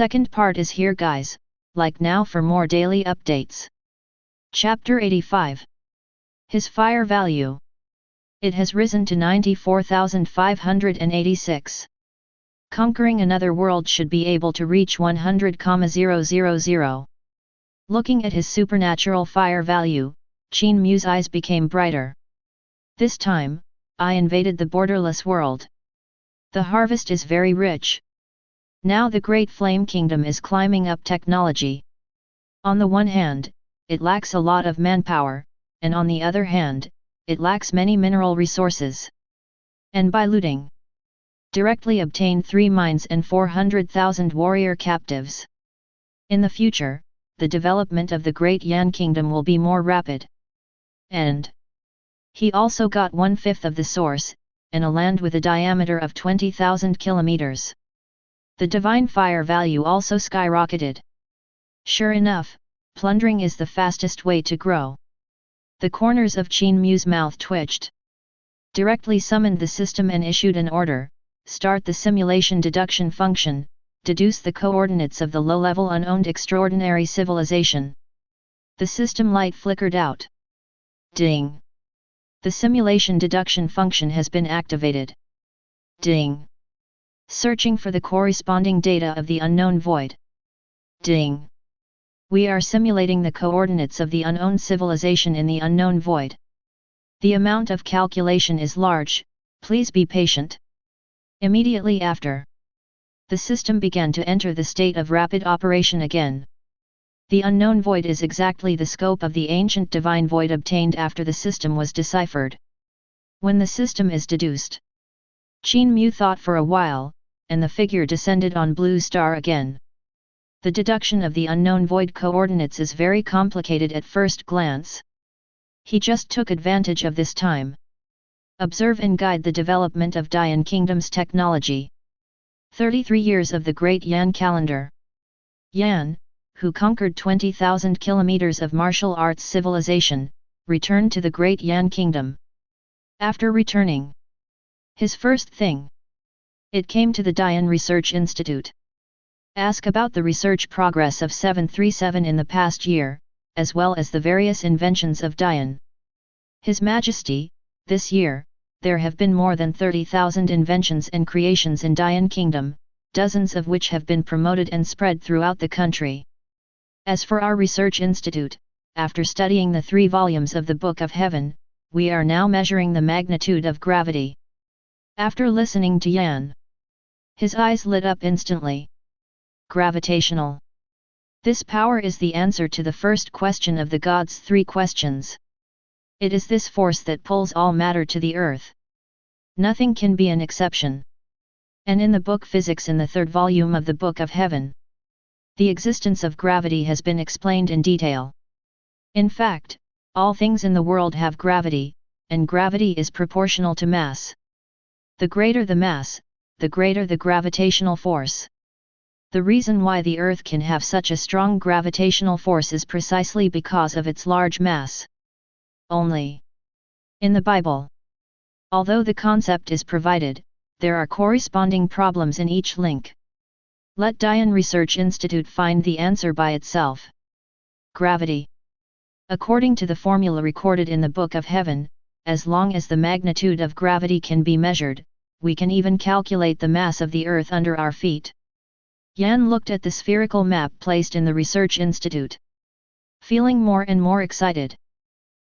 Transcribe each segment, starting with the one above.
Second part is here guys, like now for more daily updates. Chapter 85. His fire value. It has risen to 94,586. Conquering another world should be able to reach 100,000. Looking at his supernatural fire value, Qin Mu's eyes became brighter. This time, I invaded the borderless world. The harvest is very rich. Now the Great Flame Kingdom is climbing up technology. On the one hand, it lacks a lot of manpower, and on the other hand, it lacks many mineral resources. And by looting, directly obtain 3 mines and 400,000 warrior captives. In the future, the development of the Great Yan Kingdom will be more rapid. And he also got 1/5 of the source, and a land with a diameter of 20,000 kilometers. The divine fire value also skyrocketed. Sure enough, plundering is the fastest way to grow. The corners of Qin Mu's mouth twitched. Directly summoned the system and issued an order: start the simulation deduction function, deduce the coordinates of the low-level unowned extraordinary civilization. The system light flickered out. Ding! The simulation deduction function has been activated. Ding! Searching for the corresponding data of the unknown void. Ding! We are simulating the coordinates of the unowned civilization in the unknown void. The amount of calculation is large, please be patient. Immediately after, the system began to enter the state of rapid operation again. The unknown void is exactly the scope of the ancient divine void obtained after the system was deciphered. When the system is deduced, Qin Mu thought for a while, and the figure descended on blue star again. The deduction of the unknown void coordinates is very complicated at first glance. He just took advantage of this time. Observe and guide the development of Dian Kingdom's technology. 33 years of the Great Yan calendar. Yan, who conquered 20,000 kilometers of martial arts civilization, returned to the Great Yan Kingdom. After returning, his first thing, it came to the Dian Research Institute. Ask about the research progress of 737 in the past year, as well as the various inventions of Dian. His Majesty, this year, there have been more than 30,000 inventions and creations in Dian Kingdom, dozens of which have been promoted and spread throughout the country. As for our research institute, after studying the 3 volumes of the Book of Heaven, we are now measuring the magnitude of gravity. After listening to Yan, his eyes lit up instantly. Gravitational. This power is the answer to the first question of the gods' 3 questions. It is this force that pulls all matter to the earth. Nothing can be an exception. And in the book Physics in the 3rd volume of the Book of Heaven, the existence of gravity has been explained in detail. In fact, all things in the world have gravity, and gravity is proportional to mass. The greater the mass, the greater the gravitational force. The reason why the Earth can have such a strong gravitational force is precisely because of its large mass. Only in the Bible, although the concept is provided, there are corresponding problems in each link. Let Dian Research Institute find the answer by itself. Gravity. According to the formula recorded in the Book of Heaven, as long as the magnitude of gravity can be measured, we can even calculate the mass of the Earth under our feet. Yan looked at the spherical map placed in the Research Institute, feeling more and more excited.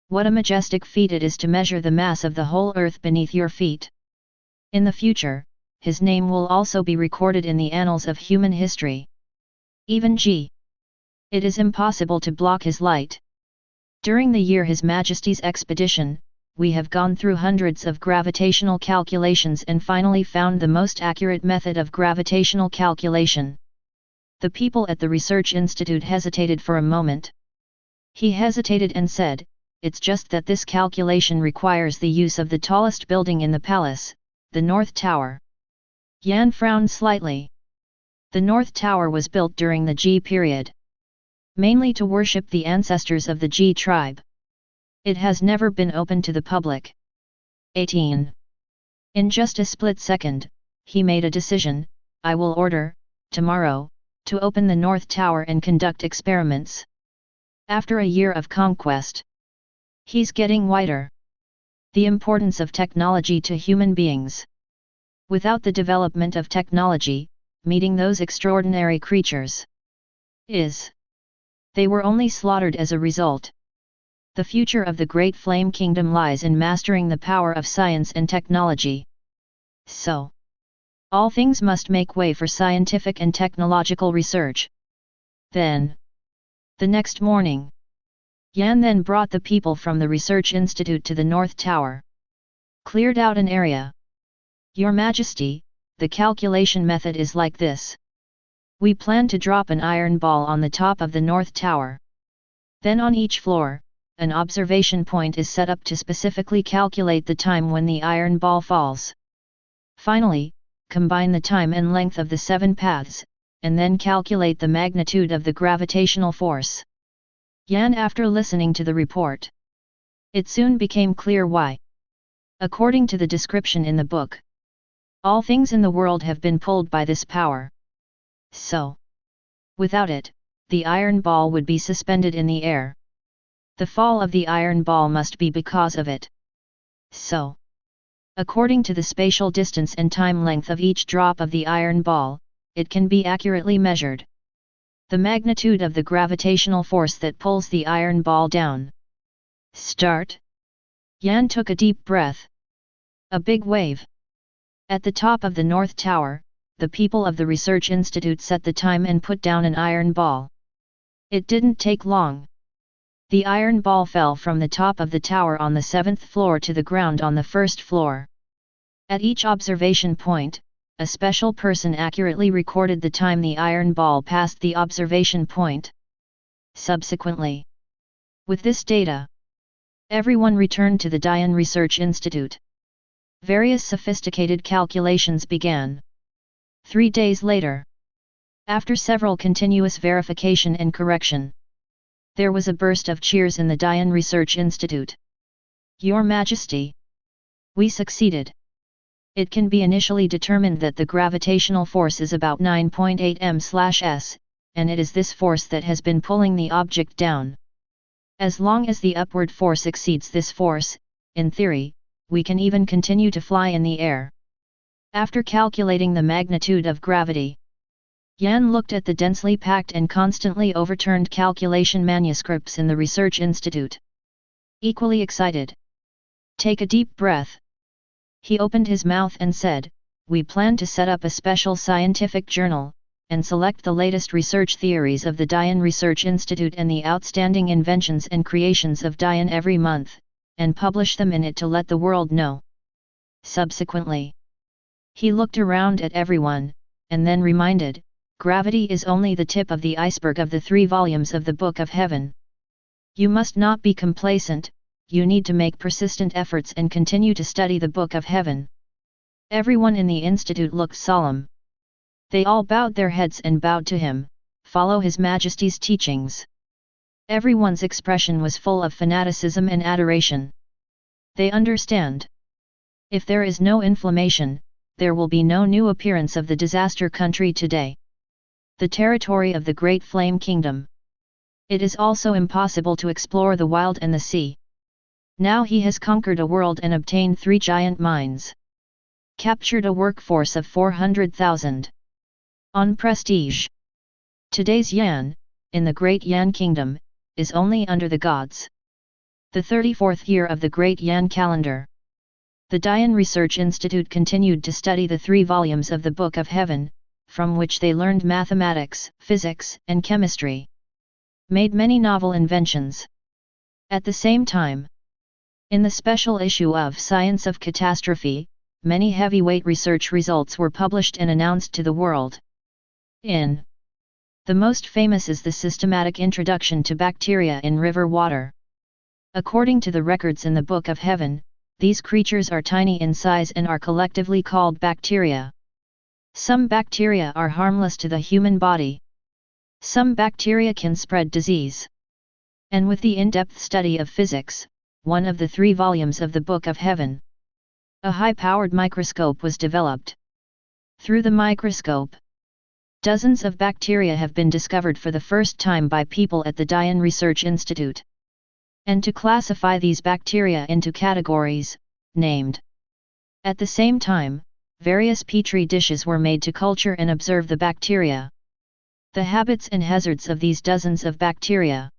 What a majestic feat it is to measure the mass of the whole Earth beneath your feet. In the future, his name will also be recorded in the annals of human history. Even it is impossible to block his light. During the year His Majesty's expedition, we have gone through hundreds of gravitational calculations and finally found the most accurate method of gravitational calculation. The people at the Research Institute hesitated for a moment. He hesitated and said, "It's just that this calculation requires the use of the tallest building in the palace, the North Tower." Yan frowned slightly. The North Tower was built during the Ji period, mainly to worship the ancestors of the Ji tribe. It has never been open to the public. 18. In just a split second, he made a decision: I will order, tomorrow, to open the North Tower and conduct experiments. After a year of conquest, he's getting wider. The importance of technology to human beings. Without the development of technology, meeting those extraordinary creatures they were only slaughtered as a result. The future of the Great Flame Kingdom lies in mastering the power of science and technology. So, all things must make way for scientific and technological research. Then, the next morning, Yan then brought the people from the Research Institute to the North Tower. Cleared out an area. Your Majesty, the calculation method is like this. We plan to drop an iron ball on the top of the North Tower. Then on each floor, an observation point is set up to specifically calculate the time when the iron ball falls. Finally, combine the time and length of the 7 paths, and then calculate the magnitude of the gravitational force. Yan, after listening to the report, it soon became clear why. According to the description in the book, all things in the world have been pulled by this power. So, without it, the iron ball would be suspended in the air. The fall of the iron ball must be because of it. So, according to the spatial distance and time length of each drop of the iron ball, it can be accurately measured. The magnitude of the gravitational force that pulls the iron ball down. Start. Yan took a deep breath. A big wave. At the top of the North Tower, the people of the Research Institute set the time and put down an iron ball. It didn't take long. The iron ball fell from the top of the tower on the 7th floor to the ground on the 1st floor. At each observation point, a special person accurately recorded the time the iron ball passed the observation point. Subsequently, with this data, everyone returned to the Dian Research Institute. Various sophisticated calculations began. 3 days later, after several continuous verification and correction, there was a burst of cheers in the Dian Research Institute. Your Majesty! We succeeded! It can be initially determined that the gravitational force is about 9.8 m/s, and it is this force that has been pulling the object down. As long as the upward force exceeds this force, in theory, we can even continue to fly in the air. After calculating the magnitude of gravity, Yan looked at the densely packed and constantly overturned calculation manuscripts in the Research Institute. Equally excited. Take a deep breath. He opened his mouth and said, "We plan to set up a special scientific journal, and select the latest research theories of the Dian Research Institute and the outstanding inventions and creations of Dian every month, and publish them in it to let the world know." Subsequently, he looked around at everyone, and then reminded, "Gravity is only the tip of the iceberg of the 3 volumes of the Book of Heaven. You must not be complacent, you need to make persistent efforts and continue to study the Book of Heaven." Everyone in the institute looked solemn. They all bowed their heads and bowed to him, "Follow His Majesty's teachings." Everyone's expression was full of fanaticism and adoration. They understand. If there is no inflammation, there will be no new appearance of the disaster country today. The territory of the Great Flame Kingdom. It is also impossible to explore the wild and the sea. Now he has conquered a world and obtained 3 giant mines. Captured a workforce of 400,000. On prestige. Today's Yan, in the Great Yan Kingdom, is only under the gods. The 34th year of the Great Yan calendar. The Dian Research Institute continued to study the 3 volumes of the Book of Heaven, from which they learned mathematics, physics, and chemistry. Made many novel inventions. At the same time, in the special issue of Science of Catastrophe, many heavyweight research results were published and announced to the world. The most famous is the systematic introduction to bacteria in river water. According to the records in the Book of Heaven, these creatures are tiny in size and are collectively called bacteria. Some bacteria are harmless to the human body. Some bacteria can spread disease. And with the in-depth study of physics, one of the 3 volumes of the Book of Heaven, a high-powered microscope was developed. Through the microscope, Dozens of bacteria have been discovered for the first time by people at the Dian Research Institute. And to classify these bacteria into categories, named. At the same time, various petri dishes were made to culture and observe the bacteria. The habits and hazards of these dozens of bacteria.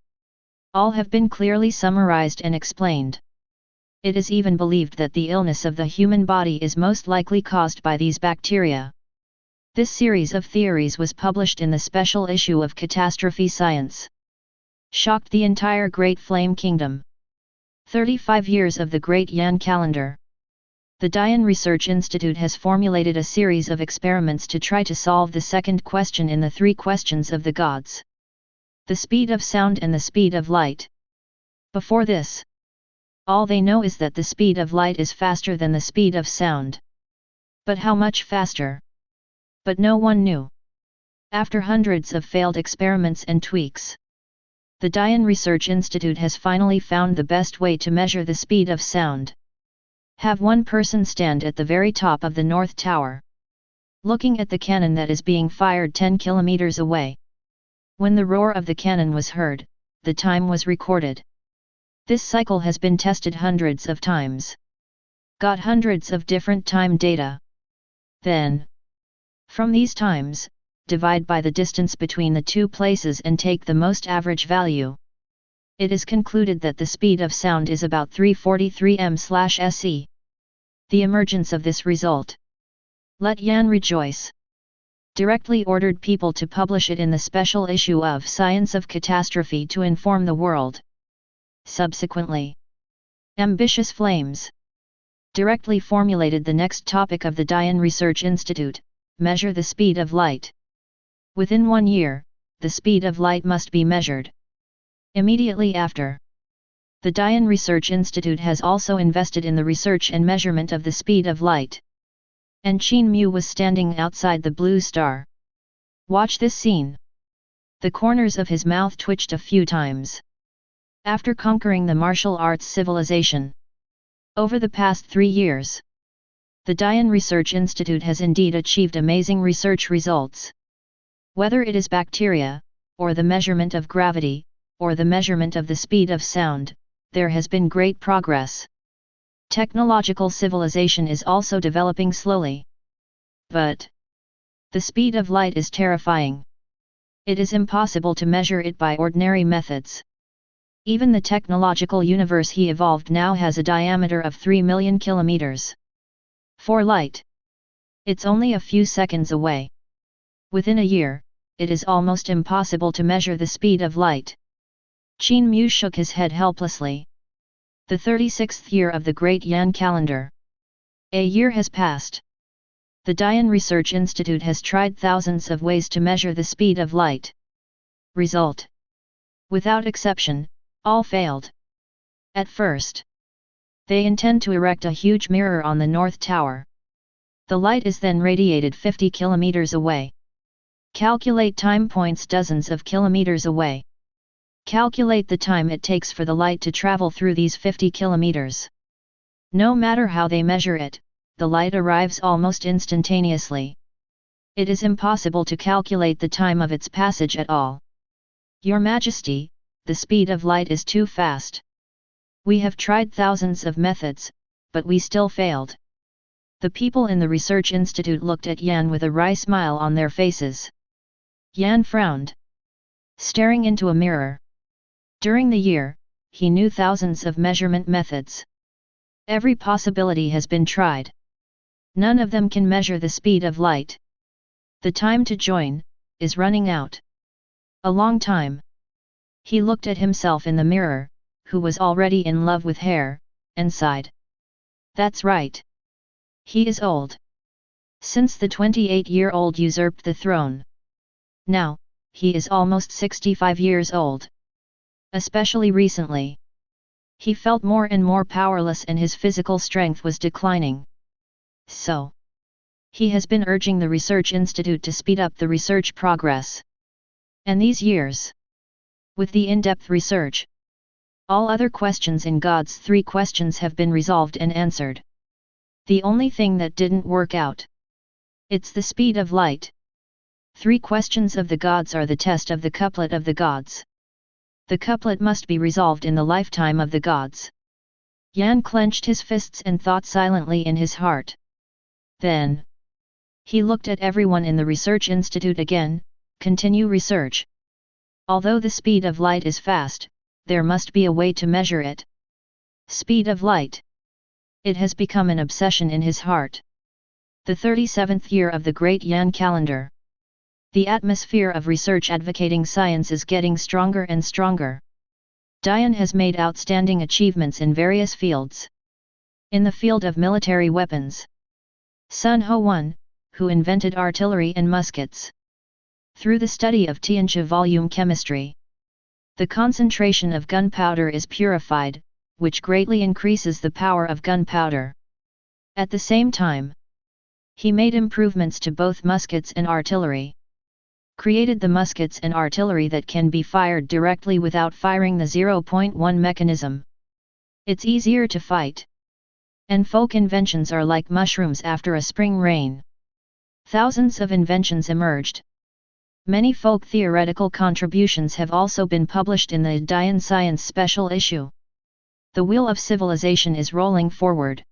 All have been clearly summarized and explained. It is even believed that the illness of the human body is most likely caused by these bacteria. This series of theories was published in the special issue of Catastrophe Science. Shocked the entire Great Flame Kingdom. 35 years of the Great Yan Calendar. The Dian Research Institute has formulated a series of experiments to try to solve the second question in the 3 questions of the gods. The speed of sound and the speed of light. Before this, all they know is that the speed of light is faster than the speed of sound. But how much faster? But no one knew. After hundreds of failed experiments and tweaks, the Dian Research Institute has finally found the best way to measure the speed of sound. Have one person stand at the very top of the North Tower, looking at the cannon that is being fired 10 kilometers away. When the roar of the cannon was heard, the time was recorded. This cycle has been tested hundreds of times. Got hundreds of different time data. Then, from these times, divide by the distance between the 2 places and take the most average value. It is concluded that the speed of sound is about 343 m/s. The emergence of this result. Let Yan rejoice. Directly ordered people to publish it in the special issue of Science of Catastrophe to inform the world. Subsequently, Ambitious Flames directly formulated the next topic of the Dian Research Institute: measure the speed of light. Within 1 year, the speed of light must be measured. Immediately after, the Dian Research Institute has also invested in the research and measurement of the speed of light. And Qin Mu was standing outside the blue star. Watch this scene. The corners of his mouth twitched a few times. After conquering the martial arts civilization over the past 3 years, the Dian Research Institute has indeed achieved amazing research results. Whether it is bacteria, or the measurement of gravity, or the measurement of the speed of sound, there has been great progress. Technological civilization is also developing slowly. But the speed of light is terrifying. It is impossible to measure it by ordinary methods. Even the technological universe he evolved now has a diameter of 3 million kilometers. For light, it's only a few seconds away. Within a year, it is almost impossible to measure the speed of light. Qin Mu shook his head helplessly. The 36th year of the Great Yan Calendar. A year has passed. The Dian Research Institute has tried thousands of ways to measure the speed of light. Result: without exception, all failed. At first, they intend to erect a huge mirror on the North Tower. The light is then radiated 50 kilometers away. Calculate time points dozens of kilometers away. Calculate the time it takes for the light to travel through these 50 kilometers. No matter how they measure it, the light arrives almost instantaneously. It is impossible to calculate the time of its passage at all. Your Majesty, the speed of light is too fast. We have tried thousands of methods, but we still failed. The people in the Research Institute looked at Yan with a wry smile on their faces. Yan frowned, staring into a mirror. During the year, he knew thousands of measurement methods. Every possibility has been tried. None of them can measure the speed of light. The time to join is running out. A long time. He looked at himself in the mirror, who was already in love with hair, and sighed. That's right. He is old. Since the 28-year-old usurped the throne. Now, he is almost 65 years old. Especially recently, he felt more and more powerless and his physical strength was declining. So, he has been urging the Research Institute to speed up the research progress. And these years, with the in-depth research, all other questions in God's 3 questions have been resolved and answered. The only thing that didn't work out, it's the speed of light. 3 questions of the gods are the test of the couplet of the gods. The couplet must be resolved in the lifetime of the gods. Yan clenched his fists and thought silently in his heart. Then he looked at everyone in the research institute again. Continue research. Although the speed of light is fast, there must be a way to measure it. Speed of light. It has become an obsession in his heart. The 37th year of the Great Yan calendar. The atmosphere of research advocating science is getting stronger and stronger. Dian has made outstanding achievements in various fields. In the field of military weapons, Sun Ho-1, who invented artillery and muskets. Through the study of Tianhe volume chemistry, the concentration of gunpowder is purified, which greatly increases the power of gunpowder. At the same time, he made improvements to both muskets and artillery. Created the muskets and artillery that can be fired directly without firing the 0.1 mechanism. It's easier to fight. And folk inventions are like mushrooms after a spring rain. Thousands of inventions emerged. Many folk theoretical contributions have also been published in the Dian Science Special Issue. The wheel of civilization is rolling forward.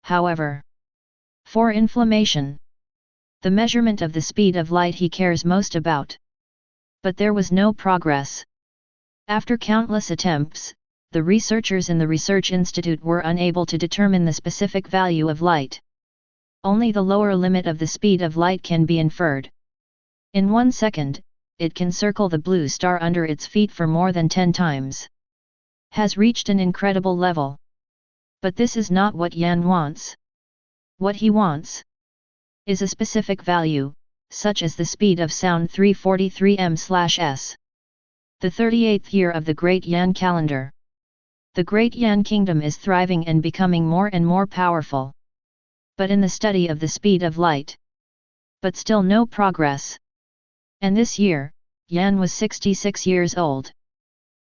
However, for inflammation, the measurement of the speed of light he cares most about. But there was no progress. After countless attempts, the researchers in the research institute were unable to determine the specific value of light. Only the lower limit of the speed of light can be inferred. In 1 second, it can circle the blue star under its feet for more than 10 times. Has reached an incredible level. But this is not what Yan wants. What he wants is a specific value, such as the speed of sound 343 m/s. The 38th year of the Great Yan calendar. The Great Yan kingdom is thriving and becoming more and more powerful. But in the study of the speed of light. But still no progress. And this year, Yan was 66 years old.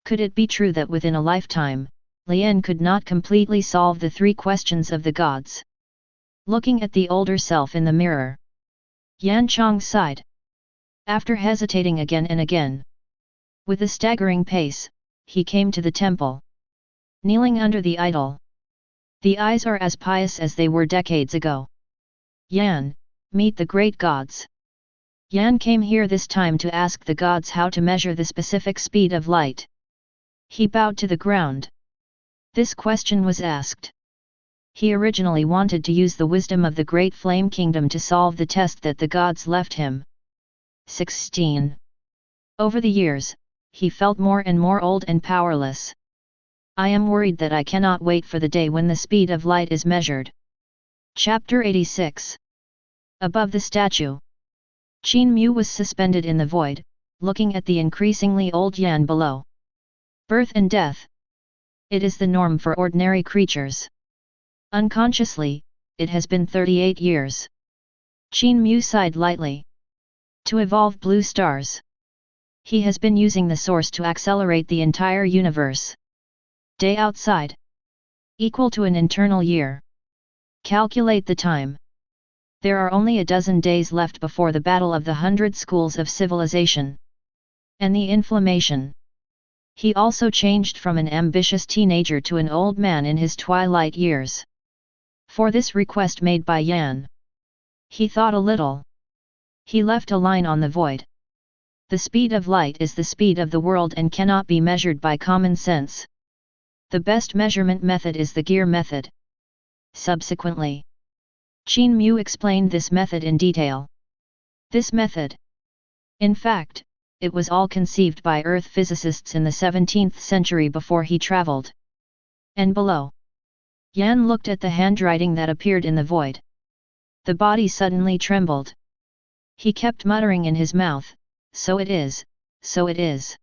Could it be true that within a lifetime, Lian could not completely solve the 3 questions of the gods? Looking at the older self in the mirror, Yan Chong sighed. After hesitating again and again, with a staggering pace, he came to the temple. Kneeling under the idol. The eyes are as pious as they were decades ago. Yan, meet the great gods. Yan came here this time to ask the gods how to measure the specific speed of light. He bowed to the ground. This question was asked. He originally wanted to use the wisdom of the Great Flame Kingdom to solve the test that the gods left him. 16. Over the years, he felt more and more old and powerless. I am worried that I cannot wait for the day when the speed of light is measured. Chapter 86. Above the statue, Qin Mu was suspended in the void, looking at the increasingly old Yan below. Birth and death. It is the norm for ordinary creatures. Unconsciously, it has been 38 years. Qin Mu sighed lightly. To evolve blue stars. He has been using the source to accelerate the entire universe. Day outside. Equal to an internal year. Calculate the time. There are only a dozen days left before the battle of the 100 schools of civilization. And the inflammation. He also changed from an ambitious teenager to an old man in his twilight years. For this request made by Yan. He thought a little. He left a line on the void. The speed of light is the speed of the world and cannot be measured by common sense. The best measurement method is the gear method. Subsequently, Qin Mu explained this method in detail. This method. In fact, it was all conceived by Earth physicists in the 17th century before he traveled. And below. Yan looked at the handwriting that appeared in the void. The body suddenly trembled. He kept muttering in his mouth, so it is, so it is.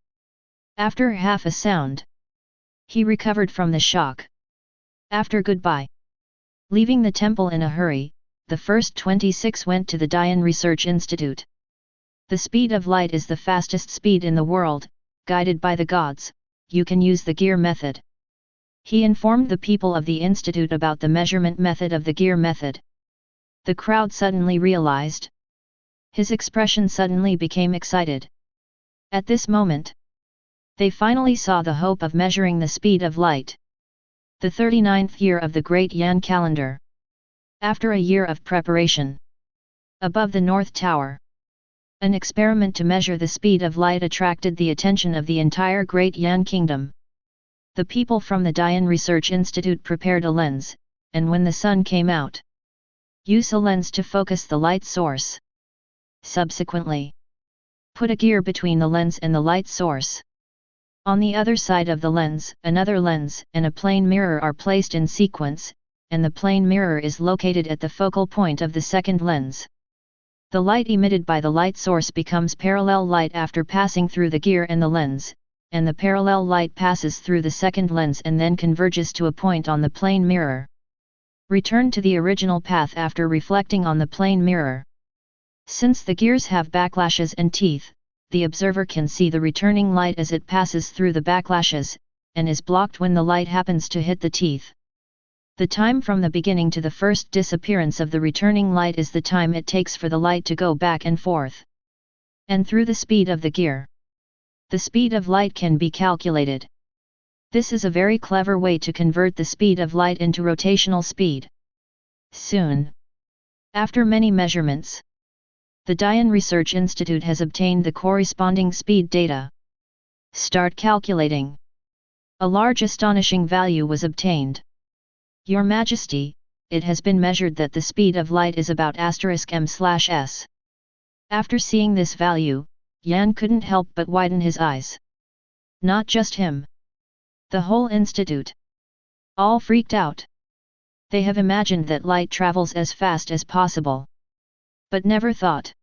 After half a sound, he recovered from the shock. After goodbye. Leaving the temple in a hurry, the first 26 went to the Dian Research Institute. The speed of light is the fastest speed in the world, guided by the gods, you can use the gear method. He informed the people of the institute about the measurement method of the gear method. The crowd suddenly realized. His expression suddenly became excited. At this moment, they finally saw the hope of measuring the speed of light. The 39th year of the Great Yan calendar. After a year of preparation. Above the North Tower. An experiment to measure the speed of light attracted the attention of the entire Great Yan Kingdom. The people from the Dian Research Institute prepared a lens, and when the sun came out, use a lens to focus the light source. Subsequently, put a gear between the lens and the light source. On the other side of the lens, another lens and a plane mirror are placed in sequence, and the plane mirror is located at the focal point of the second lens. The light emitted by the light source becomes parallel light after passing through the gear and the lens, and the parallel light passes through the second lens and then converges to a point on the plane mirror. Return to the original path after reflecting on the plane mirror. Since the gears have backlashes and teeth, the observer can see the returning light as it passes through the backlashes, and is blocked when the light happens to hit the teeth. The time from the beginning to the first disappearance of the returning light is the time it takes for the light to go back and forth. And through the speed of the gear. The speed of light can be calculated. This is a very clever way to convert the speed of light into rotational speed. Soon, after many measurements, the Dian Research Institute has obtained the corresponding speed data. Start calculating. A large astonishing value was obtained. Your Majesty, it has been measured that the speed of light is about *m/s. After seeing this value, Yan couldn't help but widen his eyes. Not just him. The whole institute. All freaked out. They have imagined that light travels as fast as possible. But never thought.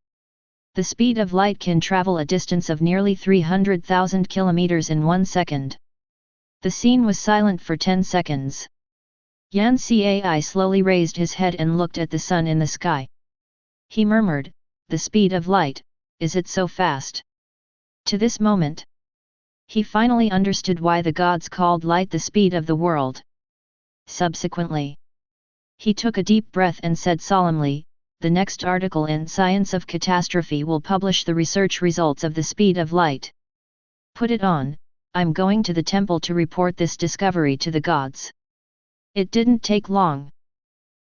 The speed of light can travel a distance of nearly 300,000 kilometers in 1 second. The scene was silent for 10 seconds. Yan Cai slowly raised his head and looked at the sun in the sky. He murmured, "The speed of light, is it so fast?" To this moment, he finally understood why the gods called light the speed of the world. Subsequently, he took a deep breath and said solemnly, "The next article in Science of Catastrophe will publish the research results of the speed of light. Put it on, I'm going to the temple to report this discovery to the gods." It didn't take long.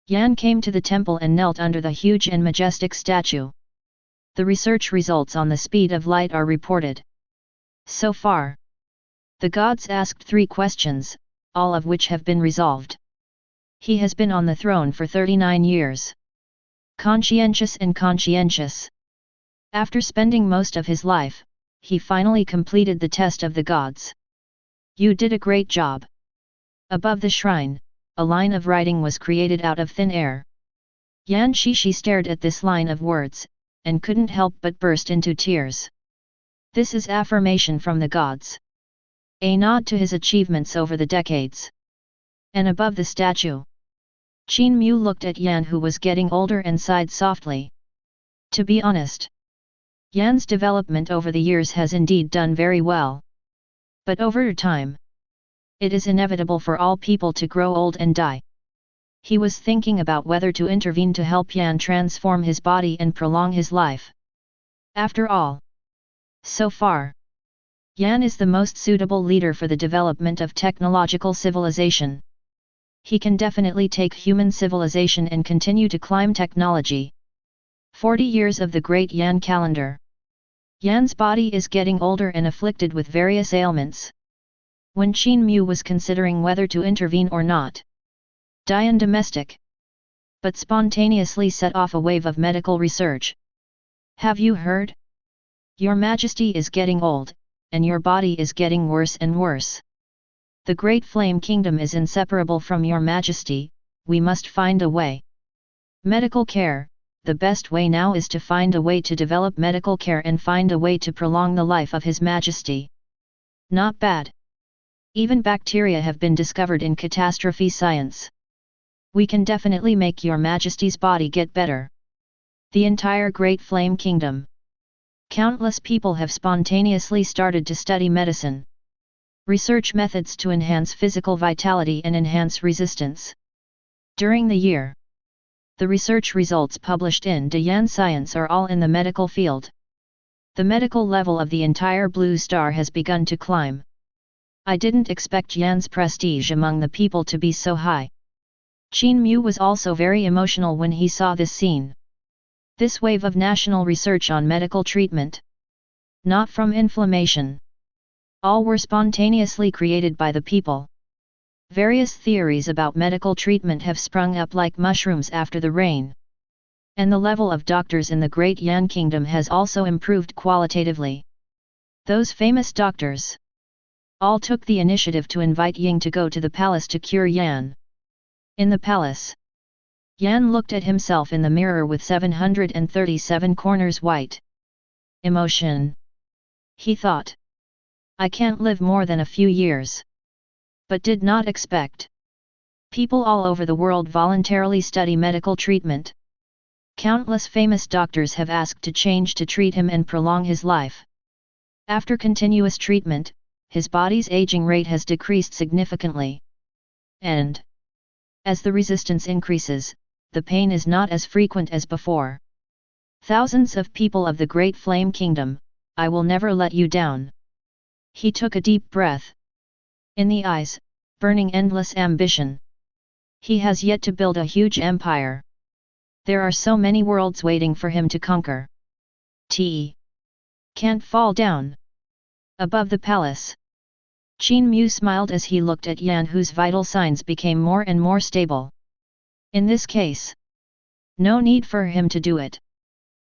Yan came to the temple and knelt under the huge and majestic statue. The research results on the speed of light are reported. So far, the gods asked 3 questions, all of which have been resolved. He has been on the throne for 39 years. Conscientious and conscientious. After spending most of his life, he finally completed the test of the gods. You did a great job. Above the shrine, a line of writing was created out of thin air. Yan Shishi stared at this line of words, and couldn't help but burst into tears. This is affirmation from the gods. A nod to his achievements over the decades. And above the statue, Qin Mu looked at Yan, who was getting older, and sighed softly. To be honest, Yan's development over the years has indeed done very well. But over time, it is inevitable for all people to grow old and die. He was thinking about whether to intervene to help Yan transform his body and prolong his life. After all, so far, Yan is the most suitable leader for the development of technological civilization. He can definitely take human civilization and continue to climb technology. 40 years of the Great Yan calendar. Yan's body is getting older and afflicted with various ailments. When Qin Mu was considering whether to intervene or not, Dian domestic, but spontaneously set off a wave of medical research. Have you heard? Your Majesty is getting old, and your body is getting worse and worse. The Great Flame Kingdom is inseparable from your Majesty, we must find a way. Medical care, the best way now is to find a way to develop medical care and find a way to prolong the life of His Majesty. Not bad. Even bacteria have been discovered in catastrophe science. We can definitely make your Majesty's body get better. The entire Great Flame Kingdom. Countless people have spontaneously started to study medicine. Research methods to enhance physical vitality and enhance resistance. During the year, The research results published in Dian Science are all in the medical field. The medical level of the entire Blue Star has begun to climb. I didn't expect Yan's prestige among the people to be so high. Qin Mu was also very emotional when he saw this scene. This wave of national research on medical treatment. Not from inflammation. All were spontaneously created by the people. Various theories about medical treatment have sprung up like mushrooms after the rain. And the level of doctors in the Great Yan Kingdom has also improved qualitatively. Those famous doctors all took the initiative to invite Ying to go to the palace to cure Yan. In the palace, Yan looked at himself in the mirror with 737 corners white. Emotion. He thought. I can't live more than a few years. But did not expect. People all over the world voluntarily study medical treatment. Countless famous doctors have asked to change to treat him and prolong his life. After continuous treatment, his body's aging rate has decreased significantly. And as the resistance increases, the pain is not as frequent as before. Thousands of people of the Great Flame Kingdom, I will never let you down. He took a deep breath. In the eyes, burning endless ambition. He has yet to build a huge empire. There are so many worlds waiting for him to conquer. Can't fall down. Above the palace, Qin Mu smiled as he looked at Yan, whose vital signs became more and more stable. In this case, no need for him to do it.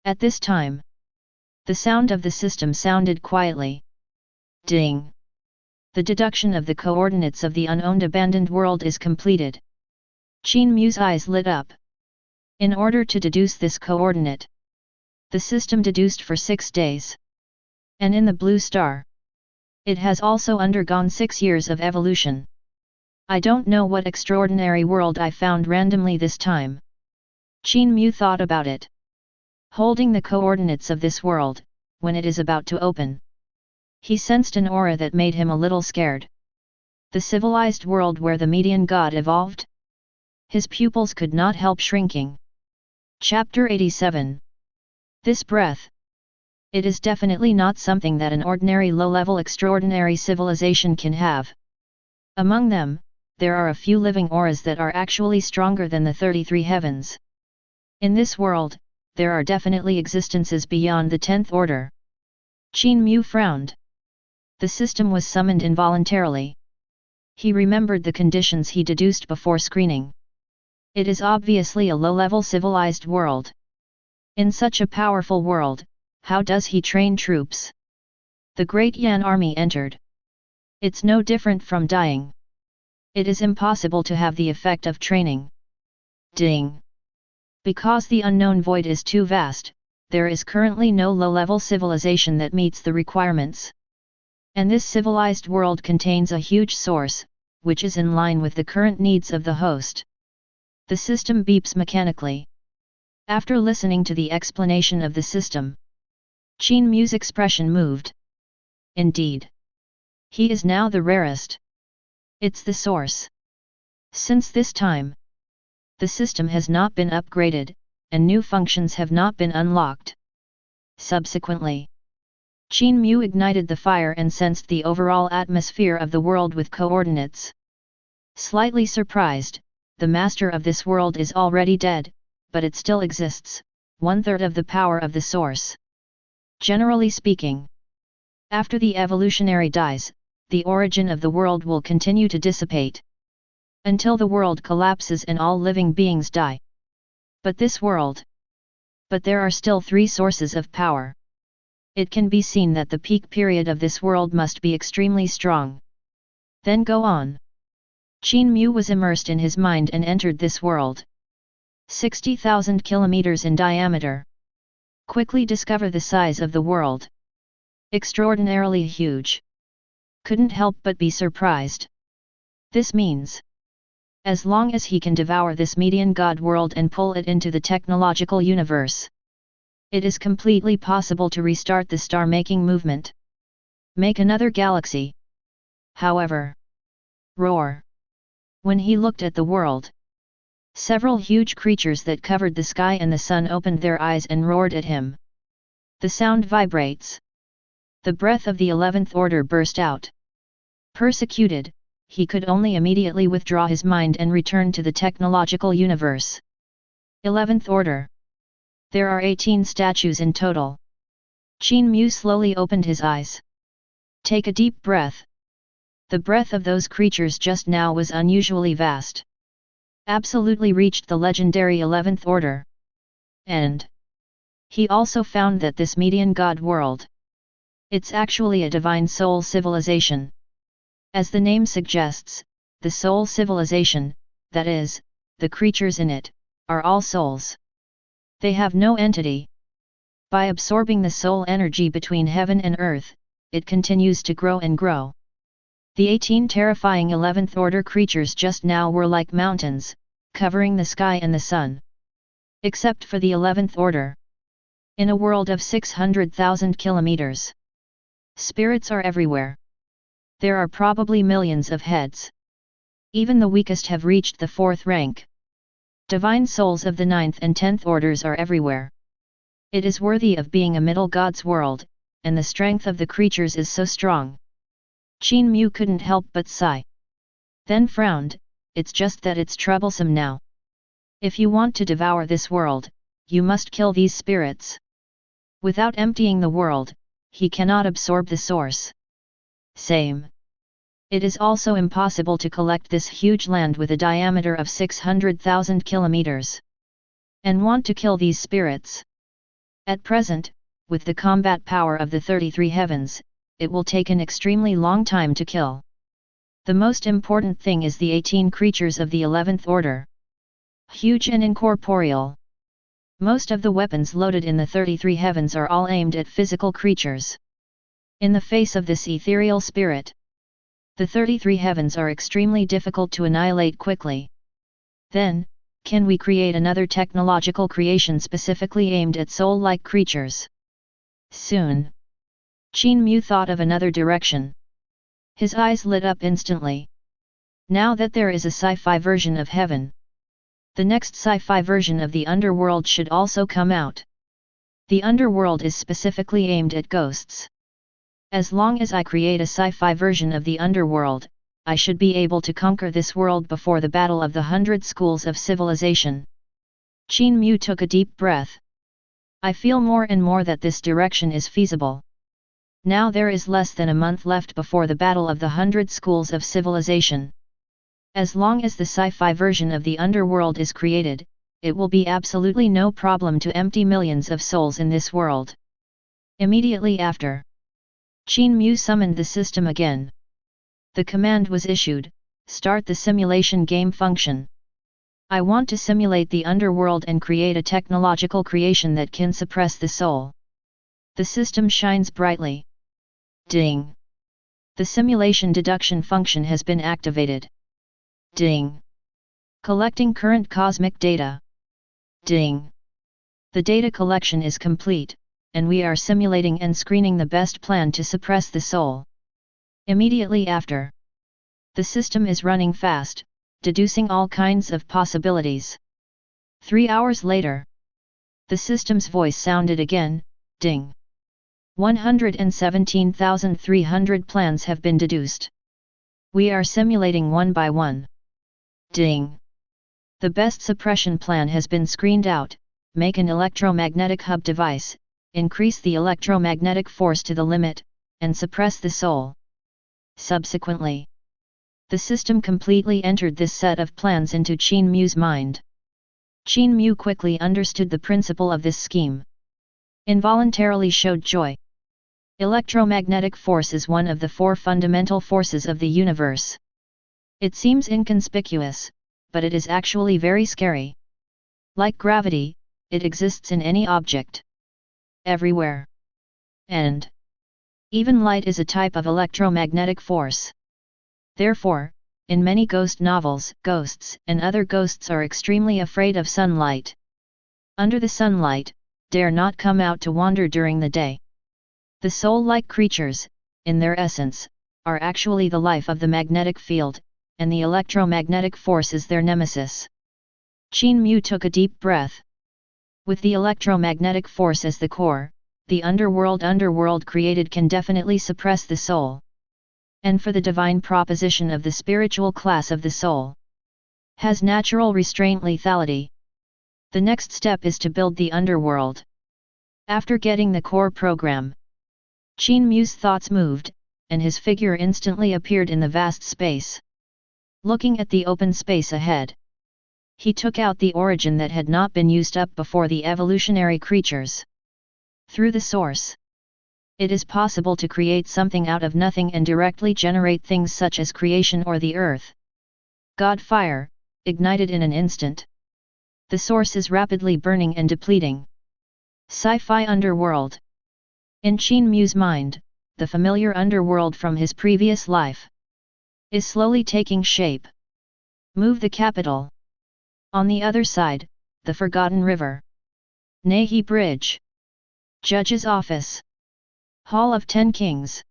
At this time, the sound of the system sounded quietly. Ding! The deduction of the coordinates of the unowned abandoned world is completed. Qin Mu's eyes lit up. In order to deduce this coordinate, the system deduced for 6 days. And in the Blue Star, it has also undergone 6 years of evolution. I don't know what extraordinary world I found randomly this time. Qin Mu thought about it. Holding the coordinates of this world, when it is about to open, he sensed an aura that made him a little scared. The civilized world where the median god evolved? His pupils could not help shrinking. Chapter 87. This breath. It is definitely not something that an ordinary low-level extraordinary civilization can have. Among them, there are a few living auras that are actually stronger than the 33 heavens. In this world, there are definitely existences beyond the 10th order. Qin Mu frowned. The system was summoned involuntarily. He remembered the conditions he deduced before screening. It is obviously a low-level civilized world. In such a powerful world, how does he train troops? The Great Yan army entered. It's no different from dying. It is impossible to have the effect of training. Ding! Because the unknown void is too vast, there is currently no low-level civilization that meets the requirements. And this civilized world contains a huge source, which is in line with the current needs of the host. The system beeps mechanically. After listening to the explanation of the system, Qin Mu's expression moved. Indeed. He is now the rarest. It's the source. Since this time, the system has not been upgraded, and new functions have not been unlocked. Subsequently, Qin Mu ignited the fire and sensed the overall atmosphere of the world with coordinates. Slightly surprised, the master of this world is already dead, but it still exists, 1/3 of the power of the source. Generally speaking, after the evolutionary dies, the origin of the world will continue to dissipate. Until the world collapses and all living beings die. But this world. But there are still 3 sources of power. It can be seen that the peak period of this world must be extremely strong. Then go on. Qin Mu was immersed in his mind and entered this world. 60,000 kilometers in diameter. Quickly discover the size of the world. Extraordinarily huge. Couldn't help but be surprised. This means, as long as he can devour this median god world and pull it into the technological universe, it is completely possible to restart the star-making movement. Make another galaxy. However, roar. When he looked at the world, Several huge creatures that covered the sky and the sun opened their eyes and roared at him. The sound vibrates. The breath of the 11th order burst out. Persecuted, he could only immediately withdraw his mind and return to the technological universe. 11th order. There are 18 statues in total. Qin Mu slowly opened his eyes. Take a deep breath. The breath of those creatures just now was unusually vast. Absolutely reached the legendary 11th order. And he also found that this median god world, it's actually a divine soul civilization. As the name suggests, the soul civilization, that is, the creatures in it, are all souls. They have no entity. By absorbing the soul energy between heaven and earth, it continues to grow and grow. The 18 terrifying 11th order creatures just now were like mountains, covering the sky and the sun. Except for the 11th order. In a world of 600,000 kilometers. Spirits are everywhere. There are probably millions of heads. Even the weakest have reached the 4th rank. Divine souls of the 9th and 10th orders are everywhere. It is worthy of being a middle god's world, and the strength of the creatures is so strong. Qin Mu couldn't help but sigh. Then frowned, it's just that it's troublesome now. If you want to devour this world, you must kill these spirits. Without emptying the world, he cannot absorb the source. Same. It is also impossible to collect this huge land with a diameter of 600,000 kilometers. And want to kill these spirits. At present, with the combat power of the 33 heavens, it will take an extremely long time to kill. The most important thing is the 18 creatures of the 11th order. Huge and incorporeal. Most of the weapons loaded in the 33 heavens are all aimed at physical creatures. In the face of this ethereal spirit, the 33 heavens are extremely difficult to annihilate quickly. Then, can we create another technological creation specifically aimed at soul-like creatures? Soon. Qin Mu thought of another direction. His eyes lit up instantly. Now that there is a sci-fi version of heaven, the next sci-fi version of the Underworld should also come out. The Underworld is specifically aimed at ghosts. As long as I create a sci-fi version of the Underworld, I should be able to conquer this world before the Battle of the 100 Schools of Civilization. Qin Mu took a deep breath. I feel more and more that this direction is feasible. Now there is less than a month left before the Battle of the 100 Schools of Civilization. As long as the sci-fi version of the Underworld is created, it will be absolutely no problem to empty millions of souls in this world. Immediately after, Qin Mu summoned the system again. The command was issued, start the simulation game function. I want to simulate the Underworld and create a technological creation that can suppress the soul. The system shines brightly. Ding! The simulation deduction function has been activated. Ding! Collecting current cosmic data. Ding! The data collection is complete, and we are simulating and screening the best plan to suppress the soul. Immediately after, the system is running fast, deducing all kinds of possibilities. 3 hours later, the system's voice sounded again, ding! 117,300 plans have been deduced. We are simulating one by one. Ding! The best suppression plan has been screened out, make an electromagnetic hub device, increase the electromagnetic force to the limit, and suppress the soul. Subsequently, the system completely entered this set of plans into Qin Mu's mind. Qin Mu quickly understood the principle of this scheme. Involuntarily showed joy. Electromagnetic force is one of the 4 fundamental forces of the universe. It seems inconspicuous, but it is actually very scary. Like gravity, it exists in any object. Everywhere. And even light is a type of electromagnetic force. Therefore, in many ghost novels, ghosts and other ghosts are extremely afraid of sunlight. Under the sunlight, dare not come out to wander during the day. The soul-like creatures, in their essence, are actually the life of the magnetic field, and the electromagnetic force is their nemesis. Qin Mu took a deep breath. With the electromagnetic force as the core, the underworld created can definitely suppress the soul. And for the divine proposition of the spiritual class of the soul, has natural restraint lethality. The next step is to build the underworld. After getting the core program, Qin Mu's thoughts moved, and his figure instantly appeared in the vast space. Looking at the open space ahead, he took out the origin that had not been used up before the evolutionary creatures. Through the source, it is possible to create something out of nothing and directly generate things such as creation or the earth. God fire, ignited in an instant. The source is rapidly burning and depleting. Sci-Fi Underworld. In Qin Mu's mind, the familiar underworld from his previous life is slowly taking shape. Move the capital. On the other side, the Forgotten River. Tianhe Bridge. Judge's Office. Hall of 10 Kings.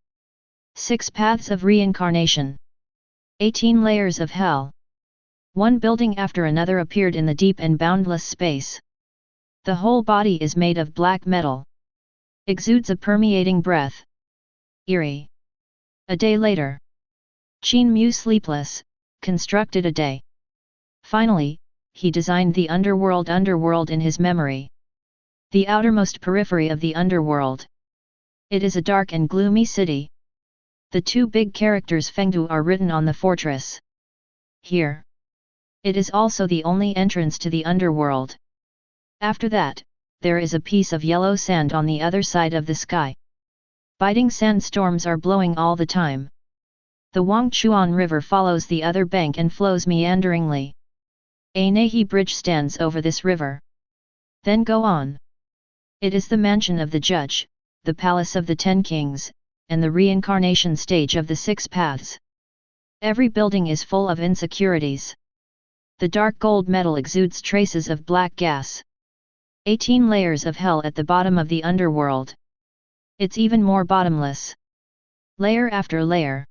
6 Paths of Reincarnation. 18 Layers of Hell. One building after another appeared in the deep and boundless space. The whole body is made of black metal. Exudes a permeating breath. Eerie. A day later. Qin Mu, sleepless, constructed a day. Finally, he designed the underworld in his memory. The outermost periphery of the underworld. It is a dark and gloomy city. The 2 big characters Fengdu are written on the fortress. Here. It is also the only entrance to the underworld. After that, there is a piece of yellow sand on the other side of the sky. Biting sandstorms are blowing all the time. The Wangchuan River follows the other bank and flows meanderingly. A Tianhe Bridge stands over this river. Then go on. It is the mansion of the judge, the palace of the 10 kings, and the reincarnation stage of the 6 paths. Every building is full of insecurities. The dark gold metal exudes traces of black gas. 18 layers of hell at the bottom of the underworld. It's even more bottomless. Layer after layer.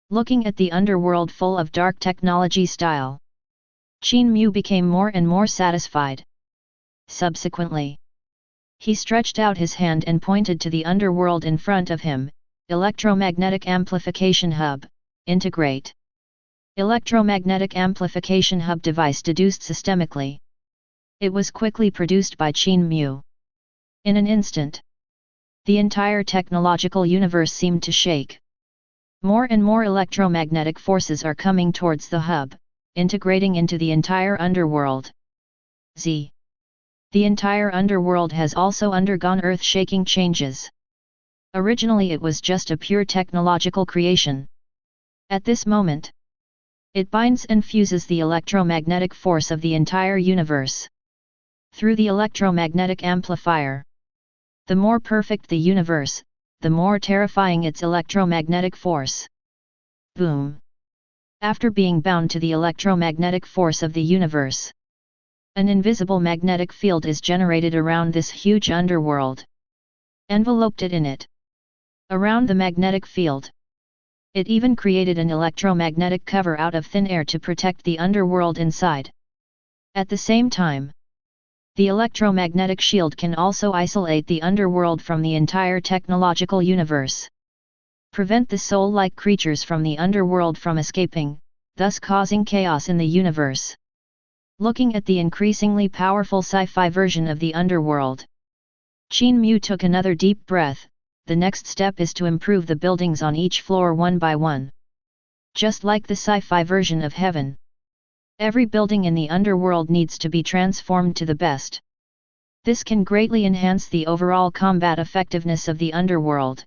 Looking at the underworld full of dark technology style, Qin Mu became more and more satisfied. Subsequently, he stretched out his hand and pointed to the underworld in front of him. Electromagnetic amplification hub, integrate. Electromagnetic amplification hub device deduced systemically. It was quickly produced by Qin Mu. In an instant, the entire technological universe seemed to shake. More and more electromagnetic forces are coming towards the hub, integrating into the entire underworld. The entire underworld has also undergone earth-shaking changes. Originally it was just a pure technological creation. At this moment, it binds and fuses the electromagnetic force of the entire universe. Through the electromagnetic amplifier. The more perfect the universe, the more terrifying its electromagnetic force. Boom! After being bound to the electromagnetic force of the universe, an invisible magnetic field is generated around this huge underworld. Enveloped it in it. Around the magnetic field. It even created an electromagnetic cover out of thin air to protect the underworld inside. At the same time, the electromagnetic shield can also isolate the underworld from the entire technological universe. Prevent the soul-like creatures from the underworld from escaping, thus causing chaos in the universe. Looking at the increasingly powerful sci-fi version of the underworld, Qin Mu took another deep breath. The next step is to improve the buildings on each floor one by one. Just like the sci-fi version of heaven. Every building in the underworld needs to be transformed to the best. This can greatly enhance the overall combat effectiveness of the underworld.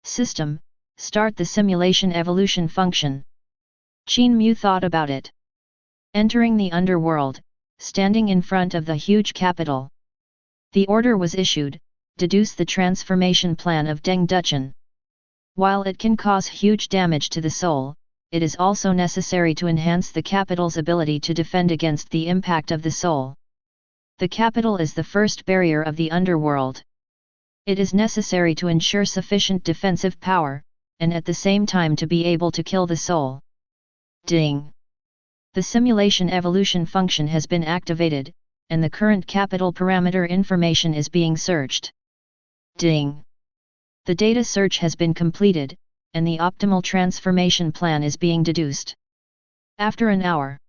System, start the simulation evolution function. Qin Mu thought about it. Entering the underworld, standing in front of the huge capital. The order was issued, deduce the transformation plan of Deng Duchen. While it can cause huge damage to the soul, it is also necessary to enhance the capital's ability to defend against the impact of the soul. The capital is the first barrier of the underworld. It is necessary to ensure sufficient defensive power, and at the same time to be able to kill the soul. Ding! The simulation evolution function has been activated, and the current capital parameter information is being searched. Ding! The data search has been completed, and the optimal transformation plan is being deduced. After an hour,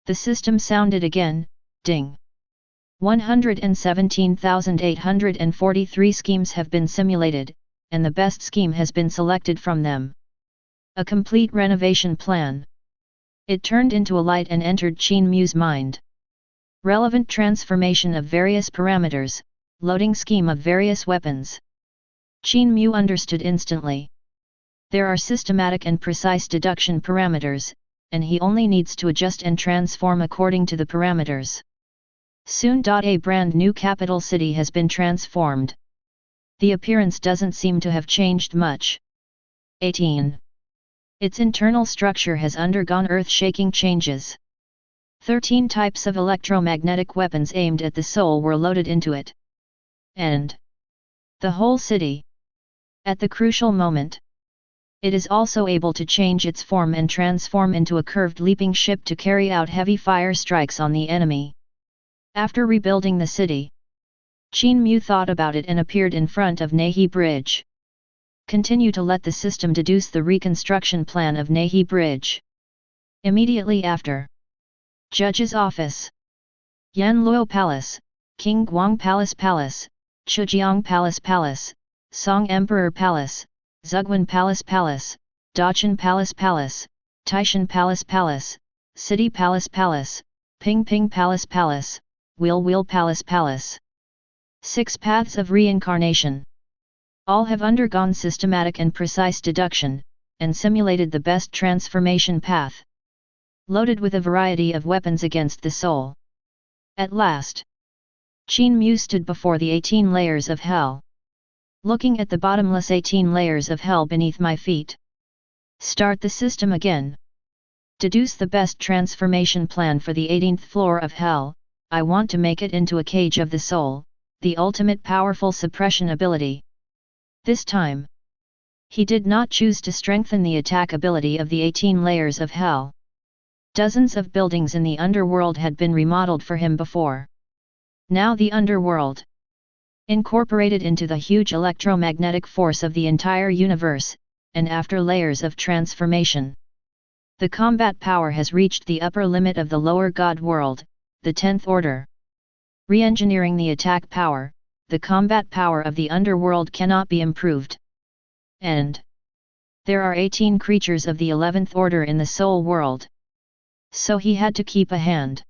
the system sounded again, ding! 117,843 schemes have been simulated, and the best scheme has been selected from them. A complete renovation plan. It turned into a light and entered Qin Mu's mind. Relevant transformation of various parameters, loading scheme of various weapons. Qin Mu understood instantly. There are systematic and precise deduction parameters, and he only needs to adjust and transform according to the parameters. Soon. A brand new capital city has been transformed. The appearance doesn't seem to have changed much. 18. Its internal structure has undergone earth-shaking changes. 13 types of electromagnetic weapons aimed at the soul were loaded into it. And the whole city. At the crucial moment, it is also able to change its form and transform into a curved leaping ship to carry out heavy fire strikes on the enemy. After rebuilding the city, Qin Mu thought about it and appeared in front of Tianhe Bridge. Continue to let the system deduce the reconstruction plan of Tianhe Bridge. Immediately after, Judge's Office, Yanluo Palace, King Guang Palace, Chujiang Palace, Song Emperor Palace, Zugwan Palace, Daqin Palace, Taishan Palace, City Palace, Ping Palace, Wheel Palace. 6 paths of reincarnation. All have undergone systematic and precise deduction, and simulated the best transformation path. Loaded with a variety of weapons against the soul. At last, Qin Mu stood before the 18 layers of hell. Looking at the bottomless 18 layers of hell beneath my feet. Start the system again. Deduce the best transformation plan for the 18th floor of hell. I want to make it into a cage of the soul, the ultimate powerful suppression ability. This time, he did not choose to strengthen the attack ability of the 18 layers of hell. Dozens of buildings in the underworld had been remodeled for him before. Now the underworld, incorporated into the huge electromagnetic force of the entire universe, and after layers of transformation, the combat power has reached the upper limit of the lower god world, the 10th order. Re-engineering the attack power, the combat power of the underworld cannot be improved. And there are 18 creatures of the 11th order in the soul world. So he had to keep a hand.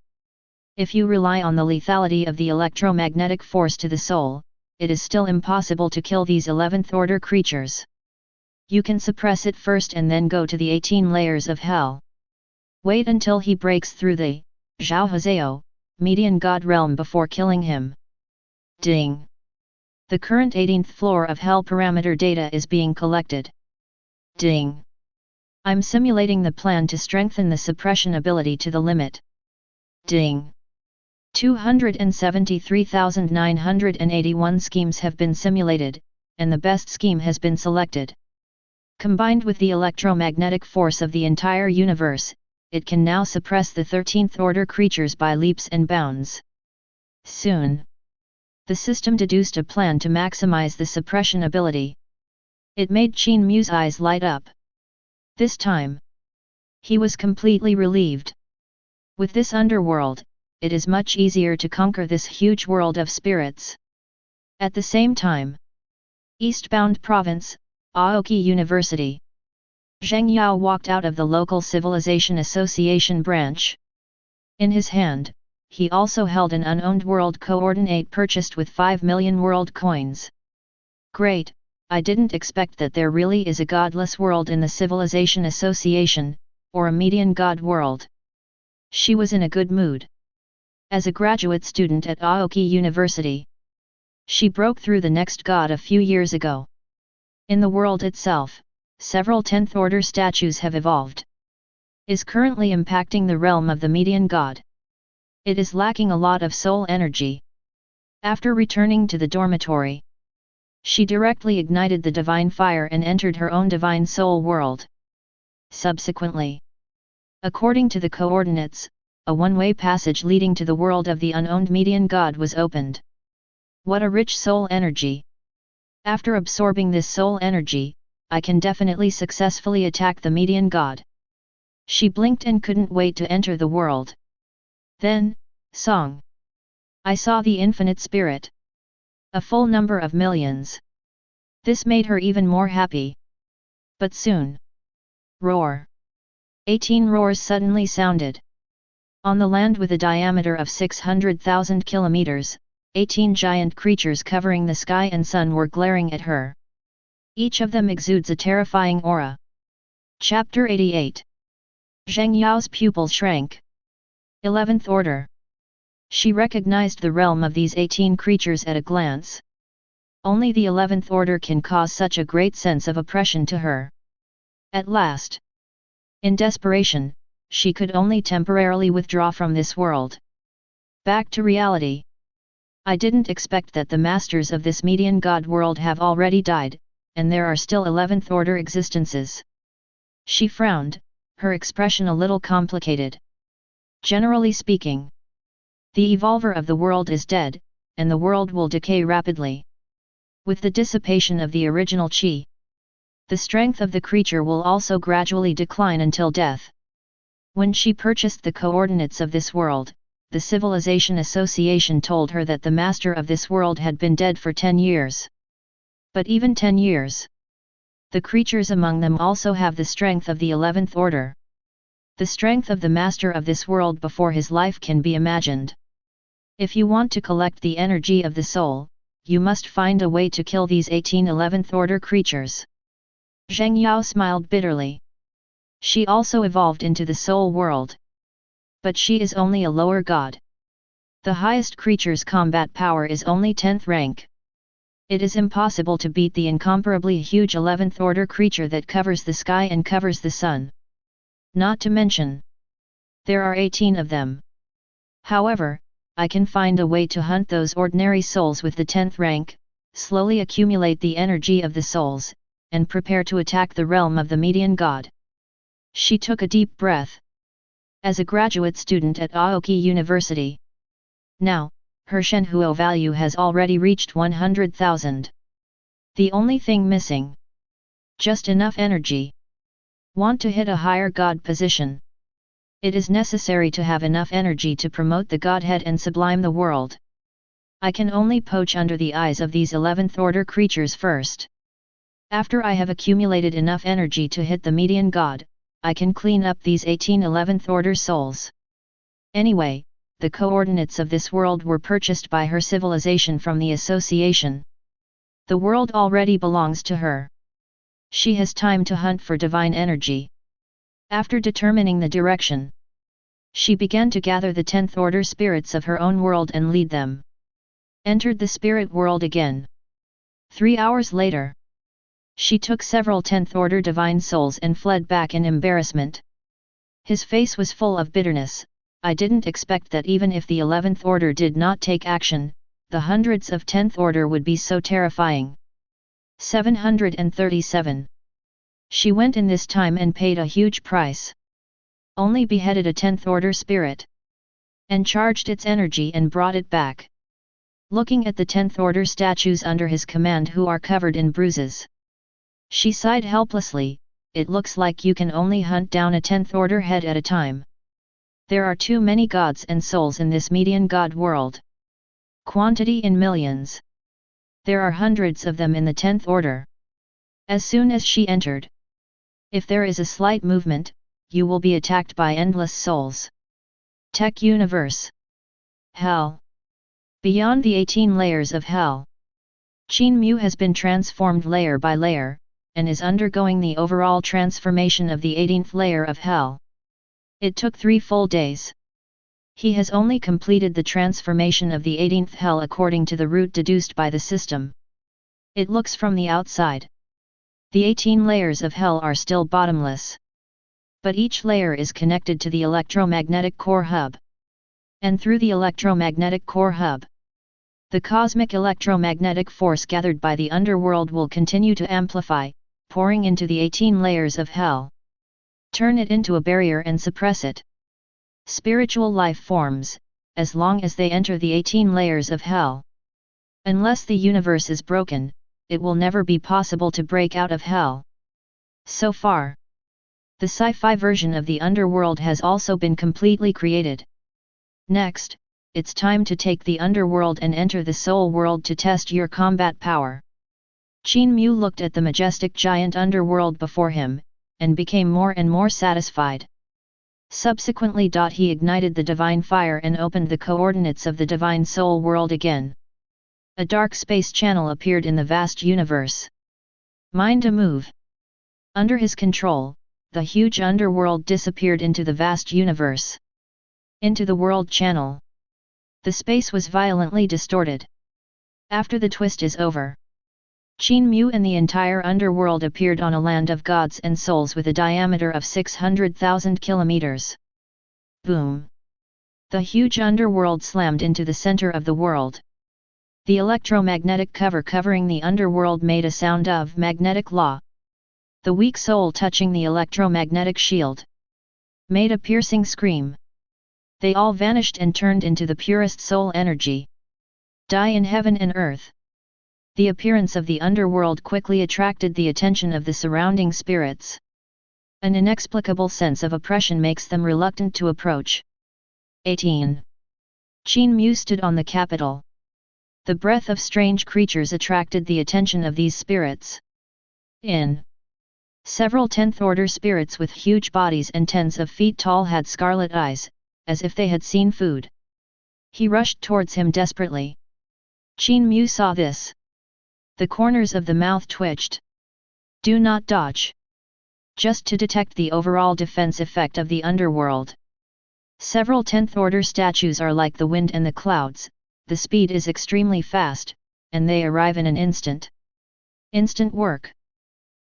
If you rely on the lethality of the electromagnetic force to the soul, it is still impossible to kill these 11th order creatures. You can suppress it first and then go to the 18 layers of hell. Wait until he breaks through the Zhao Hazeo, median god realm before killing him. Ding! The current 18th floor of hell parameter data is being collected. Ding! I'm simulating the plan to strengthen the suppression ability to the limit. Ding! 273,981 schemes have been simulated, and the best scheme has been selected. Combined with the electromagnetic force of the entire universe, it can now suppress the 13th order creatures by leaps and bounds. Soon, the system deduced a plan to maximize the suppression ability. It made Qin Mu's eyes light up. This time, he was completely relieved. With this underworld, it is much easier to conquer this huge world of spirits. At the same time, Eastbound Province, Aoki University. Zheng Yao walked out of the local Civilization Association branch. In his hand, he also held an unowned world coordinate purchased with 5 million world coins. Great, I didn't expect that there really is a godless world in the Civilization Association, or a median god world. She was in a good mood. As a graduate student at Aoki University, she broke through the next god a few years ago. In the world itself, several 10th order statues have evolved. Is currently impacting the realm of the median god. It is lacking a lot of soul energy. After returning to the dormitory, she directly ignited the divine fire and entered her own divine soul world. Subsequently, According to the coordinates, a one-way passage leading to the world of the unowned median god was opened. What a rich soul energy! After absorbing this soul energy, I can definitely successfully attack the median god. She blinked and couldn't wait to enter the world. Then, song. I saw the infinite spirit. A full number of millions. This made her even more happy. But soon. Roar. 18 roars suddenly sounded. On the land with a diameter of 600,000 kilometers, 18 giant creatures covering the sky and sun were glaring at her. Each of them exudes a terrifying aura. Chapter 88. Zheng Yao's pupils shrank. 11th Order. She recognized the realm of these 18 creatures at a glance. Only the 11th Order can cause such a great sense of oppression to her. At last. In desperation, she could only temporarily withdraw from this world. Back to reality. I didn't expect that the masters of this median god world have already died, and there are still 11th Order existences. She frowned, her expression a little complicated. Generally speaking, the evolver of the world is dead, and the world will decay rapidly. With the dissipation of the original qi, the strength of the creature will also gradually decline until death. When she purchased the coordinates of this world, the Civilization Association told her that the master of this world had been dead for 10 years. But even 10 years. The creatures among them also have the strength of the 11th Order. The strength of the master of this world before his life can be imagined. If you want to collect the energy of the soul, you must find a way to kill these 18 11th Order creatures. Zheng Yao smiled bitterly. She also evolved into the soul world. But she is only a lower god. The highest creature's combat power is only 10th rank. It is impossible to beat the incomparably huge 11th Order creature that covers the sky and covers the sun. Not to mention, there are 18 of them. However, I can find a way to hunt those ordinary souls with the 10th rank, slowly accumulate the energy of the souls, and prepare to attack the realm of the median god. She took a deep breath. As a graduate student at Aoki University. Now, her Shenhuo value has already reached 100,000. The only thing missing. Just enough energy. Want to hit a higher god position. It is necessary to have enough energy to promote the godhead and sublime the world. I can only poach under the eyes of these 11th Order creatures first. After I have accumulated enough energy to hit the median god, I can clean up these 18 11th Order souls. Anyway, the coordinates of this world were purchased by her civilization from the association. The world already belongs to her. She has time to hunt for divine energy. After determining the direction, she began to gather the 10th Order spirits of her own world and lead them. Entered the spirit world again. 3 hours later, she took several 10th Order divine souls and fled back in embarrassment. His face was full of bitterness. I didn't expect that even if the 11th Order did not take action, the hundreds of 10th Order would be so terrifying. 737. She went in this time and paid a huge price. Only beheaded a 10th Order spirit. And charged its energy and brought it back. Looking at the 10th Order statues under his command who are covered in bruises, she sighed helplessly. It looks like you can only hunt down a 10th Order head at a time. There are too many gods and souls in this median god world. Quantity in millions. There are hundreds of them in the 10th Order. As soon as she entered, if there is a slight movement, you will be attacked by endless souls. Tech Universe. Hell. Beyond the 18 layers of hell, Qin Mu has been transformed layer by layer, and is undergoing the overall transformation of the 18th layer of hell. It took 3 full days. He has only completed the transformation of the 18th hell according to the route deduced by the system. It looks from the outside. The 18 layers of hell are still bottomless. But each layer is connected to the electromagnetic core hub. And through the electromagnetic core hub, the cosmic electromagnetic force gathered by the underworld will continue to amplify, pouring into the 18 layers of hell. Turn it into a barrier and suppress it. Spiritual life forms, as long as they enter the 18 layers of hell. Unless the universe is broken, it will never be possible to break out of hell. So far, the sci-fi version of the Underworld has also been completely created. Next, it's time to take the Underworld and enter the Soul World to test your combat power. Qin Mu looked at the majestic giant Underworld before him, and became more and more satisfied. Subsequently, he ignited the divine fire and opened the coordinates of the divine soul world again. A dark space channel appeared in the vast universe. Mind a move. Under his control, the huge underworld disappeared into the vast universe. Into the world channel. The space was violently distorted. After the twist is over, Qin Mu and the entire underworld appeared on a land of gods and souls with a diameter of 600,000 kilometers. Boom! The huge underworld slammed into the center of the world. The electromagnetic cover covering the underworld made a sound of magnetic law. The weak soul touching the electromagnetic shield made a piercing scream. They all vanished and turned into the purest soul energy. Die in heaven and earth. The appearance of the underworld quickly attracted the attention of the surrounding spirits. An inexplicable sense of oppression makes them reluctant to approach. 18. Qin Mu stood on the capital. The breath of strange creatures attracted the attention of these spirits. Several 10th order spirits with huge bodies and tens of feet tall had scarlet eyes, as if they had seen food. He rushed towards him desperately. Qin Mu saw this. The corners of the mouth twitched. Do not dodge. Just to detect the overall defense effect of the underworld. Several 10th order statues are like the wind and the clouds, the speed is extremely fast, and they arrive in an instant. Instant work.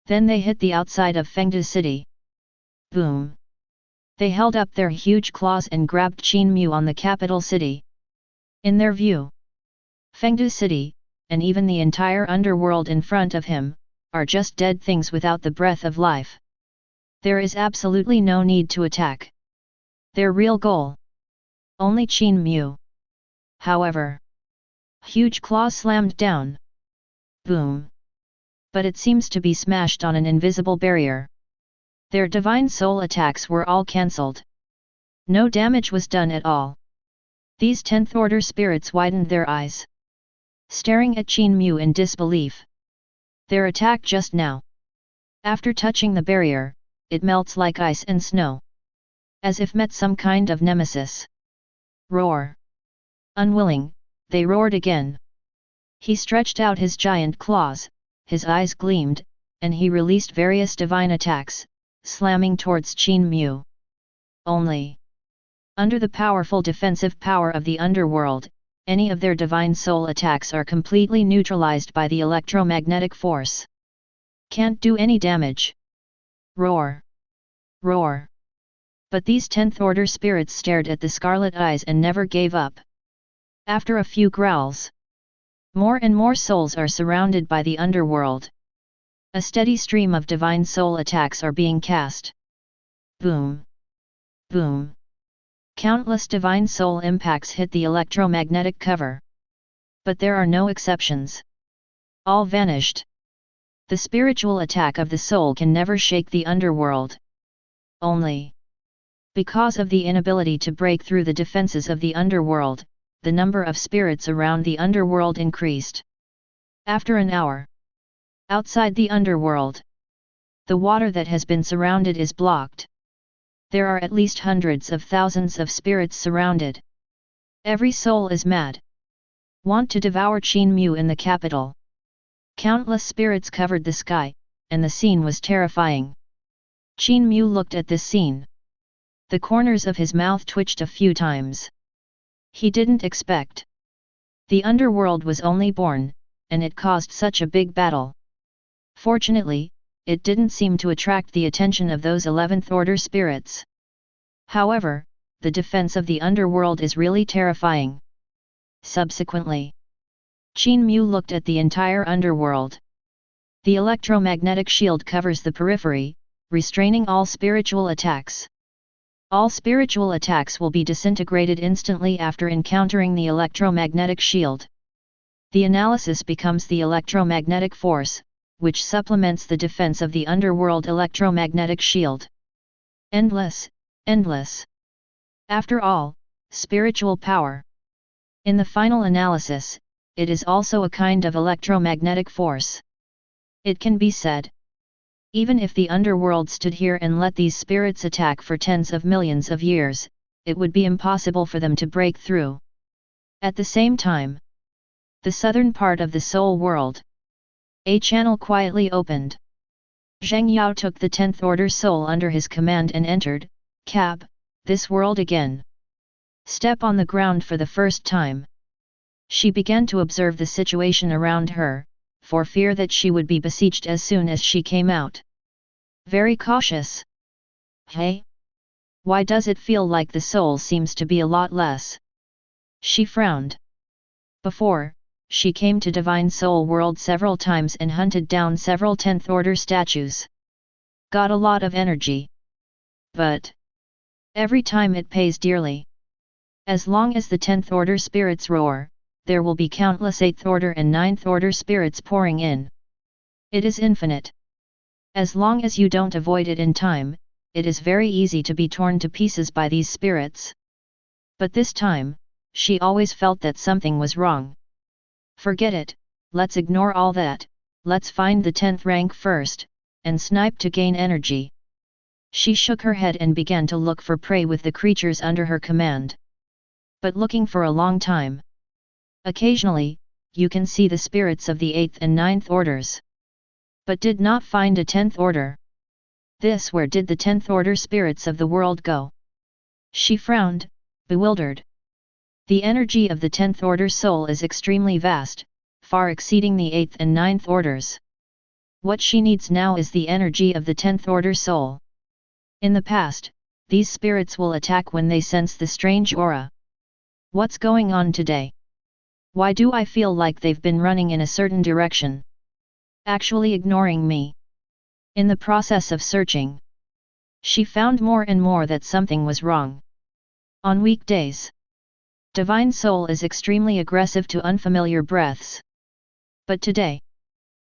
Then they hit the outside of Fengde city. Boom! They held up their huge claws and grabbed Qin Mu on the capital city. In their view, Fengde city, and even the entire underworld in front of him, are just dead things without the breath of life. There is absolutely no need to attack. Their real goal. Only Qin Mu. However, huge claws slammed down. Boom! But it seems to be smashed on an invisible barrier. Their divine soul attacks were all cancelled. No damage was done at all. These 10th order spirits widened their eyes, staring at Qin Mu in disbelief. Their attack just now. After touching the barrier, it melts like ice and snow. As if met some kind of nemesis. Roar! Unwilling, they roared again. He stretched out his giant claws, his eyes gleamed, and he released various divine attacks, slamming towards Qin Mu. Only under the powerful defensive power of the underworld, any of their divine soul attacks are completely neutralized by the electromagnetic force. Can't do any damage. Roar! Roar! But these 10th order spirits stared at the scarlet eyes and never gave up. After a few growls, more and more souls are surrounded by the underworld. A steady stream of divine soul attacks are being cast. Boom! Boom! Countless divine soul impacts hit the electromagnetic cover. But there are no exceptions. All vanished. The spiritual attack of the soul can never shake the underworld. Only because of the inability to break through the defenses of the underworld, the number of spirits around the underworld increased. After an hour, outside the underworld, the water that has been surrounded is blocked. There are at least hundreds of thousands of spirits surrounded. Every soul is mad. Want to devour Qin Mu in the capital. Countless spirits covered the sky, and the scene was terrifying. Qin Mu looked at this scene. The corners of his mouth twitched a few times. He didn't expect. The underworld was only born, and it caused such a big battle. Fortunately, it didn't seem to attract the attention of those 11th order spirits. However, the defense of the underworld is really terrifying. Subsequently, Qin Mu looked at the entire underworld. The electromagnetic shield covers the periphery, restraining all spiritual attacks. All spiritual attacks will be disintegrated instantly after encountering the electromagnetic shield. The analysis becomes the electromagnetic force, which supplements the defense of the underworld electromagnetic shield. Endless, endless. After all, spiritual power. In the final analysis, it is also a kind of electromagnetic force. It can be said, even if the underworld stood here and let these spirits attack for tens of millions of years, it would be impossible for them to break through. At the same time, the southern part of the soul world, a channel quietly opened. Zheng Yao took the 10th order soul under his command and entered, this world again. Step on the ground for the first time. She began to observe the situation around her, for fear that she would be besieged as soon as she came out. Very cautious. Hey? Why does it feel like the soul seems to be a lot less? She frowned. Before, she came to Divine Soul World several times and hunted down several 10th order statues. Got a lot of energy. But every time it pays dearly. As long as the 10th order spirits roar, there will be countless 8th order and 9th order spirits pouring in. It is infinite. As long as you don't avoid it in time, it is very easy to be torn to pieces by these spirits. But this time, she always felt that something was wrong. Forget it, let's ignore all that, let's find the 10th rank first, and snipe to gain energy. She shook her head and began to look for prey with the creatures under her command. But looking for a long time. Occasionally, you can see the spirits of the 8th and 9th orders. But did not find a 10th order. Where did the 10th order spirits of the world go? She frowned, bewildered. The energy of the 10th order soul is extremely vast, far exceeding the 8th and 9th orders. What she needs now is the energy of the 10th order soul. In the past, these spirits will attack when they sense the strange aura. What's going on today? Why do I feel like they've been running in a certain direction? Actually ignoring me. In the process of searching, she found more and more that something was wrong. On weekdays, Divine Soul is extremely aggressive to unfamiliar breaths. But today,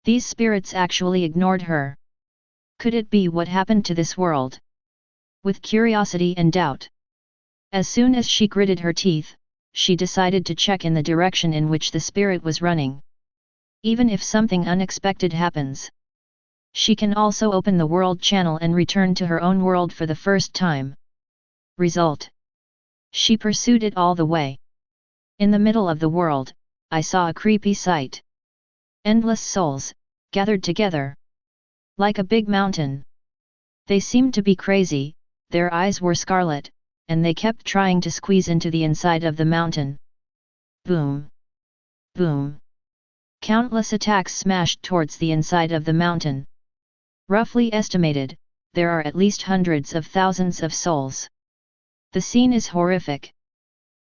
these spirits actually ignored her. Could it be what happened to this world? With curiosity and doubt. As soon as she gritted her teeth, she decided to check in the direction in which the spirit was running. Even if something unexpected happens, she can also open the world channel and return to her own world for the first time. Result. She pursued it all the way. In the middle of the world, I saw a creepy sight. Endless souls, gathered together. Like a big mountain. They seemed to be crazy, their eyes were scarlet, and they kept trying to squeeze into the inside of the mountain. Boom! Boom! Countless attacks smashed towards the inside of the mountain. Roughly estimated, there are at least hundreds of thousands of souls. The scene is horrific.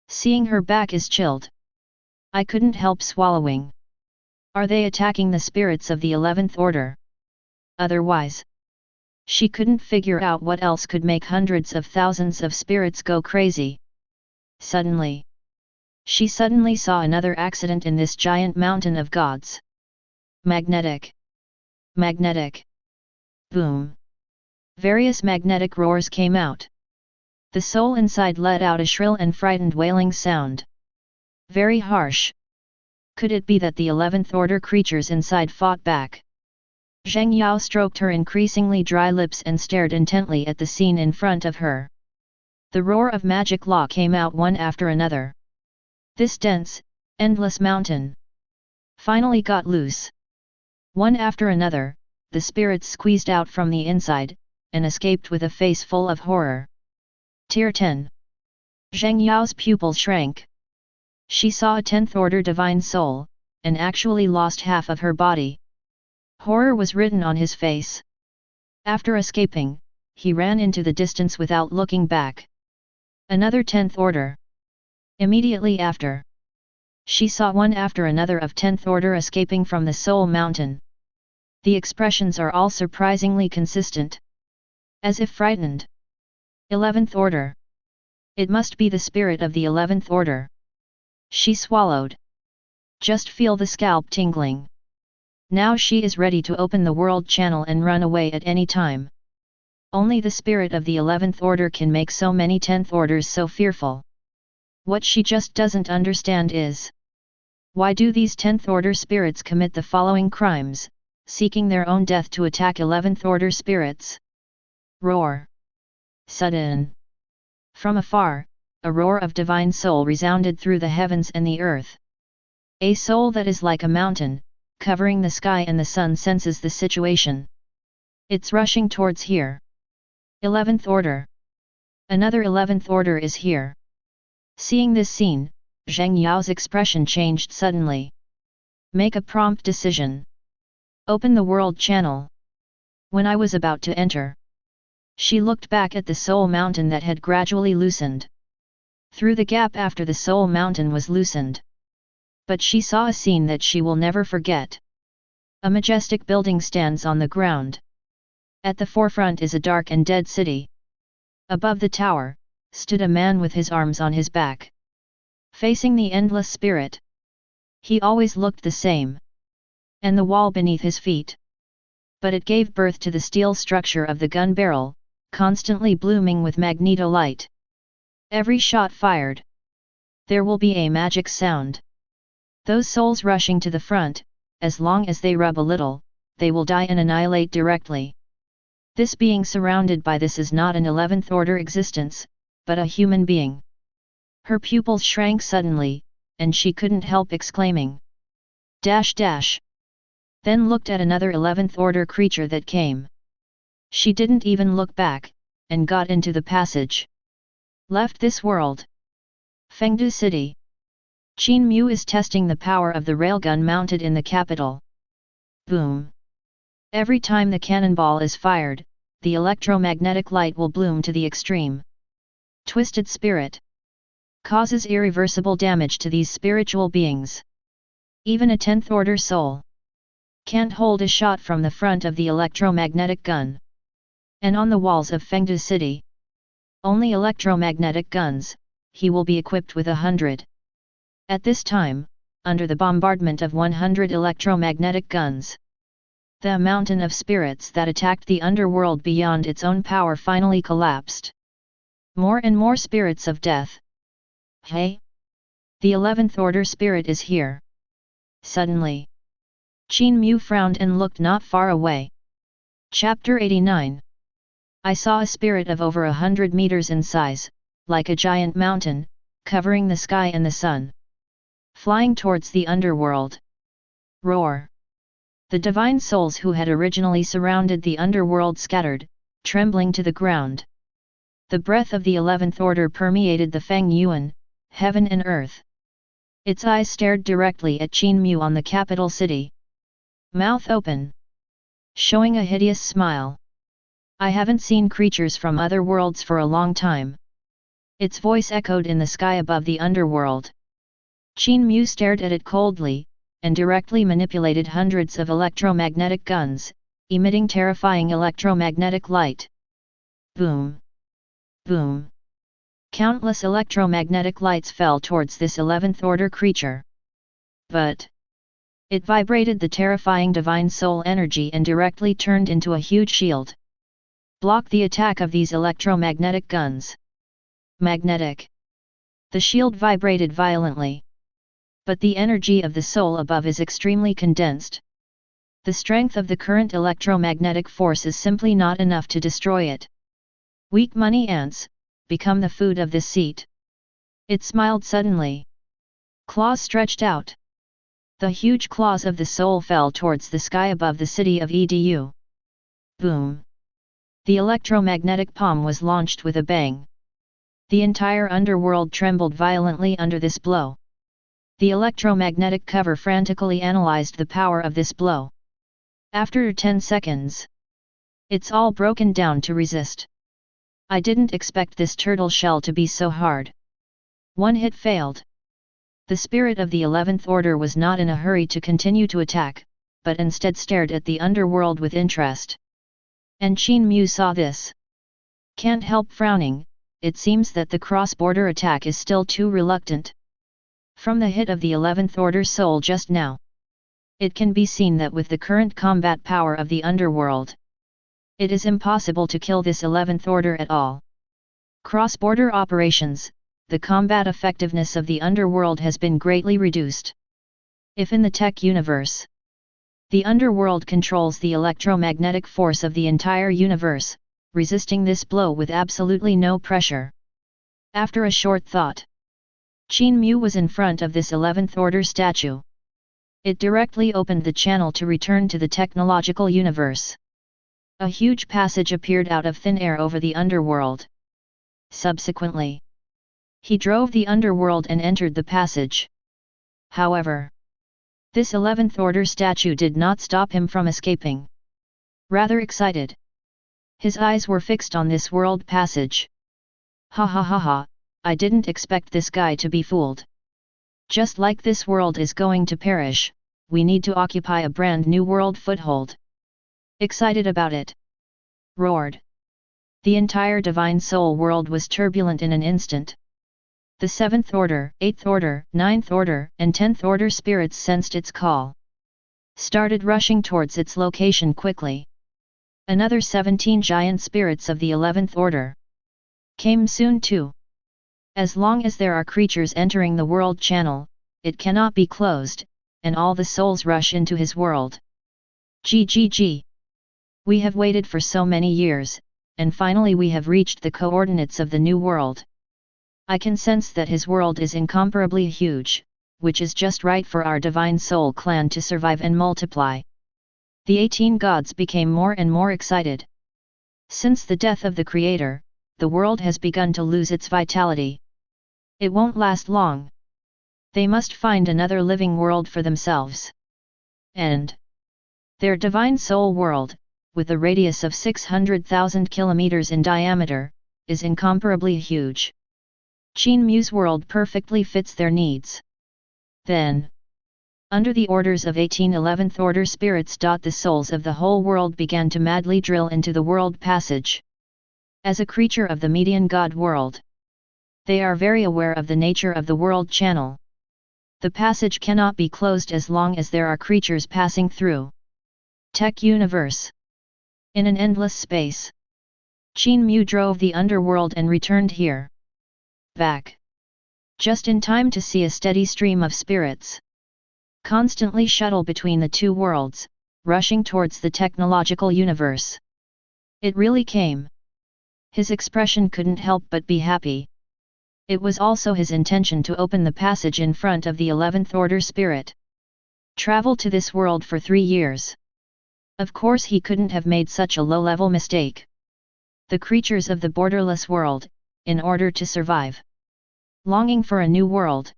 Seeing her back is chilled. I couldn't help swallowing. Are they attacking the spirits of the 11th order? Otherwise, she couldn't figure out what else could make hundreds of thousands of spirits go crazy. Suddenly, she saw another accident in this giant mountain of gods. Magnetic. Magnetic. Boom. Various magnetic roars came out. The soul inside let out a shrill and frightened wailing sound. Very harsh. Could it be that the 11th order creatures inside fought back? Zheng Yao stroked her increasingly dry lips and stared intently at the scene in front of her. The roar of magic law came out one after another. This dense, endless mountain finally got loose. One after another, the spirits squeezed out from the inside, and escaped with a face full of horror. Tier 10. Zheng Yao's pupils shrank. She saw a 10th order divine soul, and actually lost half of her body. Horror was written on his face. After escaping, he ran into the distance without looking back. Another 10th order. Immediately after, she saw one after another of 10th order escaping from the Soul Mountain. The expressions are all surprisingly consistent. As if frightened. 11th Order. It must be the spirit of the 11th Order. She swallowed. Just feel the scalp tingling. Now she is ready to open the world channel and run away at any time. Only the spirit of the 11th Order can make so many 10th Orders so fearful. What she just doesn't understand is, why do these 10th Order spirits commit the following crimes, seeking their own death to attack 11th Order spirits? Roar. Sudden. From afar, a roar of divine soul resounded through the heavens and the earth. A soul that is like a mountain, covering the sky and the sun senses the situation. It's rushing towards here. 11th Order. Another 11th Order is here. Seeing this scene, Zheng Yao's expression changed suddenly. Make a prompt decision. Open the world channel. When I was about to enter, she looked back at the Soul Mountain that had gradually loosened. Through the gap after the Soul Mountain was loosened. But she saw a scene that she will never forget. A majestic building stands on the ground. At the forefront is a dark and dead city. Above the tower, stood a man with his arms on his back, facing the endless spirit. He always looked the same. And the wall beneath his feet. But it gave birth to the steel structure of the gun barrel, constantly blooming with magneto-light. Every shot fired, there will be a magic sound. Those souls rushing to the front, as long as they rub a little, they will die and annihilate directly. This being surrounded by this is not an 11th Order existence, but a human being. Her pupils shrank suddenly, and she couldn't help exclaiming. Dash dash. Then looked at another 11th Order creature that came. She didn't even look back, and got into the passage. Left this world. Fengdu City. Qin Mu is testing the power of the railgun mounted in the capital. Boom. Every time the cannonball is fired, the electromagnetic light will bloom to the extreme. Twisted spirit. Causes irreversible damage to these spiritual beings. Even a 10th Order soul can't hold a shot from the front of the electromagnetic gun. And on the walls of Fengdu City, only electromagnetic guns, he will be equipped with 100. At this time, under the bombardment of 100 electromagnetic guns, the mountain of spirits that attacked the underworld beyond its own power finally collapsed. More and more spirits of death. Hey! The 11th Order spirit is here. Suddenly, Qin Mu frowned and looked not far away. Chapter 89. I saw a spirit of over 100 meters in size, like a giant mountain, covering the sky and the sun. Flying towards the underworld. Roar. The divine souls who had originally surrounded the underworld scattered, trembling to the ground. The breath of the 11th Order permeated the Feng Yuan, heaven and earth. Its eyes stared directly at Qin Mu on the capital city. Mouth open. Showing a hideous smile. I haven't seen creatures from other worlds for a long time. Its voice echoed in the sky above the underworld. Qin Mu stared at it coldly, and directly manipulated hundreds of electromagnetic guns, emitting terrifying electromagnetic light. Boom! Boom! Countless electromagnetic lights fell towards this 11th Order creature. But it vibrated the terrifying divine soul energy and directly turned into a huge shield. Block the attack of these electromagnetic guns. Magnetic. The shield vibrated violently. But the energy of the soul above is extremely condensed. The strength of the current electromagnetic force is simply not enough to destroy it. Weak money ants, become the food of this seat. It smiled suddenly. Claws stretched out. The huge claws of the soul fell towards the sky above the city of Edu. Boom! The electromagnetic palm was launched with a bang. The entire underworld trembled violently under this blow. The electromagnetic cover frantically analyzed the power of this blow. After 10 seconds, it's all broken down to resist. I didn't expect this turtle shell to be so hard. One hit failed. The spirit of the 11th Order was not in a hurry to continue to attack, but instead stared at the underworld with interest. And Qin Mu saw this. Can't help frowning, it seems that the cross-border attack is still too reluctant. From the hit of the 11th Order soul just now, it can be seen that with the current combat power of the Underworld, it is impossible to kill this 11th Order at all. Cross-border operations, the combat effectiveness of the Underworld has been greatly reduced. If in the tech universe, the Underworld controls the electromagnetic force of the entire universe, resisting this blow with absolutely no pressure. After a short thought, Qin Mu was in front of this 11th Order statue. It directly opened the channel to return to the technological universe. A huge passage appeared out of thin air over the Underworld. Subsequently, he drove the Underworld and entered the passage. However, this 11th Order statue did not stop him from escaping. Rather excited, his eyes were fixed on this world passage. Ha ha ha ha, I didn't expect this guy to be fooled. Just like this world is going to perish, we need to occupy a brand new world foothold. Excited about it, roared. The entire Divine Soul world was turbulent in an instant. The 7th Order, 8th Order, 9th Order, and 10th Order spirits sensed its call. Started rushing towards its location quickly. Another 17 giant spirits of the 11th Order came soon too. As long as there are creatures entering the world channel, it cannot be closed, and all the souls rush into his world. GGG. We have waited for so many years, and finally we have reached the coordinates of the new world. I can sense that his world is incomparably huge, which is just right for our Divine Soul clan to survive and multiply. The 18 gods became more and more excited. Since the death of the Creator, the world has begun to lose its vitality. It won't last long. They must find another living world for themselves. And their Divine Soul world, with a radius of 600,000 kilometers in diameter, is incomparably huge. Qin Mu's world perfectly fits their needs. Then, under the orders of 18 11th Order spirits, the souls of the whole world began to madly drill into the world passage. As a creature of the Median God world, they are very aware of the nature of the world channel. The passage cannot be closed as long as there are creatures passing through. Tech universe. In an endless space, Qin Mu drove the Underworld and returned here. Back. Just in time to see a steady stream of spirits constantly shuttle between the two worlds, rushing towards the technological universe. It really came. His expression couldn't help but be happy. It was also his intention to open the passage in front of the 11th Order spirit. Travel to this world for 3 years. Of course he couldn't have made such a low-level mistake. The creatures of the borderless world, in order to survive, longing for a new world.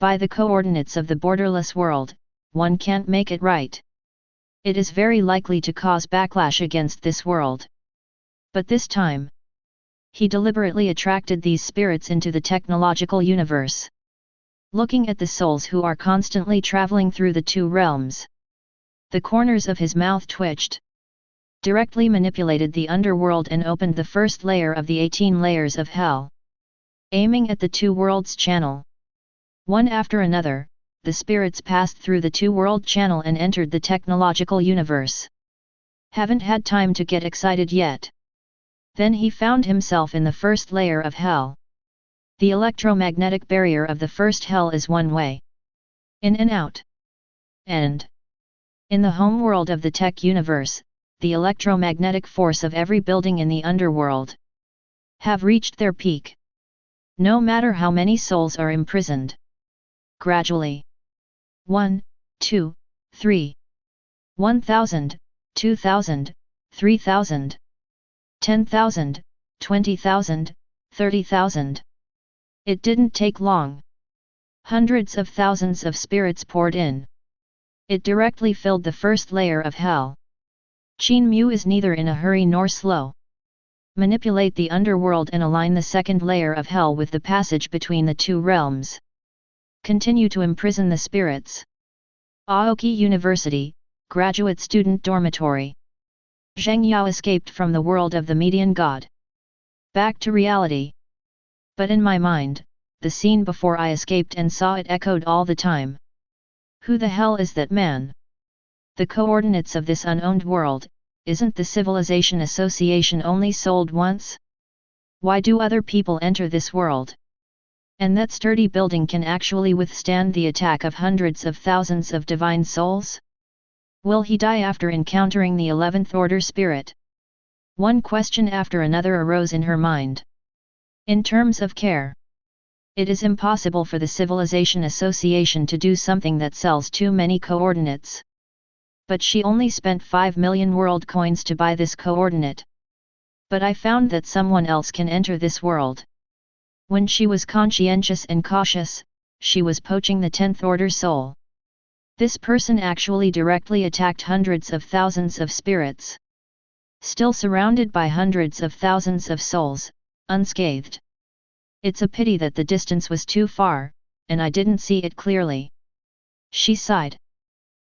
By the coordinates of the borderless world, one can't make it right. It is very likely to cause backlash against this world. But this time, he deliberately attracted these spirits into the technological universe. Looking at the souls who are constantly traveling through the two realms, the corners of his mouth twitched. Directly manipulated the underworld and opened the first layer of the 18 layers of hell. Aiming at the two worlds channel. One after another, the spirits passed through the two world channel and entered the technological universe. Haven't had time to get excited yet. Then he found himself in the first layer of hell. The electromagnetic barrier of the first hell is one way. In and out. And in the home world of the tech universe, the electromagnetic force of every building in the underworld have reached their peak. No matter how many souls are imprisoned. Gradually. 1, 2, 3. 1,000, 2,000, 3,000. 10,000, 20,000, 30,000. It didn't take long. Hundreds of thousands of spirits poured in. It directly filled the first layer of hell. Qin Mu is neither in a hurry nor slow. Manipulate the underworld and align the second layer of hell with the passage between the two realms. Continue to imprison the spirits. Aoki University, Graduate Student Dormitory. Zheng Yao escaped from the world of the Median God. Back to reality. But in my mind, the scene before I escaped and saw it echoed all the time. Who the hell is that man? The coordinates of this unowned world, isn't the Civilization Association only sold once? Why do other people enter this world? And that sturdy building can actually withstand the attack of hundreds of thousands of divine souls? Will he die after encountering the 11th Order spirit? One question after another arose in her mind. In terms of care, it is impossible for the Civilization Association to do something that sells too many coordinates. But she only spent 5 million world coins to buy this coordinate. But I found that someone else can enter this world. When she was conscientious and cautious, she was poaching the 10th Order soul. This person actually directly attacked hundreds of thousands of spirits. Still surrounded by hundreds of thousands of souls, unscathed. It's a pity that the distance was too far, and I didn't see it clearly. She sighed.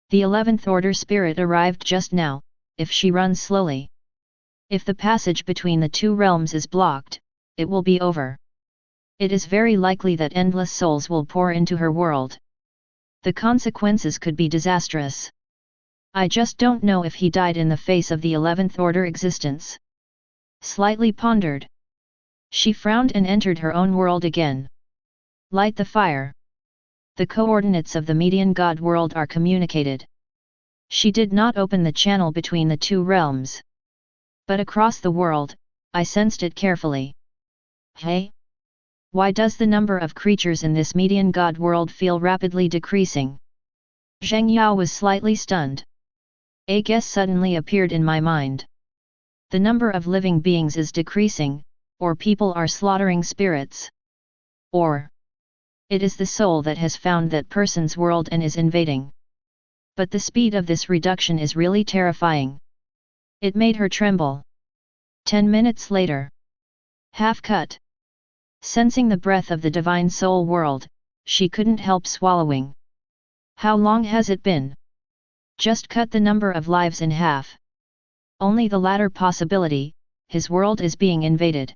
The 11th Order spirit arrived just now, if she runs slowly. If the passage between the two realms is blocked, it will be over. It is very likely that endless souls will pour into her world. The consequences could be disastrous. I just don't know if he died in the face of the 11th Order existence. Slightly pondered. She frowned and entered her own world again. Light the fire. The coordinates of the Median God world are communicated. She did not open the channel between the two realms. But across the world, I sensed it carefully. Hey? Why does the number of creatures in this Median God world feel rapidly decreasing? Zheng Yao was slightly stunned. A guess suddenly appeared in my mind. The number of living beings is decreasing, or people are slaughtering spirits. Or it is the soul that has found that person's world and is invading. But the speed of this reduction is really terrifying. It made her tremble. 10 minutes later. Half cut. Sensing the breath of the divine soul world, she couldn't help swallowing. How long has it been? Just cut the number of lives in half. Only the latter possibility, his world is being invaded.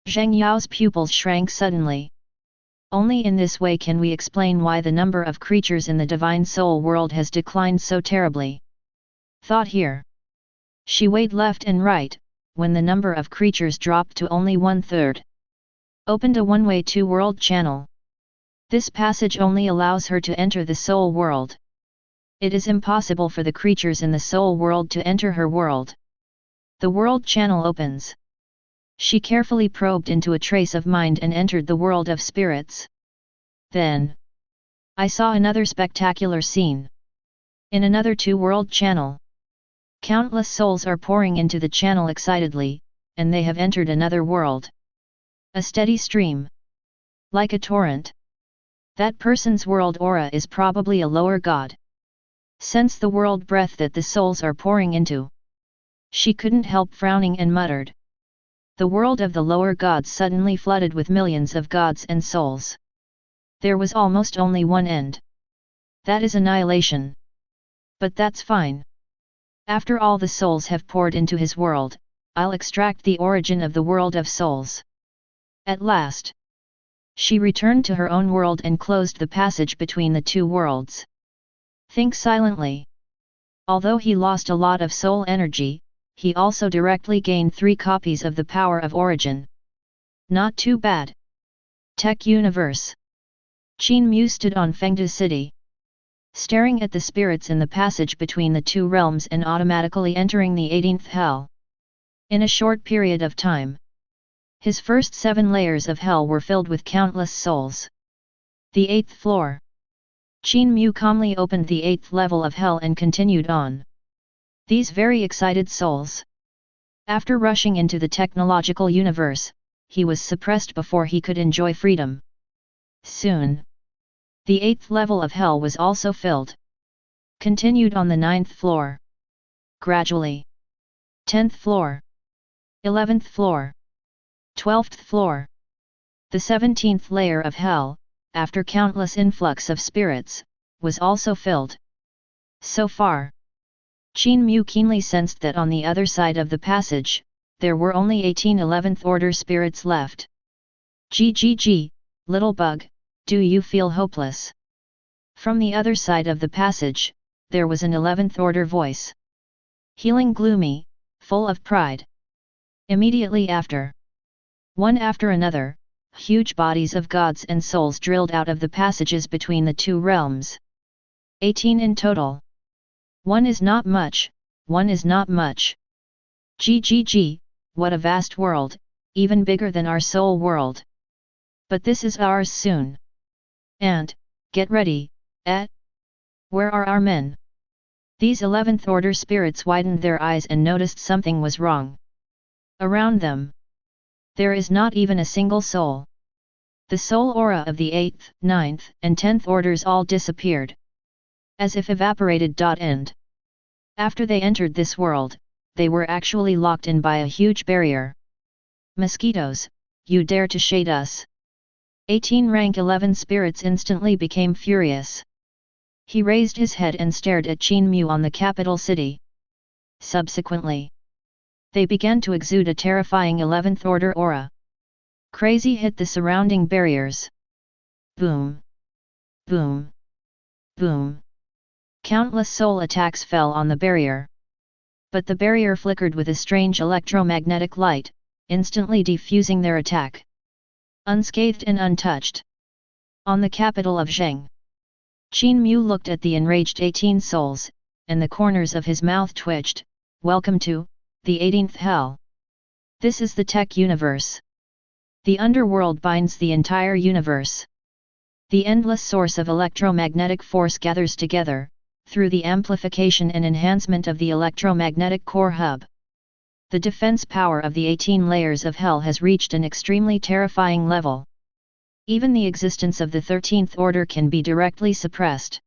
Zheng Yao's pupils shrank suddenly. Only in this way can we explain why the number of creatures in the divine soul world has declined so terribly. Thought here. She weighed left and right, when the number of creatures dropped to only 1/3. Opened a one-way two-world channel. This passage only allows her to enter the soul world. It is impossible for the creatures in the soul world to enter her world. The world channel opens. She carefully probed into a trace of mind and entered the world of spirits. Then, I saw another spectacular scene. In another two-world channel. Countless souls are pouring into the channel excitedly, and they have entered another world. A steady stream. Like a torrent. That person's world aura is probably a lower god. Sense the world breath that the souls are pouring into. She couldn't help frowning and muttered. The world of the lower gods suddenly flooded with millions of gods and souls. There was almost only one end. That is annihilation. But that's fine. After all the souls have poured into his world, I'll extract the origin of the world of souls. At last. She returned to her own world and closed the passage between the two worlds. Think silently. Although he lost a lot of soul energy, he also directly gained 3 copies of the power of origin. Not too bad. Tech Universe. Qin Mu stood on Fengde City. Staring at the spirits in the passage between the two realms and automatically entering the 18th hell. In a short period of time. His first 7 layers of hell were filled with countless souls. The 8th floor. Qin Mu calmly opened the 8th level of hell and continued on. These very excited souls. After rushing into the technological universe, he was suppressed before he could enjoy freedom. Soon. The 8th level of hell was also filled. Continued on the 9th floor. Gradually. 10th floor. 11th floor. 12th floor. The 17th layer of hell, after countless influx of spirits, was also filled. So far. Qin Mu keenly sensed that on the other side of the passage, there were only 18 11th order spirits left. GGG, little bug, do you feel hopeless? From the other side of the passage, there was an 11th order voice. Healing gloomy, full of pride. Immediately after, one after another, huge bodies of gods and souls drilled out of the passages between the two realms. 18 in total. One is not much, one is not much. GGG, what a vast world, even bigger than our soul world. But this is ours soon. And, get ready, where are our men? These 11th order spirits widened their eyes and noticed something was wrong. Around them, there is not even a single soul. The soul aura of the 8th, 9th, and 10th orders all disappeared. As if evaporated. End. After they entered this world, they were actually locked in by a huge barrier. Mosquitoes, you dare to shade us? 18 rank 11 spirits instantly became furious. He raised his head and stared at Qin Mu on the capital city. Subsequently, they began to exude a terrifying 11th order aura. Crazy hit the surrounding barriers. Boom! Boom! Boom! Countless soul attacks fell on the barrier. But the barrier flickered with a strange electromagnetic light, instantly defusing their attack. Unscathed and untouched. On the capital of Zheng, Qin Mu looked at the enraged 18 souls, and the corners of his mouth twitched. Welcome to the 18th Hell. This is the tech universe. The underworld binds the entire universe. The endless source of electromagnetic force gathers together, through the amplification and enhancement of the electromagnetic core hub. The defense power of the 18 layers of hell has reached an extremely terrifying level. Even the existence of the 13th order can be directly suppressed.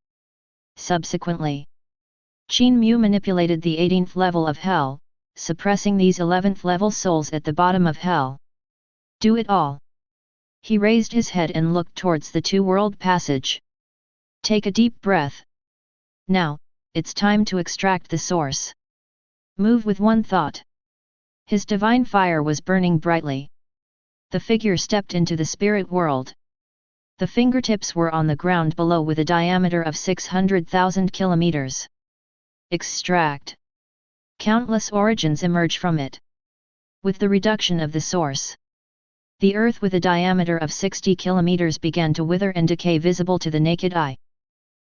Subsequently, Qin Mu manipulated the 18th level of hell, suppressing these 11th level souls at the bottom of hell. Do it all. He raised his head and looked towards the two-world passage. Take a deep breath. Now, it's time to extract the source. Move with one thought. His divine fire was burning brightly. The figure stepped into the spirit world. The fingertips were on the ground below with a diameter of 600,000 kilometers. Extract. Countless origins emerge from it. With the reduction of the source, the earth with a diameter of 60 kilometers began to wither and decay, visible to the naked eye.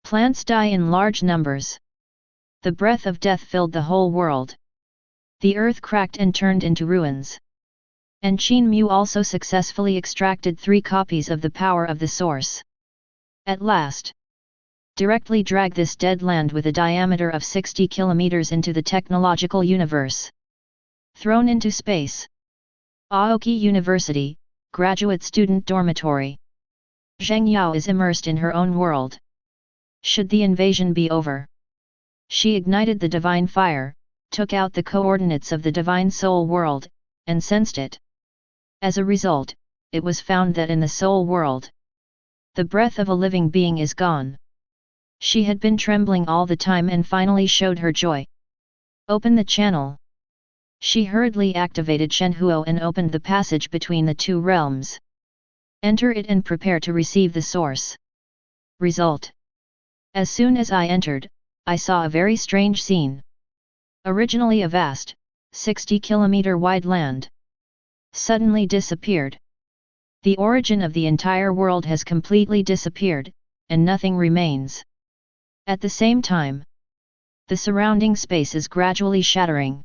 Plants die in large numbers. The breath of death filled the whole world. The earth cracked and turned into ruins. And Qin Mu also successfully extracted 3 copies of the power of the source. At last, directly drag this dead land with a diameter of 60 kilometers into the technological universe. Thrown into space. Aoki University, Graduate Student Dormitory. Zheng Yao is immersed in her own world. Should the invasion be over, she ignited the divine fire, took out the coordinates of the divine soul world, and sensed it. As a result, it was found that in the soul world, the breath of a living being is gone. She had been trembling all the time and finally showed her joy. Open the channel. She hurriedly activated Shenhuo and opened the passage between the two realms. Enter it and prepare to receive the source. Result. As soon as I entered, I saw a very strange scene. Originally a vast, 60-kilometer wide land, suddenly disappeared. The origin of the entire world has completely disappeared, and nothing remains. At the same time, the surrounding space is gradually shattering.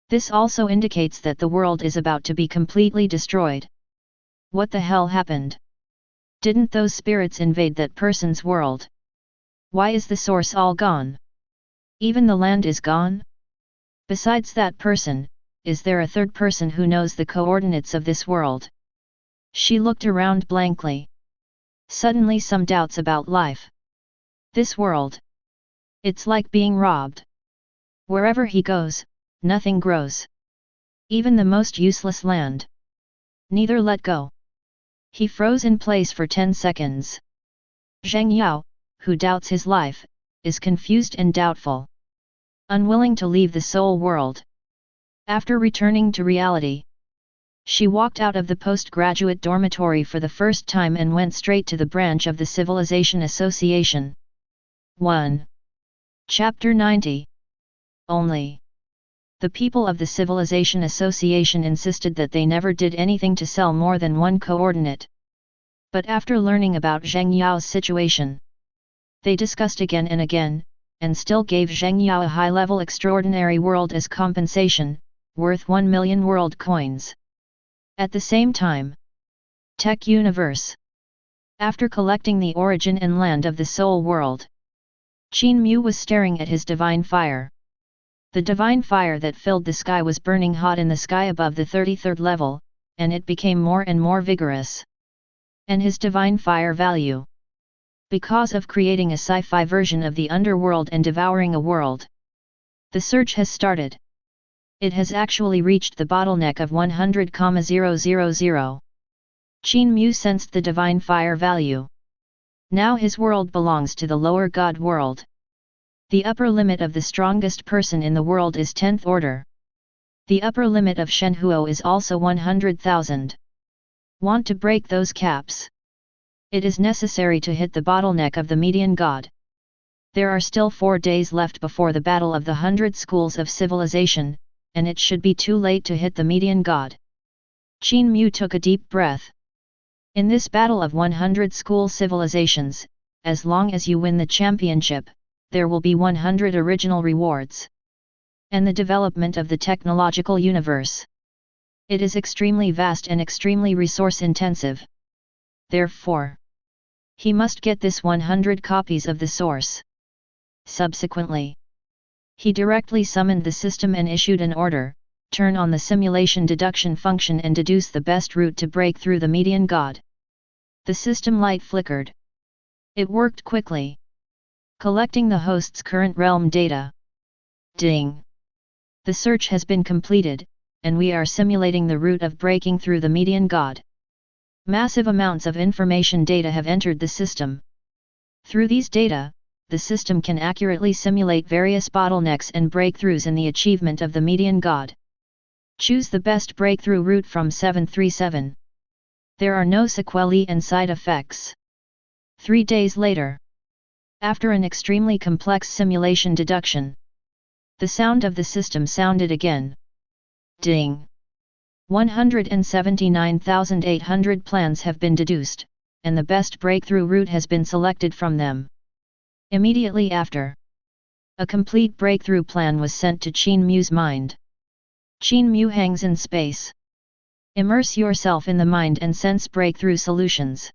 This also indicates that the world is about to be completely destroyed. What the hell happened? Didn't those spirits invade that person's world? Why is the source all gone? Even the land is gone? Besides that person, is there a third person who knows the coordinates of this world? She looked around blankly. Suddenly some doubts about life. This world. It's like being robbed. Wherever he goes, nothing grows. Even the most useless land. Neither let go. He froze in place for 10 seconds. Zheng Yao, who doubts his life, is confused and doubtful. Unwilling to leave the soul world. After returning to reality, she walked out of the postgraduate dormitory for the first time and went straight to the branch of the Civilization Association. 1. Chapter 90. Only. The people of the Civilization Association insisted that they never did anything to sell more than one coordinate. But after learning about Zheng Yao's situation, they discussed again and again, and still gave Zheng Yao a high-level extraordinary world as compensation, worth 1 million world coins. At the same time, Tech Universe. After collecting the origin and land of the Soul World, Qin Mu was staring at his divine fire. The divine fire that filled the sky was burning hot in the sky above the 33rd level, and it became more and more vigorous. And his divine fire value, because of creating a sci-fi version of the underworld and devouring a world. The search has started. It has actually reached the bottleneck of 100,000. Qin Mu sensed the divine fire value. Now his world belongs to the lower god world. The upper limit of the strongest person in the world is 10th order. The upper limit of Shenhuo is also 100,000. Want to break those caps? It is necessary to hit the bottleneck of the median god. There are still 4 days left before the battle of the 100 schools of civilization, and it should be too late to hit the median god. Qin Mu took a deep breath. In this battle of 100 school civilizations, as long as you win the championship, there will be 100 original rewards. And the development of the technological universe. It is extremely vast and extremely resource-intensive. Therefore, he must get this 100 copies of the source. Subsequently, he directly summoned the system and issued an order, turn on the simulation deduction function and deduce the best route to break through the median god. The system light flickered. It worked quickly. Collecting the host's current realm data. Ding! The search has been completed, and we are simulating the route of breaking through the median god. Massive amounts of information data have entered the system. Through these data, the system can accurately simulate various bottlenecks and breakthroughs in the achievement of the median god. Choose the best breakthrough route from 737. There are no sequelae and side effects. 3 days later, after an extremely complex simulation deduction, the sound of the system sounded again. Ding! 179,800 plans have been deduced, and the best breakthrough route has been selected from them. Immediately after, a complete breakthrough plan was sent to Qin Mu's mind. Qin Mu hangs in space. Immerse yourself in the mind and sense breakthrough solutions.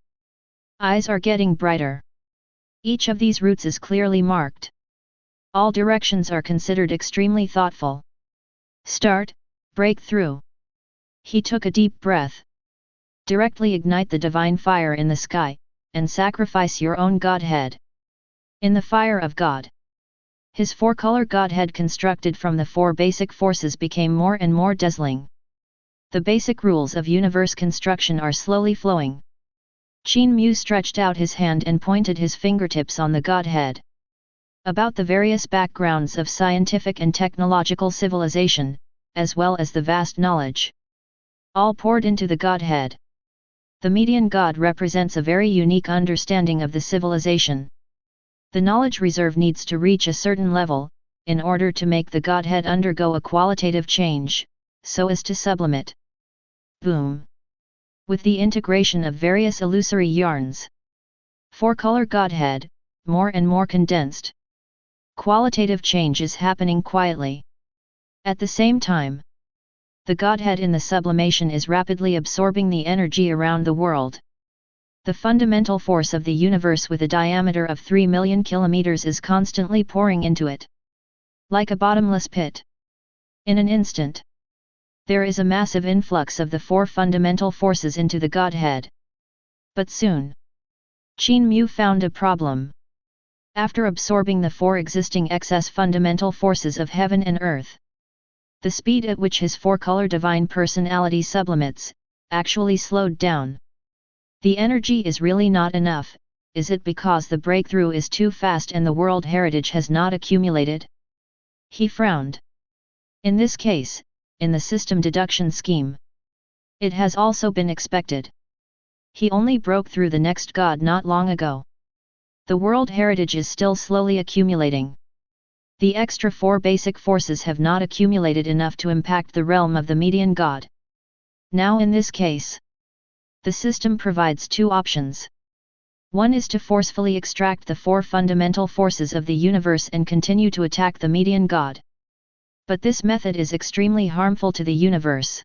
Eyes are getting brighter. Each of these routes is clearly marked. All directions are considered extremely thoughtful. Start, breakthrough. He took a deep breath. Directly ignite the divine fire in the sky, and sacrifice your own godhead. In the fire of God. His 4-color godhead constructed from the 4 basic forces became more and more dazzling. The basic rules of universe construction are slowly flowing. Qin Mu stretched out his hand and pointed his fingertips on the godhead. About the various backgrounds of scientific and technological civilization, as well as the vast knowledge, all poured into the godhead. The median god represents a very unique understanding of the civilization. The knowledge reserve needs to reach a certain level, in order to make the godhead undergo a qualitative change, so as to sublimate. Boom! With the integration of various illusory yarns. 4-color godhead, more and more condensed. Qualitative change is happening quietly. At the same time, the godhead in the sublimation is rapidly absorbing the energy around the world. The fundamental force of the universe with a diameter of 3 million kilometers is constantly pouring into it. Like a bottomless pit. In an instant, there is a massive influx of the 4 fundamental forces into the godhead. But soon, Qin Mu found a problem. After absorbing the 4 existing excess fundamental forces of heaven and earth, the speed at which his 4-color divine personality sublimates, actually slowed down. The energy is really not enough. Is it because the breakthrough is too fast and the world heritage has not accumulated? He frowned. In this case, in the system deduction scheme. It has also been expected. He only broke through the next god not long ago. The world heritage is still slowly accumulating. The extra 4 basic forces have not accumulated enough to impact the realm of the median god. Now in this case, the system provides 2 options. One is to forcefully extract the 4 fundamental forces of the universe and continue to attack the median god. But this method is extremely harmful to the universe.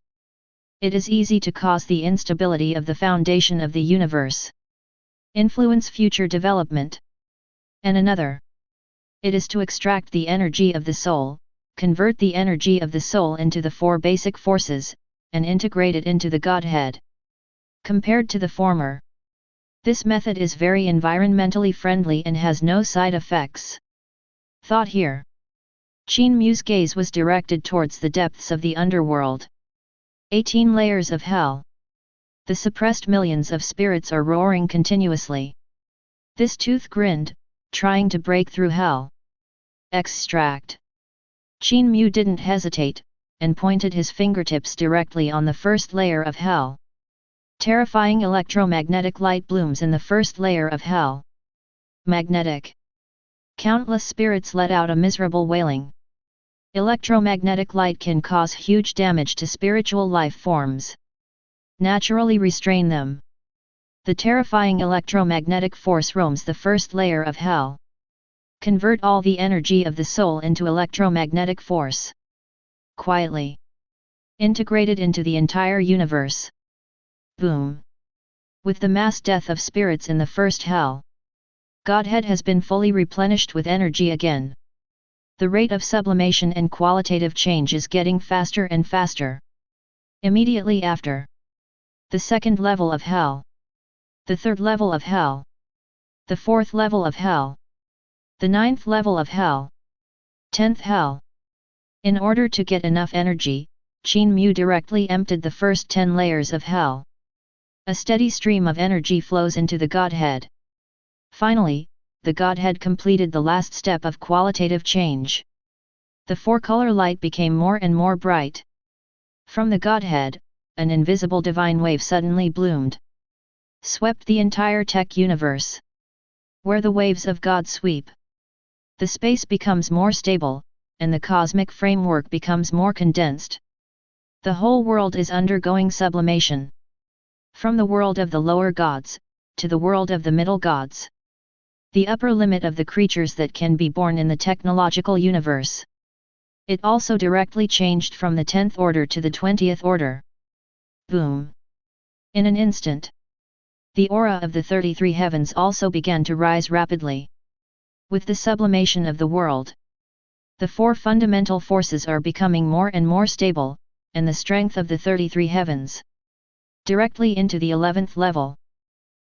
It is easy to cause the instability of the foundation of the universe. Influence future development. And another. It is to extract the energy of the soul, convert the energy of the soul into the 4 basic forces, and integrate it into the godhead. Compared to the former, this method is very environmentally friendly and has no side effects. Thought here. Qin Mu's gaze was directed towards the depths of the underworld. 18 layers of hell. The suppressed millions of spirits are roaring continuously. This tooth grinned, trying to break through hell. Extract. Qin Mu didn't hesitate, and pointed his fingertips directly on the first layer of hell. Terrifying electromagnetic light blooms in the first layer of hell. Magnetic. Countless spirits let out a miserable wailing. Electromagnetic light can cause huge damage to spiritual life forms. Naturally restrain them. The terrifying electromagnetic force roams the first layer of hell. Convert all the energy of the soul into electromagnetic force. Quietly. Integrated into the entire universe. Boom. With the mass death of spirits in the first hell, Godhead has been fully replenished with energy again. The rate of sublimation and qualitative change is getting faster and faster. Immediately after, the second level of hell, the third level of hell, the fourth level of hell, the ninth level of hell, 10th hell. In order to get enough energy, Qin Mu directly emptied the first 10 layers of hell. A steady stream of energy flows into the Godhead. Finally, the Godhead completed the last step of qualitative change. The 4-color light became more and more bright. From the Godhead, an invisible divine wave suddenly bloomed. Swept the entire tech universe. Where the waves of God sweep, the space becomes more stable, and the cosmic framework becomes more condensed. The whole world is undergoing sublimation. From the world of the lower gods, to the world of the middle gods. The upper limit of the creatures that can be born in the technological universe. It also directly changed from the 10th order to the 20th order. Boom! In an instant, the aura of the 33 heavens also began to rise rapidly. With the sublimation of the world, the 4 fundamental forces are becoming more and more stable, and the strength of the 33 heavens. Directly into the 11th level.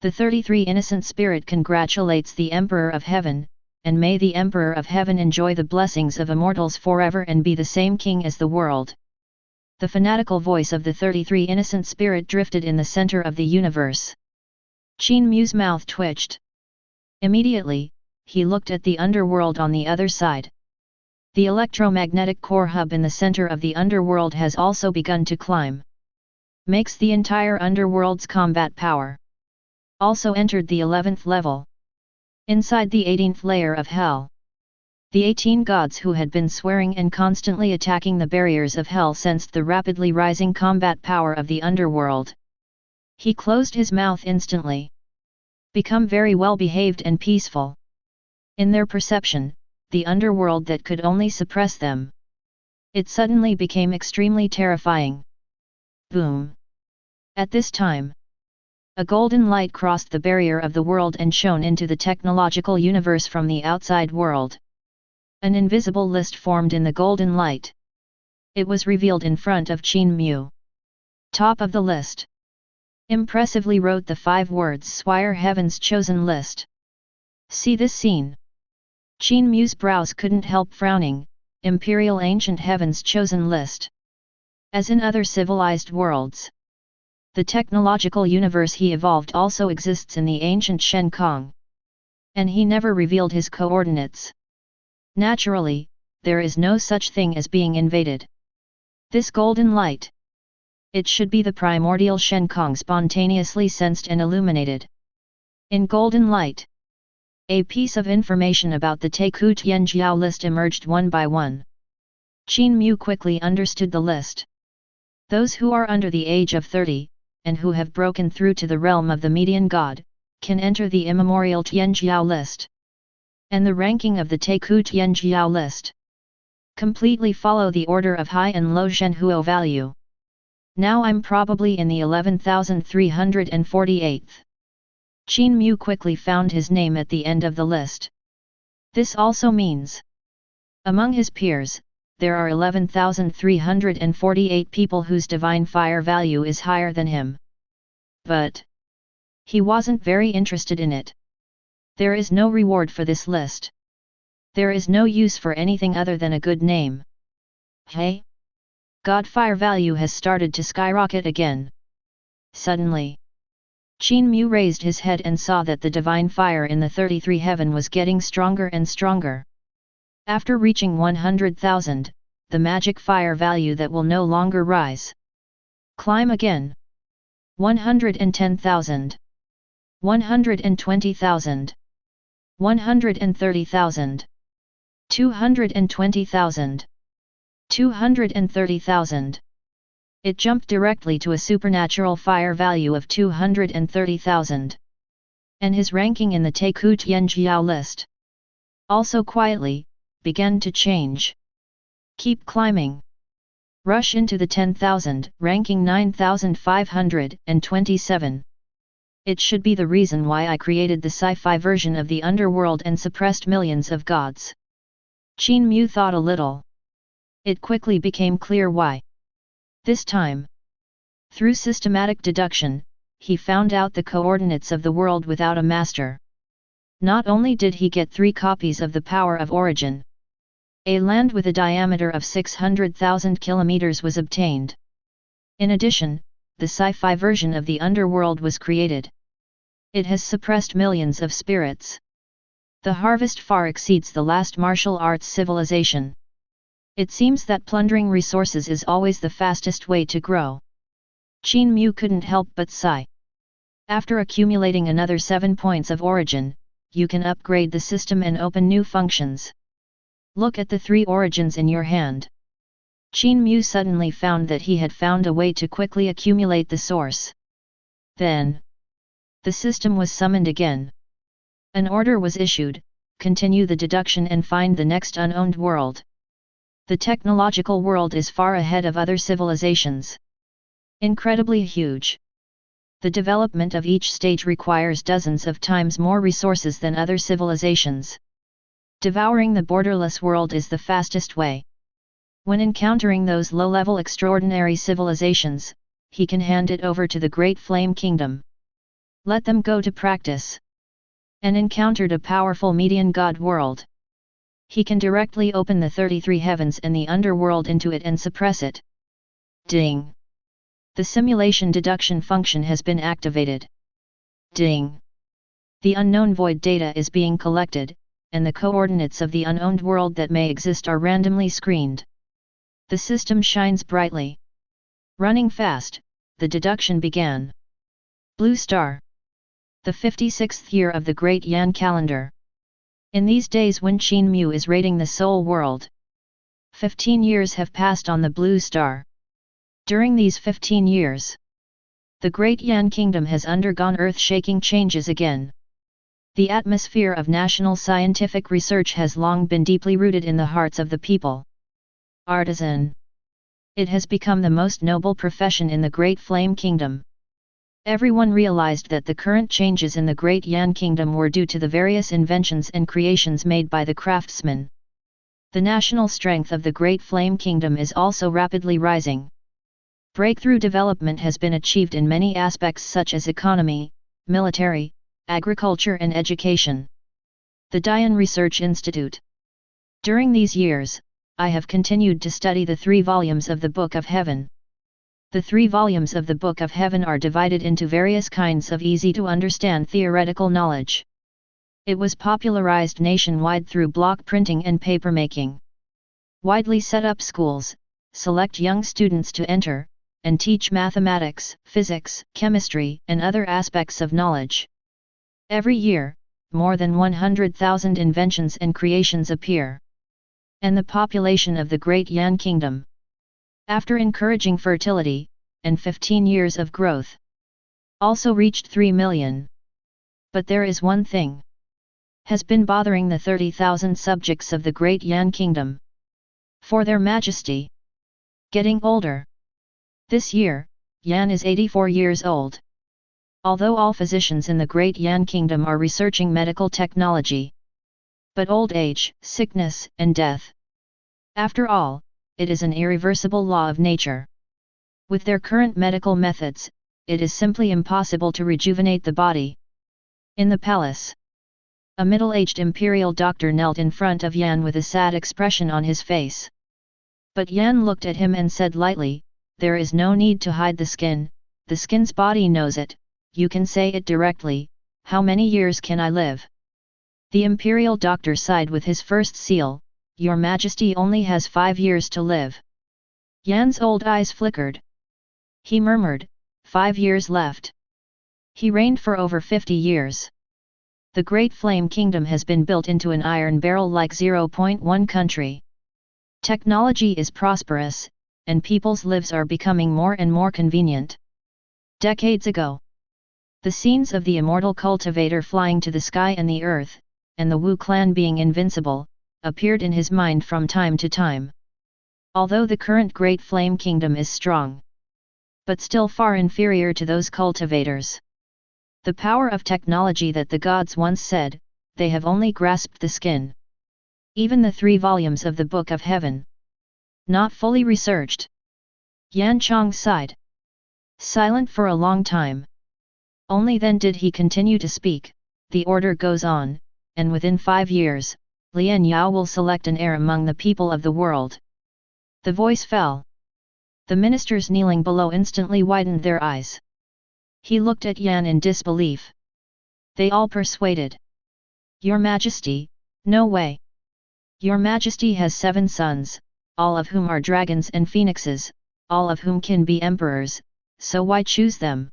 The 33 innocent spirit congratulates the Emperor of Heaven, and may the Emperor of Heaven enjoy the blessings of immortals forever and be the same king as the world. The fanatical voice of the 33 innocent spirit drifted in the center of the universe. Qin Mu's mouth twitched. Immediately, he looked at the underworld on the other side. The electromagnetic core hub in the center of the underworld has also begun to climb. Makes the entire underworld's combat power. Also entered the 11th level. Inside the 18th layer of hell. The 18 gods who had been swearing and constantly attacking the barriers of hell sensed the rapidly rising combat power of the underworld. He closed his mouth instantly. Become very well behaved and peaceful. In their perception, the underworld that could only suppress them. It suddenly became extremely terrifying. Boom! At this time, a golden light crossed the barrier of the world and shone into the technological universe from the outside world. An invisible list formed in the golden light. It was revealed in front of Qin Mu. Top of the list. Impressively wrote the 5 words Swire Heaven's Chosen List. See this scene. Qin Mu's brows couldn't help frowning. Imperial Ancient Heaven's Chosen List. As in other civilized worlds, the technological universe he evolved also exists in the ancient Shen Kong. And he never revealed his coordinates. Naturally, there is no such thing as being invaded. This golden light. It should be the primordial Shenkong spontaneously sensed and illuminated. In golden light. A piece of information about the Taiku Tianjiao list emerged one by one. Qin Mu quickly understood the list. Those who are under the age of 30, and who have broken through to the realm of the median god, can enter the immemorial Tianjiao list. And the ranking of the Taiku Tianjiao list. Completely follow the order of high and low Zhenhuo value. Now I'm probably in the 11,348th. Qin Mu quickly found his name at the end of the list. This also means, among his peers, there are 11,348 people whose divine fire value is higher than him. But he wasn't very interested in it. There is no reward for this list. There is no use for anything other than a good name. Hey? God fire value has started to skyrocket again. Suddenly, Qin Mu raised his head and saw that the divine fire in the 33 heaven was getting stronger and stronger. After reaching 100,000, the magic fire value that will no longer rise. Climb again. 110,000. 120,000. 130,000. 220,000. 230,000. It jumped directly to a supernatural fire value of 230,000. And his ranking in the Taiku Tianjiao list also quietly began to change. Keep climbing. Rush into the 10,000, ranking 9,527. It should be the reason why I created the sci-fi version of the Underworld and suppressed millions of gods. Qin Mu thought a little. It quickly became clear why. This time, through systematic deduction, he found out the coordinates of the world without a master. Not only did he get 3 copies of the power of origin, a land with a diameter of 600,000 kilometers was obtained. In addition, the sci-fi version of the Underworld was created. It has suppressed millions of spirits. The harvest far exceeds the last martial arts civilization. It seems that plundering resources is always the fastest way to grow. Qin Mu couldn't help but sigh. After accumulating another 7 points of origin, you can upgrade the system and open new functions. Look at the 3 origins in your hand. Qin Mu suddenly found that he had found a way to quickly accumulate the source. Then, the system was summoned again. An order was issued: continue the deduction and find the next unowned world. The technological world is far ahead of other civilizations. Incredibly huge. The development of each stage requires dozens of times more resources than other civilizations. Devouring the borderless world is the fastest way. When encountering those low-level extraordinary civilizations, he can hand it over to the Great Flame Kingdom. Let them go to practice. And encountered a powerful median god world. He can directly open the 33 heavens and the underworld into it and suppress it. Ding! The simulation deduction function has been activated. Ding! The unknown void data is being collected, and the coordinates of the unowned world that may exist are randomly screened. The system shines brightly. Running fast, the deduction began. Blue Star. The 56th year of the Great Yan calendar. In these days when Qin Mu is raiding the Soul World, 15 years have passed on the Blue Star. During these 15 years, the Great Yan Kingdom has undergone earth-shaking changes again. The atmosphere of national scientific research has long been deeply rooted in the hearts of the people. Artisan. It has become the most noble profession in the Great Flame Kingdom. Everyone realized that the current changes in the Great Yan Kingdom were due to the various inventions and creations made by the craftsmen. The national strength of the Great Flame Kingdom is also rapidly rising. Breakthrough development has been achieved in many aspects such as economy, military, agriculture and education. The Dian Research Institute. During these years, I have continued to study the 3 volumes of the Book of Heaven. The 3 volumes of the Book of Heaven are divided into various kinds of easy-to-understand theoretical knowledge. It was popularized nationwide through block printing and papermaking. Widely set up schools, select young students to enter, and teach mathematics, physics, chemistry, and other aspects of knowledge. Every year, more than 100,000 inventions and creations appear. And the population of the Great Yan Kingdom, after encouraging fertility, and 15 years of growth, also reached 3 million. But there is one thing has been bothering the 30,000 subjects of the Great Yan Kingdom. For their majesty getting older. This year, Yan is 84 years old. Although all physicians in the Great Yan Kingdom are researching medical technology. But old age, sickness, and death. After all, it is an irreversible law of nature. With their current medical methods, it is simply impossible to rejuvenate the body. In the palace, a middle-aged imperial doctor knelt in front of Yan with a sad expression on his face. But Yan looked at him and said lightly, "There is no need to hide the skin's body knows it, you can say it directly, how many years can I live?" The imperial doctor sighed with his first seal, "Your Majesty only has 5 years to live." Yan's old eyes flickered. He murmured, 5 years left. He reigned for over 50 years. The Great Flame Kingdom has been built into an iron barrel like 0.1 country. Technology is prosperous, and people's lives are becoming more and more convenient. Decades ago, the scenes of the immortal cultivator flying to the sky and the earth, and the Wu clan being invincible, appeared in his mind from time to time. Although the current Great Flame Kingdom is strong, but still far inferior to those cultivators. The power of technology that the gods once said, they have only grasped the skin. Even the 3 volumes of the Book of Heaven, not fully researched. Yan Chong sighed. Silent for a long time. Only then did he continue to speak, "The order goes on, and within 5 years, Lian Yao will select an heir among the people of the world." The voice fell. The ministers kneeling below instantly widened their eyes. He looked at Yan in disbelief. They all persuaded. "Your Majesty, no way. Your Majesty has 7 sons, all of whom are dragons and phoenixes, all of whom can be emperors, so why choose them?"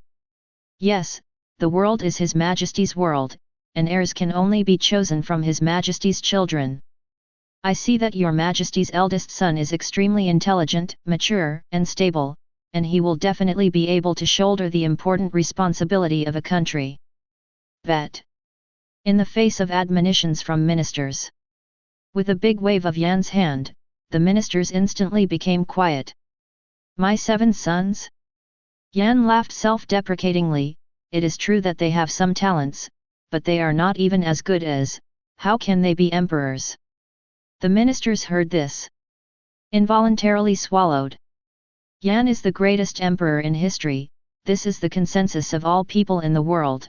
"Yes, the world is His Majesty's world, and heirs can only be chosen from His Majesty's children. I see that Your Majesty's eldest son is extremely intelligent, mature, and stable, and he will definitely be able to shoulder the important responsibility of a country." Bet. In the face of admonitions from ministers. With a big wave of Yan's hand, the ministers instantly became quiet. "My 7 sons?" Yan laughed self-deprecatingly. "It is true that they have some talents, but they are not even as good as, how can they be emperors?" The ministers heard this. Involuntarily swallowed. Yan is the greatest emperor in history, this is the consensus of all people in the world.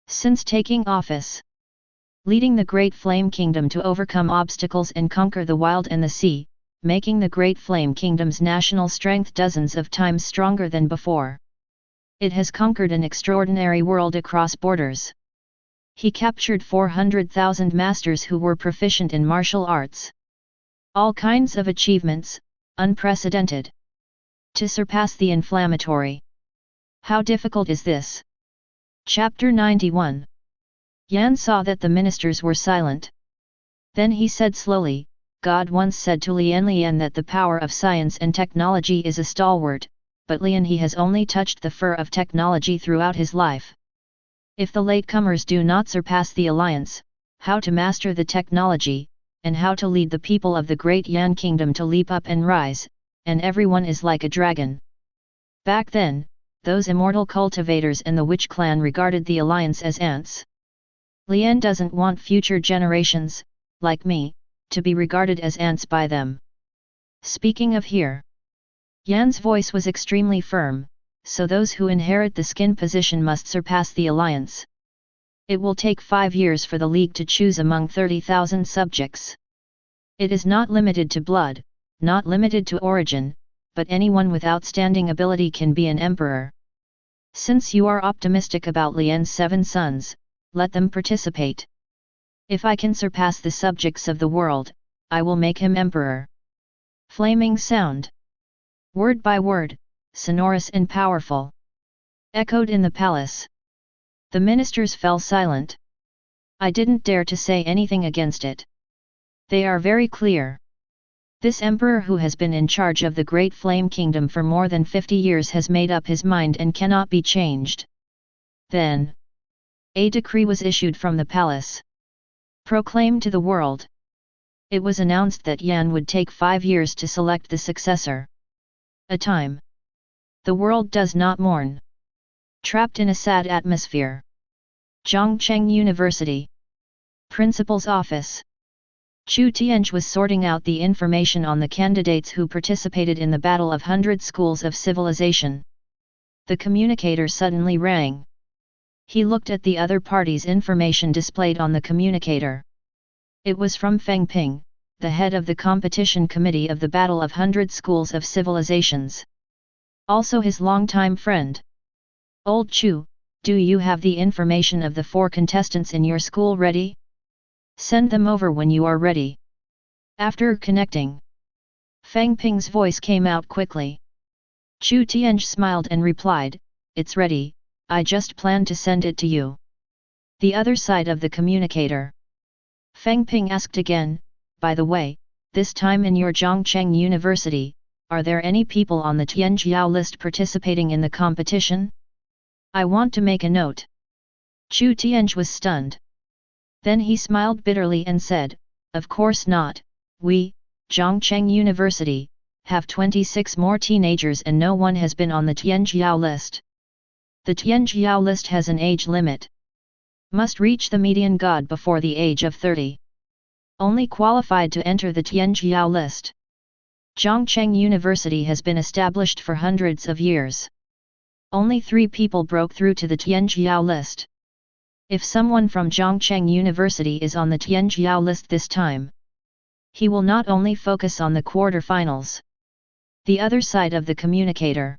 Since taking office, leading the Great Flame Kingdom to overcome obstacles and conquer the wild and the sea, making the Great Flame Kingdom's national strength dozens of times stronger than before. It has conquered an extraordinary world across borders. He captured 400,000 masters who were proficient in martial arts. All kinds of achievements, unprecedented. To surpass the inflammatory. How difficult is this? Chapter 91. Yan saw that the ministers were silent. Then he said slowly, "God once said to Lian that the power of science and technology is a stalwart, but Lian he has only touched the fur of technology throughout his life. If the latecomers do not surpass the alliance, how to master the technology, and how to lead the people of the Great Yan Kingdom to leap up and rise, and everyone is like a dragon." Back then, those immortal cultivators and the witch clan regarded the alliance as ants. Lian doesn't want future generations, like me, to be regarded as ants by them. Speaking of here, Yan's voice was extremely firm, so those who inherit the skin position must surpass the alliance. It will take 5 years for the League to choose among 30,000 subjects. It is not limited to blood, not limited to origin, but anyone with outstanding ability can be an emperor. Since you are optimistic about Lian's 7 sons, let them participate. If I can surpass the subjects of the world, I will make him emperor. Flaming sound. Word by word, sonorous and powerful, echoed in the palace. The ministers fell silent. I didn't dare to say anything against it. They are very clear. This emperor who has been in charge of the Great Flame Kingdom for more than 50 years has made up his mind and cannot be changed. Then, a decree was issued from the palace. Proclaimed to the world. It was announced that Yan would take 5 years to select the successor. A time. The world does not mourn. Trapped in a sad atmosphere. Zhongcheng University. Principal's office. Chu Tianhe was sorting out the information on the candidates who participated in the Battle of 100 Schools of Civilization. The communicator suddenly rang. He looked at the other party's information displayed on the communicator. It was from Feng Ping, the head of the competition committee of the Battle of 100 Schools of Civilizations. Also his longtime friend. Old Chu, do you have the information of the 4 contestants in your school ready? Send them over when you are ready. After connecting, Feng Ping's voice came out quickly. Chu Tianhe smiled and replied, "It's ready, I just planned to send it to you." The other side of the communicator. Feng Ping asked again, "By the way, this time in your Zhongcheng University, are there any people on the Tianjiao list participating in the competition? I want to make a note." Chu Tianhe was stunned. Then he smiled bitterly and said, "Of course not, we, Zhongcheng University, have 26 more teenagers and no one has been on the Tianjiao list. The Tianjiao list has an age limit. Must reach the median god before the age of 30. Only qualified to enter the Tianjiao list. Zhongcheng University has been established for hundreds of years. Only 3 people broke through to the Tianjiao list. If someone from Zhongcheng University is on the Tianjiao list this time, he will not only focus on the quarter-finals." The other side of the communicator.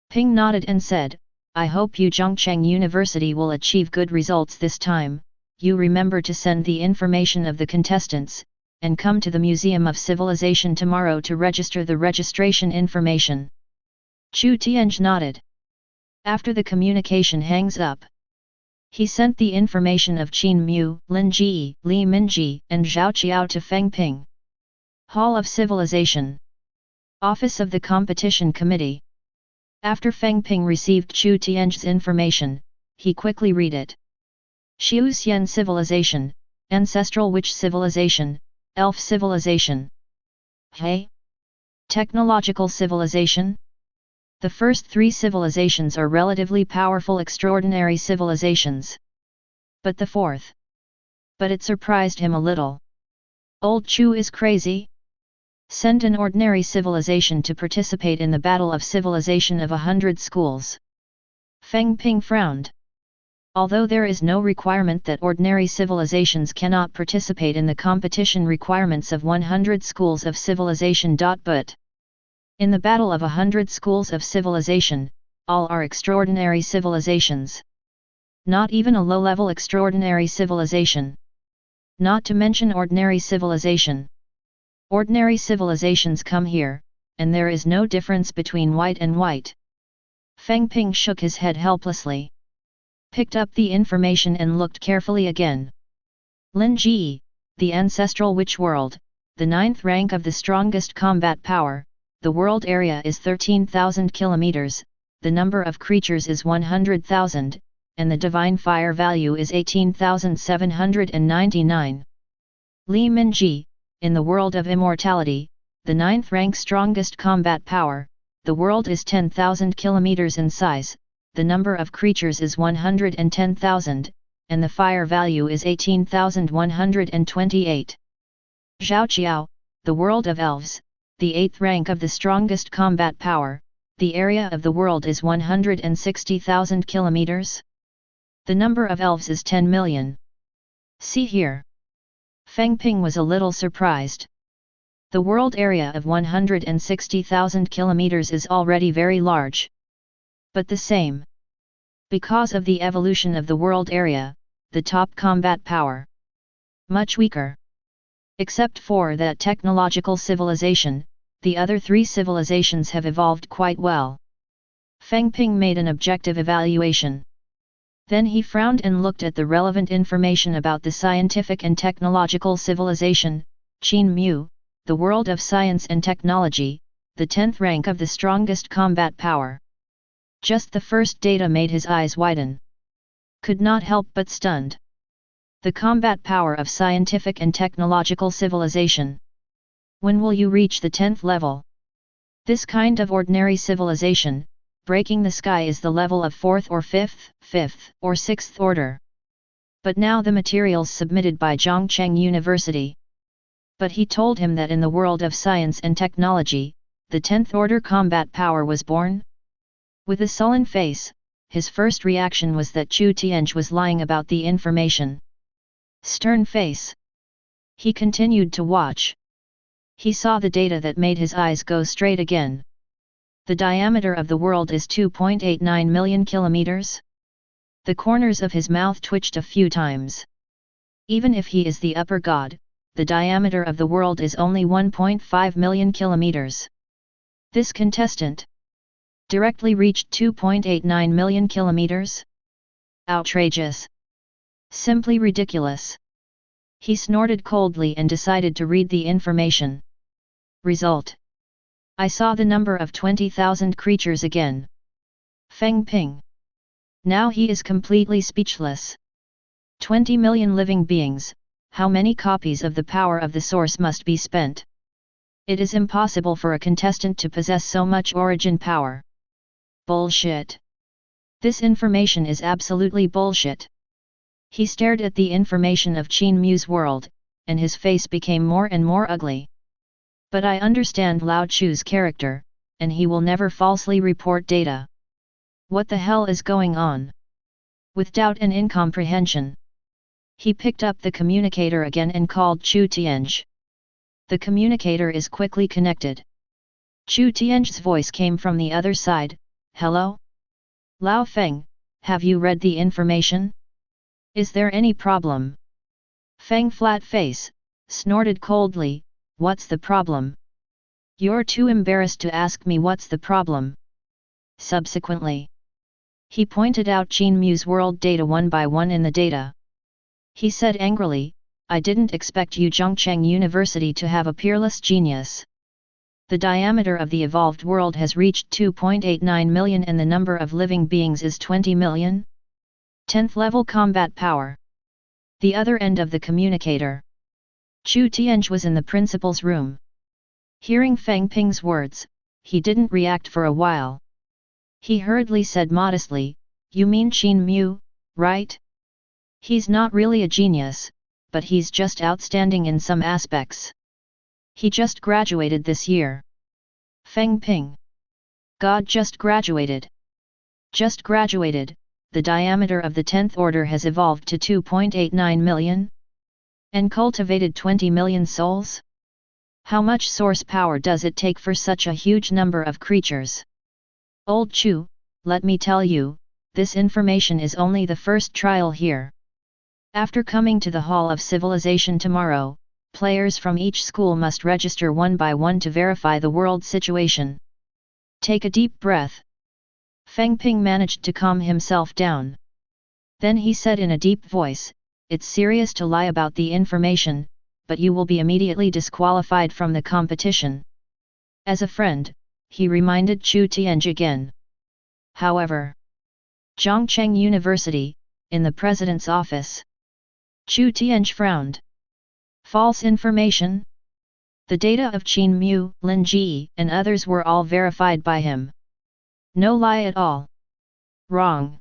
Ping nodded and said, "I hope you Zhongcheng University will achieve good results this time. You remember to send the information of the contestants, and come to the Museum of Civilization tomorrow to register the registration information." Chu Tianhe nodded. After the communication hangs up, he sent the information of Qin Mu, Lin Ji, Li Minji, and Zhao Qiao to Feng Ping. Hall of Civilization. Office of the Competition Committee. After Feng Ping received Chu Tianhe's information, he quickly read it. Xiuxian Civilization, Ancestral Witch Civilization, Elf Civilization. Hey? Technological Civilization? The first 3 civilizations are relatively powerful extraordinary civilizations. But the 4th. But it surprised him a little. Old Chu is crazy? Send an ordinary civilization to participate in the Battle of Civilization of 100 Schools. Feng Ping frowned. Although there is no requirement that ordinary civilizations cannot participate in the competition requirements of 100 Schools of Civilization. But in the Battle of 100 Schools of Civilization, all are extraordinary civilizations. Not even a low-level extraordinary civilization. Not to mention ordinary civilization. Ordinary civilizations come here, and there is no difference between white and white. Feng Ping shook his head helplessly. Picked up the information and looked carefully again. Lin Ji, the ancestral witch world, the 9th rank of the strongest combat power, the world area is 13,000 kilometers, the number of creatures is 100,000, and the divine fire value is 18,799. Li Minji, in the world of immortality, the 9th rank strongest combat power, the world is 10,000 kilometers in size, the number of creatures is 110,000, and the fire value is 18,128. Zhao Qiao, the world of elves, the 8th rank of the strongest combat power, the area of the world is 160,000 kilometers. The number of elves is 10 million. See here. Feng Ping was a little surprised. The world area of 160,000 kilometers is already very large. But the same. Because of the evolution of the world area, the top combat power. Much weaker. Except for that technological civilization, the other 3 civilizations have evolved quite well. Feng Ping made an objective evaluation. Then he frowned and looked at the relevant information about the scientific and technological civilization, Qin Mu, the world of science and technology, the 10th rank of the strongest combat power. Just the first data made his eyes widen. Could not help but stunned. The combat power of scientific and technological civilization. When will you reach the 10th level? This kind of ordinary civilization, breaking the sky, is the level of 4th or 5th or 6th order. But now the materials submitted by Zhongcheng University. But he told him that in the world of science and technology, the 10th order combat power was born? With a sullen face, his first reaction was that Chu Tianhe was lying about the information. Stern face. He continued to watch. He saw the data that made his eyes go straight again. The diameter of the world is 2.89 million kilometers. The corners of his mouth twitched a few times. Even if he is the upper god, the diameter of the world is only 1.5 million kilometers. This contestant directly reached 2.89 million kilometers? Outrageous. Simply ridiculous. He snorted coldly and decided to read the information. Result. I saw the number of 20,000 creatures again. Feng Ping. Now he is completely speechless. 20 million living beings, how many copies of the power of the source must be spent? It is impossible for a contestant to possess so much origin power. Bullshit. This information is absolutely bullshit. He stared at the information of Qin Mu's world, and his face became more and more ugly. But I understand Lao Chu's character, and he will never falsely report data. What the hell is going on? With doubt and incomprehension, he picked up the communicator again and called Chu Tianhe. The communicator is quickly connected. Chu Tianhe's voice came from the other side. Hello? Lao Feng, have you read the information? Is there any problem? Feng flat face, snorted coldly, what's the problem? You're too embarrassed to ask me what's the problem. Subsequently, he pointed out Qin Mu's world data one by one in the data. He said angrily, I didn't expect you Zhongcheng University to have a peerless genius. The diameter of the evolved world has reached 2.89 million and the number of living beings is 20 million? 10th level combat power. The other end of the communicator. Chu Tianhe was in the principal's room. Hearing Feng Ping's words, he didn't react for a while. He hurriedly said modestly, you mean Qin Mu, right? He's not really a genius, but he's just outstanding in some aspects. He just graduated this year. Feng Ping. God just graduated. Just graduated, the diameter of the 10th order has evolved to 2.89 million? And cultivated 20 million souls? How much source power does it take for such a huge number of creatures? Old Chu, let me tell you, this information is only the first trial here. After coming to the Hall of Civilization tomorrow, players from each school must register one by one to verify the world situation. Take a deep breath. Feng Ping managed to calm himself down. Then he said in a deep voice, it's serious to lie about the information, but you will be immediately disqualified from the competition. As a friend, he reminded Chu Tianhe again. However, Zhongcheng University, in the president's office. Chu Tianhe frowned. False information? The data of Qin Mu, Lin Ji, and others were all verified by him. No lie at all. Wrong.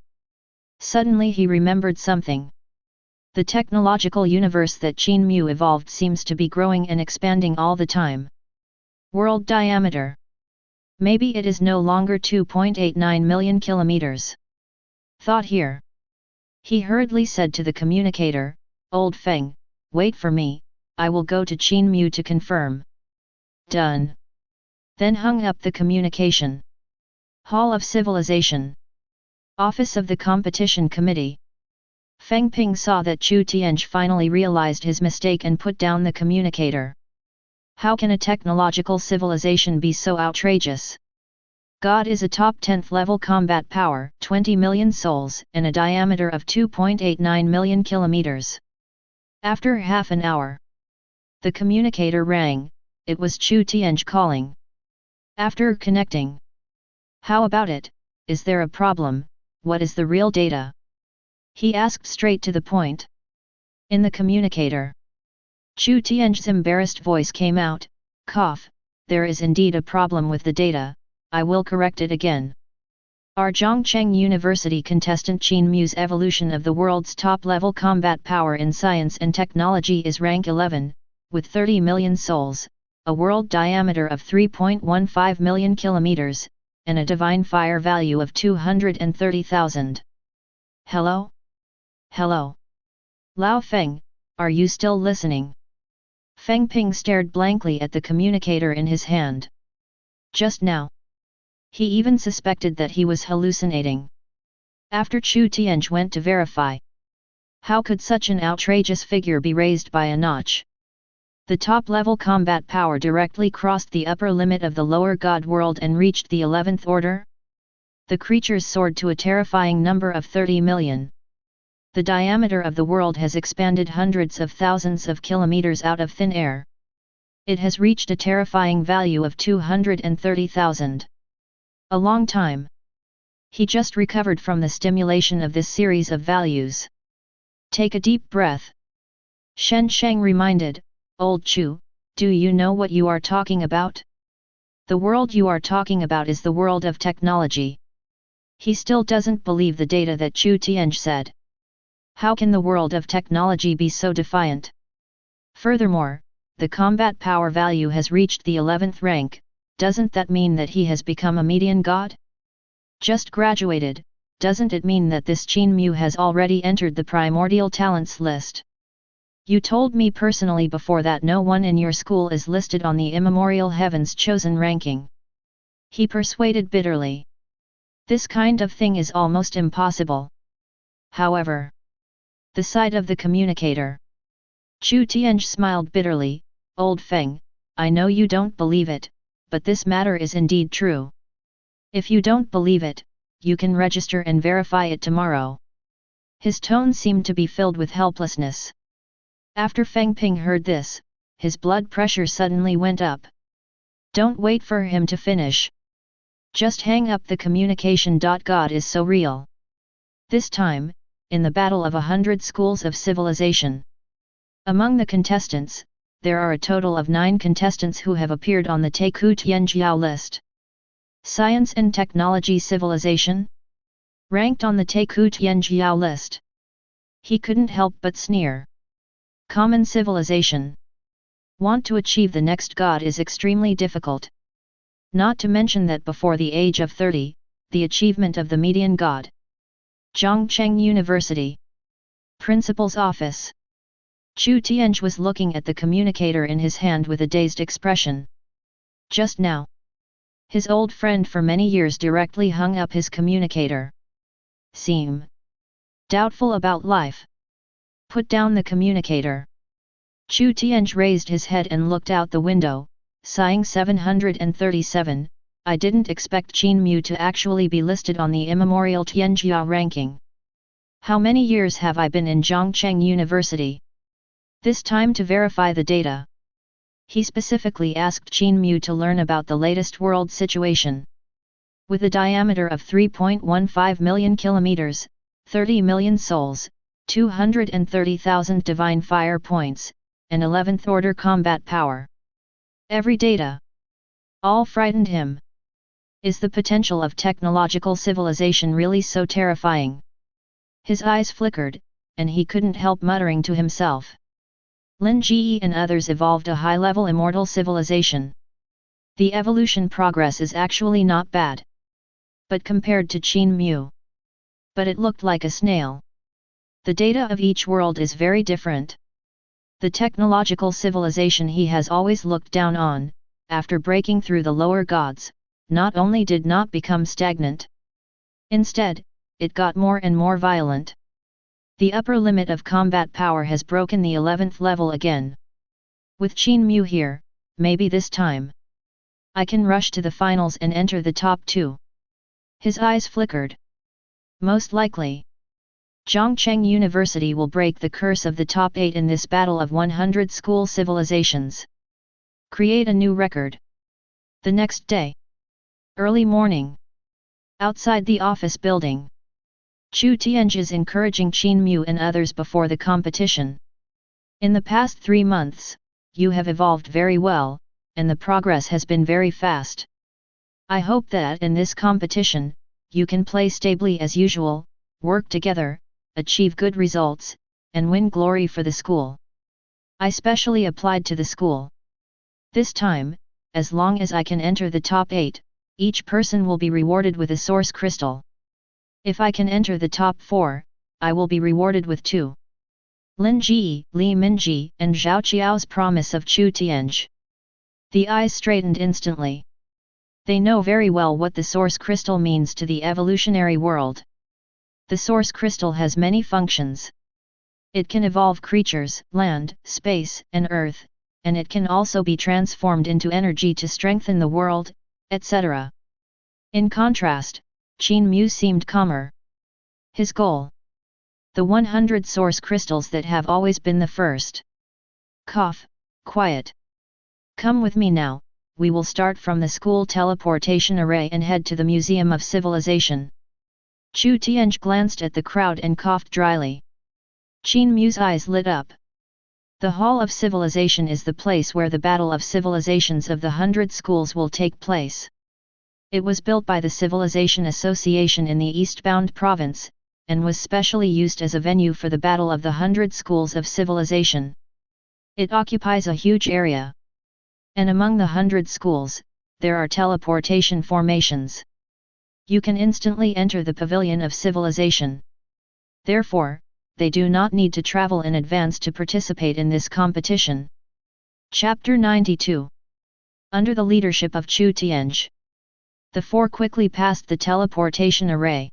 Suddenly he remembered something. The technological universe that Qin Mu evolved seems to be growing and expanding all the time. World diameter. Maybe it is no longer 2.89 million kilometers. Thought here. He hurriedly said to the communicator, Old Feng, wait for me, I will go to Qin Mu to confirm. Done. Then hung up the communication. Hall of Civilization. Office of the Competition Committee. Feng Ping saw that Chu Tianhe finally realized his mistake and put down the communicator. How can a technological civilization be so outrageous? God is a top 10th level combat power, 20 million souls, and a diameter of 2.89 million kilometers. After half an hour, the communicator rang. It was Chu Tianhe calling. After connecting. How about it? Is there a problem? What is the real data? He asked straight to the point. In the communicator, Chu Tianhe's embarrassed voice came out. Cough. There is indeed a problem with the data. I will correct it again. Our Zhongcheng University contestant Qin Mu's evolution of the world's top-level combat power in science and technology is rank 11, with 30 million souls, a world diameter of 3.15 million kilometers, and a divine fire value of 230,000. Hello? Hello? Lao Feng, are you still listening? Feng Ping stared blankly at the communicator in his hand. Just now. He even suspected that he was hallucinating. After Chu Tianhe went to verify. How could such an outrageous figure be raised by a notch? The top-level combat power directly crossed the upper limit of the lower god world and reached the 11th order? The creatures soared to a terrifying number of 30 million. The diameter of the world has expanded hundreds of thousands of kilometers out of thin air. It has reached a terrifying value of 230,000. A long time. He just recovered from the stimulation of this series of values. Take a deep breath. Shen Sheng reminded, Old Chu, do you know what you are talking about? The world you are talking about is the world of technology. He still doesn't believe the data that Chu Tianhe said. How can the world of technology be so defiant? Furthermore, the combat power value has reached the 11th rank. Doesn't that mean that he has become a median god? Just graduated, doesn't it mean that this Qin Mu has already entered the primordial talents list? You told me personally before that no one in your school is listed on the immemorial heaven's chosen ranking. He persuaded bitterly. This kind of thing is almost impossible. However, the side of the communicator. Chu Tianhe smiled bitterly, Old Feng, I know you don't believe it, but this matter is indeed true. If you don't believe it, you can register and verify it tomorrow. His tone seemed to be filled with helplessness. After Feng Ping heard this, his blood pressure suddenly went up. Don't wait for him to finish. Just hang up the communication. God is so real. This time, in the battle of 100 schools of civilization. Among the contestants, there are a total of 9 contestants who have appeared on the Taiku Tianjiao list. Science and Technology Civilization? Ranked on the Taiku Tianjiao list. He couldn't help but sneer. Common civilization. Want to achieve the next god is extremely difficult. Not to mention that before the age of 30, the achievement of the median god. Zhongcheng University. Principal's office. Chu Tianhe was looking at the communicator in his hand with a dazed expression. Just now, his old friend for many years directly hung up his communicator. Seem doubtful about life. Put down the communicator. Chu Tianhe raised his head and looked out the window, sighing 737, I didn't expect Qin Mu to actually be listed on the immemorial Tianjia ranking. How many years have I been in Zhongcheng University? This time to verify the data. He specifically asked Qin Mu to learn about the latest world situation. With a diameter of 3.15 million kilometers, 30 million souls, 230,000 divine fire points, and 11th order combat power. Every data. All frightened him. Is the potential of technological civilization really so terrifying? His eyes flickered, and he couldn't help muttering to himself. Lin Ji and others evolved a high-level immortal civilization. The evolution progress is actually not bad. But compared to Qin Mu. But it looked like a snail. The data of each world is very different. The technological civilization he has always looked down on, after breaking through the lower gods, not only did not become stagnant. Instead, it got more and more violent. The upper limit of combat power has broken the 11th level again. With Qin Mu here, maybe this time I can rush to the finals and enter the top 2. His eyes flickered. Most likely, Zhongcheng University will break the curse of the top 8 in this battle of 100 school civilizations. Create a new record. The next day, early morning, outside the office building, Chu Tianhe is encouraging Qin Mu and others before the competition. In the past 3 months, you have evolved very well, and the progress has been very fast. I hope that in this competition, you can play stably as usual, work together, achieve good results, and win glory for the school. I specially applied to the school. This time, as long as I can enter the top 8, each person will be rewarded with a source crystal. If I can enter the top 4, I will be rewarded with 2. Lin Ji, Li Minji, and Zhao Qiao's promise of Chu Tianhe. The eyes straightened instantly. They know very well what the source crystal means to the evolutionary world. The source crystal has many functions. It can evolve creatures, land, space, and earth, and it can also be transformed into energy to strengthen the world, etc. In contrast, Qin Mu seemed calmer. His goal: the 100 source crystals that have always been the first. Cough, quiet. Come with me now, we will start from the school teleportation array and head to the Museum of Civilization. Chu Tianhe glanced at the crowd and coughed dryly. Qin Mu's eyes lit up. The Hall of Civilization is the place where the Battle of Civilizations of the 100 Schools will take place. It was built by the Civilization Association in the Eastbound Province, and was specially used as a venue for the Battle of the 100 Schools of Civilization. It occupies a huge area. And among the 100 schools, there are teleportation formations. You can instantly enter the Pavilion of Civilization. Therefore, they do not need to travel in advance to participate in this competition. Chapter 92. Under the leadership of Chu Tianhe, the 4 quickly passed the teleportation array.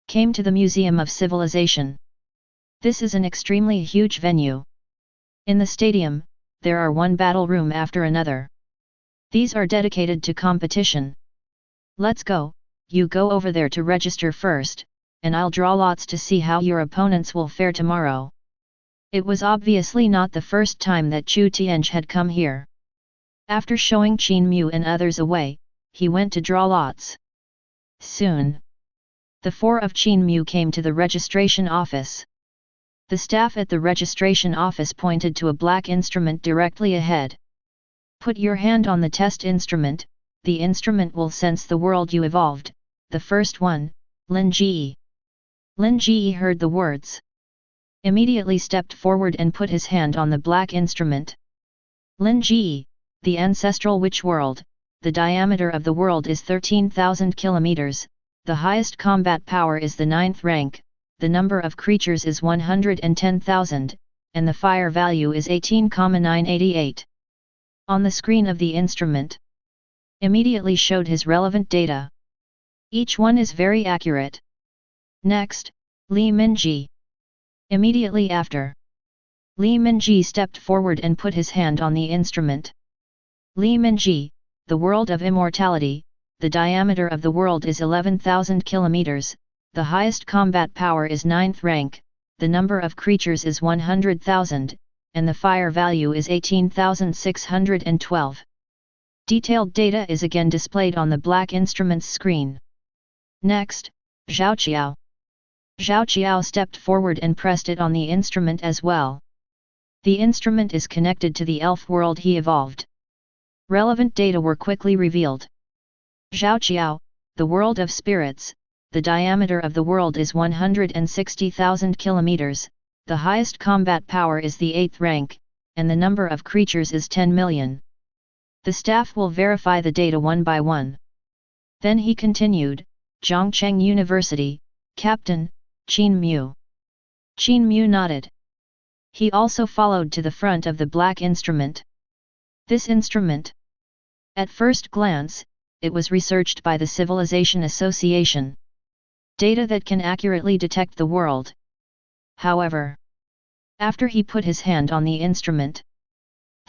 Came to the Museum of Civilization. This is an extremely huge venue. In the stadium, there are one battle room after another. These are dedicated to competition. Let's go, you go over there to register first, and I'll draw lots to see how your opponents will fare tomorrow. It was obviously not the first time that Chu Tianhe had come here. After showing Qin Mu and others away, he went to draw lots. Soon, the 4 of Qin Mu came to the registration office. The staff at the registration office pointed to a black instrument directly ahead. Put your hand on the test instrument, the instrument will sense the world you evolved. The first one, Lin Ji. Lin Ji heard the words. Immediately stepped forward and put his hand on the black instrument. Lin Ji, the ancestral witch world, the diameter of the world is 13,000 kilometers, the highest combat power is the 9th rank, the number of creatures is 110,000, and the fire value is 18,988. On the screen of the instrument, immediately showed his relevant data. Each one is very accurate. Next, Li Minji. Immediately after, Li Minji stepped forward and put his hand on the instrument. Li Minji, the world of immortality, the diameter of the world is 11,000 kilometers, the highest combat power is 9th rank, the number of creatures is 100,000, and the fire value is 18,612. Detailed data is again displayed on the black instrument's screen. Next, Zhao Qiao. Zhao Qiao stepped forward and pressed it on the instrument as well. The instrument is connected to the elf world he evolved. Relevant data were quickly revealed. Zhao Qiao, the world of spirits, the diameter of the world is 160,000 kilometers, the highest combat power is the 8th rank, and the number of creatures is 10 million. The staff will verify the data one by one. Then he continued, Zhongcheng University, Captain, Qin Mu. Qin Mu nodded. He also followed to the front of the black instrument. This instrument, at first glance, it was researched by the Civilization Association. Data that can accurately detect the world. However, after he put his hand on the instrument,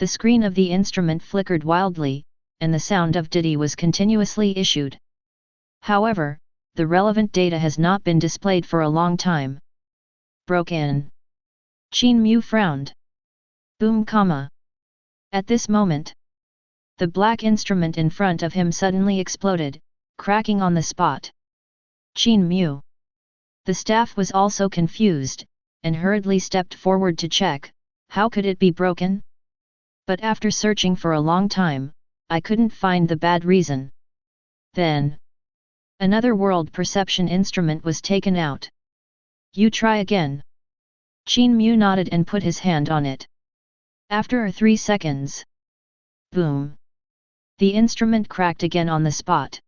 The screen of the instrument flickered wildly, and the sound of Didi was continuously issued. However, the relevant data has not been displayed for a long time. Broken. Qin Mu frowned. Boom, comma. At this moment, the black instrument in front of him suddenly exploded, cracking on the spot. Qin Mu. The staff was also confused, and hurriedly stepped forward to check, how could it be broken? But after searching for a long time, I couldn't find the bad reason. Then, another world perception instrument was taken out. You try again. Qin Mu nodded and put his hand on it. After 3 seconds. Boom. The instrument cracked again on the spot.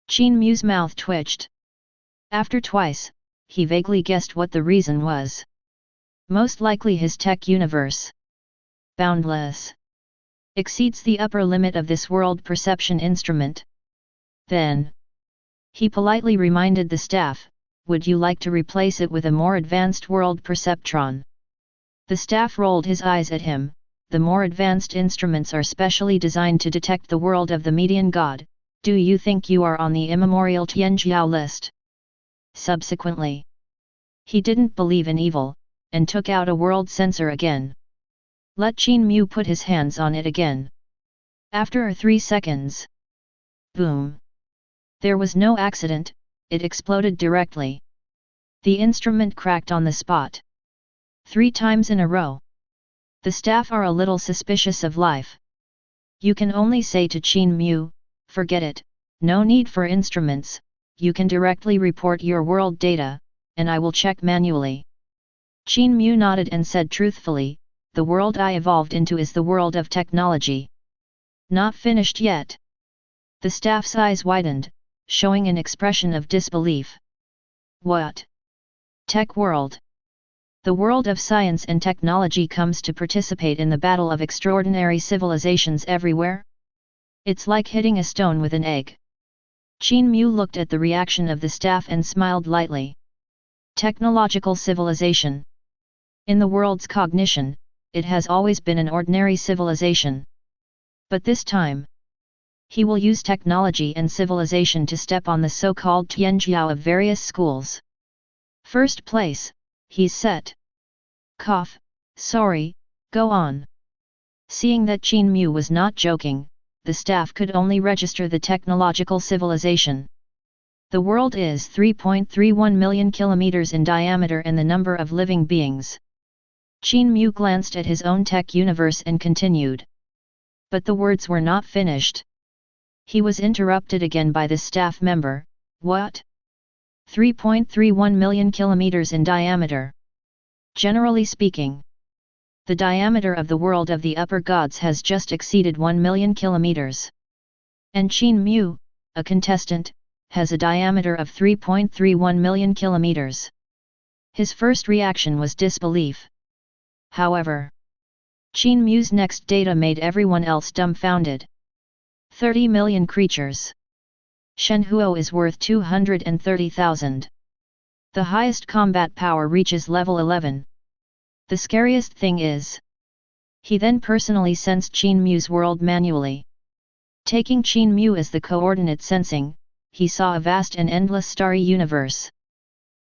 Qin Mu's mouth twitched. After twice, he vaguely guessed what the reason was. Most likely his tech universe, boundless, exceeds the upper limit of this world perception instrument. Then, he politely reminded the staff, would you like to replace it with a more advanced world perceptron? The staff rolled his eyes at him. The more advanced instruments are specially designed to detect the world of the median god. Do you think you are on the immemorial Tianjiao list? Subsequently, he didn't believe in evil, and took out a world sensor again. Let Qin Mu put his hands on it again. After 3 seconds. Boom. There was no accident, it exploded directly. The instrument cracked on the spot. 3 times in a row. The staff are a little suspicious of life. You can only say to Qin Mu, forget it, no need for instruments, you can directly report your world data, and I will check manually. Qin Mu nodded and said truthfully, the world I evolved into is the world of technology. Not finished yet. The staff's eyes widened, showing an expression of disbelief. What? Tech world? The world of science and technology comes to participate in the battle of extraordinary civilizations everywhere? It's like hitting a stone with an egg. Qin Mu looked at the reaction of the staff and smiled lightly. Technological civilization. In the world's cognition, it has always been an ordinary civilization. But this time, he will use technology and civilization to step on the so-called Tianjiao of various schools. First place, he's set. Cough, sorry, go on. Seeing that Qin Mu was not joking, the staff could only register the technological civilization. The world is 3.31 million kilometers in diameter and the number of living beings. Qin Mu glanced at his own tech universe and continued. But the words were not finished. He was interrupted again by the staff member. What? 3.31 million kilometers in diameter. Generally speaking, the diameter of the world of the upper gods has just exceeded 1 million kilometers. And Qin Mu, a contestant, has a diameter of 3.31 million kilometers. His first reaction was disbelief. However, Qin Mu's next data made everyone else dumbfounded. 30 million creatures. Shenhuo is worth 230,000. The highest combat power reaches level 11. The scariest thing is, he then personally sensed Qin Mu's world manually. Taking Qin Mu as the coordinate sensing, he saw a vast and endless starry universe.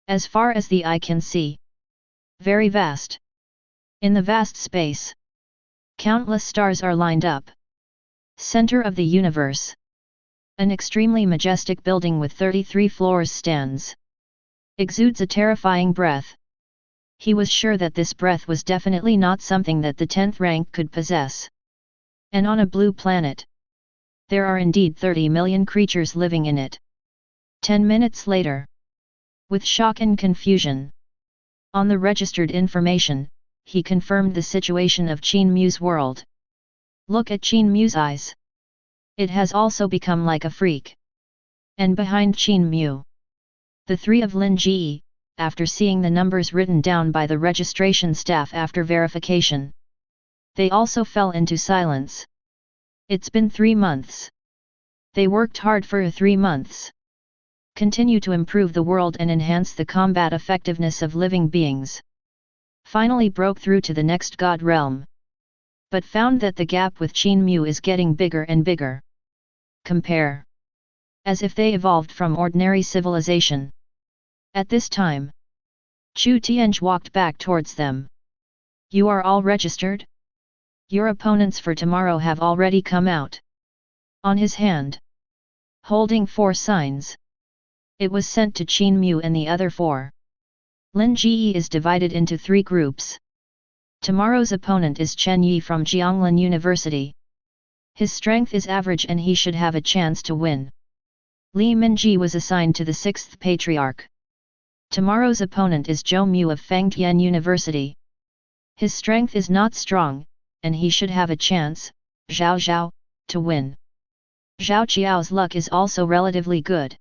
As far as the eye can see. Very vast. In the vast space, countless stars are lined up. Center of the universe. An extremely majestic building with 33 floors stands. Exudes a terrifying breath. He was sure that this breath was definitely not something that the 10th rank could possess. And on a blue planet, there are indeed 30 million creatures living in it. 10 minutes later, with shock and confusion, on the registered information, he confirmed the situation of Qin Mu's world. Look at Qin Mu's eyes. It has also become like a freak. And behind Qin Mu, the 3 of Lin Ji, after seeing the numbers written down by the registration staff after verification, they also fell into silence. It's been 3 months. They worked hard for 3 months. Continue to improve the world and enhance the combat effectiveness of living beings. Finally broke through to the next god realm. but found that the gap with Qin Mu is getting bigger and bigger. Compare. As if they evolved from ordinary civilization. At this time, Chu Tianhe walked back towards them. You are all registered? Your opponents for tomorrow have already come out. On his hand, holding 4 signs, it was sent to Qin Mu and the other 4. Lin Ji is divided into 3 groups. Tomorrow's opponent is Chen Yi from Jianglin University. His strength is average and he should have a chance to win. Li Minji was assigned to the 6th Patriarch. Tomorrow's opponent is Zhou Mu of Fangtian University. His strength is not strong, and he should have a chance, Zhao Zhao, to win. Zhao Qiao's luck is also relatively good.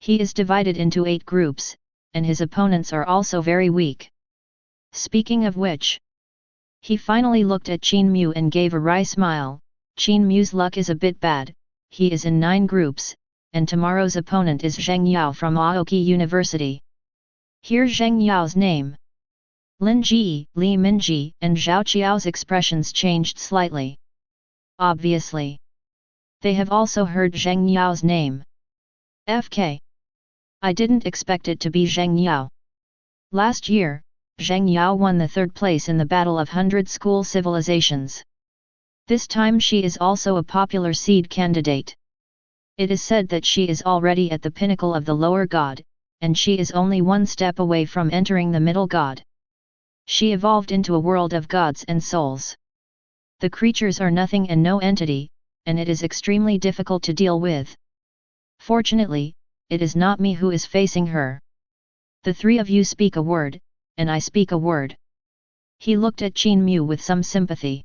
He is divided into 8 groups, and his opponents are also very weak. Speaking of which, he finally looked at Qin Mu and gave a wry smile. Qin Mu's luck is a bit bad, he is in 9 groups, and tomorrow's opponent is Zheng Yao from Aoki University. Hear Zheng Yao's name. Lin Ji, Li Minji, and Zhao Qiao's expressions changed slightly. Obviously, they have also heard Zheng Yao's name. FK. I didn't expect it to be Zheng Yao. Last year, Zheng Yao won the 3rd place in the Battle of 100 School Civilizations. This time she is also a popular seed candidate. It is said that she is already at the pinnacle of the lower god, and she is only 1 step away from entering the middle god. She evolved into a world of gods and souls. The creatures are nothing and no entity, and it is extremely difficult to deal with. Fortunately, it is not me who is facing her. The 3 of you speak a word, and I speak a word. He looked at Qin Mu with some sympathy.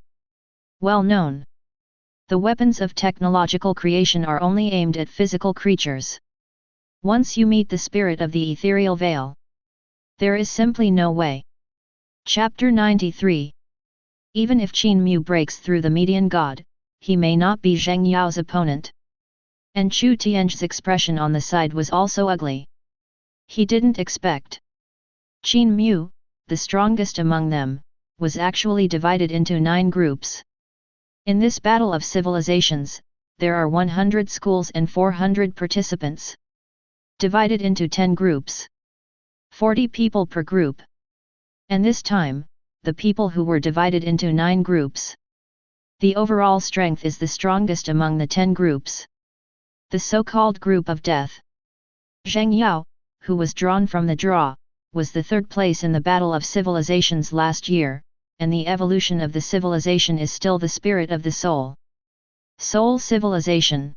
Well known. The weapons of technological creation are only aimed at physical creatures. Once you meet the spirit of the ethereal veil, there is simply no way. Chapter 93. Even if Qin Mu breaks through the median god, he may not be Zheng Yao's opponent. And Chu Tianhe's expression on the side was also ugly. He didn't expect Qin Mu, the strongest among them, was actually divided into 9 groups. In this battle of civilizations, there are 100 schools and 400 participants. Divided into 10 groups. 40 people per group. And this time, the people who were divided into 9 groups. The overall strength is the strongest among the 10 groups. The so-called group of death. Zheng Yao, who was drawn from the draw, was the 3rd place in the Battle of Civilizations last year, and the evolution of the civilization is still the spirit of the soul. Soul civilization.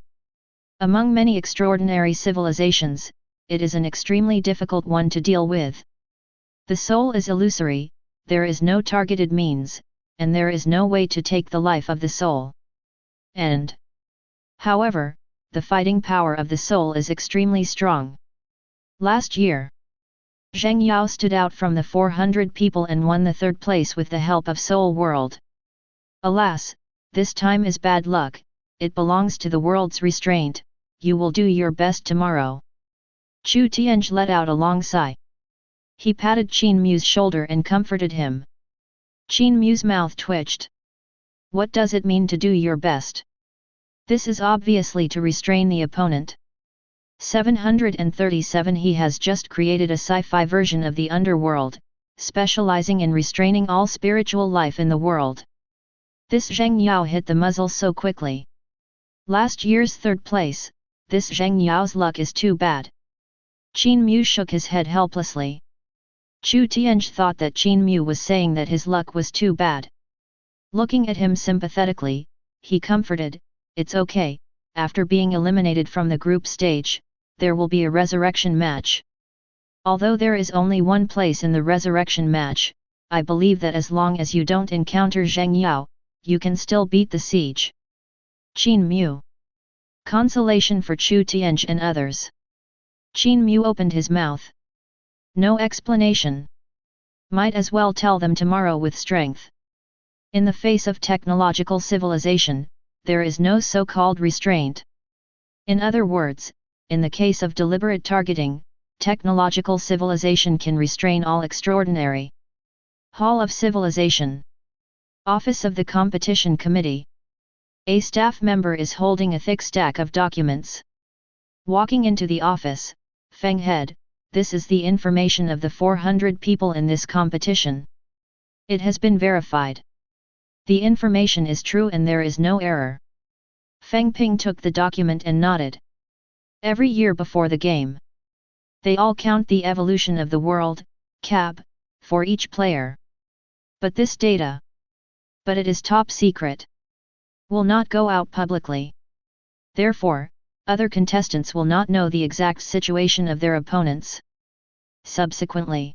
Among many extraordinary civilizations, it is an extremely difficult one to deal with. The soul is illusory, there is no targeted means, and there is no way to take the life of the soul. However, the fighting power of the soul is extremely strong. Last year, Zheng Yao stood out from the 400 people and won the 3rd place with the help of Soul World. Alas, this time is bad luck, it belongs to the world's restraint, you will do your best tomorrow. Chu Tianhe let out a long sigh. He patted Qin Mu's shoulder and comforted him. Qin Mu's mouth twitched. What does it mean to do your best? This is obviously to restrain the opponent. 737 He has just created a sci-fi version of the Underworld, specializing in restraining all spiritual life in the world. This Zheng Yao hit the muzzle so quickly. Last year's 3rd place, this Zheng Yao's luck is too bad. Qin Mu shook his head helplessly. Chu Tianhe thought that Qin Mu was saying that his luck was too bad. Looking at him sympathetically, he comforted, it's okay, after being eliminated from the group stage, there will be a resurrection match. Although there is only 1 place in the resurrection match, I believe that as long as you don't encounter Zheng Yao, you can still beat the siege. Qin Mu. Consolation for Chu Tianhe and others. Qin Mu opened his mouth. No explanation. Might as well tell them tomorrow with strength. In the face of technological civilization, there is no so-called restraint. In other words, in the case of deliberate targeting, technological civilization can restrain all extraordinary. Hall of Civilization. Office of the Competition Committee. A staff member is holding a thick stack of documents. Walking into the office, Feng head, this is the information of the 400 people in this competition. It has been verified. The information is true and there is no error. Feng Ping took the document and nodded. Every year before the game, they all count the evolution of the world, CAB, for each player. But this data, but it is top secret, will not go out publicly. Therefore, other contestants will not know the exact situation of their opponents. Subsequently,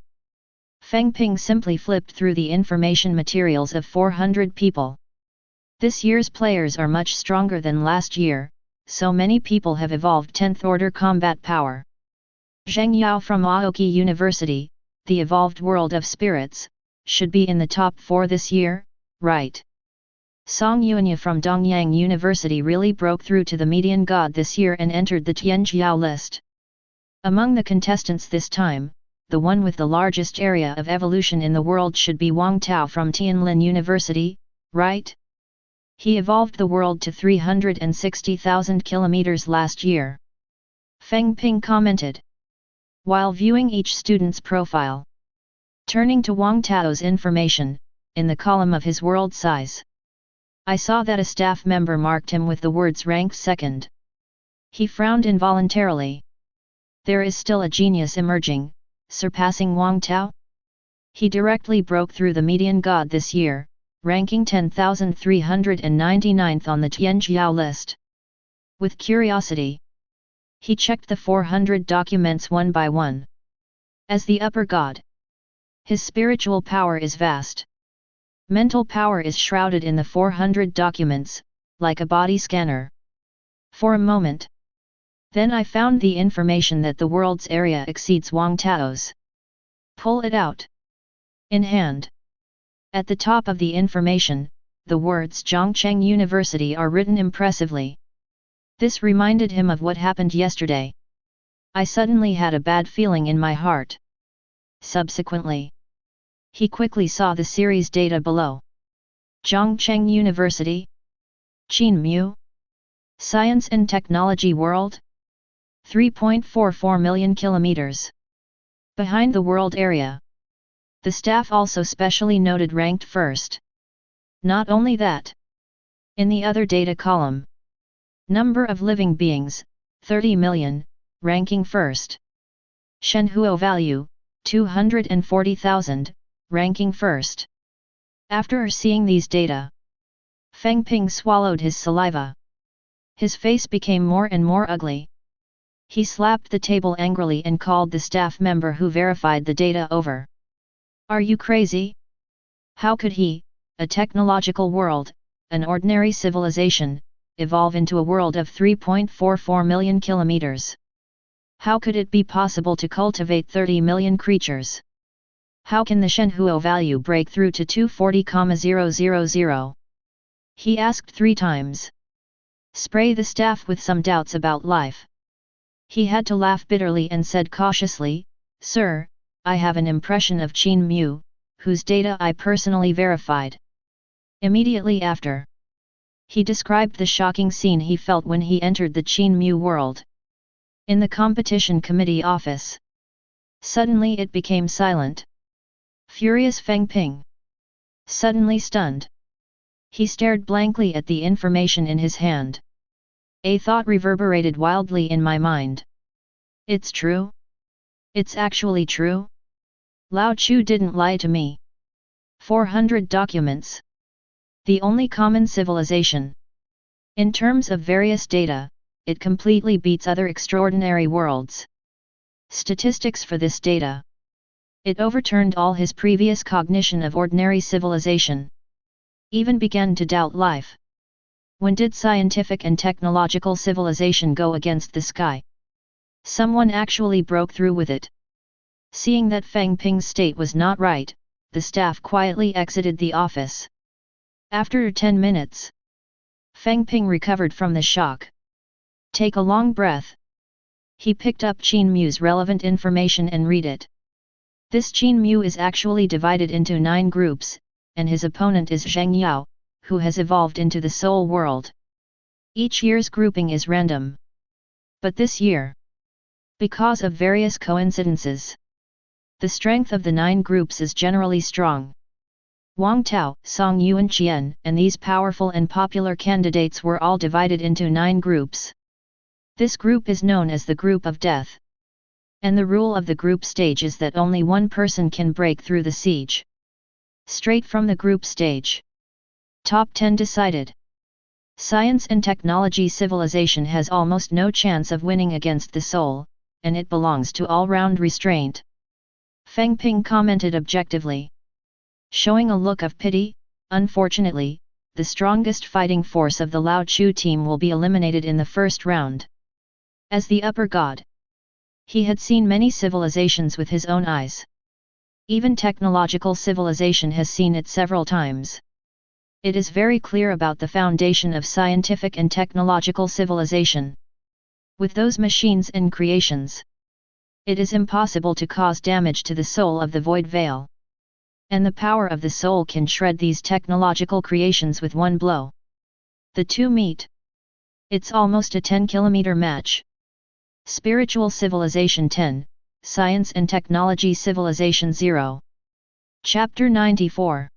Feng Ping simply flipped through the information materials of 400 people. This year's players are much stronger than last year, so many people have evolved 10th order combat power. Zheng Yao from Aoki University, the evolved world of spirits, should be in the top 4 this year, right? Song Yuanya from Dongyang University really broke through to the median god this year and entered the Tianjiao list. Among the contestants this time, the one with the largest area of evolution in the world should be Wang Tao from Tianlin University, right? He evolved the world to 360,000 kilometers last year. Feng Ping commented, while viewing each student's profile. Turning to Wang Tao's information, in the column of his world size, I saw that a staff member marked him with the words rank second. He frowned involuntarily. There is still a genius emerging, surpassing Wang Tao? He directly broke through the median god this year, ranking 10,399th on the Tianjiao list. With curiosity, he checked the 400 documents one by one. As the upper god, his spiritual power is vast. Mental power is shrouded in the 400 documents, like a body scanner. For a moment, then I found the information that the world's area exceeds Wang Tao's. Pull it out. In hand. At the top of the information, the words Zhongcheng University are written impressively. This reminded him of what happened yesterday. I suddenly had a bad feeling in my heart. Subsequently, he quickly saw the series data below. Zhongcheng University, Qin Mu, Science and Technology World, 3.44 million kilometers. Behind the world area. The staff also specially noted ranked first. Not only that. In the other data column, number of living beings, 30 million, ranking first. Shenhuo value, 240,000, ranking first. After seeing these data, Feng Ping swallowed his saliva. His face became more and more ugly. He slapped the table angrily and called the staff member who verified the data over. Are you crazy? How could he, a technological world, an ordinary civilization, evolve into a world of 3.44 million kilometers? How could it be possible to cultivate 30 million creatures? How can the Shenhuo value break through to 240,000? He asked 3 times. Spray the staff with some doubts about life. He had to laugh bitterly and said cautiously, Sir, I have an impression of Qin Mu, whose data I personally verified. Immediately after, he described the shocking scene he felt when he entered the Qin Mu world. In the competition committee office, suddenly it became silent. Furious Feng Ping, suddenly stunned. He stared blankly at the information in his hand. A thought reverberated wildly in my mind. It's true? It's actually true? Lao Chu didn't lie to me. 400 documents. The only common civilization. In terms of various data, it completely beats other extraordinary worlds. Statistics for this data. It overturned all his previous cognition of ordinary civilization. Even began to doubt life. When did scientific and technological civilization go against the sky? Someone actually broke through with it. Seeing that Feng Ping's state was not right, the staff quietly exited the office. After 10 minutes, Feng Ping recovered from the shock. Take a long breath. He picked up Qin Mu's relevant information and read it. This Qin Mu is actually divided into 9 groups, and his opponent is Zheng Yao, who has evolved into the Soul World. Each year's grouping is random. But this year, because of various coincidences, the strength of the 9 groups is generally strong. Wang Tao, Song Yuan Qian, and these powerful and popular candidates were all divided into 9 groups. This group is known as the Group of Death. And the rule of the group stage is that only one person can break through the siege. Straight from the group stage. Top 10 decided. Science and technology civilization has almost no chance of winning against the soul, and it belongs to all-round restraint. Feng Ping commented objectively. Showing a look of pity, unfortunately, the strongest fighting force of the Lao Chu team will be eliminated in the first round. As the upper god, he had seen many civilizations with his own eyes. Even technological civilization has seen it several times. It is very clear about the foundation of scientific and technological civilization. With those machines and creations, it is impossible to cause damage to the soul of the Void Veil. And the power of the soul can shred these technological creations with one blow. The two meet. It's almost a 10-kilometer match. Spiritual Civilization 10, Science and Technology Civilization 0. Chapter 94.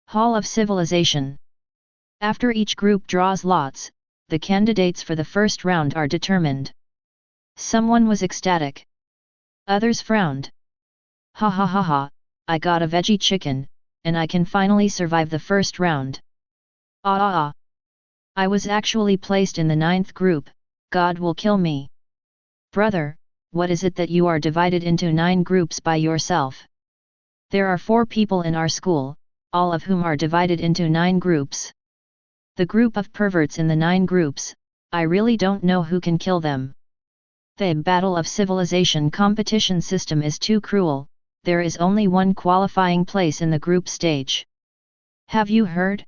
Hall of Civilization. After each group draws lots, the candidates for the first round are determined. Someone was ecstatic. Others frowned. Ha ha ha ha, I got a veggie chicken, and I can finally survive the first round. Ah ah ah. I was actually placed in the 9th group, God will kill me. Brother, what is it that you are divided into 9 groups by yourself? There are 4 people in our school, all of whom are divided into 9 groups. The group of perverts in the 9 groups, I really don't know who can kill them. The Battle of Civilization competition system is too cruel, there is only one qualifying place in the group stage. Have you heard?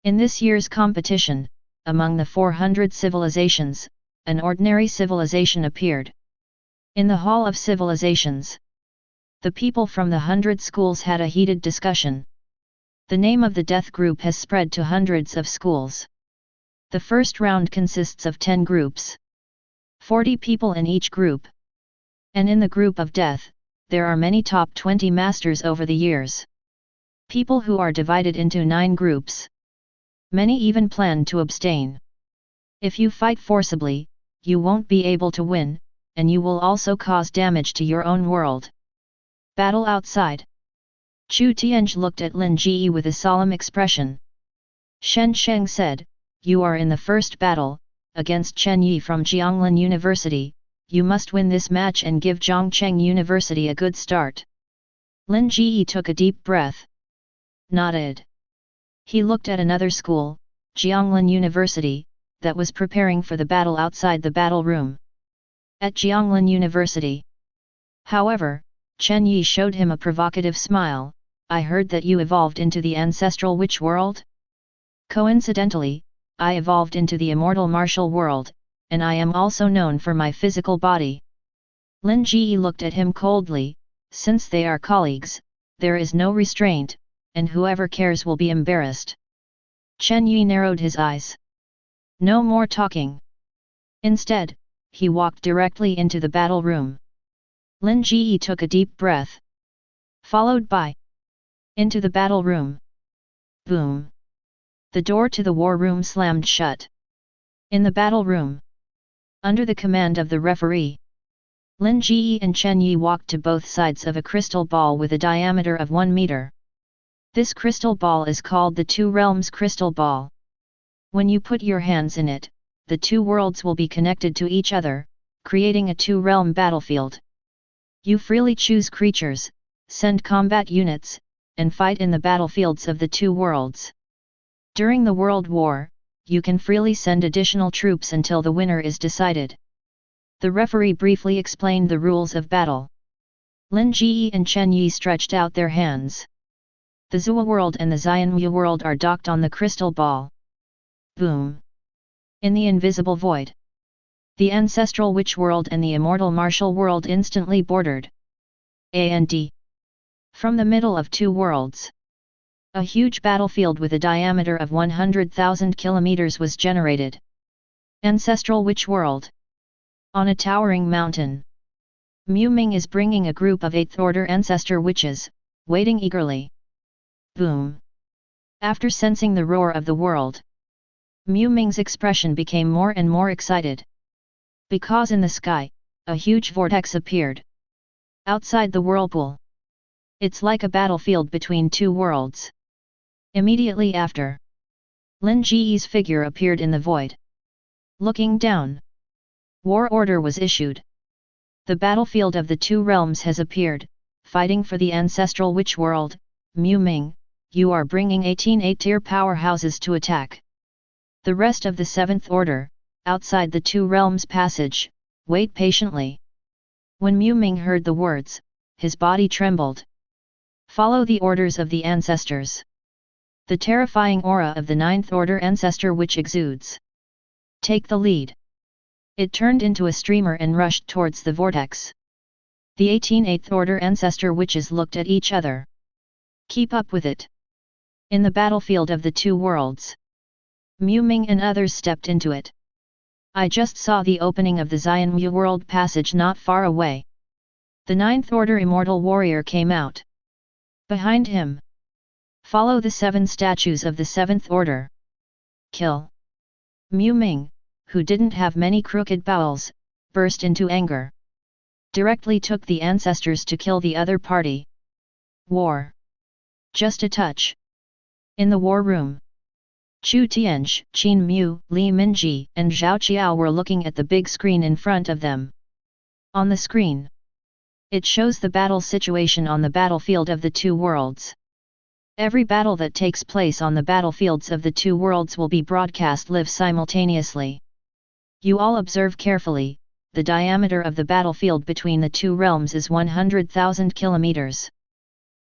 In this year's competition, among the 400 civilizations, an ordinary civilization appeared. In the Hall of Civilizations, the people from the 100 schools had a heated discussion. The name of the death group has spread to hundreds of schools. The first round consists of 10 groups. 40 people in each group. And in the group of death, there are many top 20 masters over the years. People who are divided into 9 groups. Many even plan to abstain. If you fight forcibly, you won't be able to win, and you will also cause damage to your own world. Battle outside. Chu Tianhe looked at Lin Ji with a solemn expression. Shen Sheng said, "You are in the first battle, against Chen Yi from Jianglin University, you must win this match and give Zhongcheng University a good start." Lin Ji took a deep breath. Nodded. He looked at another school, Jianglin University, that was preparing for the battle outside the battle room. At Jianglin University. However, Chen Yi showed him a provocative smile. "I heard that you evolved into the ancestral witch world? Coincidentally, I evolved into the immortal martial world, and I am also known for my physical body." Lin Ji looked at him coldly. Since they are colleagues, there is no restraint, and whoever cares will be embarrassed. Chen Yi narrowed his eyes. No more talking. Instead, he walked directly into the battle room. Lin Ji took a deep breath. Followed by into the battle room. Boom. The door to the war room slammed shut. In the battle room, under the command of the referee, Lin Ji and Chen Yi walked to both sides of a crystal ball with a diameter of 1 meter. This crystal ball is called the Two Realms Crystal Ball. When you put your hands in it, the two worlds will be connected to each other, creating a two-realm battlefield. You freely choose creatures, send combat units, and fight in the battlefields of the two worlds. During the World War, you can freely send additional troops until the winner is decided. The referee briefly explained the rules of battle. Lin Ji and Chen Yi stretched out their hands. The Zhua world and the Xianmu world are docked on the crystal ball. Boom! In the invisible void, the ancestral witch world and the immortal martial world instantly bordered. And from the middle of two worlds, A huge battlefield with a diameter of 100,000 kilometers was generated. Ancestral Witch World. On a towering mountain, Mu Ming is bringing a group of 8th Order Ancestor Witches, waiting eagerly. Boom! After sensing the roar of the world, Mu Ming's expression became more and more excited. Because in the sky, a huge vortex appeared. Outside the whirlpool. It's like a battlefield between two worlds. Immediately after, Lin Ji's figure appeared in the void. Looking down, war order was issued. The battlefield of the two realms has appeared, fighting for the ancestral witch world. Mu Ming, you are bringing 18 8-tier powerhouses to attack. The rest of the 7th Order, outside the two realms passage, wait patiently. When Mu Ming heard the words, his body trembled. Follow the orders of the ancestors. The terrifying aura of the 9th Order Ancestor Witch exudes. Take the lead. It turned into a streamer and rushed towards the vortex. The 18 8th Order Ancestor Witches looked at each other. Keep up with it. In the battlefield of the two worlds, Mu Ming and others stepped into it. I just saw the opening of the Tianhe World passage not far away. The 9th Order Immortal Warrior came out. Behind him, follow the 7 statues of the 7th Order. Kill. Mu Ming, who didn't have many crooked bowels, burst into anger. Directly took the ancestors to kill the other party. War. Just a touch. In the war room, Chu Tianhe, Qin Mu, Li Minji, and Zhao Qiao were looking at the big screen in front of them. On the screen, it shows the battle situation on the battlefield of the two worlds. Every battle that takes place on the battlefields of the two worlds will be broadcast live simultaneously. You all observe carefully. The diameter of the battlefield between the two realms is 100,000 kilometers.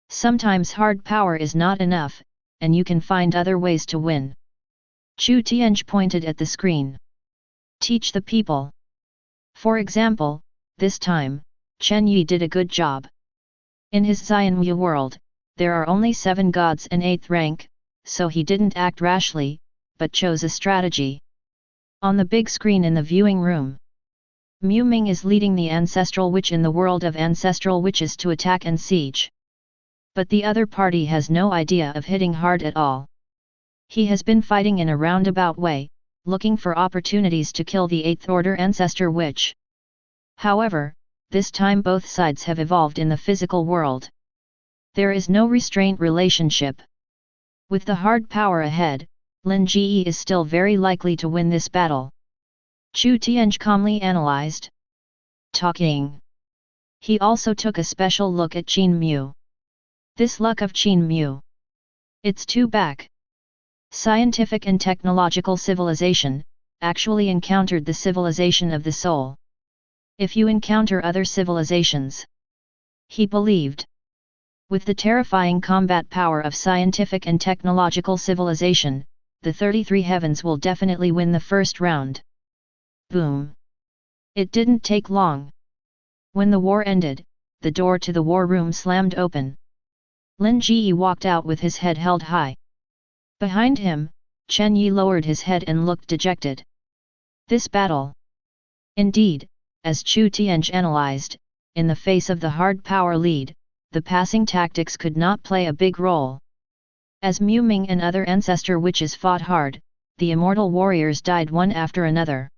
Sometimes hard power is not enough, and you can find other ways to win. Chu Tianhe pointed at the screen. Teach the people. For example, this time, Chen Yi did a good job. In his Tianhe world, there are only 7 gods and 8th rank, so he didn't act rashly, but chose a strategy. On the big screen in the viewing room, Mu Ming is leading the ancestral witch in the world of ancestral witches to attack and siege. But the other party has no idea of hitting hard at all. He has been fighting in a roundabout way, looking for opportunities to kill the 8th Order Ancestor Witch. However, this time both sides have evolved in the physical world. There is no restraint relationship. With the hard power ahead, Lin Ji is still very likely to win this battle. Chu Tianhe calmly analyzed. Talking. He also took a special look at Qin Mu. This luck of Qin Mu. It's too back. Scientific and technological civilization, actually encountered the civilization of the soul. If you encounter other civilizations, he believed. With the terrifying combat power of scientific and technological civilization, the 33 heavens will definitely win the first round. Boom! It didn't take long. When the war ended, the door to the war room slammed open. Lin Ji walked out with his head held high. Behind him, Chen Yi lowered his head and looked dejected. This battle. Indeed, as Chu Tianhe analyzed, in the face of the hard power lead, the passing tactics could not play a big role. As Mu Ming and other ancestor witches fought hard, the immortal warriors died one after another.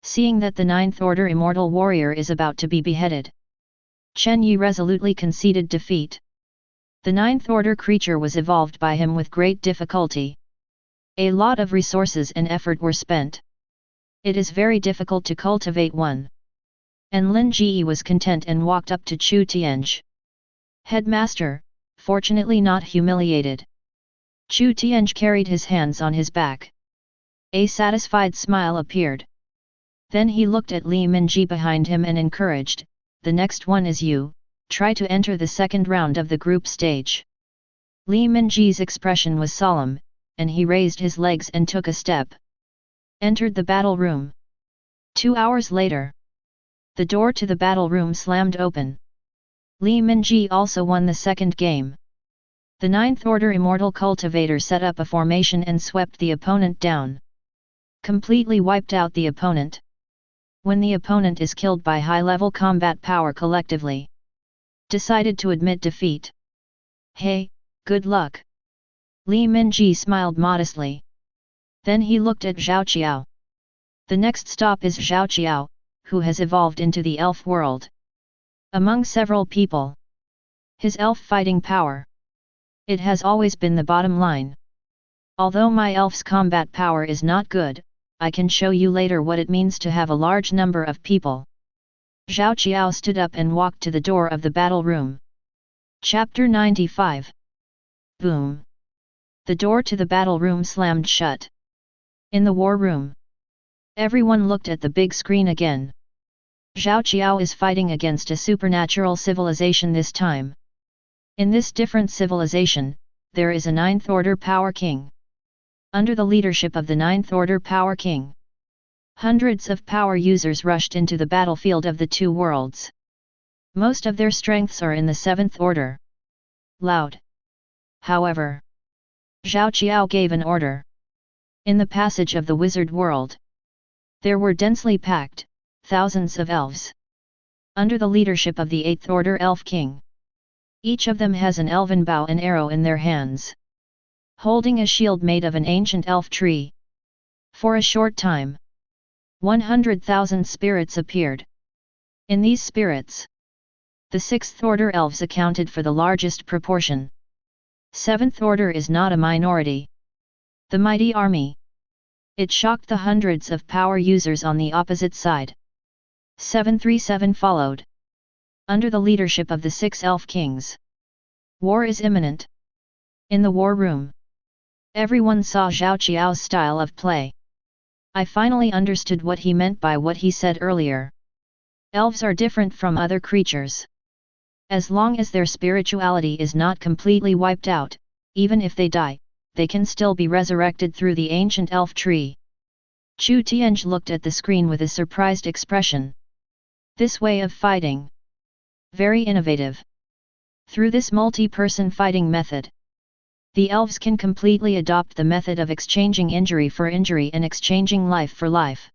Seeing that the 9th Order immortal warrior is about to be beheaded, Chen Yi resolutely conceded defeat. The 9th Order creature was evolved by him with great difficulty. A lot of resources and effort were spent. It is very difficult to cultivate one. And Lin Ji was content and walked up to Chu Tianhe. Headmaster, fortunately not humiliated. Chu Tianhe carried his hands on his back. A satisfied smile appeared. Then he looked at Li Minji behind him and encouraged, the next one is you, try to enter the second round of the group stage. Li Minji's expression was solemn, and he raised his legs and took a step. Entered the battle room. 2 hours later, the door to the battle room slammed open. Li Minji also won the second game. The Ninth Order Immortal Cultivator set up a formation and swept the opponent down. Completely wiped out the opponent. When the opponent is killed by high-level combat power collectively. Decided to admit defeat. Hey, good luck. Li Minji smiled modestly. Then he looked at Zhao Qiao. The next stop is Zhao Qiao, who has evolved into the elf world. Among several people. His elf fighting power. It has always been the bottom line. Although my elf's combat power is not good, I can show you later what it means to have a large number of people. Zhao Qiao stood up and walked to the door of the battle room. Chapter 95. Boom. The door to the battle room slammed shut. In the war room. Everyone looked at the big screen again. Zhao Qiao is fighting against a supernatural civilization this time. In this different civilization, there is a Ninth Order Power King. Under the leadership of the Ninth Order Power King, hundreds of power users rushed into the battlefield of the two worlds. Most of their strengths are in the Seventh Order. Loud. However, Zhao Qiao gave an order. In the passage of the wizard world, there were densely packed, thousands of elves. Under the leadership of the Eighth Order Elf King. Each of them has an elven bow and arrow in their hands. Holding a shield made of an ancient elf tree. For a short time, 100,000 spirits appeared. In these spirits, the Sixth Order elves accounted for the largest proportion. Seventh Order is not a minority. The mighty army. It shocked the hundreds of power users on the opposite side. 737 followed. Under the leadership of the six elf kings. War is imminent. In the war room. Everyone saw Zhao Qiao's style of play. I finally understood what he meant by what he said earlier. Elves are different from other creatures. As long as their spirituality is not completely wiped out, even if they die, they can still be resurrected through the ancient elf tree. Chu Tianhe looked at the screen with a surprised expression. This way of fighting. Very innovative. Through this multi-person fighting method, the elves can completely adopt the method of exchanging injury for injury and exchanging life for life.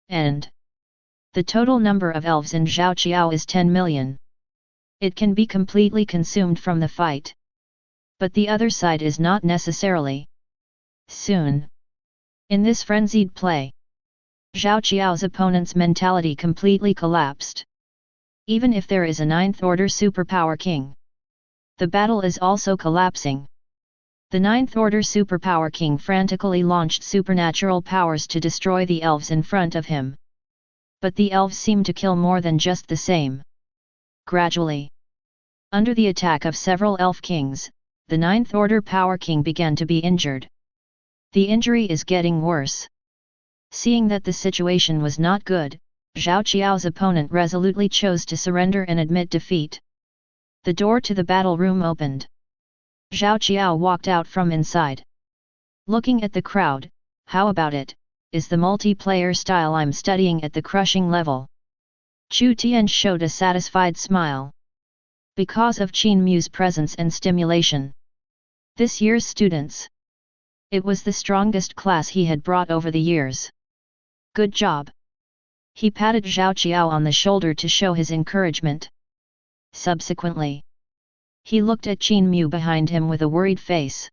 And the total number of elves in Zhao Qiao is 10 million. It can be completely consumed from the fight. But the other side is not necessarily. Soon. In this frenzied play, Zhao Qiao's opponent's mentality completely collapsed. Even if there is a Ninth Order Superpower King, the battle is also collapsing. The Ninth Order Superpower King frantically launched supernatural powers to destroy the elves in front of him. But the elves seemed to kill more than just the same. Gradually, under the attack of several elf kings, the Ninth Order Power King began to be injured. The injury is getting worse. Seeing that the situation was not good, Zhao Qiao's opponent resolutely chose to surrender and admit defeat. The door to the battle room opened. Zhao Qiao walked out from inside. Looking at the crowd, how about it, is the multiplayer style I'm studying at the crushing level. Chu Tianhe showed a satisfied smile. Because of Qin Mu's presence and stimulation. This year's students. It was the strongest class he had brought over the years. Good job. He patted Zhao Qiao on the shoulder to show his encouragement. Subsequently, he looked at Qin Mu behind him with a worried face.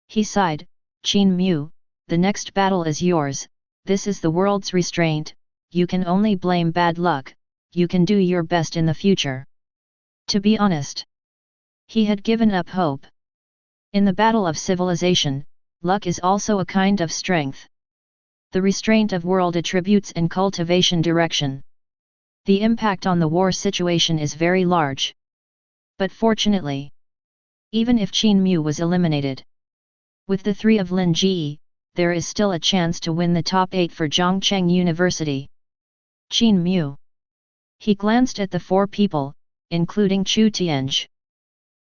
He sighed, Qin Mu, the next battle is yours, this is the world's restraint, you can only blame bad luck, you can do your best in the future. To be honest, he had given up hope. In the battle of civilization, luck is also a kind of strength. The restraint of world attributes and cultivation direction. The impact on the war situation is very large. But fortunately, even if Qin Mu was eliminated, with the 3 of Lin Ji, there is still a chance to win the top 8 for Zhongcheng University. Qin Mu. He glanced at the 4 people, including Chu Tianhe.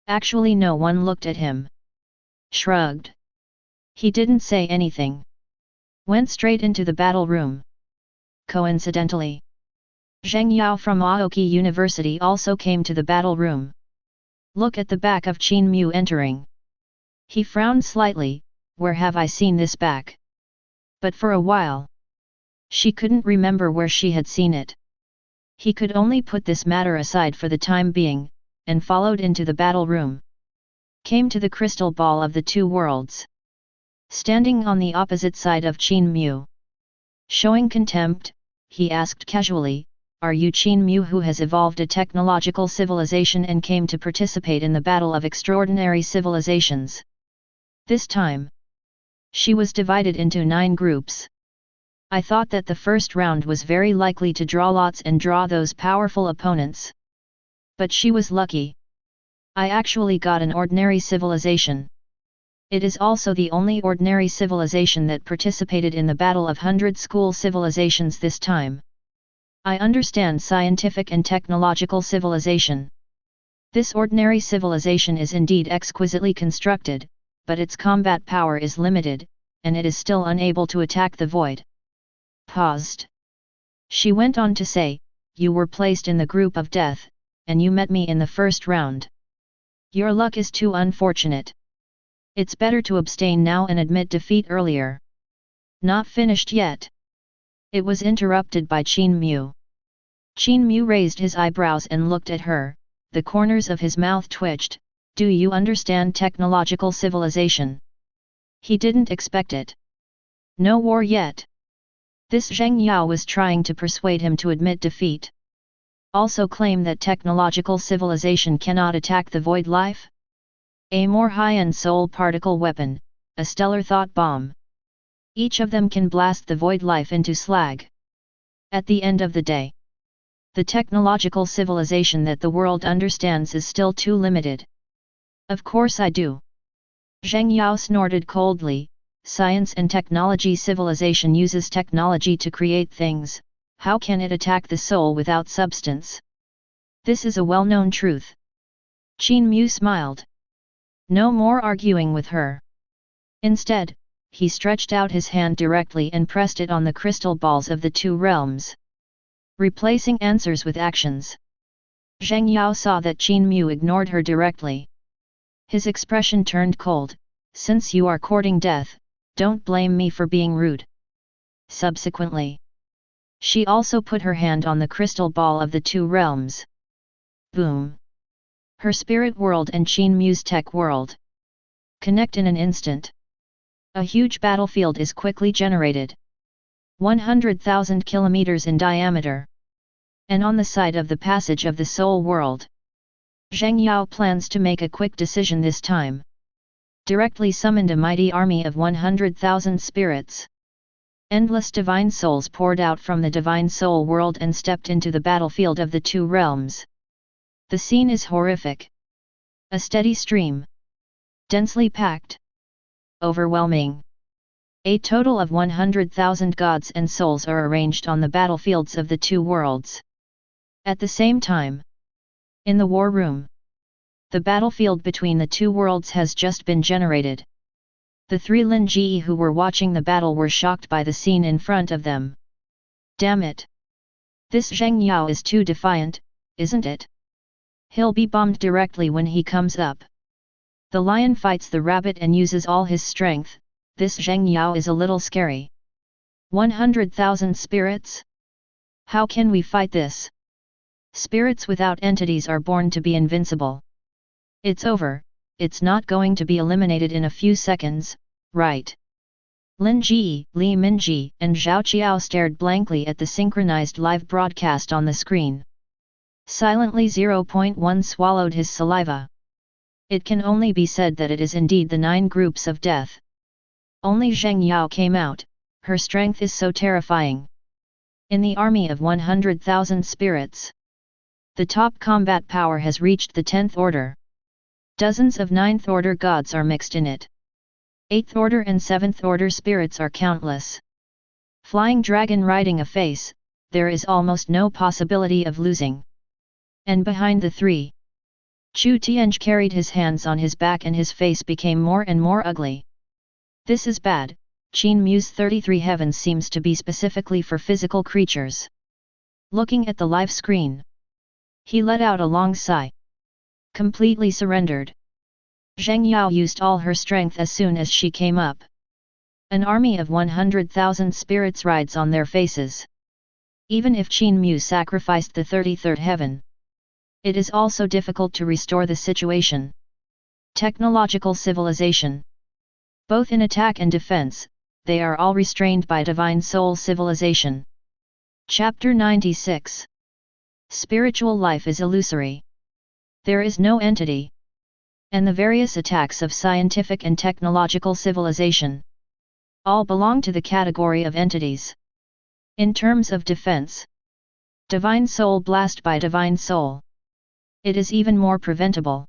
Actually no one looked at him. Shrugged. He didn't say anything. Went straight into the battle room. Coincidentally, Zheng Yao from Aoki University also came to the battle room. Look at the back of Qin Mu entering. He frowned slightly, where have I seen this back? But for a while, she couldn't remember where she had seen it. He could only put this matter aside for the time being, and followed into the battle room. Came to the crystal ball of the two worlds. Standing on the opposite side of Qin Mu. Showing contempt, he asked casually, "Are you Qin Mu who has evolved a technological civilization and came to participate in the battle of extraordinary civilizations?" This time, she was divided into 9 groups. I thought that the first round was very likely to draw lots and draw those powerful opponents. But she was lucky. I actually got an ordinary civilization. It is also the only ordinary civilization that participated in the Battle of 100 School Civilizations this time. I understand scientific and technological civilization. This ordinary civilization is indeed exquisitely constructed, but its combat power is limited, and it is still unable to attack the void. Paused. She went on to say, "You were placed in the group of death, and you met me in the first round. Your luck is too unfortunate. It's better to abstain now and admit defeat earlier." Not finished yet. It was interrupted by Qin Mu. Qin Mu raised his eyebrows and looked at her, the corners of his mouth twitched. "Do you understand technological civilization?" He didn't expect it. No war yet. This Zheng Yao was trying to persuade him to admit defeat. Also claim that technological civilization cannot attack the void life? A more high-end soul particle weapon, a stellar thought bomb. Each of them can blast the void life into slag. At the end of the day, the technological civilization that the world understands is still too limited. Of course I do. Zheng Yao snorted coldly. Science and technology civilization uses technology to create things, how can it attack the soul without substance? This is a well-known truth. Qin Mu smiled. No more arguing with her. Instead, he stretched out his hand directly and pressed it on the crystal balls of the two realms. Replacing answers with actions. Zheng Yao saw that Qin Mu ignored her directly. His expression turned cold. "Since you are courting death, don't blame me for being rude." Subsequently, she also put her hand on the crystal ball of the two realms. Boom! Her spirit world and Qin Mu's tech world connect in an instant. A huge battlefield is quickly generated. 100,000 kilometers in diameter. And on the side of the passage of the soul world, Zheng Yao plans to make a quick decision this time. Directly summoned a mighty army of 100,000 spirits. Endless divine souls poured out from the divine soul world and stepped into the battlefield of the two realms. The scene is horrific. A steady stream. Densely packed. Overwhelming. A total of 100,000 gods and souls are arranged on the battlefields of the two worlds. At the same time, in the war room, the battlefield between the two worlds has just been generated. The 3 Lin Ji who were watching the battle were shocked by the scene in front of them. Damn it! This Zheng Yao is too defiant, isn't it? He'll be bombed directly when he comes up. The lion fights the rabbit and uses all his strength. This Zheng Yao is a little scary. 100,000 spirits? How can we fight this? Spirits without entities are born to be invincible. It's over, it's not going to be eliminated in a few seconds, right? Lin Ji, Li Minji, and Zhao Qiao stared blankly at the synchronized live broadcast on the screen. Silently 0.1 swallowed his saliva. It can only be said that it is indeed the 9 groups of death. Only Zheng Yao came out, her strength is so terrifying. In the army of 100,000 spirits, the top combat power has reached the 10th order. Dozens of 9th order gods are mixed in it. 8th order and 7th order spirits are countless. Flying dragon riding a face, there is almost no possibility of losing. And behind the 3, Chu Tianhe carried his hands on his back and his face became more and more ugly. This is bad. Qin Mu's 33 heavens seems to be specifically for physical creatures. Looking at the live screen, he let out a long sigh. completely surrendered. Zheng Yao used all her strength as soon as she came up. An army of 100,000 spirits rides on their faces. Even if Qin Mu sacrificed the 33rd heaven, it is also difficult to restore the situation. Technological civilization. Both in attack and defense, they are all restrained by Divine Soul civilization. Chapter 96. Spiritual life is illusory. There is no entity. And the various attacks of scientific and technological civilization all belong to the category of entities. In terms of defense, Divine Soul blast by Divine Soul. It is even more preventable.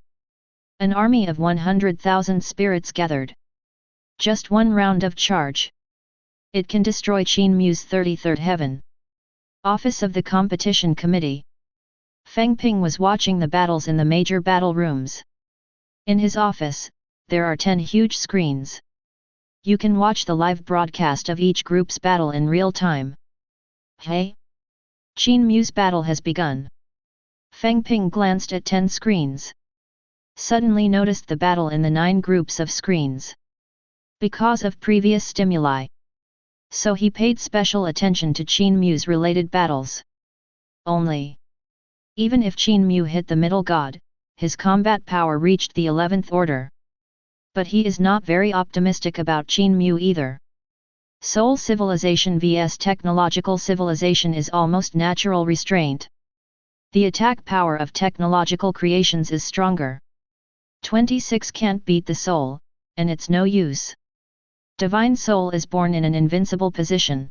An army of 100,000 spirits gathered. Just one round of charge. It can destroy Qin Mu's 33rd heaven. Office of the Competition Committee. Feng Ping was watching the battles in the major battle rooms. In his office, there are 10 huge screens. You can watch the live broadcast of each group's battle in real time. Hey! Qin Mu's battle has begun. Feng Ping glanced at 10 screens. Suddenly noticed the battle in the 9 groups of screens. Because of previous stimuli. So he paid special attention to Qin Mu's related battles. Only. Even if Qin Mu hit the middle god, his combat power reached the 11th order. But he is not very optimistic about Qin Mu either. Soul civilization vs technological civilization is almost natural restraint. The attack power of technological creations is stronger. 26 can't beat the soul, and it's no use. Divine Soul is born in an invincible position.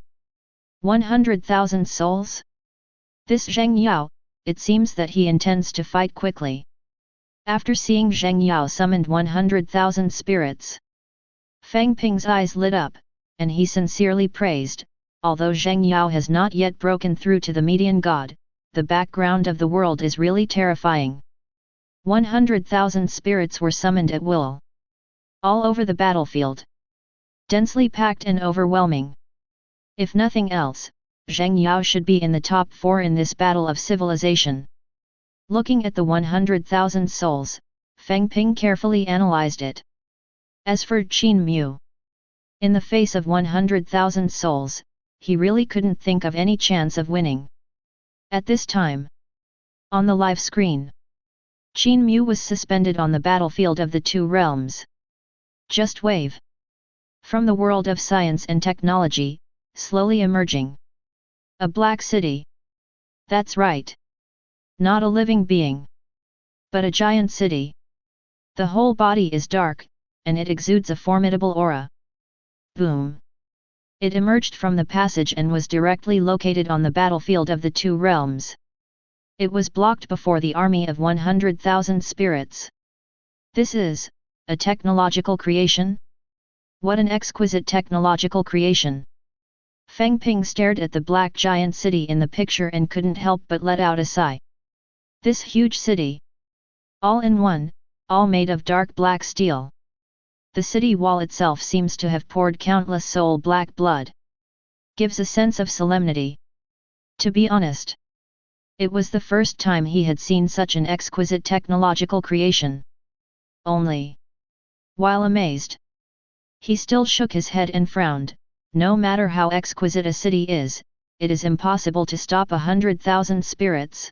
100,000 souls? This Zheng Yao, it seems that he intends to fight quickly. After seeing Zheng Yao summoned 100,000 spirits, Feng Ping's eyes lit up, and he sincerely praised, although Zheng Yao has not yet broken through to the median god, the background of the world is really terrifying. 100,000 spirits were summoned at will. All over the battlefield. Densely packed and overwhelming. If nothing else, Zheng Yao should be in the top 4 in this battle of civilization. Looking at the 100,000 souls, Feng Ping carefully analyzed it. As for Qin Mu, in the face of 100,000 souls, he really couldn't think of any chance of winning. At this time, on the live screen, Qin Mu was suspended on the battlefield of the 2 realms. Just wave. From the world of science and technology, slowly emerging. A black city. That's right. Not a living being. But a giant city. The whole body is dark, and it exudes a formidable aura. Boom. It emerged from the passage and was directly located on the battlefield of the 2 realms. It was blocked before the army of 100,000 spirits. This is a technological creation? What an exquisite technological creation! Feng Ping stared at the black giant city in the picture and couldn't help but let out a sigh. This huge city. All in one, all made of dark black steel. The city wall itself seems to have poured countless soul black blood. Gives a sense of solemnity. To be honest, it was the first time he had seen such an exquisite technological creation. Only, while amazed, he still shook his head and frowned. No matter how exquisite a city is, it is impossible to stop 100,000 spirits.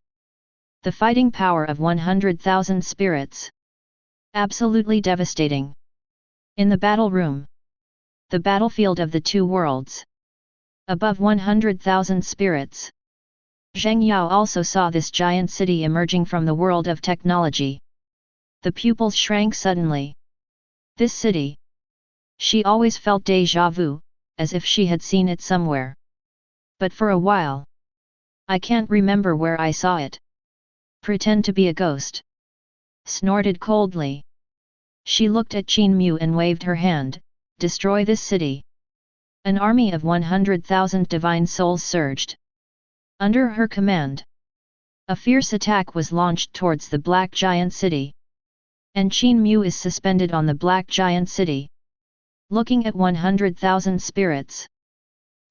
The fighting power of 100,000 spirits. Absolutely devastating. In the battle room. The battlefield of the 2 worlds. Above 100,000 spirits. Zheng Yao also saw this giant city emerging from the world of technology. The pupils shrank suddenly. This city. She always felt déjà vu, as if she had seen it somewhere. But for a while. I can't remember where I saw it. Pretend to be a ghost. Snorted coldly. She looked at Qin Mu and waved her hand. Destroy this city. An army of 100,000 divine souls surged. Under her command. A fierce attack was launched towards the black giant city. And Qin Mu is suspended on the black giant city. Looking at 100,000 spirits.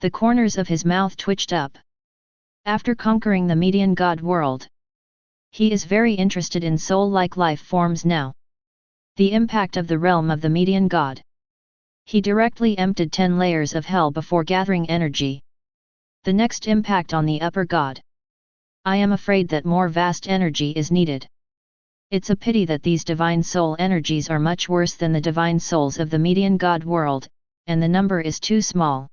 The corners of his mouth twitched up. After conquering the median god world, He is very interested in soul-like life forms now. The impact of the realm of the median god. He directly emptied 10 layers of hell before gathering energy. The next impact on the upper god. I am afraid that more vast energy is needed. It's a pity that these divine soul energies are much worse than the divine souls of the median god world, and the number is too small.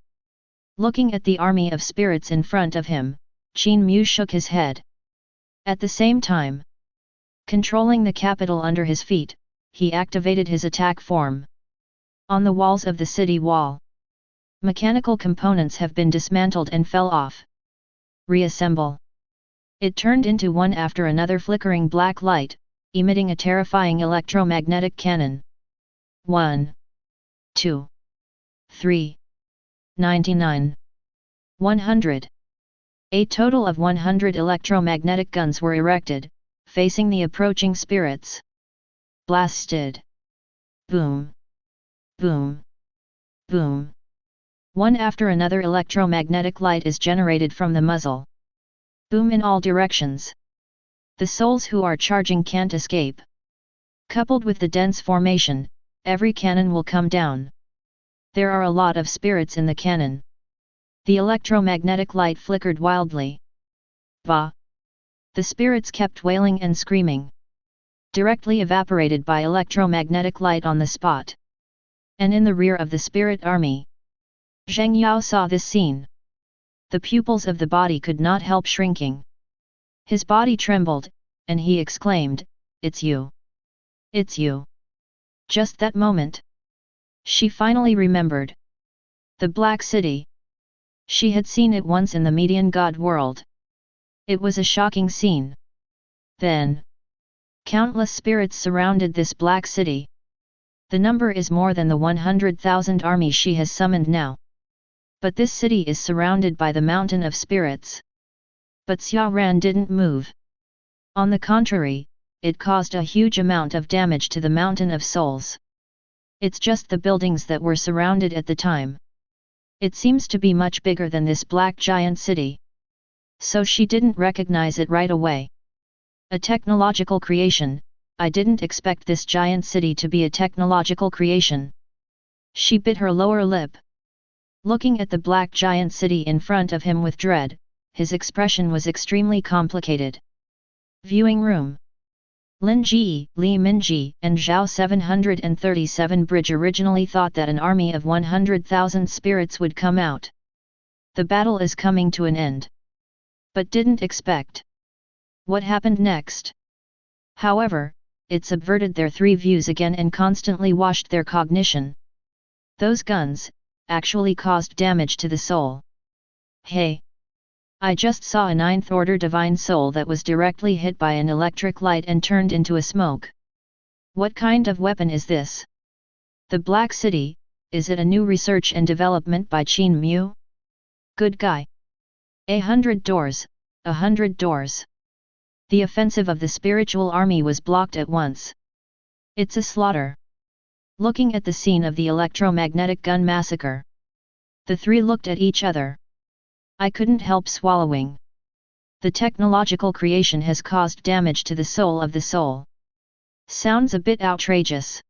Looking at the army of spirits in front of him, Qin Mu shook his head. At the same time, controlling the capital under his feet, he activated his attack form. On the walls of the city wall, mechanical components have been dismantled and fell off. Reassemble. It turned into one after another flickering black light, emitting a terrifying electromagnetic cannon. 1, 2, 3, 99, 100. A total of 100 electromagnetic guns were erected, facing the approaching spirits. Blasted. Boom. Boom. Boom. One after another electromagnetic light is generated from the muzzle. Boom in all directions. The souls who are charging can't escape. Coupled with the dense formation, every cannon will come down. There are a lot of spirits in the cannon. The electromagnetic light flickered wildly. Bah! The spirits kept wailing and screaming. Directly evaporated by electromagnetic light on the spot. And in the rear of the spirit army, Zheng Yao saw this scene. The pupils of the body could not help shrinking. His body trembled, and he exclaimed, "It's you! It's you!" Just that moment, she finally remembered. The Black City. She had seen it once in the median god world. It was a shocking scene. Then, countless spirits surrounded this Black City. The number is more than the 100,000 army she has summoned now. But this city is surrounded by the mountain of spirits. But Xia Ran didn't move. On the contrary, it caused a huge amount of damage to the mountain of souls. It's just the buildings that were surrounded at the time. It seems to be much bigger than this black giant city. So she didn't recognize it right away. A technological creation. I didn't expect this giant city to be a technological creation. She bit her lower lip. Looking at the black giant city in front of him with dread, his expression was extremely complicated. Viewing room. Lin Ji, Li Minji, and Zhao 737 Bridge originally thought that an army of 100,000 spirits would come out. The battle is coming to an end. But didn't expect. What happened next? However, it subverted their three views again and constantly washed their cognition. Those guns actually caused damage to the soul. Hey! I just saw a 9th order divine soul that was directly hit by an electric light and turned into a smoke. What kind of weapon is this? The Black City, is it a new research and development by Qin Mu? Good guy. 100 doors, 100 doors. The offensive of the spiritual army was blocked at once. It's a slaughter. Looking at the scene of the electromagnetic gun massacre, the three looked at each other. I couldn't help swallowing. The technological creation has caused damage to the soul of the soul. Sounds a bit outrageous.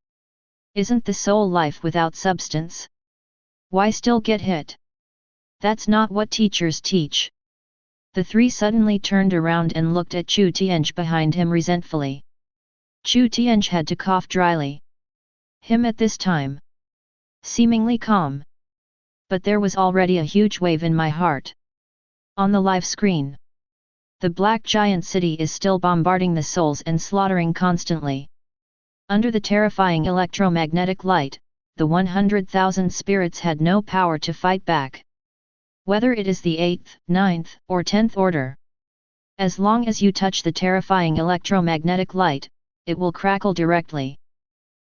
Isn't the soul life without substance? Why still get hit? That's not what teachers teach. The three suddenly turned around and looked at Chu Tianhe behind him resentfully. Chu Tianhe had to cough dryly. Him at this time. Seemingly calm. But there was already a huge wave in my heart. On the live screen, the black giant city is still bombarding the souls and slaughtering constantly. Under the terrifying electromagnetic light, the 100,000 spirits had no power to fight back. Whether it is the 8th, 9th, or 10th order. As long as you touch the terrifying electromagnetic light, it will crackle directly.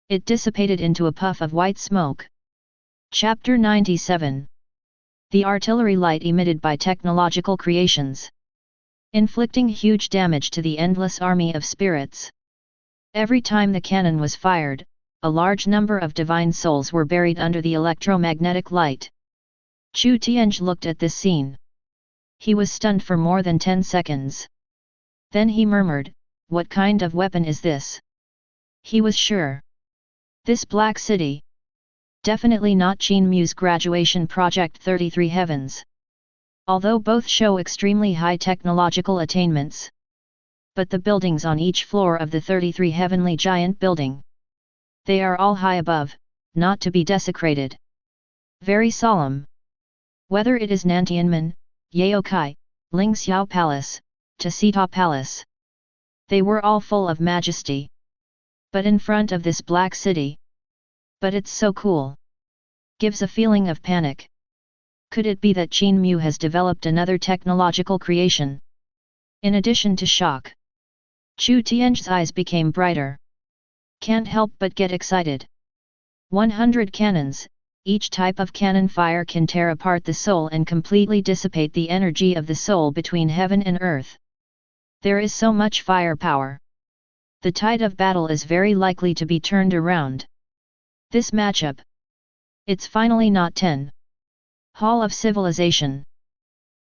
It dissipated into a puff of white smoke. Chapter 97. The artillery light emitted by technological creations. Inflicting huge damage to the endless army of spirits. Every time the cannon was fired, a large number of divine souls were buried under the electromagnetic light. Chu Tianhe looked at this scene. He was stunned for more than 10 seconds. Then he murmured, what kind of weapon is this? He was sure. This Black City. Definitely not Qin Mu's graduation project 33 Heavens. Although both show extremely high technological attainments. But the buildings on each floor of the 33 Heavenly Giant Building. They are all high above, not to be desecrated. Very solemn. Whether it is Nantianmen, Yaokai, Lingxiao Palace, Tasita Palace. They were all full of majesty. But in front of this Black City. But it's so cool. Gives a feeling of panic. Could it be that Qin Mu has developed another technological creation? In addition to shock. Chu Tian's eyes became brighter. Can't help but get excited. 100 cannons, each type of cannon fire can tear apart the soul and completely dissipate the energy of the soul between heaven and earth. There is so much firepower. The tide of battle is very likely to be turned around. This matchup. It's finally not 10. Hall of Civilization.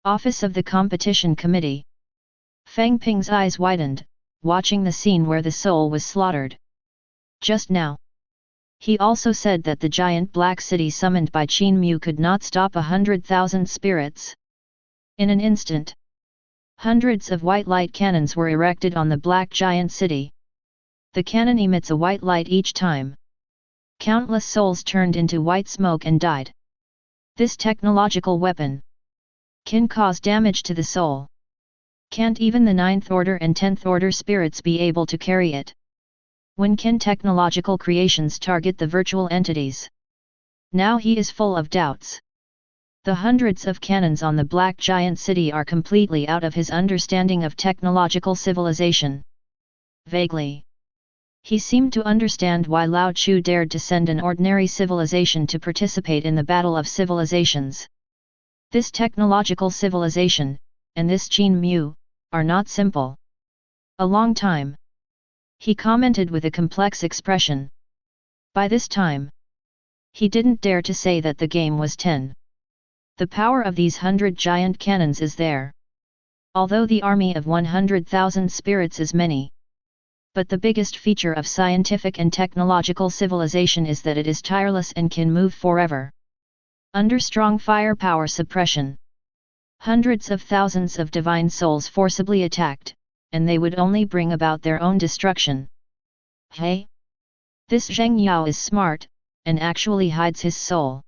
Office of the Competition Committee. Feng Ping's eyes widened, watching the scene where the soul was slaughtered. Just now. He also said that the giant Black City summoned by Qin Mu could not stop 100,000 spirits. In an instant. Hundreds of white light cannons were erected on the Black Giant City. The cannon emits a white light each time. Countless souls turned into white smoke and died. This technological weapon can cause damage to the soul. Can't even the 9th order and 10th order spirits be able to carry it? When can technological creations target the virtual entities? Now he is full of doubts. The hundreds of cannons on the Black Giant City are completely out of his understanding of technological civilization. Vaguely. He seemed to understand why Lao Chu dared to send an ordinary civilization to participate in the battle of civilizations. This technological civilization, and this Qin Mu, are not simple. A long time. He commented with a complex expression. By this time, he didn't dare to say that the game was 10. The power of these 100 giant cannons is there. Although the army of 100,000 spirits is many. But the biggest feature of scientific and technological civilization is that it is tireless and can move forever. Under strong firepower suppression. Hundreds of thousands of divine souls forcibly attacked, and they would only bring about their own destruction. Hey? This Zheng Yao is smart, and actually hides his soul.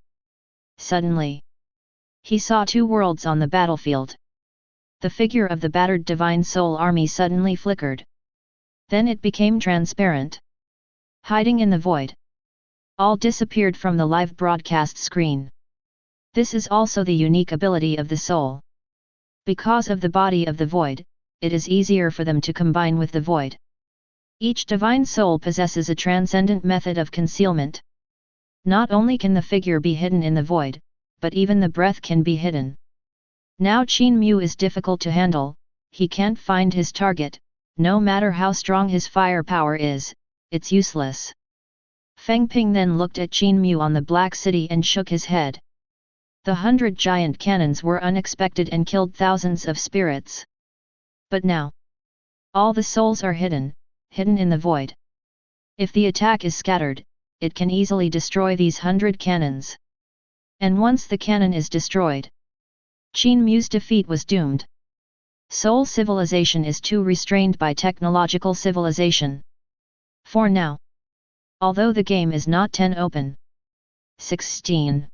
Suddenly. He saw two worlds on the battlefield. The figure of the battered divine soul army suddenly flickered. Then it became transparent. Hiding in the void. All disappeared from the live broadcast screen. This is also the unique ability of the soul. Because of the body of the void, it is easier for them to combine with the void. Each divine soul possesses a transcendent method of concealment. Not only can the figure be hidden in the void, but even the breath can be hidden. Now Qin Mu is difficult to handle, he can't find his target, no matter how strong his firepower is, it's useless. Feng Ping then looked at Qin Mu on the Black City and shook his head. The 100 giant cannons were unexpected and killed thousands of spirits. But now, all the souls are hidden in the void. If the attack is scattered, it can easily destroy these 100 cannons. And once the cannon is destroyed, Qin Mu's defeat was doomed. Soul civilization is too restrained by technological civilization. For now. Although the game is not 10 open. 16.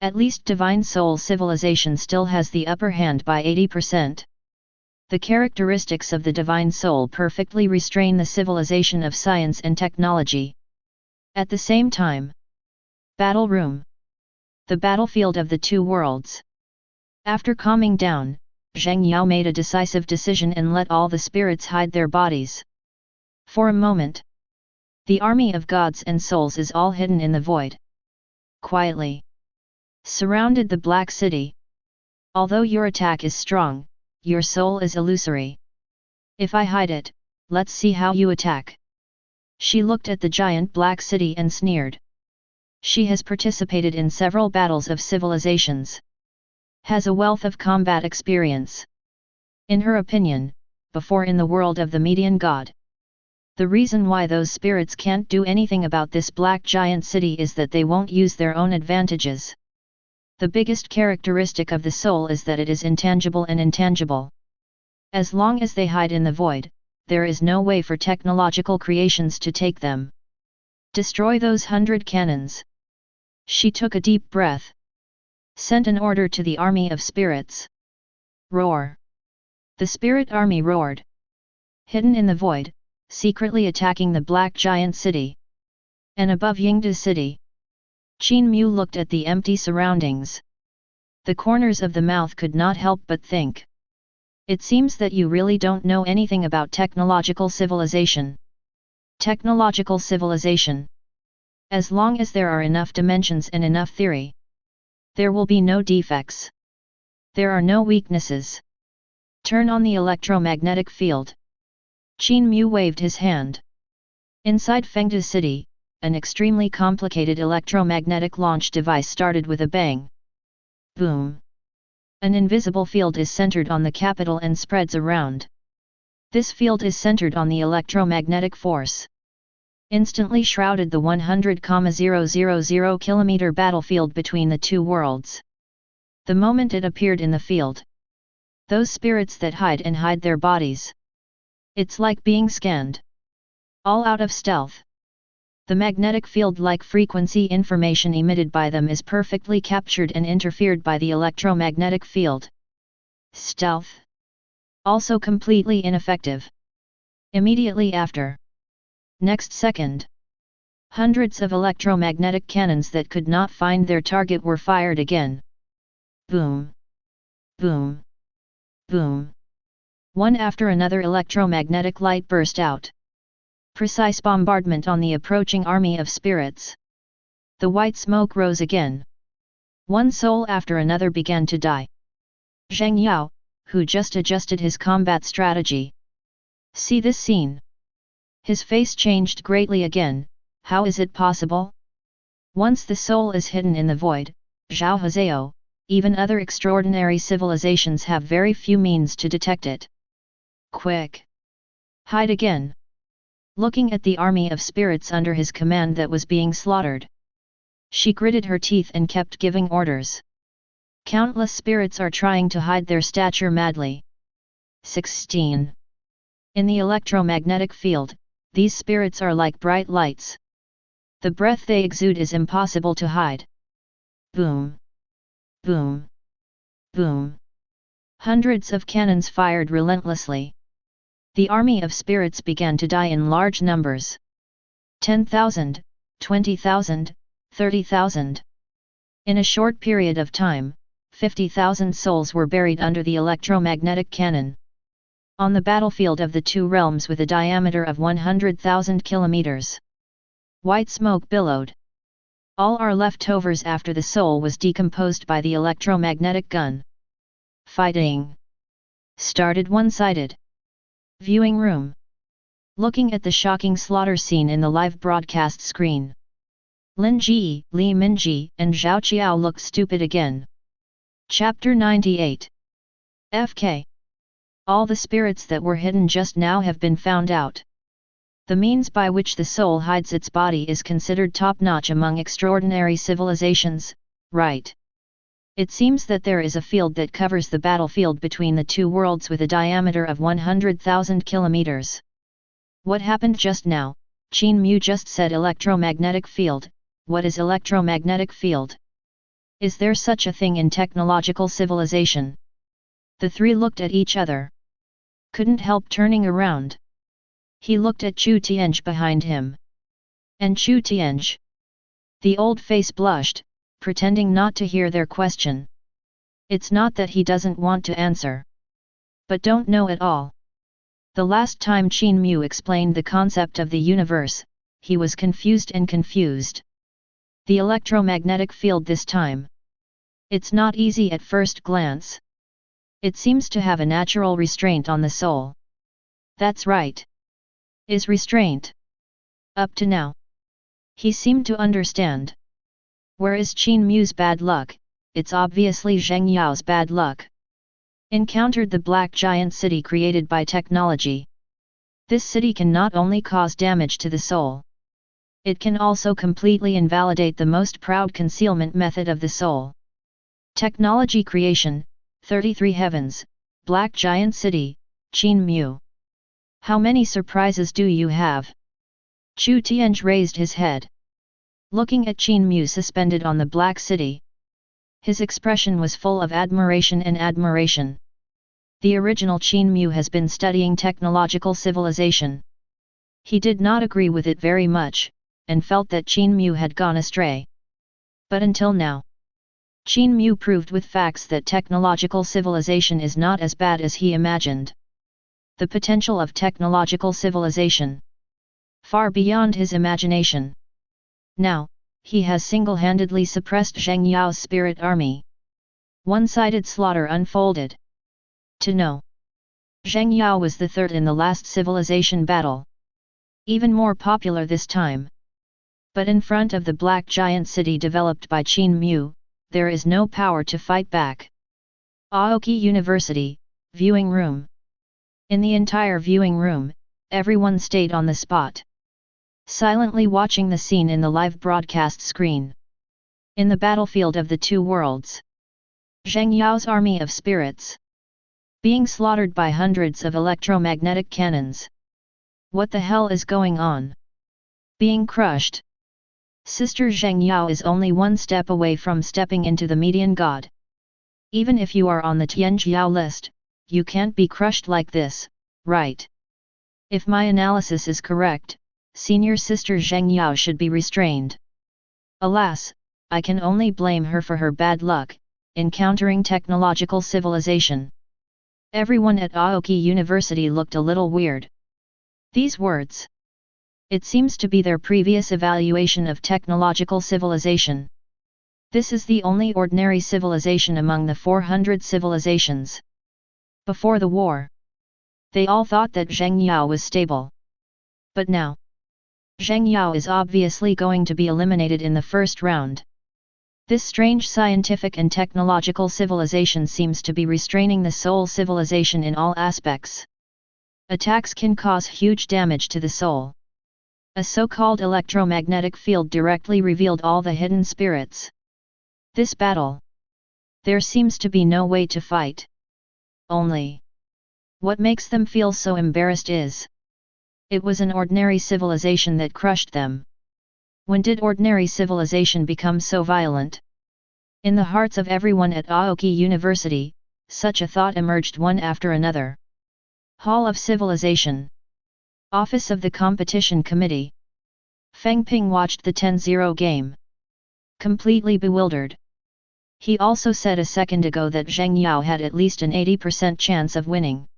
At least divine soul civilization still has the upper hand by 80%. The characteristics of the divine soul perfectly restrain the civilization of science and technology. At the same time. Battle room. The battlefield of the two worlds. After calming down, Zheng Yao made a decisive decision and let all the spirits hide their bodies. For a moment. The army of gods and souls is all hidden in the void. Quietly. Surrounded the Black City. Although your attack is strong, your soul is illusory. If I hide it, let's see how you attack. She looked at the giant Black City and sneered. She has participated in several battles of civilizations. Has a wealth of combat experience. In her opinion, before in the world of the Median God. The reason why those spirits can't do anything about this black giant city is that they won't use their own advantages. The biggest characteristic of the soul is that it is intangible and intangible. As long as they hide in the void, there is no way for technological creations to take them. Destroy those 100 cannons. She took a deep breath. Sent an order to the army of spirits. Roar. The spirit army roared. Hidden in the void, secretly attacking the black giant city. And above Yingde city. Qin Mu looked at the empty surroundings. The corners of the mouth could not help but think. It seems that you really don't know anything about technological civilization. Technological civilization. As long as there are enough dimensions and enough theory, there will be no defects. There are no weaknesses. Turn on the electromagnetic field. Qin Mu waved his hand. Inside Fengde City, an extremely complicated electromagnetic launch device started with a bang. Boom. An invisible field is centered on the capital and spreads around. This field is centered on the electromagnetic force. Instantly shrouded the 100,000 km battlefield between the two worlds. The moment it appeared in the field, those spirits that hide their bodies. It's like being scanned. All out of stealth. The magnetic field-like frequency information emitted by them is perfectly captured and interfered by the electromagnetic field. Stealth. Also completely ineffective. Immediately after. Next second. Hundreds of electromagnetic cannons that could not find their target were fired again. Boom. Boom. Boom. One after another electromagnetic light burst out. Precise bombardment on the approaching army of spirits. The white smoke rose again. One soul after another began to die. Zheng Yao, who just adjusted his combat strategy. See this scene. His face changed greatly again. How is it possible? Once the soul is hidden in the void, Zhao Hezao, even other extraordinary civilizations have very few means to detect it. Quick! Hide again! Looking at the army of spirits under his command that was being slaughtered. She gritted her teeth and kept giving orders. Countless spirits are trying to hide their stature madly. 16. In the electromagnetic field, these spirits are like bright lights. The breath they exude is impossible to hide. Boom! Boom! Boom! Hundreds of cannons fired relentlessly. The army of spirits began to die in large numbers. 10,000, 20,000, 30,000. In a short period of time, 50,000 souls were buried under the electromagnetic cannon. On the battlefield of the two realms with a diameter of 100,000 kilometers. White smoke billowed. All are leftovers after the soul was decomposed by the electromagnetic gun. Fighting started one-sided. Viewing room. Looking at the shocking slaughter scene in the live broadcast screen. Lin Ji, Li Minji, and Zhao Qiao looked stupid again. Chapter 98. FK. All the spirits that were hidden just now have been found out. The means by which the soul hides its body is considered top-notch among extraordinary civilizations, right? It seems that there is a field that covers the battlefield between the two worlds with a diameter of 100,000 kilometers. What happened just now? Qin Mu just said electromagnetic field. What is electromagnetic field? Is there such a thing in technological civilization? The three looked at each other. Couldn't help turning around. He looked at Chu Tianhe behind him. And Chu Tianhe. The old face blushed, pretending not to hear their question. It's not that he doesn't want to answer. But don't know at all. The last time Qin Mu explained the concept of the universe, he was confused. The electromagnetic field this time. It's not easy at first glance. It seems to have a natural restraint on the soul. That's right. Is restraint. Up to now. He seemed to understand. Where is Qin Mu's bad luck? It's obviously Zheng Yao's bad luck. encountered the black giant city created by technology. This city can not only cause damage to the soul, it can also completely invalidate the most proud concealment method of the soul. Technology creation, 33 heavens, black giant city, Qin Mu. How many surprises do you have? Chu Tianhe raised his head, looking at Qin Mu suspended on the black city. His expression was full of admiration and admiration. The original Qin Mu has been studying technological civilization. He did not agree with it very much, and felt that Qin Mu had gone astray. But until now, Qin Mu proved with facts that technological civilization is not as bad as he imagined. The potential of technological civilization, far beyond his imagination. Now, he has single-handedly suppressed Zheng Yao's spirit army. One-sided slaughter unfolded. To know, Zheng Yao was the third in the last civilization battle. Even more popular this time. But in front of the black giant city developed by Qin Mu, there is no power to fight back. Aoki University, viewing room. In the entire viewing room, everyone stayed on the spot, silently watching the scene in the live broadcast screen. In the battlefield of the two worlds, Zheng Yao's army of spirits, being slaughtered by hundreds of electromagnetic cannons. What the hell is going on? Being crushed. Sister Zheng Yao is only one step away from stepping into the median god. Even if you are on the Tianhe list, you can't be crushed like this, right? If my analysis is correct, senior sister Zheng Yao should be restrained. Alas, I can only blame her for her bad luck, encountering technological civilization. Everyone at Aoki University looked a little weird. These words. It seems to be their previous evaluation of technological civilization. This is the only ordinary civilization among the 400 civilizations. Before the war, they all thought that Zheng Yao was stable. But now, Zheng Yao is obviously going to be eliminated in the first round. This strange scientific and technological civilization seems to be restraining the soul civilization in all aspects. Attacks can cause huge damage to the soul. A so-called electromagnetic field directly revealed all the hidden spirits. This battle, there seems to be no way to fight. Only, what makes them feel so embarrassed is, it was an ordinary civilization that crushed them. When did ordinary civilization become so violent? In the hearts of everyone at Aoki University, such a thought emerged one after another. Hall of Civilization. Office of the Competition Committee. Feng Ping watched the 10-0 game, completely bewildered. He also said a second ago that Zheng Yao had at least an 80% chance of winning.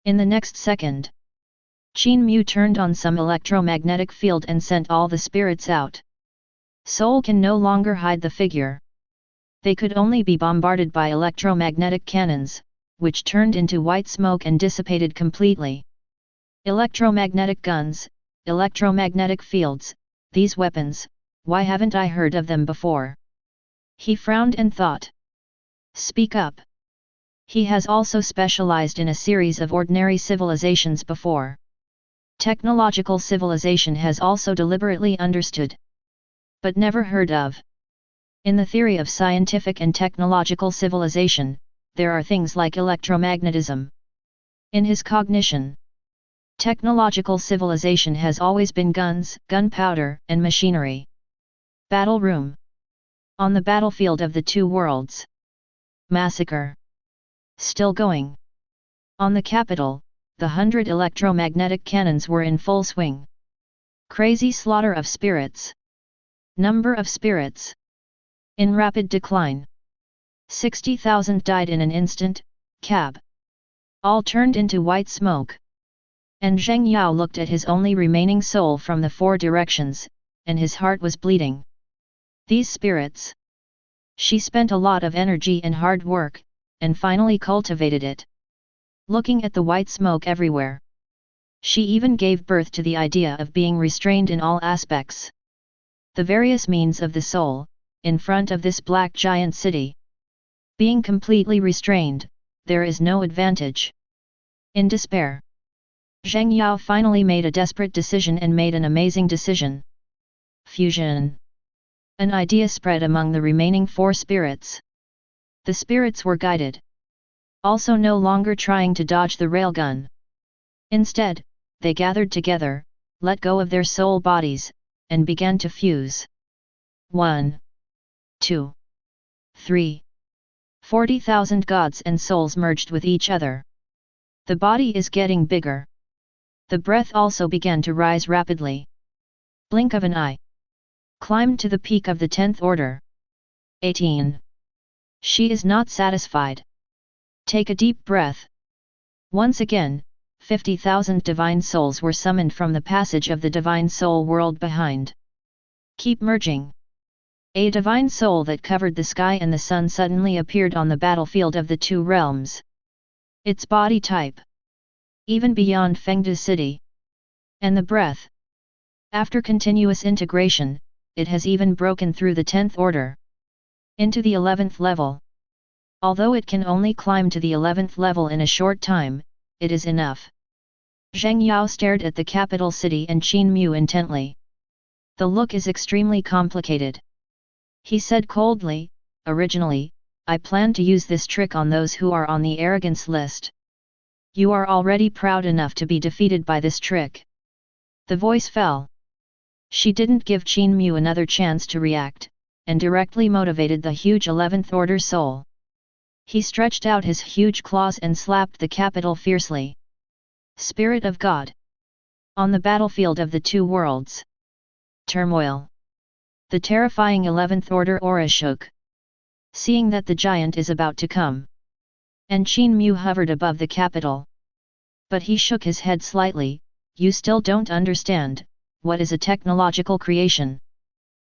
In the next second, Qin Mu turned on some electromagnetic field and sent all the spirits out. Soul can no longer hide the figure. They could only be bombarded by electromagnetic cannons, which turned into white smoke and dissipated completely. Electromagnetic guns, electromagnetic fields, these weapons, why haven't I heard of them before? He frowned and thought. Speak up. He has also specialized in a series of ordinary civilizations before. Technological civilization has also deliberately understood, but never heard of. In the theory of scientific and technological civilization, there are things like electromagnetism. In his cognition, technological civilization has always been guns, gunpowder, and machinery. Battle room. On the battlefield of the two worlds. Massacre. Still going. On the capital, the 100 electromagnetic cannons were in full swing. Crazy slaughter of spirits. Number of spirits in rapid decline. 60,000 died in an instant, cab. All turned into white smoke. And Zheng Yao looked at his only remaining soul from the four directions, and his heart was bleeding. These spirits. She spent a lot of energy and hard work, and finally cultivated it. Looking at the white smoke everywhere, she even gave birth to the idea of being restrained in all aspects. The various means of the soul, in front of this black giant city. Being completely restrained, there is no advantage. In despair, Zheng Yao finally made a desperate decision and made an amazing decision. Fusion. An idea spread among the remaining 4 spirits. The spirits were guided. Also no longer trying to dodge the railgun. Instead, they gathered together, let go of their soul bodies, and began to fuse. 1, 2, 3. 40,000 gods and souls merged with each other. The body is getting bigger. The breath also began to rise rapidly. Blink of an eye. Climbed to the peak of the 10th order. 18. She is not satisfied. Take a deep breath. Once again, 50,000 divine souls were summoned from the passage of the divine soul world behind. Keep merging. A divine soul that covered the sky and the sun suddenly appeared on the battlefield of the 2 realms. Its body type. Even beyond Fengde City. And the breath. After continuous integration, it has even broken through the 10th order. Into the 11th level. Although it can only climb to the 11th level in a short time, it is enough. Zheng Yao stared at the capital city and Qin Mu intently. The look is extremely complicated. He said coldly, originally, I planned to use this trick on those who are on the arrogance list. You are already proud enough to be defeated by this trick. The voice fell. She didn't give Qin Mu another chance to react, and directly motivated the huge 11th order soul. He stretched out his huge claws and slapped the capital fiercely. Spirit of God. On the battlefield of the 2 worlds. Turmoil. The terrifying 11th order aura shook. Seeing that the giant is about to come. And Qin Mu hovered above the capital. But he shook his head slightly. You still don't understand, what is a technological creation?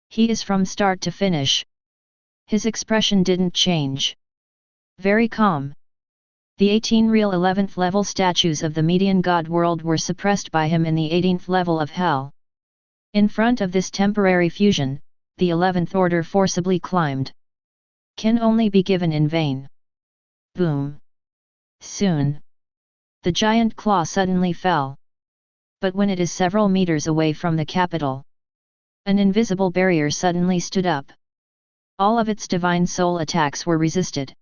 He is from start to finish. His expression didn't change. Very calm. The 18 real 11th level statues of the Median God world were suppressed by him in the 18th level of Hell. In front of this temporary fusion, the 11th order forcibly climbed. Can only be given in vain. Boom. Soon. The giant claw suddenly fell. But when it is several meters away from the capital, an invisible barrier suddenly stood up. All of its divine soul attacks were resisted.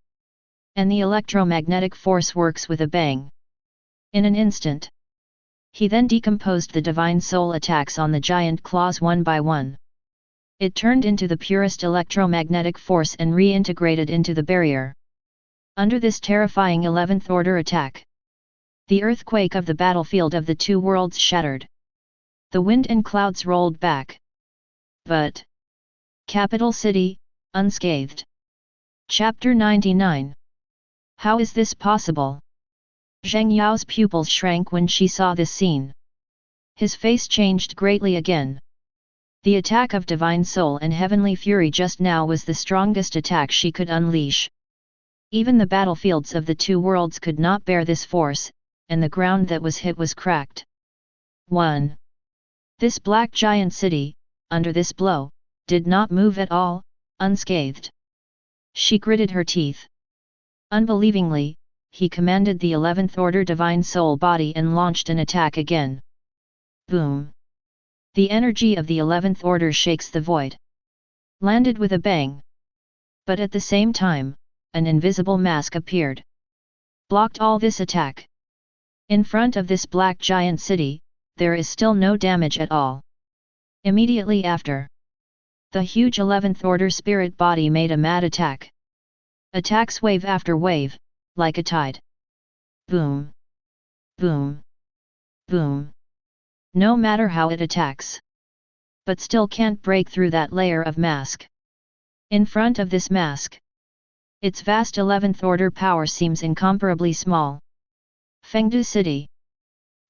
And the electromagnetic force works with a bang. In an instant. He then decomposed the divine soul attacks on the giant claws one by one. It turned into the purest electromagnetic force and reintegrated into the barrier. Under this terrifying 11th order attack, the earthquake of the battlefield of the 2 worlds shattered. The wind and clouds rolled back. But capital city, unscathed. Chapter 99. How is this possible? Zheng Yao's pupils shrank when she saw this scene. His face changed greatly again. The attack of Divine Soul and Heavenly Fury just now was the strongest attack she could unleash. Even the battlefields of the 2 worlds could not bear this force, and the ground that was hit was cracked. 1. This black giant city, under this blow, did not move at all, unscathed. She gritted her teeth. Unbelievingly, he commanded the 11th order Divine Soul body and launched an attack again. Boom! The energy of the 11th order shakes the void. Landed with a bang. But at the same time, an invisible mask appeared. Blocked all this attack. In front of this black giant city, there is still no damage at all. Immediately after, the huge 11th order spirit body made a mad attack. Attacks wave after wave, like a tide. Boom! Boom! Boom! No matter how it attacks. But still can't break through that layer of mask. In front of this mask, its vast 11th order power seems incomparably small. Fengdu City.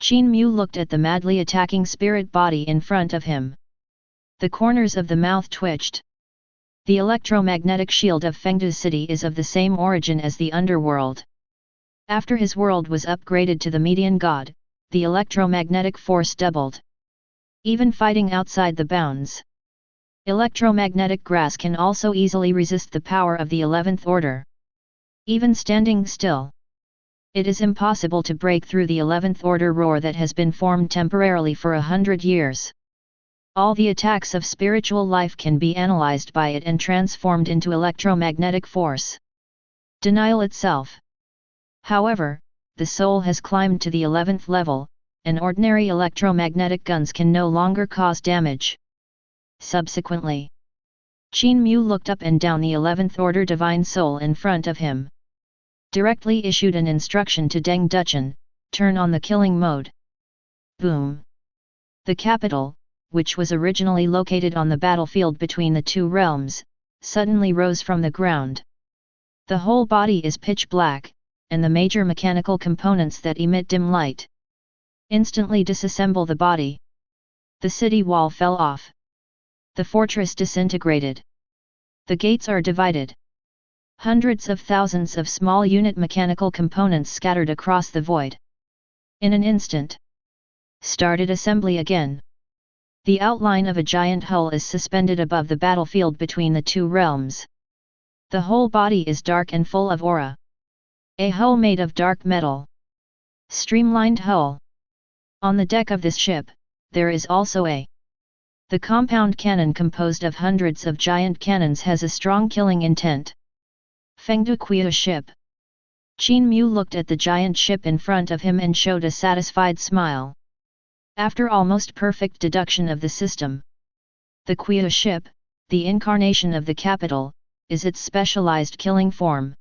Qin Mu looked at the madly attacking spirit body in front of him. The corners of the mouth twitched. The electromagnetic shield of Fengdu City is of the same origin as the Underworld. After his world was upgraded to the Median God, the electromagnetic force doubled. Even fighting outside the bounds, electromagnetic grass can also easily resist the power of the 11th order. Even standing still, It is impossible to break through the 11th order roar that has been formed temporarily for 100 years. All the attacks of spiritual life can be analyzed by it and transformed into electromagnetic force. Denial itself. However, the soul has climbed to the 11th level, and ordinary electromagnetic guns can no longer cause damage. Subsequently, Qin Mu looked up and down the 11th order divine soul in front of him. Directly issued an instruction to Deng Duchen, turn on the killing mode. Boom! The capital, which was originally located on the battlefield between the two realms, suddenly rose from the ground. The whole body is pitch black, and the major mechanical components that emit dim light instantly disassemble the body. The city wall fell off. The fortress disintegrated. The gates are divided. Hundreds of thousands of small unit mechanical components scattered across the void. In an instant, started assembly again. The outline of a giant hull is suspended above the battlefield between the two realms. The whole body is dark and full of aura. A hull made of dark metal. Streamlined hull. On the deck of this ship, there is also the compound cannon composed of hundreds of giant cannons has a strong killing intent. Fengdu Quyue Ship. Qin Mu looked at the giant ship in front of him and showed a satisfied smile. After almost perfect deduction of the system, the Quyue Ship, the incarnation of the capital, is its specialized killing form.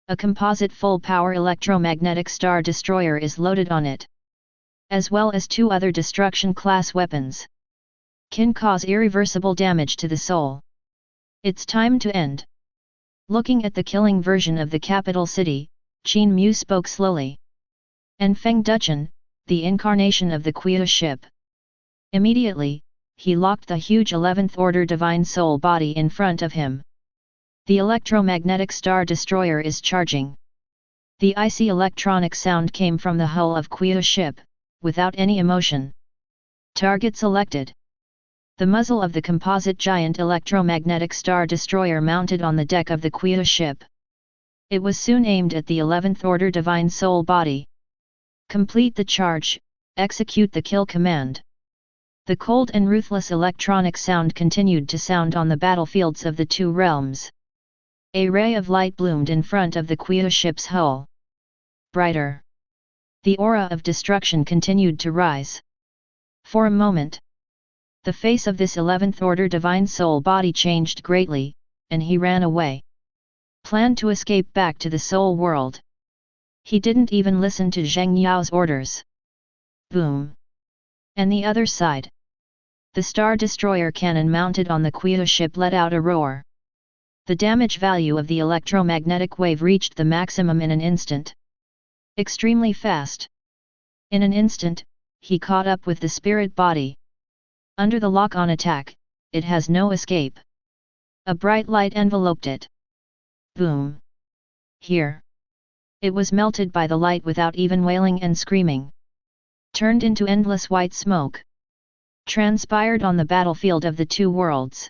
A composite full-power electromagnetic star destroyer is loaded on it, as well as 2 other destruction-class weapons. Can cause irreversible damage to the soul. It's time to end. Looking at the killing version of the capital city, Qin Mu spoke slowly. And Feng Duchen, the incarnation of the Quyue Ship. Immediately, he locked the huge 11th order divine soul body in front of him. The electromagnetic star destroyer is charging. The icy electronic sound came from the hull of Quyue Ship, without any emotion. Target selected. The muzzle of the composite giant electromagnetic star destroyer mounted on the deck of the Quyue Ship. It was soon aimed at the 11th order divine soul body. Complete the charge, execute the kill command. The cold and ruthless electronic sound continued to sound on the battlefields of the two realms. A ray of light bloomed in front of the Quyue Ship's hull. Brighter. The aura of destruction continued to rise. For a moment, the face of this 11th order divine soul body changed greatly, and he ran away. Planned to escape back to the soul world. He didn't even listen to Zheng Yao's orders. Boom! And the other side. The star destroyer cannon mounted on the Quyue Ship let out a roar. The damage value of the electromagnetic wave reached the maximum in an instant. Extremely fast. In an instant, he caught up with the spirit body. Under the lock-on attack, it has no escape. A bright light enveloped it. Boom! Here. It was melted by the light without even wailing and screaming. Turned into endless white smoke. Transpired on the battlefield of the two worlds.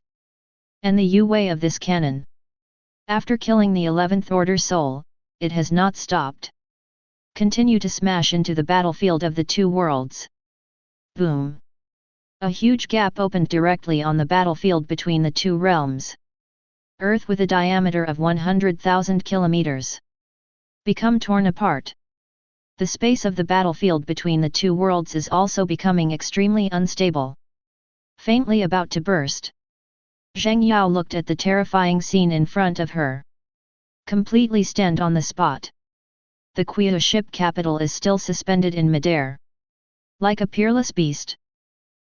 And the U-way of this cannon. After killing the 11th order soul, it has not stopped. Continue to smash into the battlefield of the two worlds. Boom! A huge gap opened directly on the battlefield between the two realms. Earth with a diameter of 100,000 kilometers. Become torn apart. The space of the battlefield between the two worlds is also becoming extremely unstable. Faintly about to burst. Zheng Yao looked at the terrifying scene in front of her. Completely stunned on the spot. The Quyue Ship capital is still suspended in midair. Like a peerless beast.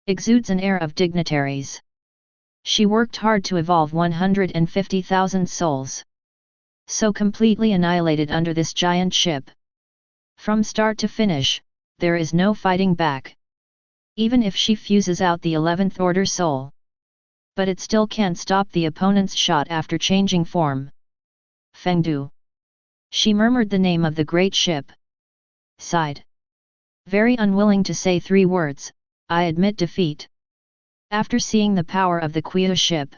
Exudes an air of dignitaries. She worked hard to evolve 150,000 souls. So completely annihilated under this giant ship. From start to finish, there is no fighting back. Even if she fuses out the 11th order soul. But it still can't stop the opponent's shot after changing form. Fengdu. She murmured the name of the great ship. Sighed. Very unwilling to say 3 words, I admit defeat. After seeing the power of the Quyue Ship,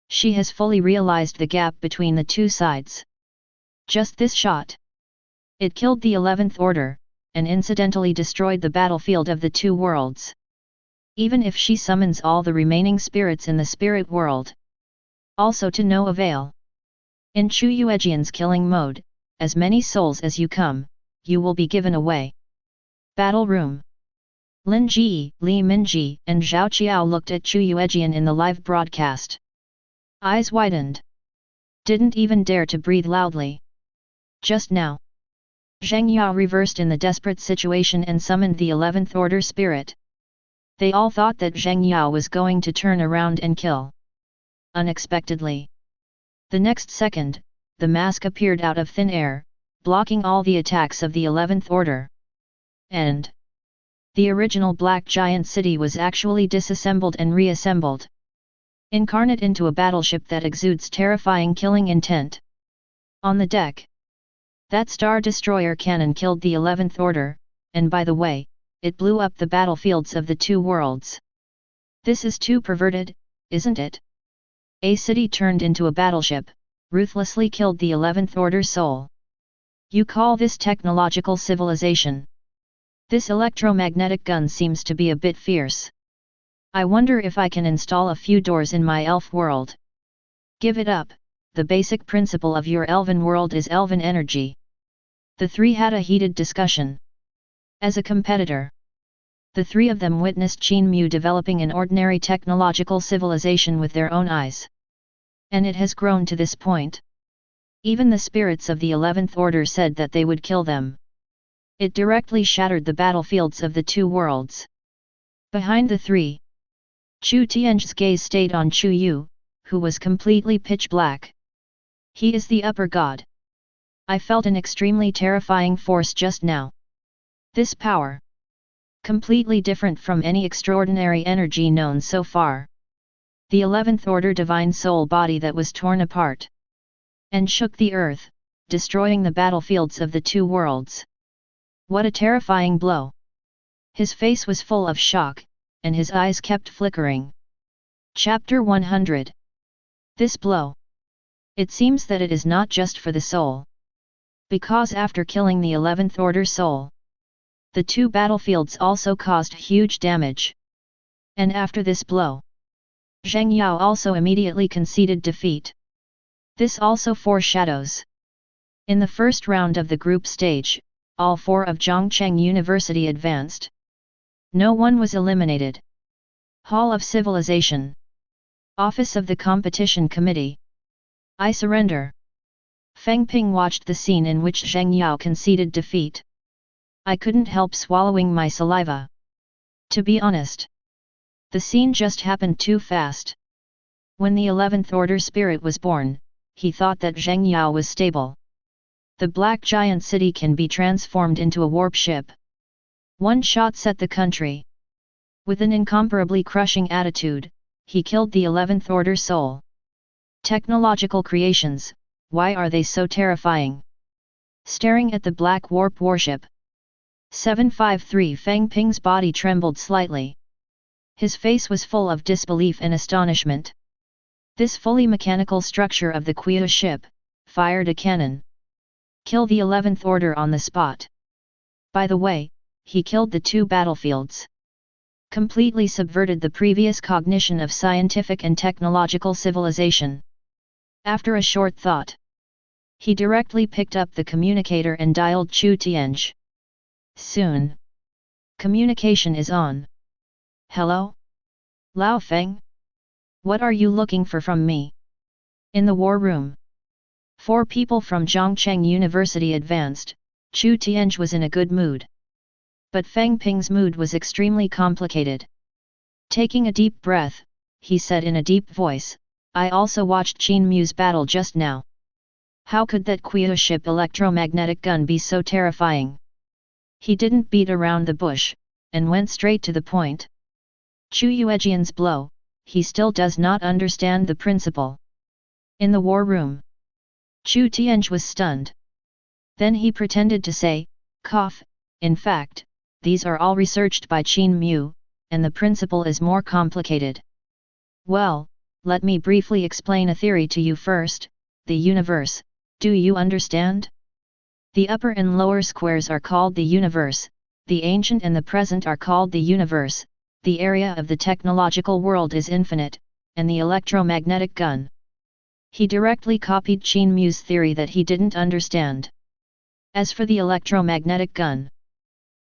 she has fully realized the gap between the two sides. Just this shot. It killed the 11th Order, and incidentally destroyed the battlefield of the two worlds. Even if she summons all the remaining spirits in the spirit world, also to no avail. In Quyue killing mode, as many souls as you come, you will be given away. Battle Room. Lin Ji, Li Minji, and Zhao Qiao looked at Quyue in the live broadcast. Eyes widened. Didn't even dare to breathe loudly. Just now, Zheng Yao reversed in the desperate situation and summoned the 11th Order spirit. They all thought that Zheng Yao was going to turn around and kill. Unexpectedly. The next second, the mask appeared out of thin air, blocking all the attacks of the 11th Order. And the original Black Giant City was actually disassembled and reassembled. Incarnate into a battleship that exudes terrifying killing intent. On the deck, that Star Destroyer cannon killed the 11th Order, and by the way, it blew up the battlefields of the two worlds. This is too perverted, isn't it? A city turned into a battleship, ruthlessly killed the 11th Order soul. You call this technological civilization? This electromagnetic gun seems to be a bit fierce. I wonder if I can install a few doors in my elf world. Give it up, the basic principle of your elven world is elven energy. The three had a heated discussion. As a competitor, the three of them witnessed Qin Mu developing an ordinary technological civilization with their own eyes. And it has grown to this point. Even the spirits of the 11th Order said that they would kill them. It directly shattered the battlefields of the two worlds. Behind the three, Chu Tian's gaze stayed on Chu Yu, who was completely pitch black. He is the upper god. I felt an extremely terrifying force just now. This power, completely different from any extraordinary energy known so far. The 11th Order divine soul body that was torn apart and shook the earth, destroying the battlefields of the two worlds. What a terrifying blow! His face was full of shock, and his eyes kept flickering. Chapter 100. This blow. It seems that it is not just for the soul. Because after killing the 11th Order soul, the two battlefields also caused huge damage. And after this blow, Zheng Yao also immediately conceded defeat. This also foreshadows. In the first round of the group stage, all four of Zhongcheng University advanced. No one was eliminated. Hall of Civilization. Office of the Competition Committee. I surrender. Feng Ping watched the scene in which Zheng Yao conceded defeat. I couldn't help swallowing my saliva. To be honest, the scene just happened too fast. When the 11th Order spirit was born, he thought that Zheng Yao was stable. The Black Giant City can be transformed into a warp ship. One shot set the country. With an incomparably crushing attitude, he killed the 11th Order soul. Technological creations, why are they so terrifying? Staring at the Black Warp warship, 753 Feng Ping's body trembled slightly. His face was full of disbelief and astonishment. This fully mechanical structure of the Quyue ship fired a cannon. Kill the 11th Order on the spot. By the way, he killed the two battlefields. Completely subverted the previous cognition of scientific and technological civilization. After a short thought, he directly picked up the communicator and dialed Chu Tianhe. Soon. Communication is on. Hello? Lao Feng? What are you looking for from me? In the war room. 4 people from Zhongcheng University advanced. Chu Tianhe was in a good mood. But Feng Ping's mood was extremely complicated. Taking a deep breath, he said in a deep voice, I also watched Qin Mu's battle just now. How could that Quyue ship electromagnetic gun be so terrifying? He didn't beat around the bush, and went straight to the point. Quyuejian's blow, he still does not understand the principle. In the war room, Chu Tianhe was stunned. Then he pretended to say, cough, in fact, these are all researched by Qin Mu, and the principle is more complicated. Well, let me briefly explain a theory to you first, the universe, do you understand? The upper and lower squares are called the universe, the ancient and the present are called the universe, the area of the technological world is infinite, and the electromagnetic gun. He directly copied Qin Mu's theory that he didn't understand. As for the electromagnetic gun,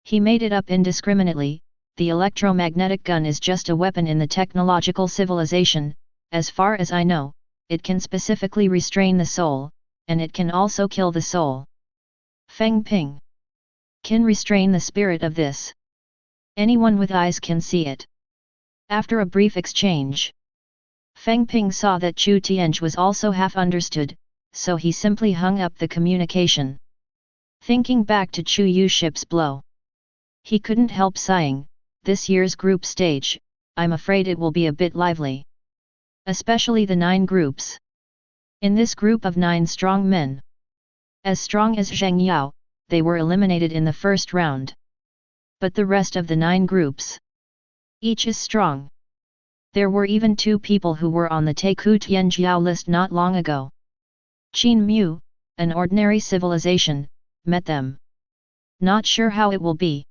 he made it up indiscriminately. The electromagnetic gun is just a weapon in the technological civilization. As far as I know, it can specifically restrain the soul, and it can also kill the soul. Feng Ping can restrain the spirit of this. Anyone with eyes can see it. After a brief exchange, Feng Ping saw that Chu Tianhe was also half understood, so he simply hung up the communication. Thinking back to Quyue Ship's blow, he couldn't help sighing. This year's group stage, I'm afraid it will be a bit lively. Especially the 9 groups. In this group of 9 strong men, as strong as Zheng Yao, they were eliminated in the first round. But the rest of the 9 groups, each is strong. There were even 2 people who were on the Taiku Tianjiao list not long ago. Qin Mu, an ordinary civilization, met them. Not sure how it will be.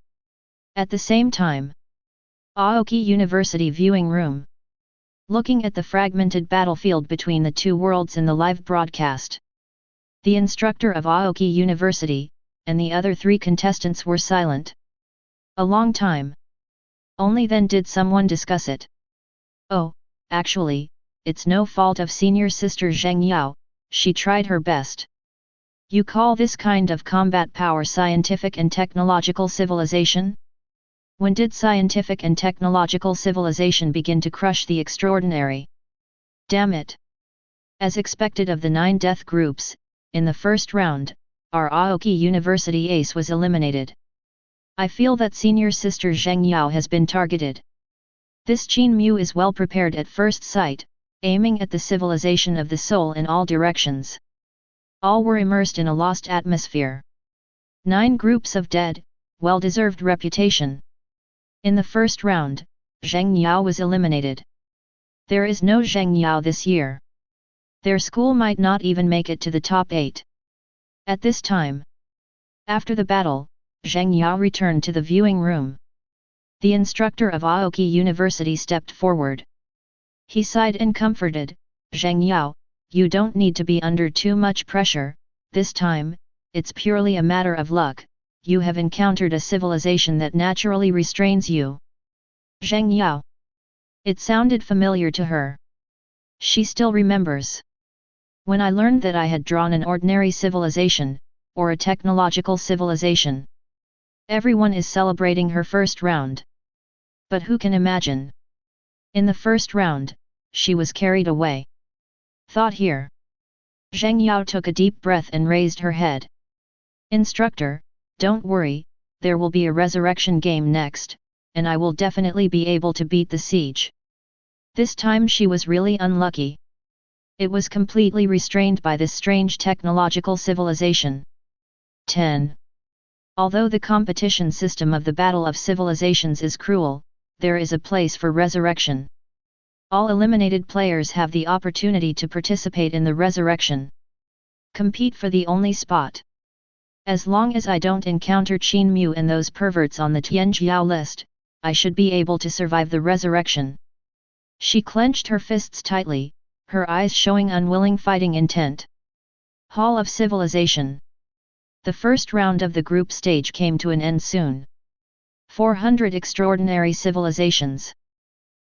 At the same time, Aoki University viewing room. Looking at the fragmented battlefield between the 2 worlds in the live broadcast, the instructor of Aoki University, and the other 3 contestants were silent. A long time. Only then did someone discuss it. Oh, actually, it's no fault of senior sister Zheng Yao, she tried her best. You call this kind of combat power scientific and technological civilization? When did scientific and technological civilization begin to crush the extraordinary? Damn it! As expected of the 9 death groups, in the first round, our Aoki University ace was eliminated. I feel that senior sister Zheng Yao has been targeted. This Qin Mu is well prepared at first sight, aiming at the civilization of the soul in all directions. All were immersed in a lost atmosphere. 9 groups of dead, well-deserved reputation. In the first round, Zheng Yao was eliminated. There is no Zheng Yao this year. Their school might not even make it to the top 8. At this time, after the battle, Zheng Yao returned to the viewing room. The instructor of Aoki University stepped forward. He sighed and comforted, Zheng Yao, you don't need to be under too much pressure, this time, it's purely a matter of luck. You have encountered a civilization that naturally restrains you. Zheng Yao. It sounded familiar to her. She still remembers. When I learned that I had drawn an ordinary civilization, or a technological civilization. Everyone is celebrating her first round. But who can imagine? In the first round, she was carried away. Thought here. Zheng Yao took a deep breath and raised her head. Instructor, don't worry, there will be a resurrection game next, and I will definitely be able to beat the siege. This time she was really unlucky. It was completely restrained by this strange technological civilization. 10. Although the competition system of the Battle of Civilizations is cruel, there is a place for resurrection. All eliminated players have the opportunity to participate in the resurrection. Compete for the only spot. As long as I don't encounter Qin Mu and those perverts on the Tianjiao list, I should be able to survive the resurrection. She clenched her fists tightly, her eyes showing unwilling fighting intent. Hall of Civilization. The first round of the group stage came to an end soon. 400 extraordinary civilizations.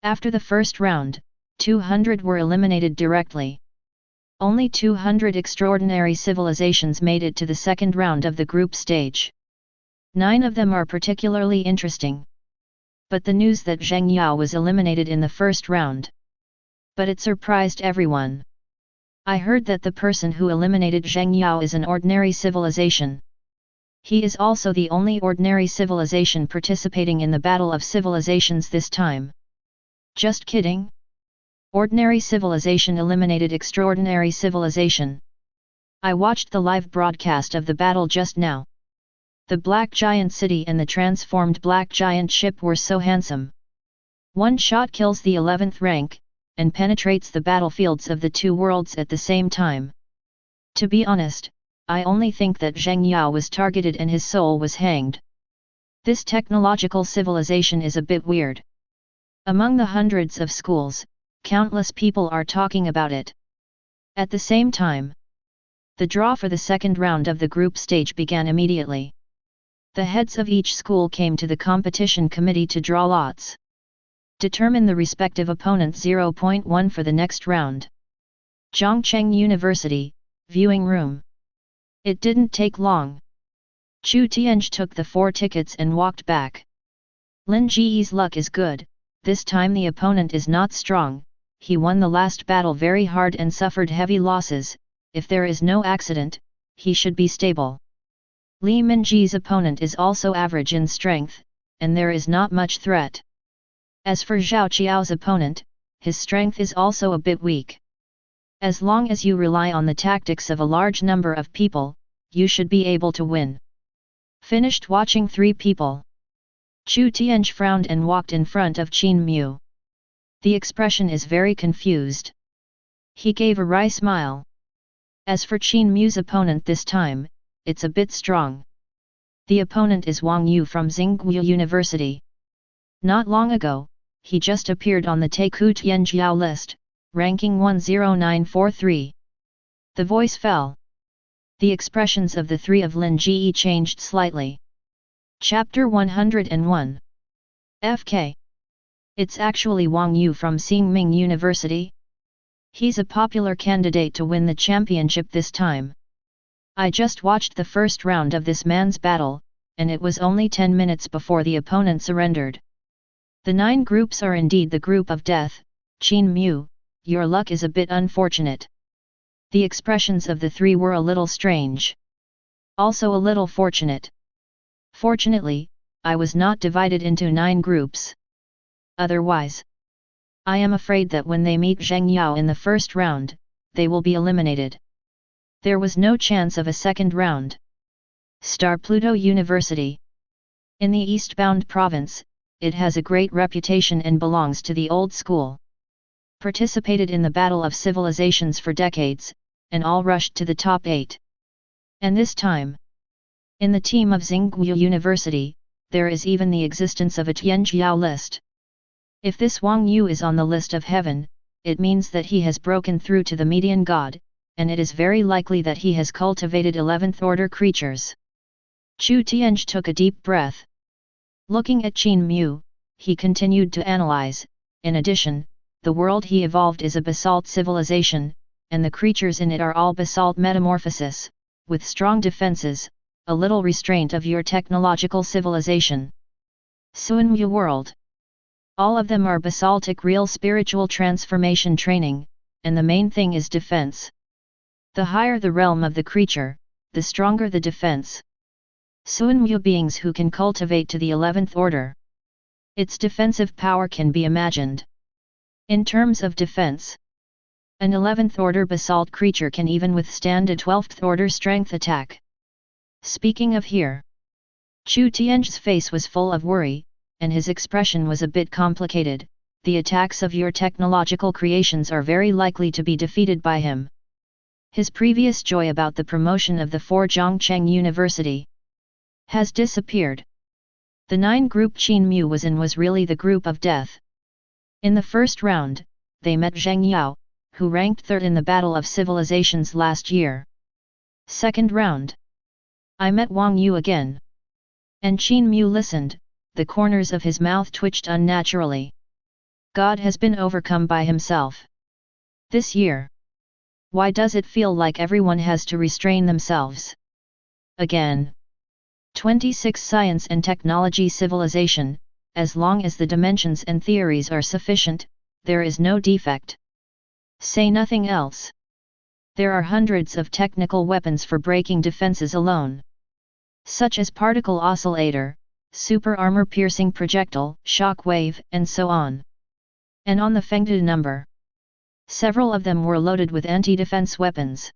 After the first round, 200 were eliminated directly. Only 200 extraordinary civilizations made it to the second round of the group stage. 9 of them are particularly interesting. But the news that Zheng Yao was eliminated in the first round. But it surprised everyone. I heard that the person who eliminated Zheng Yao is an ordinary civilization. He is also the only ordinary civilization participating in the Battle of Civilizations this time. Just kidding? Ordinary civilization eliminated extraordinary civilization. I watched the live broadcast of the battle just now. The Black Giant City and the transformed Black Giant ship were so handsome. One shot kills the 11th rank, and penetrates the battlefields of the 2 worlds at the same time. To be honest, I only think that Zheng Yao was targeted and his soul was hanged. This technological civilization is a bit weird. Among the hundreds of schools, countless people are talking about it. At the same time, the draw for the second round of the group stage began immediately. The heads of each school came to the competition committee to draw lots. Determine the respective opponent 0.1 for the next round. Zhongcheng University, Viewing Room. It didn't take long. Chu Tianhe took the 4 tickets and walked back. Lin Ji's luck is good, this time the opponent is not strong, he won the last battle very hard and suffered heavy losses, if there is no accident, he should be stable. Li Minji's opponent is also average in strength, and there is not much threat. As for Zhao Qiao's opponent, his strength is also a bit weak. As long as you rely on the tactics of a large number of people, you should be able to win. Finished watching 3 people. Chu Tianhe frowned and walked in front of Qin Mu. The expression is very confused. He gave a wry smile. As for Qin Mu's opponent this time, it's a bit strong. The opponent is Wang Yu from Tsinghua University. Not long ago, he just appeared on the Taiku Tianjiao list, ranking 10943. The voice fell. The expressions of the 3 of Lin Ji changed slightly. Chapter 101. FK. It's actually Wang Yu from Xingming University. He's a popular candidate to win the championship this time. I just watched the first round of this man's battle, and it was only 10 minutes before the opponent surrendered. The 9 groups are indeed the group of death. Qin Mu, your luck is a bit unfortunate. The expressions of the 3 were a little strange. Also a little fortunate. Fortunately, I was not divided into 9 groups. Otherwise, I am afraid that when they meet Zheng Yao in the first round, they will be eliminated. There was no chance of a second round. Star Pluto University. In the eastbound province, it has a great reputation and belongs to the old school. Participated in the Battle of Civilizations for decades, and all rushed to the top 8. And this time, in the team of Tsinghua University, there is even the existence of a Tianjiao list. If this Wang Yu is on the list of heaven, it means that he has broken through to the median god, and it is very likely that he has cultivated 11th order creatures. Chu Tianhe took a deep breath. Looking at Qin Mu, he continued to analyze. In addition, the world he evolved is a basalt civilization, and the creatures in it are all basalt metamorphosis, with strong defenses, a little restraint of your technological civilization. Suanwu world. All of them are basaltic real spiritual transformation training, and the main thing is defense. The higher the realm of the creature, the stronger the defense. Suanwu beings who can cultivate to the 11th order. Its defensive power can be imagined. In terms of defense, an 11th order basalt creature can even withstand a 12th order strength attack. Speaking of here, Chu Tianhe's face was full of worry, and his expression was a bit complicated. The attacks of your technological creations are very likely to be defeated by him. His previous joy about the promotion of the 4 Zhongcheng University has disappeared. The 9 group Qin Mu was in was really the group of death. In the first round, they met Zheng Yao, who ranked 3rd in the Battle of Civilizations last year. Second round, I met Wang Yu again. And Qin Mu listened, the corners of his mouth twitched unnaturally. God has been overcome by himself. This year. Why does it feel like everyone has to restrain themselves? Again. 26 Science and Technology Civilization, as long as the dimensions and theories are sufficient, there is no defect. Say nothing else. There are hundreds of technical weapons for breaking defenses alone. Such as particle oscillator, super armor-piercing projectile, shock wave, and so on. And on the Fengde number, several of them were loaded with anti-defense weapons.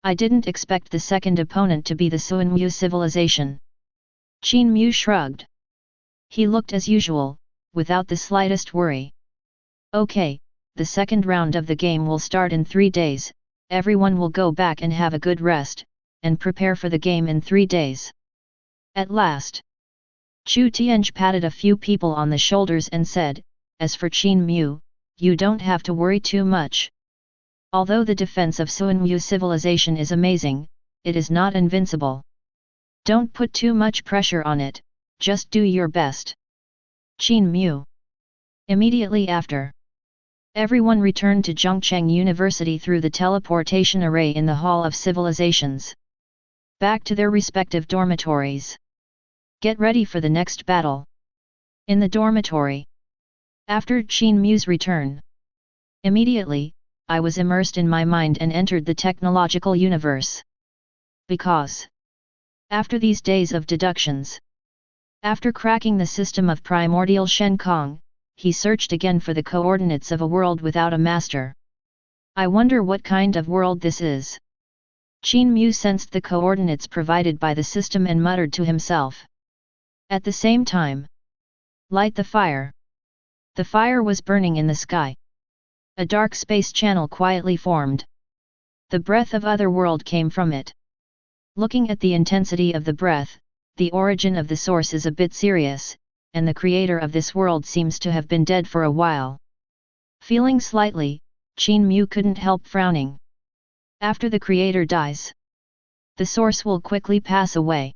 I didn't expect the second opponent to be the Suanwu civilization. Qin Mu shrugged. He looked as usual, without the slightest worry. Okay, the second round of the game will start in 3 days, everyone will go back and have a good rest, and prepare for the game in 3 days. At last, Chu Tianhe patted a few people on the shoulders and said, as for Qin Mu, you don't have to worry too much. Although the defense of Qin Mu civilization is amazing, it is not invincible. Don't put too much pressure on it, just do your best. Qin Mu. Immediately after, everyone returned to Zhongcheng University through the teleportation array in the Hall of Civilizations. Back to their respective dormitories. Get ready for the next battle. In the dormitory. After Qin Mu's return, immediately, I was immersed in my mind and entered the technological universe. Because, after these days of deductions, after cracking the system of primordial Shen Kong, he searched again for the coordinates of a world without a master. I wonder what kind of world this is. Qin Mu sensed the coordinates provided by the system and muttered to himself. At the same time, light the fire. The fire was burning in the sky. A dark space channel quietly formed. The breath of other world came from it. Looking at the intensity of the breath, the origin of the source is a bit serious, and the creator of this world seems to have been dead for a while. Feeling slightly, Qin Mu couldn't help frowning. After the creator dies, the source will quickly pass away.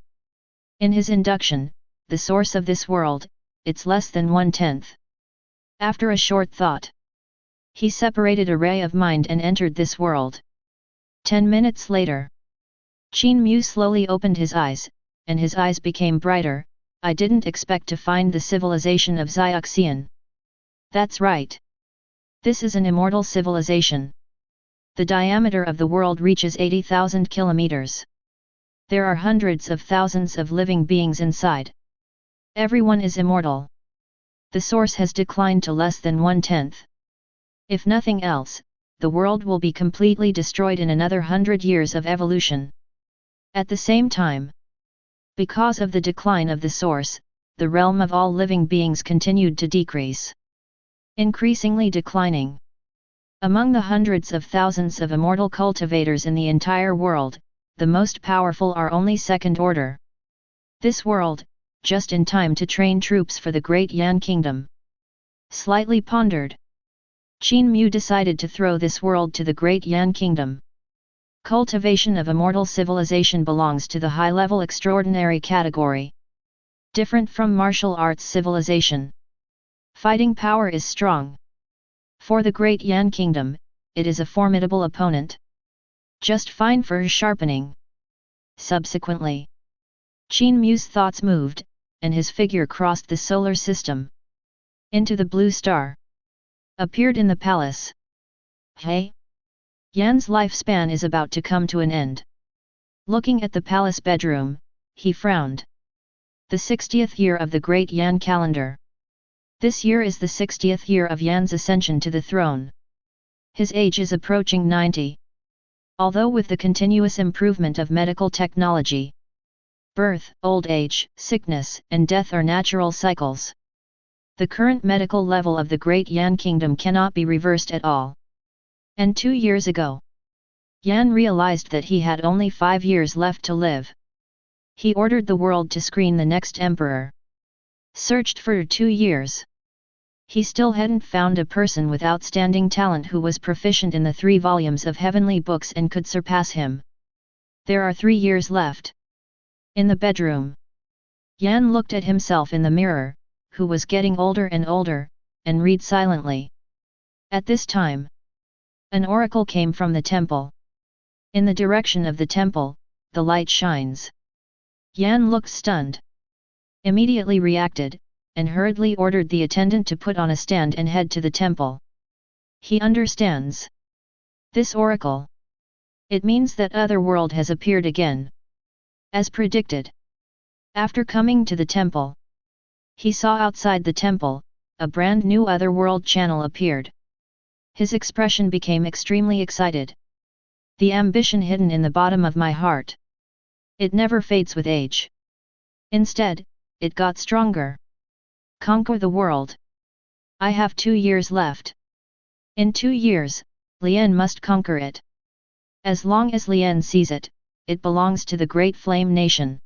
In his induction, the source of this world, it's less than 1/10. After a short thought, he separated a ray of mind and entered this world. 10 minutes later, Qin Mu slowly opened his eyes, and his eyes became brighter. I didn't expect to find the civilization of Xiaoxian. That's right. This is an immortal civilization. The diameter of the world reaches 80,000 kilometers. There are hundreds of thousands of living beings inside. Everyone is immortal. The source has declined to less than 1/10. If nothing else, the world will be completely destroyed in another 100 years of evolution. At the same time, because of the decline of the source, the realm of all living beings continued to decrease. Increasingly declining. Among the hundreds of thousands of immortal cultivators in the entire world, the most powerful are only second order. This world, just in time to train troops for the Great Yan Kingdom. Slightly pondered, Qin Mu decided to throw this world to the Great Yan Kingdom. Cultivation of immortal civilization belongs to the high-level extraordinary category. Different from martial arts civilization. Fighting power is strong. For the Great Yan Kingdom, it is a formidable opponent. Just fine for sharpening. Subsequently, Qin Mu's thoughts moved, and his figure crossed the solar system. Into the blue star. Appeared in the palace. Hey! Yan's lifespan is about to come to an end. Looking at the palace bedroom, he frowned. The 60th year of the Great Yan calendar. This year is the 60th year of Yan's ascension to the throne. His age is approaching 90. Although with the continuous improvement of medical technology, birth, old age, sickness, and death are natural cycles. The current medical level of the Great Yan Kingdom cannot be reversed at all. And 2 years ago, Yan realized that he had only 5 years left to live. He ordered the world to screen the next emperor. Searched for 2 years. He still hadn't found a person with outstanding talent who was proficient in the 3 volumes of heavenly books and could surpass him. There are 3 years left. In the bedroom, Yan looked at himself in the mirror, who was getting older and older, and read silently. At this time, an oracle came from the temple. In the direction of the temple, the light shines. Yan looked stunned. Immediately reacted, and hurriedly ordered the attendant to put on a stand and head to the temple. He understands. This oracle. It means that other world has appeared again. As predicted. After coming to the temple, he saw outside the temple, a brand new otherworld channel appeared. His expression became extremely excited. The ambition hidden in the bottom of my heart. It never fades with age. Instead, it got stronger. Conquer the world. I have 2 years left. In 2 years, Lian must conquer it. As long as Lian sees it, it belongs to the Great Flame Nation.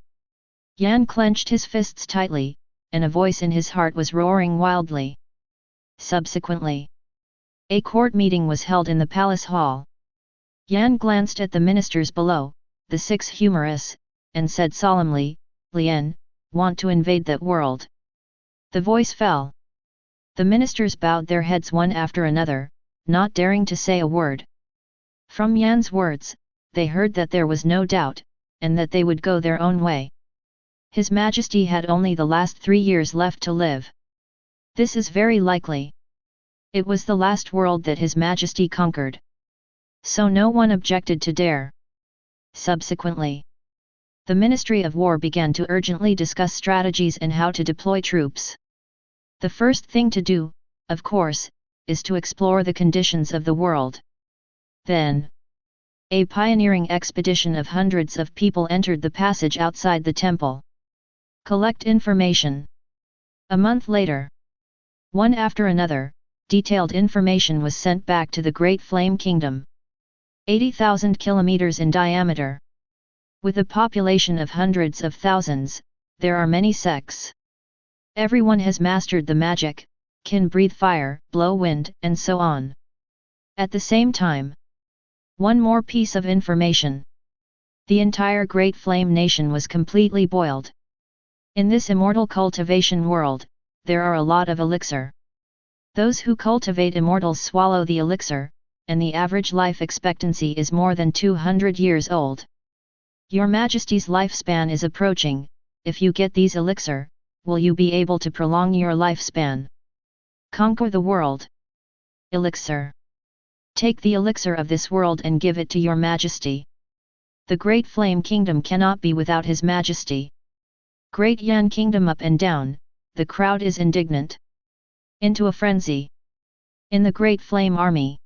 Yan clenched his fists tightly, and a voice in his heart was roaring wildly. Subsequently, a court meeting was held in the palace hall. Yan glanced at the ministers below, the 6 humorous, and said solemnly, "Lian, want to invade that world?" The voice fell. The ministers bowed their heads one after another, not daring to say a word. From Yan's words, they heard that there was no doubt, and that they would go their own way. His Majesty had only the last 3 years left to live. This is very likely. It was the last world that His Majesty conquered. So no one objected to dare. Subsequently, the Ministry of War began to urgently discuss strategies and how to deploy troops. The first thing to do, of course, is to explore the conditions of the world. Then, a pioneering expedition of hundreds of people entered the passage outside the temple. Collect information. A month later, one after another, detailed information was sent back to the Great Flame Kingdom. 80,000 kilometers in diameter. With a population of hundreds of thousands, there are many sects. Everyone has mastered the magic, can breathe fire, blow wind, and so on. At the same time, one more piece of information. The entire Great Flame Nation was completely boiled. In this immortal cultivation world, there are a lot of elixir. Those who cultivate immortals swallow the elixir, and the average life expectancy is more than 200 years old. Your Majesty's lifespan is approaching. If you get these elixir, will you be able to prolong your lifespan? Conquer the world. Elixir. Take the elixir of this world and give it to your Majesty. The Great Flame Kingdom cannot be without His Majesty. Great Yan Kingdom up and down, the crowd is indignant. Into a frenzy. In the Great Flame Army,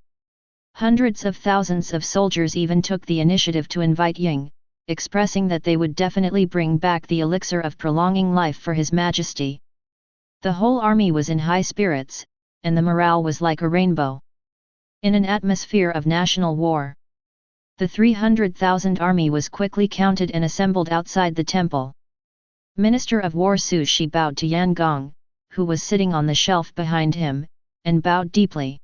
hundreds of thousands of soldiers even took the initiative to invite Ying, expressing that they would definitely bring back the elixir of prolonging life for His Majesty. The whole army was in high spirits, and the morale was like a rainbow. In an atmosphere of national war, the 300,000 army was quickly counted and assembled outside the temple. Minister of War Su Shi bowed to Yan Gong, who was sitting on the shelf behind him, and bowed deeply.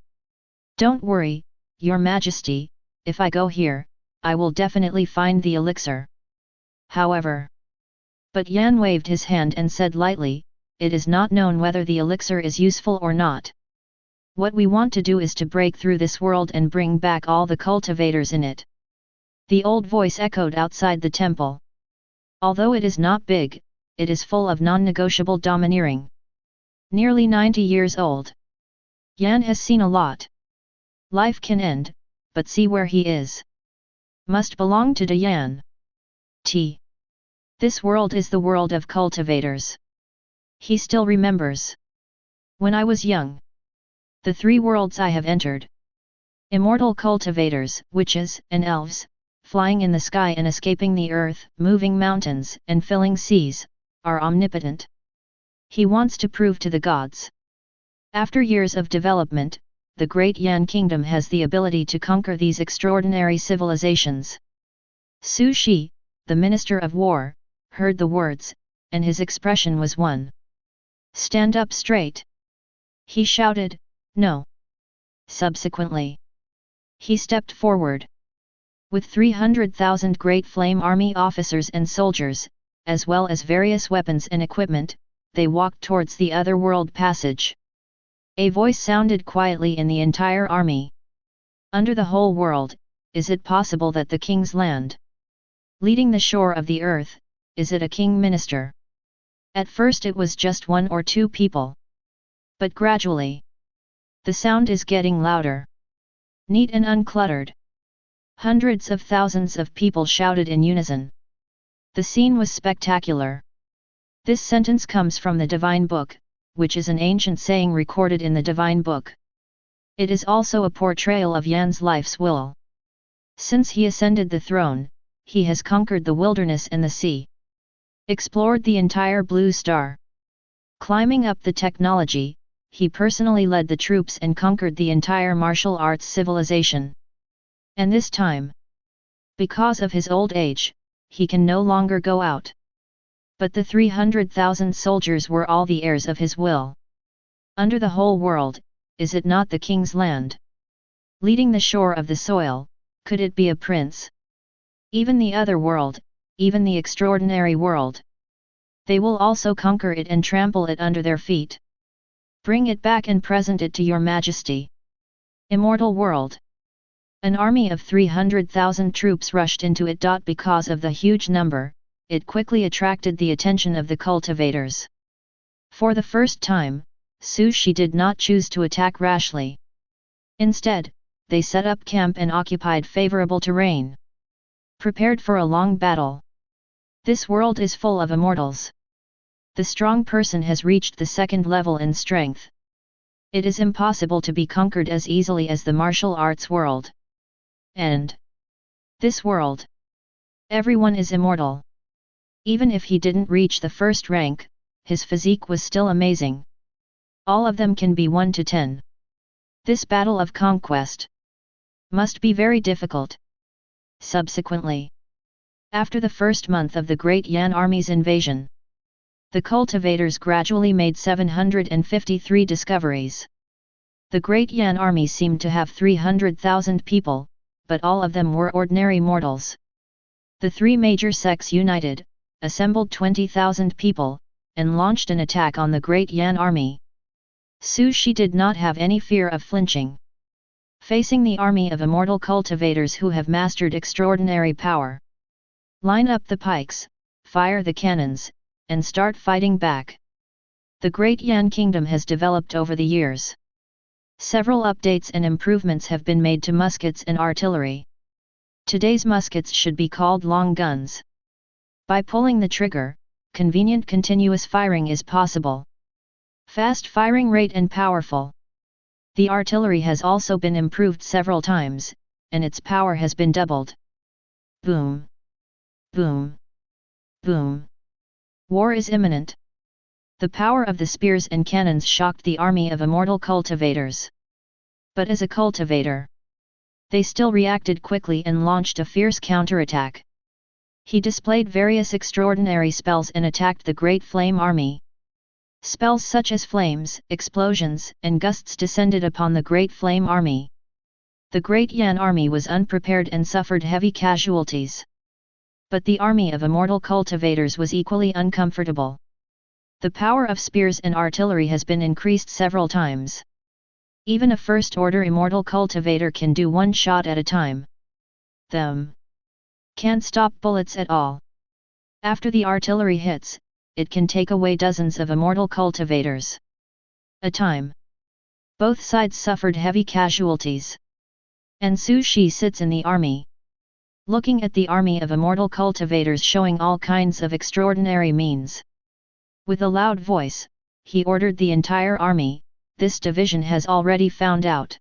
"Don't worry, Your Majesty, if I go here, I will definitely find the elixir." However, but Yan waved his hand and said lightly, "It is not known whether the elixir is useful or not. What we want to do is to break through this world and bring back all the cultivators in it." The old voice echoed outside the temple. Although it is not big, it is full of non-negotiable domineering. Nearly 90 years old. Yan has seen a lot. Life can end, but see where he is. Must belong to Yan. This world is the world of cultivators. He still remembers. When I was young. The 3 worlds I have entered. Immortal cultivators, witches, and elves, flying in the sky and escaping the earth, moving mountains, and filling seas, are omnipotent. He wants to prove to the gods. After years of development, the Great Yan Kingdom has the ability to conquer these extraordinary civilizations. Su Shi, the Minister of War, heard the words, and his expression was one. "Stand up straight!" He shouted, "No!" Subsequently, he stepped forward. With 300,000 Great Flame Army officers and soldiers, as well as various weapons and equipment, they walked towards the Otherworld passage. A voice sounded quietly in the entire army. "Under the whole world, is it possible that the king's land? Leading the shore of the earth, is it a king minister?" At first it was just 1 or 2 people. But gradually, the sound is getting louder. Neat and uncluttered. Hundreds of thousands of people shouted in unison. The scene was spectacular. This sentence comes from the Divine Book, which is an ancient saying recorded in the Divine Book. It is also a portrayal of Yan's life's will. Since he ascended the throne, he has conquered the wilderness and the sea. Explored the entire Blue Star. Climbing up the technology, he personally led the troops and conquered the entire martial arts civilization. And this time, because of his old age, he can no longer go out. But the 300,000 soldiers were all the heirs of his will. Under the whole world, is it not the king's land? Leading the shore of the soil, could it be a prince? Even the other world, even the extraordinary world. They will also conquer it and trample it under their feet. Bring it back and present it to your majesty. Immortal world. An army of 300,000 troops rushed into it. Because of the huge number, it quickly attracted the attention of the cultivators. For the first time, Su Shi did not choose to attack rashly. Instead, they set up camp and occupied favorable terrain. Prepared for a long battle. This world is full of immortals. The strong person has reached the second level in strength. It is impossible to be conquered as easily as the martial arts world. And this world. Everyone is immortal. Even if he didn't reach the first rank, his physique was still amazing. All of them can be 1 to 10. This battle of conquest must be very difficult. Subsequently, after the first month of the Great Yan Army's invasion, the cultivators gradually made 753 discoveries. The Great Yan Army seemed to have 300,000 people, but all of them were ordinary mortals. The three major sects united, assembled 20,000 people, and launched an attack on the Great Yan Army. Su Shi did not have any fear of flinching. Facing the army of immortal cultivators who have mastered extraordinary power. Line up the pikes, fire the cannons, and start fighting back. The Great Yan Kingdom has developed over the years. Several updates and improvements have been made to muskets and artillery. Today's muskets should be called long guns. By pulling the trigger, convenient continuous firing is possible. Fast firing rate and powerful. The artillery has also been improved several times, and its power has been doubled. Boom! Boom! Boom! War is imminent. The power of the spears and cannons shocked the army of immortal cultivators. But as a cultivator, they still reacted quickly and launched a fierce counterattack. He displayed various extraordinary spells and attacked the Great Flame Army. Spells such as flames, explosions, and gusts descended upon the Great Flame Army. The Great Yan Army was unprepared and suffered heavy casualties. But the army of immortal cultivators was equally uncomfortable. The power of spears and artillery has been increased several times. Even a first-order immortal cultivator can do one shot at a time. Them can't stop bullets at all. After the artillery hits, it can take away dozens of immortal cultivators. A time. Both sides suffered heavy casualties. And Su Shi sits in the army. Looking at the army of immortal cultivators showing all kinds of extraordinary means. With a loud voice, he ordered the entire army, this division has already found out.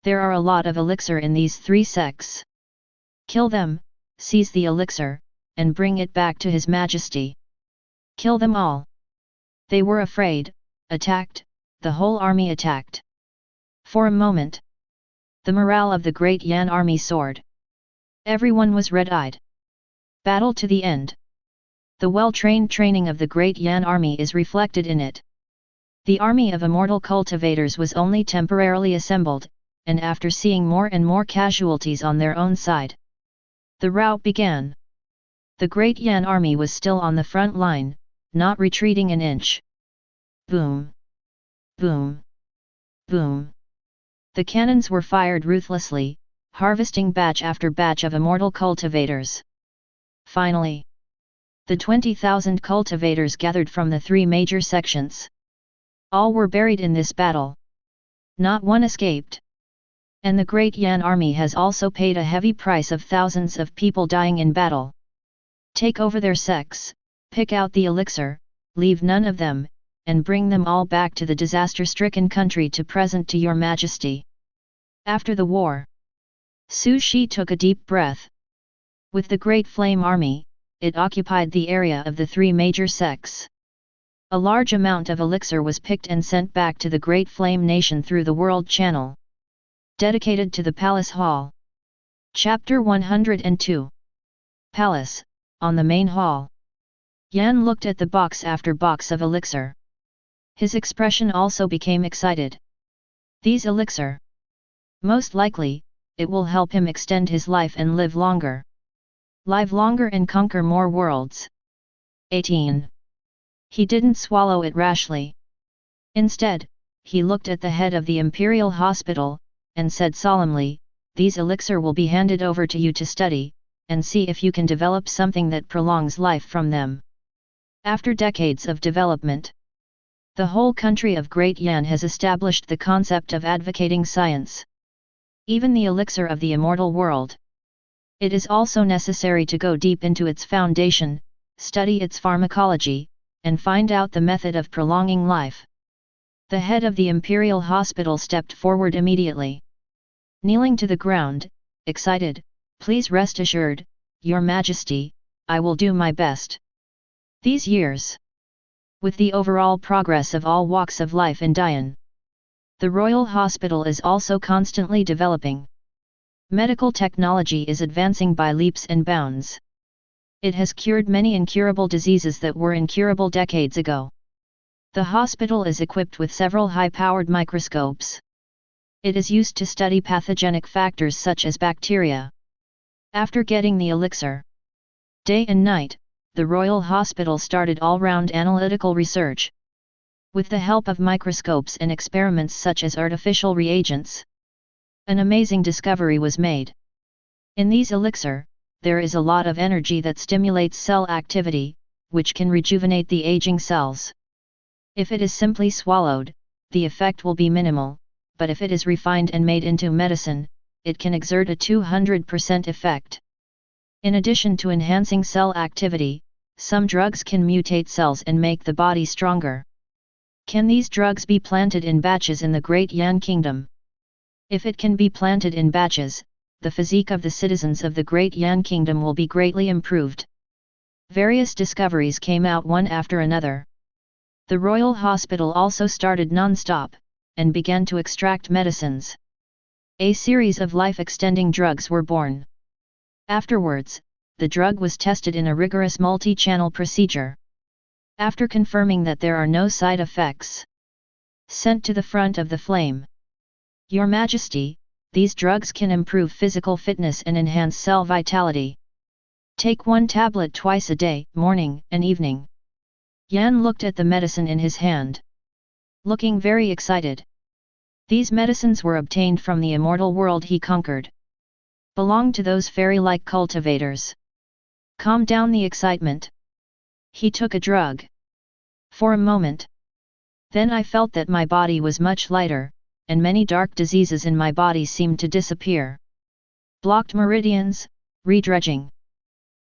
There are a lot of elixir in these three sects. Kill them, seize the elixir, and bring it back to His Majesty. Kill them all. They were afraid, attacked, the whole army attacked. For a moment, the morale of the Great Yan Army soared. Everyone was red-eyed. Battle to the end. The well-trained training of the Great Yan Army is reflected in it. The army of immortal cultivators was only temporarily assembled, and after seeing more and more casualties on their own side, the rout began. The Great Yan Army was still on the front line, not retreating an inch. Boom! Boom! Boom! The cannons were fired ruthlessly, harvesting batch after batch of immortal cultivators. Finally, the 20,000 cultivators gathered from the three major sections. All were buried in this battle. Not one escaped. And the Great Yan Army has also paid a heavy price of thousands of people dying in battle. Take over their sects, pick out the elixir, leave none of them, and bring them all back to the disaster-stricken country to present to your majesty. After the war, Su Shi took a deep breath. With the Great Flame Army, it occupied the area of the three major sects. A large amount of elixir was picked and sent back to the Great Flame Nation through the World Channel. Dedicated to the Palace Hall. Chapter 102. Palace, on the main hall. Yan looked at the box after box of elixir. His expression also became excited. These elixir. Most likely, it will help him extend his life and live longer. Live longer and conquer more worlds. 18. He didn't swallow it rashly. Instead, he looked at the head of the Imperial Hospital, and said solemnly, "These elixir will be handed over to you to study, and see if you can develop something that prolongs life from them." After decades of development, the whole country of Great Yan has established the concept of advocating science. Even the elixir of the immortal world. It is also necessary to go deep into its foundation, study its pharmacology, and find out the method of prolonging life. The head of the Imperial Hospital stepped forward immediately. Kneeling to the ground, excited, "Please rest assured, Your Majesty, I will do my best." These years, with the overall progress of all walks of life in Dian, the Royal Hospital is also constantly developing. Medical technology is advancing by leaps and bounds. It has cured many incurable diseases that were incurable decades ago. The hospital is equipped with several high-powered microscopes. It is used to study pathogenic factors such as bacteria. After getting the elixir, day and night, the Royal Hospital started all-round analytical research. With the help of microscopes and experiments such as artificial reagents, an amazing discovery was made. In these elixir, there is a lot of energy that stimulates cell activity, which can rejuvenate the aging cells. If it is simply swallowed, the effect will be minimal, but if it is refined and made into medicine, it can exert a 200% effect. In addition to enhancing cell activity, some drugs can mutate cells and make the body stronger. Can these drugs be planted in batches in the Great Yan Kingdom? If it can be planted in batches, the physique of the citizens of the Great Yan Kingdom will be greatly improved. Various discoveries came out one after another. The Royal Hospital also started non-stop, and began to extract medicines. A series of life-extending drugs were born. Afterwards, the drug was tested in a rigorous multi-channel procedure. After confirming that there are no side effects, sent to the front of the flame. Your Majesty, these drugs can improve physical fitness and enhance cell vitality. Take one tablet twice a day, morning and evening. Yan looked at the medicine in his hand, looking very excited. These medicines were obtained from the immortal world he conquered. Belonged to those fairy-like cultivators. Calm down the excitement. He took a drug. For a moment. Then I felt that my body was much lighter, and many dark diseases in my body seemed to disappear. Blocked meridians, redredging.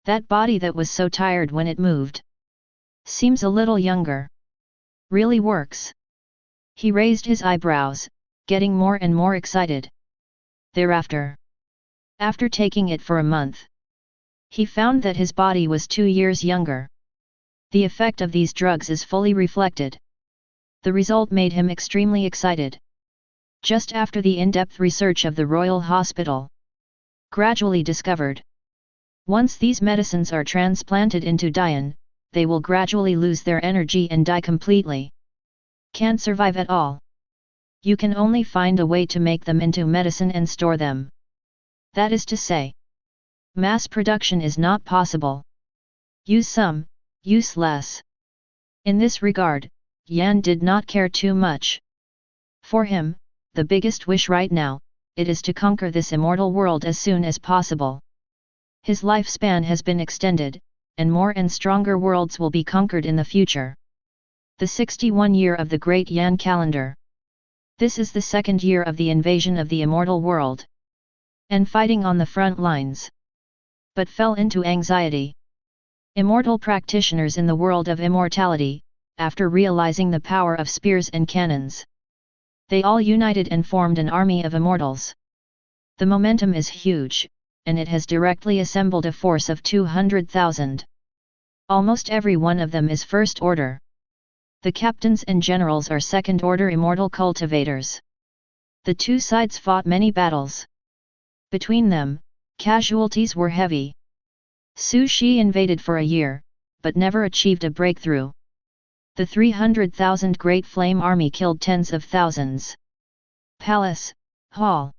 That body that was so tired when it moved. Seems a little younger. Really works. He raised his eyebrows, getting more and more excited. Thereafter, after taking it for a month, he found that his body was 2 years younger. The effect of these drugs is fully reflected. The result made him extremely excited. Just after the in-depth research of the Royal Hospital, gradually discovered. Once these medicines are transplanted into Dian, they will gradually lose their energy and die completely. Can't survive at all. You can only find a way to make them into medicine and store them. That is to say, mass production is not possible. Use some, use less. In this regard, Yan did not care too much. For him, the biggest wish right now, it is to conquer this immortal world as soon as possible. His lifespan has been extended, and more and stronger worlds will be conquered in the future. The 61 year of the Great Yan calendar. This is the second year of the invasion of the immortal world. And fighting on the front lines. But fell into anxiety. Immortal practitioners in the world of immortality, after realizing the power of spears and cannons. They all united and formed an army of immortals. The momentum is huge, and it has directly assembled a force of 200,000. Almost every one of them is first order. The captains and generals are second-order immortal cultivators. The two sides fought many battles. Between them, casualties were heavy. Su Shi invaded for a year, but never achieved a breakthrough. The 300,000 Great Flame Army killed tens of thousands. Palace, Hall.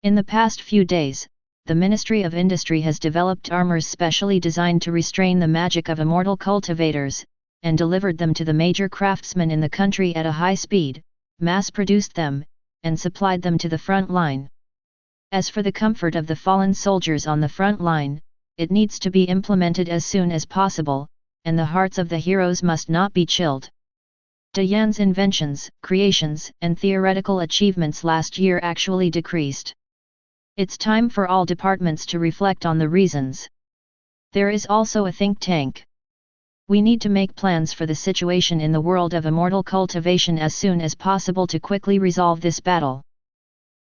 In the past few days, the Ministry of Industry has developed armors specially designed to restrain the magic of immortal cultivators, and delivered them to the major craftsmen in the country at a high speed, mass-produced them, and supplied them to the front line. As for the comfort of the fallen soldiers on the front line, it needs to be implemented as soon as possible, and the hearts of the heroes must not be chilled. De Yan's inventions, creations, and theoretical achievements last year actually decreased. It's time for all departments to reflect on the reasons. There is also a think tank. We need to make plans for the situation in the world of immortal cultivation as soon as possible to quickly resolve this battle.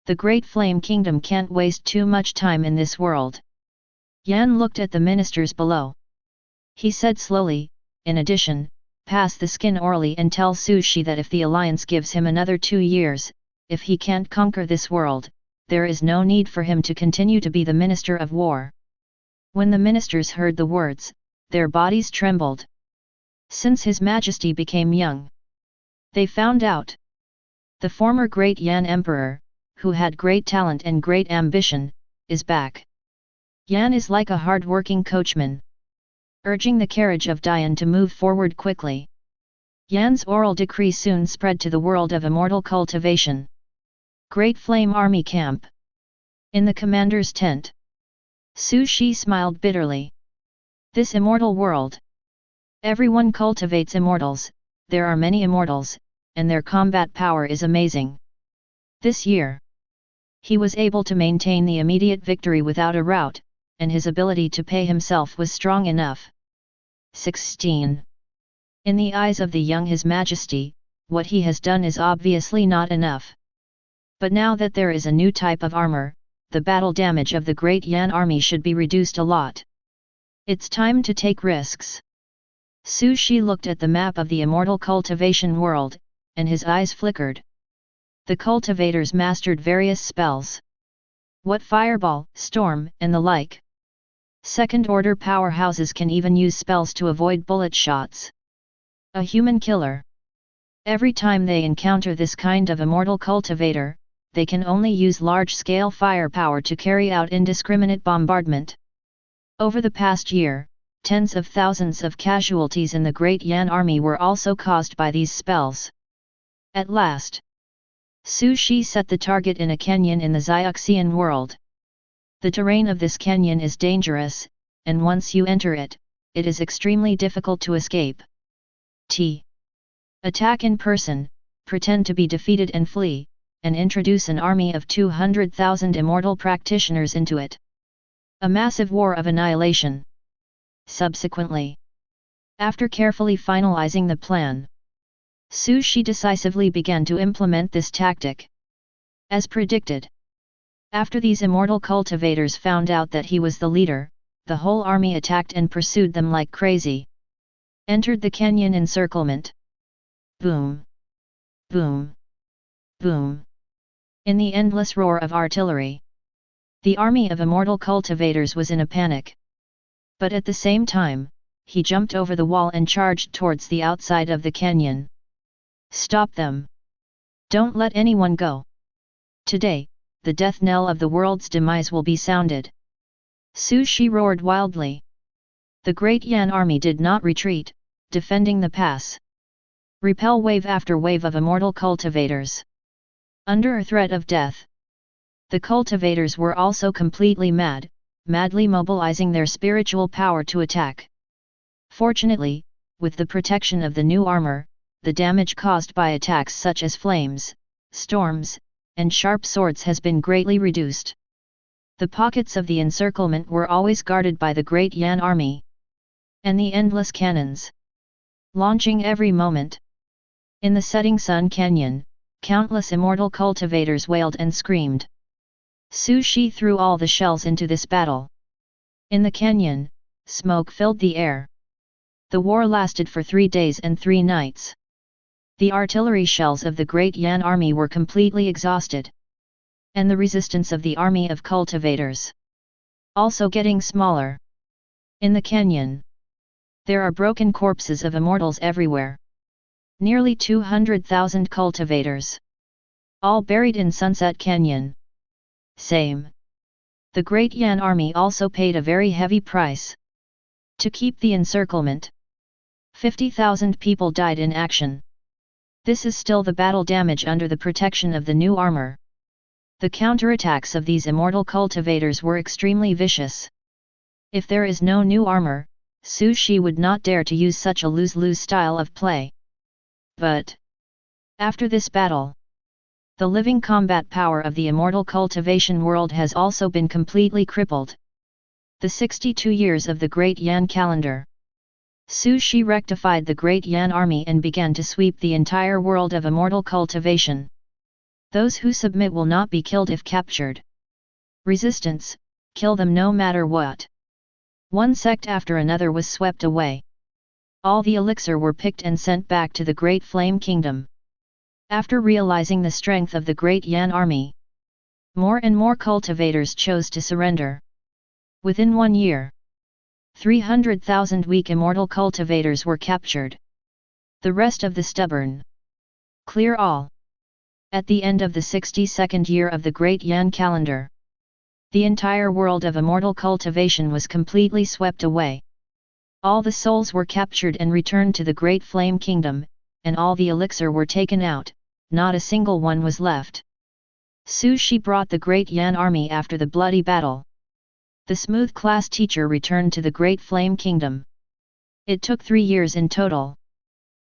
The Great Flame Kingdom can't waste too much time in this world. Yan looked at the ministers below. He said slowly, in addition, pass the skin orally and tell Su Shi that if the alliance gives him another 2 years, if he can't conquer this world, there is no need for him to continue to be the Minister of War. When the ministers heard the words, their bodies trembled. Since His Majesty became young, they found out. The former great Yan Emperor, who had great talent and great ambition, is back. Yan is like a hard-working coachman, urging the carriage of Dian to move forward quickly. Yan's oral decree soon spread to the world of immortal cultivation. Great Flame Army Camp. In the commander's tent, Su Shi smiled bitterly. This immortal world. Everyone cultivates immortals, there are many immortals, and their combat power is amazing. This year, he was able to maintain the immediate victory without a rout, and his ability to pay himself was strong enough. 16. In the eyes of the young His Majesty, what he has done is obviously not enough. But now that there is a new type of armor, the battle damage of the Great Yan army should be reduced a lot. It's time to take risks. Su Shi looked at the map of the immortal cultivation world, and his eyes flickered. The cultivators mastered various spells. What fireball, storm, and the like. Second-order powerhouses can even use spells to avoid bullet shots. A human killer. Every time they encounter this kind of immortal cultivator, they can only use large-scale firepower to carry out indiscriminate bombardment. Over the past year, tens of thousands of casualties in the Great Yan army were also caused by these spells. At last, Su Shi set the target in a canyon in the Xiaoxian world. The terrain of this canyon is dangerous, and once you enter it, it is extremely difficult to escape. Attack in person, pretend to be defeated and flee, and introduce an army of 200,000 immortal practitioners into it. A massive war of annihilation. Subsequently, after carefully finalizing the plan, Su Shi decisively began to implement this tactic. As predicted, after these immortal cultivators found out that he was the leader, the whole army attacked and pursued them like crazy. Entered the canyon encirclement. Boom! Boom! Boom! In the endless roar of artillery, the army of immortal cultivators was in a panic. But at the same time, he jumped over the wall and charged towards the outside of the canyon. Stop them! Don't let anyone go! Today, the death knell of the world's demise will be sounded. Su Shi roared wildly. The Great Yan army did not retreat, defending the pass. Repel wave after wave of immortal cultivators. Under a threat of death, the cultivators were also completely mad, madly mobilizing their spiritual power to attack. Fortunately, with the protection of the new armor, the damage caused by attacks such as flames, storms, and sharp swords has been greatly reduced. The pockets of the encirclement were always guarded by the Great Yan army. And the endless cannons, launching every moment. In the setting sun canyon, countless immortal cultivators wailed and screamed. Su Shi threw all the shells into this battle. In the canyon, smoke filled the air. The war lasted for 3 days and 3 nights. The artillery shells of the Great Yan army were completely exhausted. And the resistance of the army of cultivators also getting smaller. In the canyon, there are broken corpses of immortals everywhere. Nearly 200,000 cultivators, all buried in Sunset Canyon. Same. The Great Yan army also paid a very heavy price to keep the encirclement. 50,000 people died in action. This is still the battle damage under the protection of the new armor. The counterattacks of these immortal cultivators were extremely vicious. If there is no new armor, Su Shi would not dare to use such a lose-lose style of play. But after this battle, the living combat power of the immortal cultivation world has also been completely crippled. The 62 years of the Great Yan calendar. Su Shi rectified the Great Yan army and began to sweep the entire world of immortal cultivation. Those who submit will not be killed if captured. Resistance, kill them no matter what. One sect after another was swept away. All the elixir were picked and sent back to the Great Flame Kingdom. After realizing the strength of the Great Yan army, more and more cultivators chose to surrender. Within 1 year, 300,000 weak immortal cultivators were captured. The rest of the stubborn. Clear all. At the end of the 62nd year of the Great Yan calendar, the entire world of immortal cultivation was completely swept away. All the souls were captured and returned to the Great Flame Kingdom, and all the elixir were taken out, not a single one was left. Su Shi brought the Great Yan army after the bloody battle. The smooth class teacher returned to the Great Flame Kingdom. It took 3 years in total.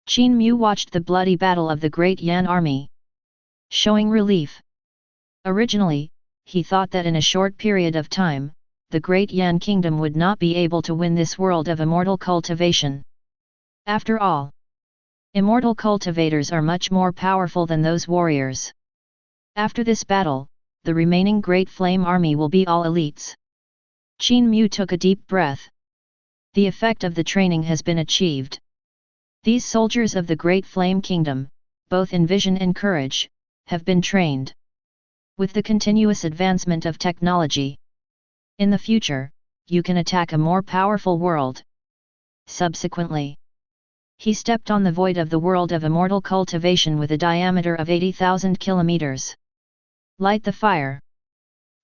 Qin Mu watched the bloody battle of the Great Yan army, showing relief. Originally, he thought that in a short period of time, the Great Yan Kingdom would not be able to win this world of immortal cultivation. After all, immortal cultivators are much more powerful than those warriors. After this battle, the remaining Great Flame army will be all elites. Qin Mu took a deep breath. The effect of the training has been achieved. These soldiers of the Great Flame Kingdom, both in vision and courage, have been trained. With the continuous advancement of technology, in the future, you can attack a more powerful world. Subsequently, he stepped on the void of the world of immortal cultivation with a diameter of 80,000 kilometers. Light the fire.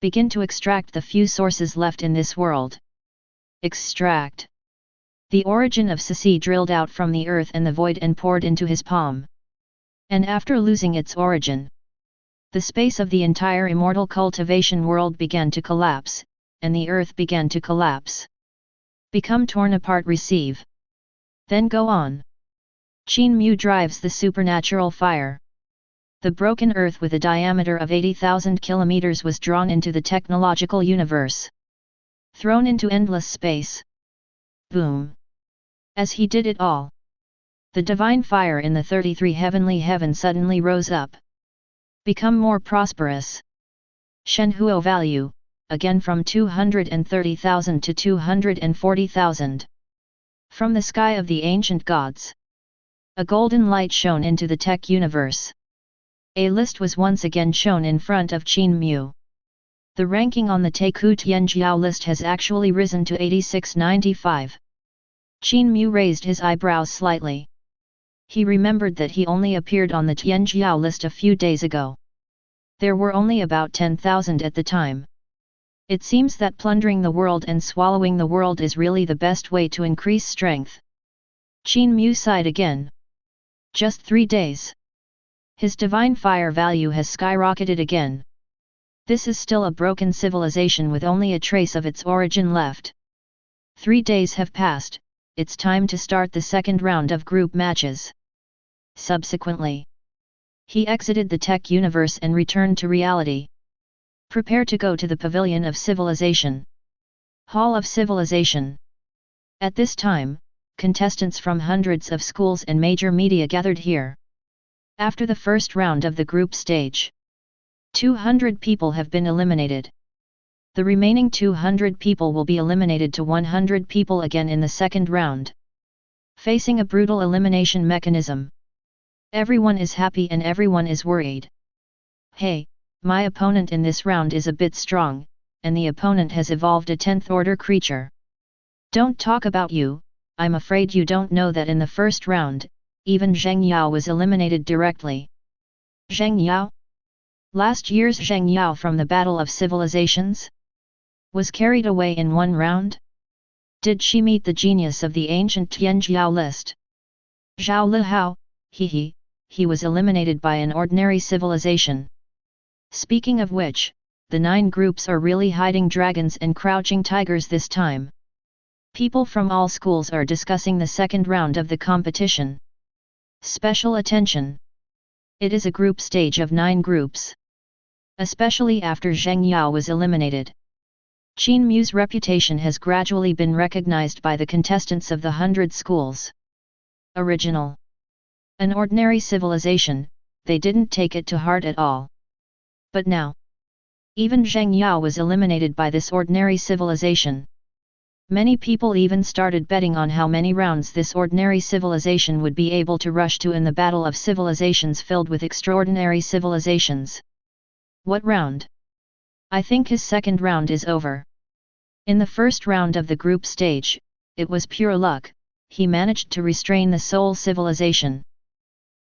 Begin to extract the few sources left in this world. Extract. The origin of Sisi drilled out from the earth and the void and poured into his palm. And after losing its origin, the space of the entire immortal cultivation world began to collapse, and the earth began to collapse. Become torn apart. Receive. Then go on. Qin Mu drives the supernatural fire. The broken earth with a diameter of 80,000 kilometers was drawn into the technological universe. Thrown into endless space. Boom. As he did it all, the divine fire in the 33 heavenly heaven suddenly rose up. Become more prosperous. Shenhuo value, again from 230,000 to 240,000. From the sky of the ancient gods, a golden light shone into the tech universe. A list was once again shown in front of Qin Mu. The ranking on the Teiku Tianjiao list has actually risen to 8695. Qin Mu raised his eyebrows slightly. He remembered that he only appeared on the Tianjiao list a few days ago. There were only about 10,000 at the time. It seems that plundering the world and swallowing the world is really the best way to increase strength. Qin Mu sighed again. Just 3 days. His divine fire value has skyrocketed again. This is still a broken civilization with only a trace of its origin left. 3 days have passed, it's time to start the second round of group matches. Subsequently, he exited the tech universe and returned to reality. Prepare to go to the Pavilion of Civilization. Hall of Civilization. At this time, contestants from hundreds of schools and major media gathered here. After the first round of the group stage, 200 people have been eliminated. The remaining 200 people will be eliminated to 100 people again in the second round. Facing a brutal elimination mechanism. Everyone is happy and everyone is worried. Hey, my opponent in this round is a bit strong, and the opponent has evolved a 10th order creature. Don't talk about you, I'm afraid you don't know that in the first round, even Zheng Yao was eliminated directly. Zheng Yao? Last year's Zheng Yao from the Battle of Civilizations? Was carried away in one round? Did she meet the genius of the ancient Tianjiao list? Zhao Lihao, he was eliminated by an ordinary civilization. Speaking of which, the 9 groups are really hiding dragons and crouching tigers this time. People from all schools are discussing the second round of the competition. Special attention! It is a group stage of 9 groups. Especially after Zheng Yao was eliminated. Qin Mu's reputation has gradually been recognized by the contestants of the 100 schools. Original. An ordinary civilization, they didn't take it to heart at all. But now, even Zheng Yao was eliminated by this ordinary civilization. Many people even started betting on how many rounds this ordinary civilization would be able to rush to in the battle of civilizations filled with extraordinary civilizations. What round? I think his second round is over. In the first round of the group stage, it was pure luck, he managed to restrain the Soul civilization.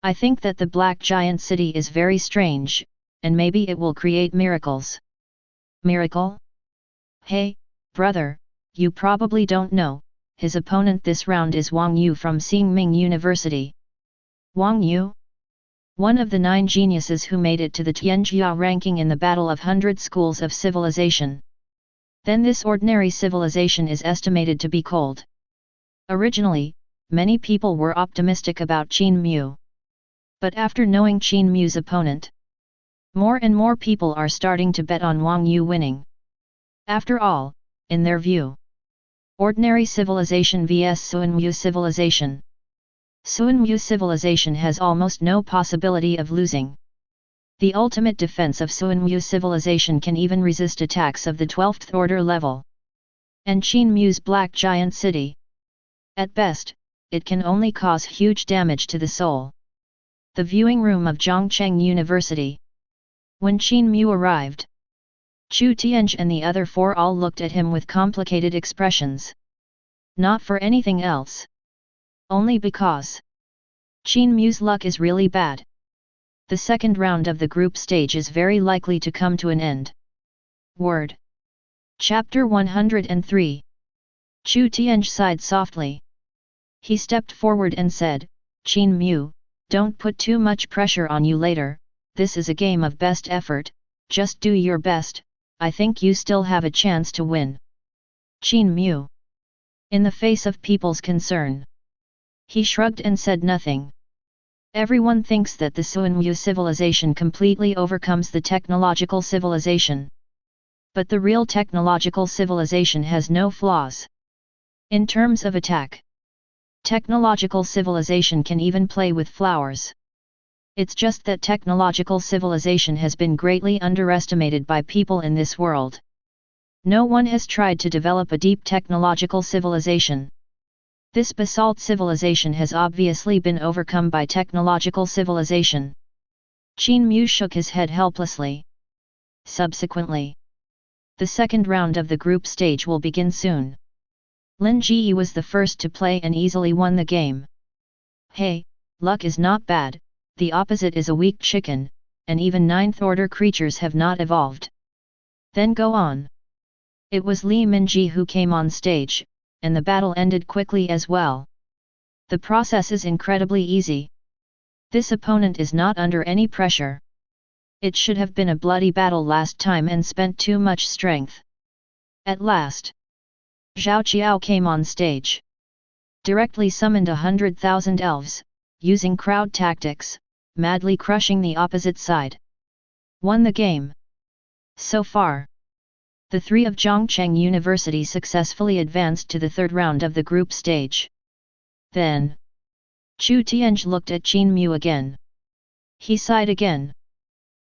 I think that the Black Giant City is very strange, and maybe it will create miracles. Miracle? Hey, brother, you probably don't know, his opponent this round is Wang Yu from Xingming University. Wang Yu? One of the 9 geniuses who made it to the Tianjia ranking in the Battle of 100 Schools of Civilization. Then this ordinary civilization is estimated to be cold. Originally, many people were optimistic about Qin Mu. But after knowing Qin Mu's opponent, more and more people are starting to bet on Wang Yu winning. After all, in their view, ordinary civilization vs Suan Mu civilization. Suan Mu civilization has almost no possibility of losing. The ultimate defense of Suan Mu civilization can even resist attacks of the 12th order level. And Qin Mu's Black Giant City. At best, it can only cause huge damage to the soul. The viewing room of Zhongcheng University. When Qin Mu arrived, Chu Tianj and the other 4 all looked at him with complicated expressions. Not for anything else. Only because Qin Mu's luck is really bad. The second round of the group stage is very likely to come to an end. Word. Chapter 103. Chu Tianj sighed softly. He stepped forward and said, Qin Mu, don't put too much pressure on you later, this is a game of best effort, just do your best, I think you still have a chance to win. Qin Mu. In the face of people's concern, he shrugged and said nothing. Everyone thinks that the Suan Mu civilization completely overcomes the technological civilization. But the real technological civilization has no flaws. In terms of attack, technological civilization can even play with flowers. It's just that technological civilization has been greatly underestimated by people in this world. No one has tried to develop a deep technological civilization. This basalt civilization has obviously been overcome by technological civilization. Qin Mu shook his head helplessly. Subsequently, the second round of the group stage will begin soon. Lin Ji was the first to play and easily won the game. Hey, luck is not bad, the opposite is a weak chicken, and even 9th order creatures have not evolved. Then go on. It was Li Minji who came on stage, and the battle ended quickly as well. The process is incredibly easy. This opponent is not under any pressure. It should have been a bloody battle last time and spent too much strength. At last, Zhao Qiao came on stage. Directly summoned 100,000 elves, using crowd tactics, madly crushing the opposite side. Won the game. So far, the 3 of Zhongcheng University successfully advanced to the third round of the group stage. Then, Chu Tianj looked at Qin Mu again. He sighed again.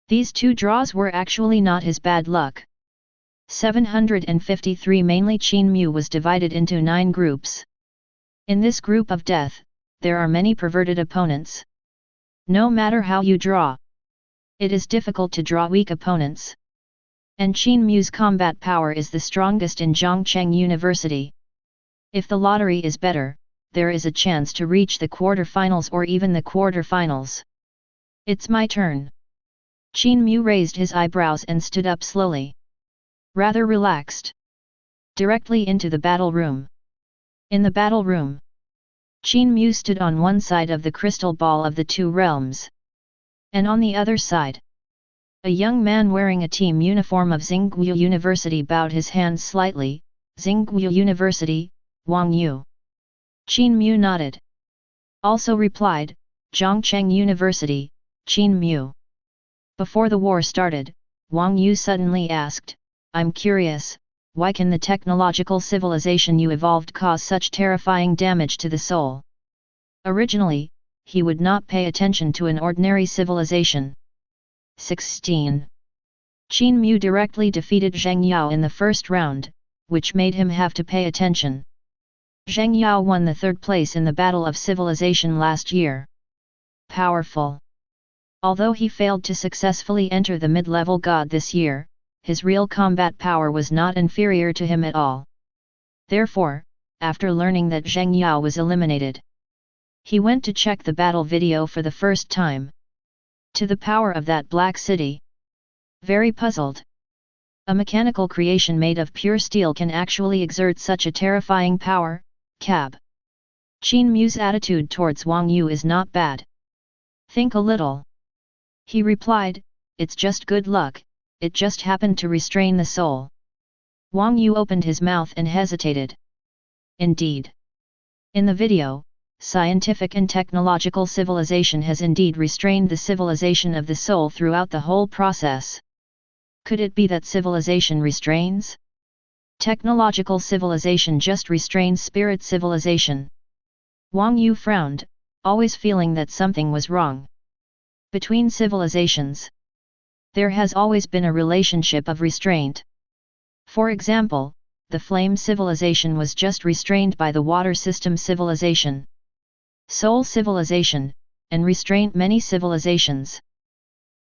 These 2 draws were actually not his bad luck. 753 mainly Qin Mu was divided into 9 groups. In this group of death, there are many perverted opponents. No matter how you draw, it is difficult to draw weak opponents. And Qin Mu's combat power is the strongest in Zhongcheng University. If the lottery is better, there is a chance to reach the quarterfinals or even the quarterfinals. It's my turn. Qin Mu raised his eyebrows and stood up slowly. Rather relaxed. Directly into the battle room. In the battle room, Qin Mu stood on one side of the crystal ball of the two realms. And on the other side, a young man wearing a team uniform of Xingguo University bowed his hands slightly. Xingguo University, Wang Yu. Qin Mu nodded. Also replied, Zhongcheng University, Qin Mu. Before the war started, Wang Yu suddenly asked, I'm curious, why can the technological civilization you evolved cause such terrifying damage to the soul? Originally, he would not pay attention to an ordinary civilization. 16. Qin Mu directly defeated Zheng Yao in the first round, which made him have to pay attention. Zheng Yao won the third place in the Battle of Civilization last year. Powerful. Although he failed to successfully enter the mid-level god this year, his real combat power was not inferior to him at all. Therefore, after learning that Zheng Yao was eliminated, he went to check the battle video for the first time. To the power of that black city. Very puzzled. A mechanical creation made of pure steel can actually exert such a terrifying power, cab. Qin Mu's attitude towards Wang Yu is not bad. Think a little. He replied, it's just good luck, it just happened to restrain the soul. Wang Yu opened his mouth and hesitated. Indeed. In the video, scientific and technological civilization has indeed restrained the civilization of the soul throughout the whole process. Could it be that civilization restrains? Technological civilization just restrains spirit civilization. Wang Yu frowned, always feeling that something was wrong. Between civilizations, there has always been a relationship of restraint. For example, the flame civilization was just restrained by the water system civilization. Soul civilization, and restraint many civilizations.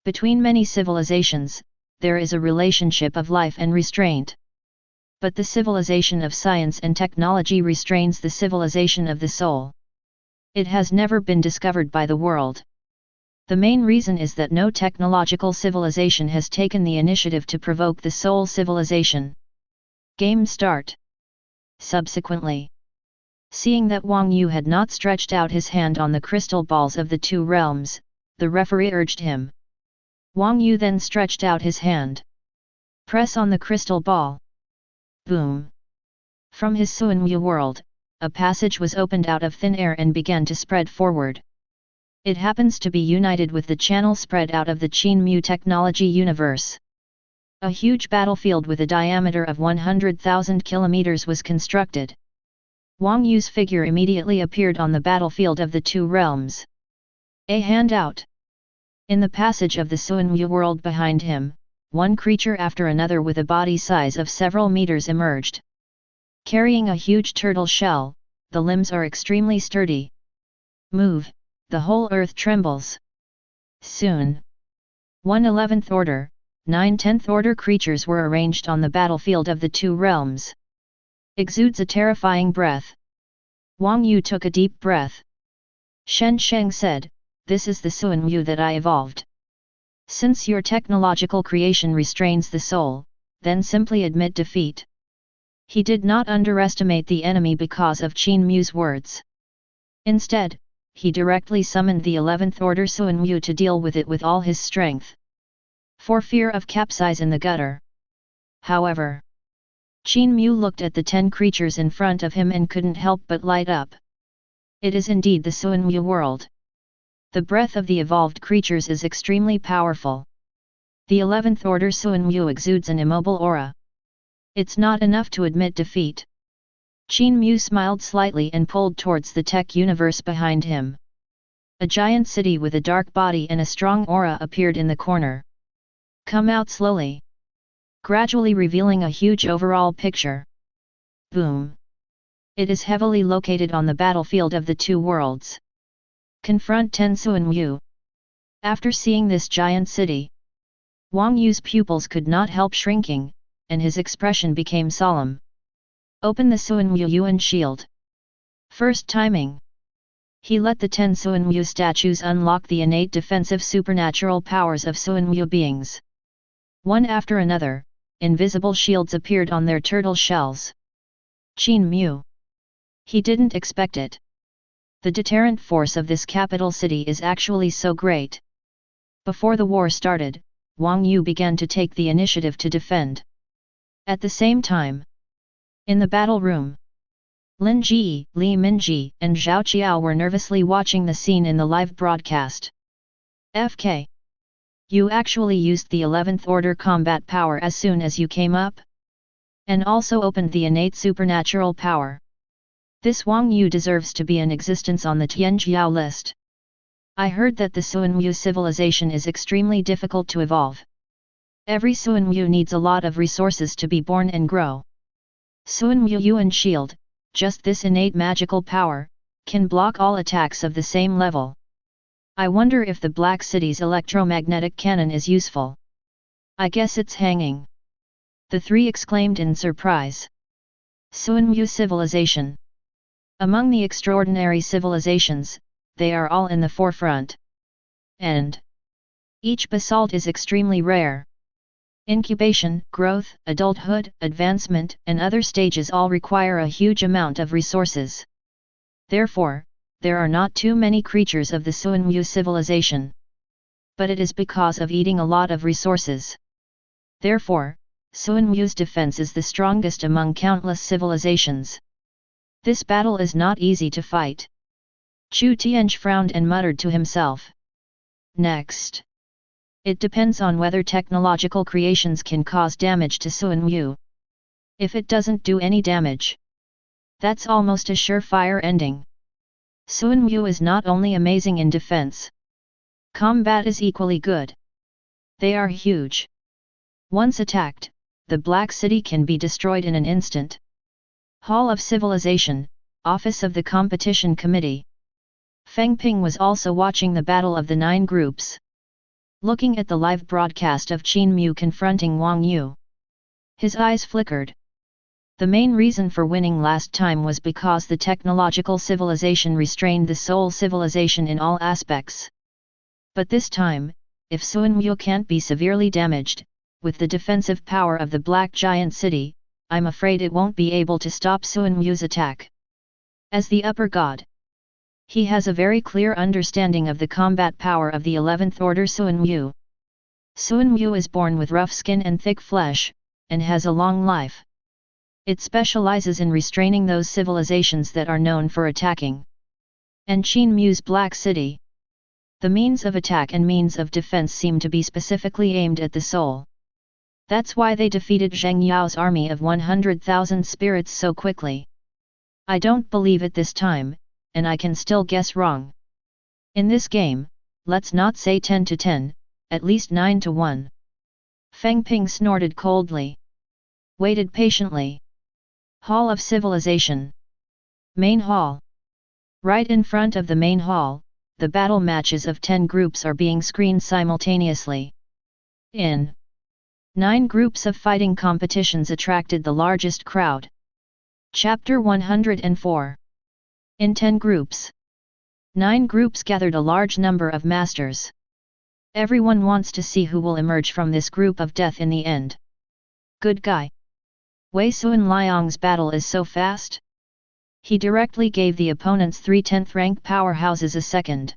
Between many civilizations, there is a relationship of life and restraint. But the civilization of science and technology restrains the civilization of the soul. It has never been discovered by the world. The main reason is that no technological civilization has taken the initiative to provoke the soul civilization. Game start. Subsequently, seeing that Wang Yu had not stretched out his hand on the crystal balls of the two realms, the referee urged him. Wang Yu then stretched out his hand. Press on the crystal ball. Boom! From his Suanwu world, a passage was opened out of thin air and began to spread forward. It happens to be united with the channel spread out of the Qin Mu technology universe. A huge battlefield with a diameter of 100,000 kilometers was constructed. Wang Yu's figure immediately appeared on the battlefield of the two realms. A hand out. In the passage of the Suanwu world behind him, one creature after another with a body size of several meters emerged. Carrying a huge turtle shell, the limbs are extremely sturdy. Move, the whole earth trembles. Soon, 1 11th order, 9 10th order creatures were arranged on the battlefield of the two realms. Exudes a terrifying breath. Wang Yu took a deep breath. Shen Sheng said, this is the Suanwu that I evolved. Since your technological creation restrains the soul, then simply admit defeat. He did not underestimate the enemy because of Qin Mu's words. Instead, he directly summoned the 11th order Suanwu to deal with it with all his strength. For fear of capsize in the gutter. However, Qin Mu looked at the 10 creatures in front of him and couldn't help but light up. It is indeed the Suanwu world. The breath of the evolved creatures is extremely powerful. The 11th order Suanwu exudes an immobile aura. It's not enough to admit defeat. Qin Mu smiled slightly and pulled towards the tech universe behind him. A giant city with a dark body and a strong aura appeared in the corner. Come out slowly. Gradually revealing a huge overall picture. Boom! It is heavily located on the battlefield of the two worlds. Confront 10 Suanwu. After seeing this giant city, Wang Yu's pupils could not help shrinking, and his expression became solemn. Open the Suanwu Yuan shield. First timing. He let the 10 Suanwu statues unlock the innate defensive supernatural powers of Suanwu beings. One after another, invisible shields appeared on their turtle shells. Qin Mu. He didn't expect it. The deterrent force of this capital city is actually so great. Before the war started, Wang Yu began to take the initiative to defend. At the same time, in the battle room, Lin Ji, Li Minji, and Zhao Qiao were nervously watching the scene in the live broadcast. FK. You actually used the 11th order combat power as soon as you came up? And also opened the innate supernatural power. This Wang Yu deserves to be in existence on the Tianjiao list. I heard that the Suanwu civilization is extremely difficult to evolve. Every Suanwu needs a lot of resources to be born and grow. Suanwu Yuan Shield, just this innate magical power, can block all attacks of the same level. I wonder if the Black City's electromagnetic cannon is useful. I guess it's hanging. The three exclaimed in surprise. Suanwu civilization. Among the extraordinary civilizations, they are all in the forefront. And each basalt is extremely rare. Incubation, growth, adulthood, advancement, and other stages all require a huge amount of resources. Therefore, there are not too many creatures of the Suanwu civilization. But it is because of eating a lot of resources. Therefore, Suanwu's defense is the strongest among countless civilizations. This battle is not easy to fight. Chu Tianj frowned and muttered to himself. Next. It depends on whether technological creations can cause damage to Suanwu. If it doesn't do any damage, that's almost a surefire ending. Suanwu is not only amazing in defense. Combat is equally good. They are huge. Once attacked, the Black City can be destroyed in an instant. Hall of Civilization, Office of the Competition Committee. Feng Ping was also watching the battle of the 9 groups. Looking at the live broadcast of Qin Mu confronting Wang Yu, his eyes flickered. The main reason for winning last time was because the technological civilization restrained the soul civilization in all aspects. But this time, if Suanwu can't be severely damaged, with the defensive power of the Black Giant City, I'm afraid it won't be able to stop Suanwu's attack. As the upper god, he has a very clear understanding of the combat power of the 11th order Suanwu. Suanwu is born with rough skin and thick flesh, and has a long life. It specializes in restraining those civilizations that are known for attacking. And Qin Mu's Black City. The means of attack and means of defense seem to be specifically aimed at the soul. That's why they defeated Zheng Yao's army of 100,000 spirits so quickly. I don't believe it this time, and I can still guess wrong. In this game, let's not say 10 to 10, at least 9 to 1. Feng Ping snorted coldly. Waited patiently. Hall of Civilization. Main Hall. Right in front of the main hall, the battle matches of 10 groups are being screened simultaneously. In 9 groups of fighting competitions attracted the largest crowd. Chapter 104. In 10 groups. 9 groups gathered a large number of masters. Everyone wants to see who will emerge from this group of death in the end. Good guy. Wei Suan Liang's battle is so fast. He directly gave the opponents 3 10th rank powerhouses a second.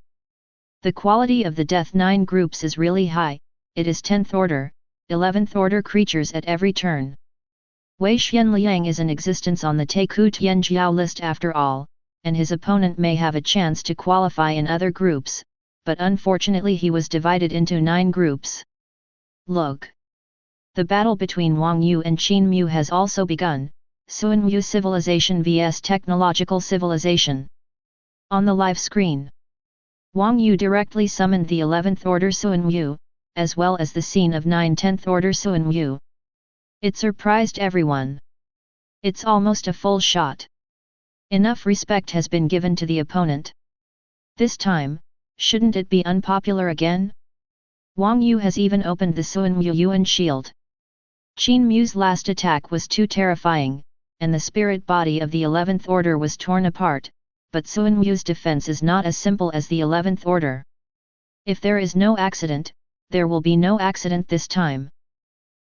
The quality of the death 9 groups is really high, it is 10th order, 11th order creatures at every turn. Wei Xianliang is in existence on the Teiku Tianjiao list after all, and his opponent may have a chance to qualify in other groups, but unfortunately he was divided into 9 groups. Look! The battle between Wang Yu and Qin Mu has also begun, Suanwu civilization vs technological civilization. On the live screen, Wang Yu directly summoned the 11th order Suanwu, as well as the scene of 9 10th order Suanwu. It surprised everyone. It's almost a full shot. Enough respect has been given to the opponent. This time, shouldn't it be unpopular again? Wang Yu has even opened the Suanwu Yuan shield. Qin Mu's last attack was too terrifying, and the spirit body of the 11th Order was torn apart, but Sun Wu's defense is not as simple as the 11th Order. If there is no accident, there will be no accident this time.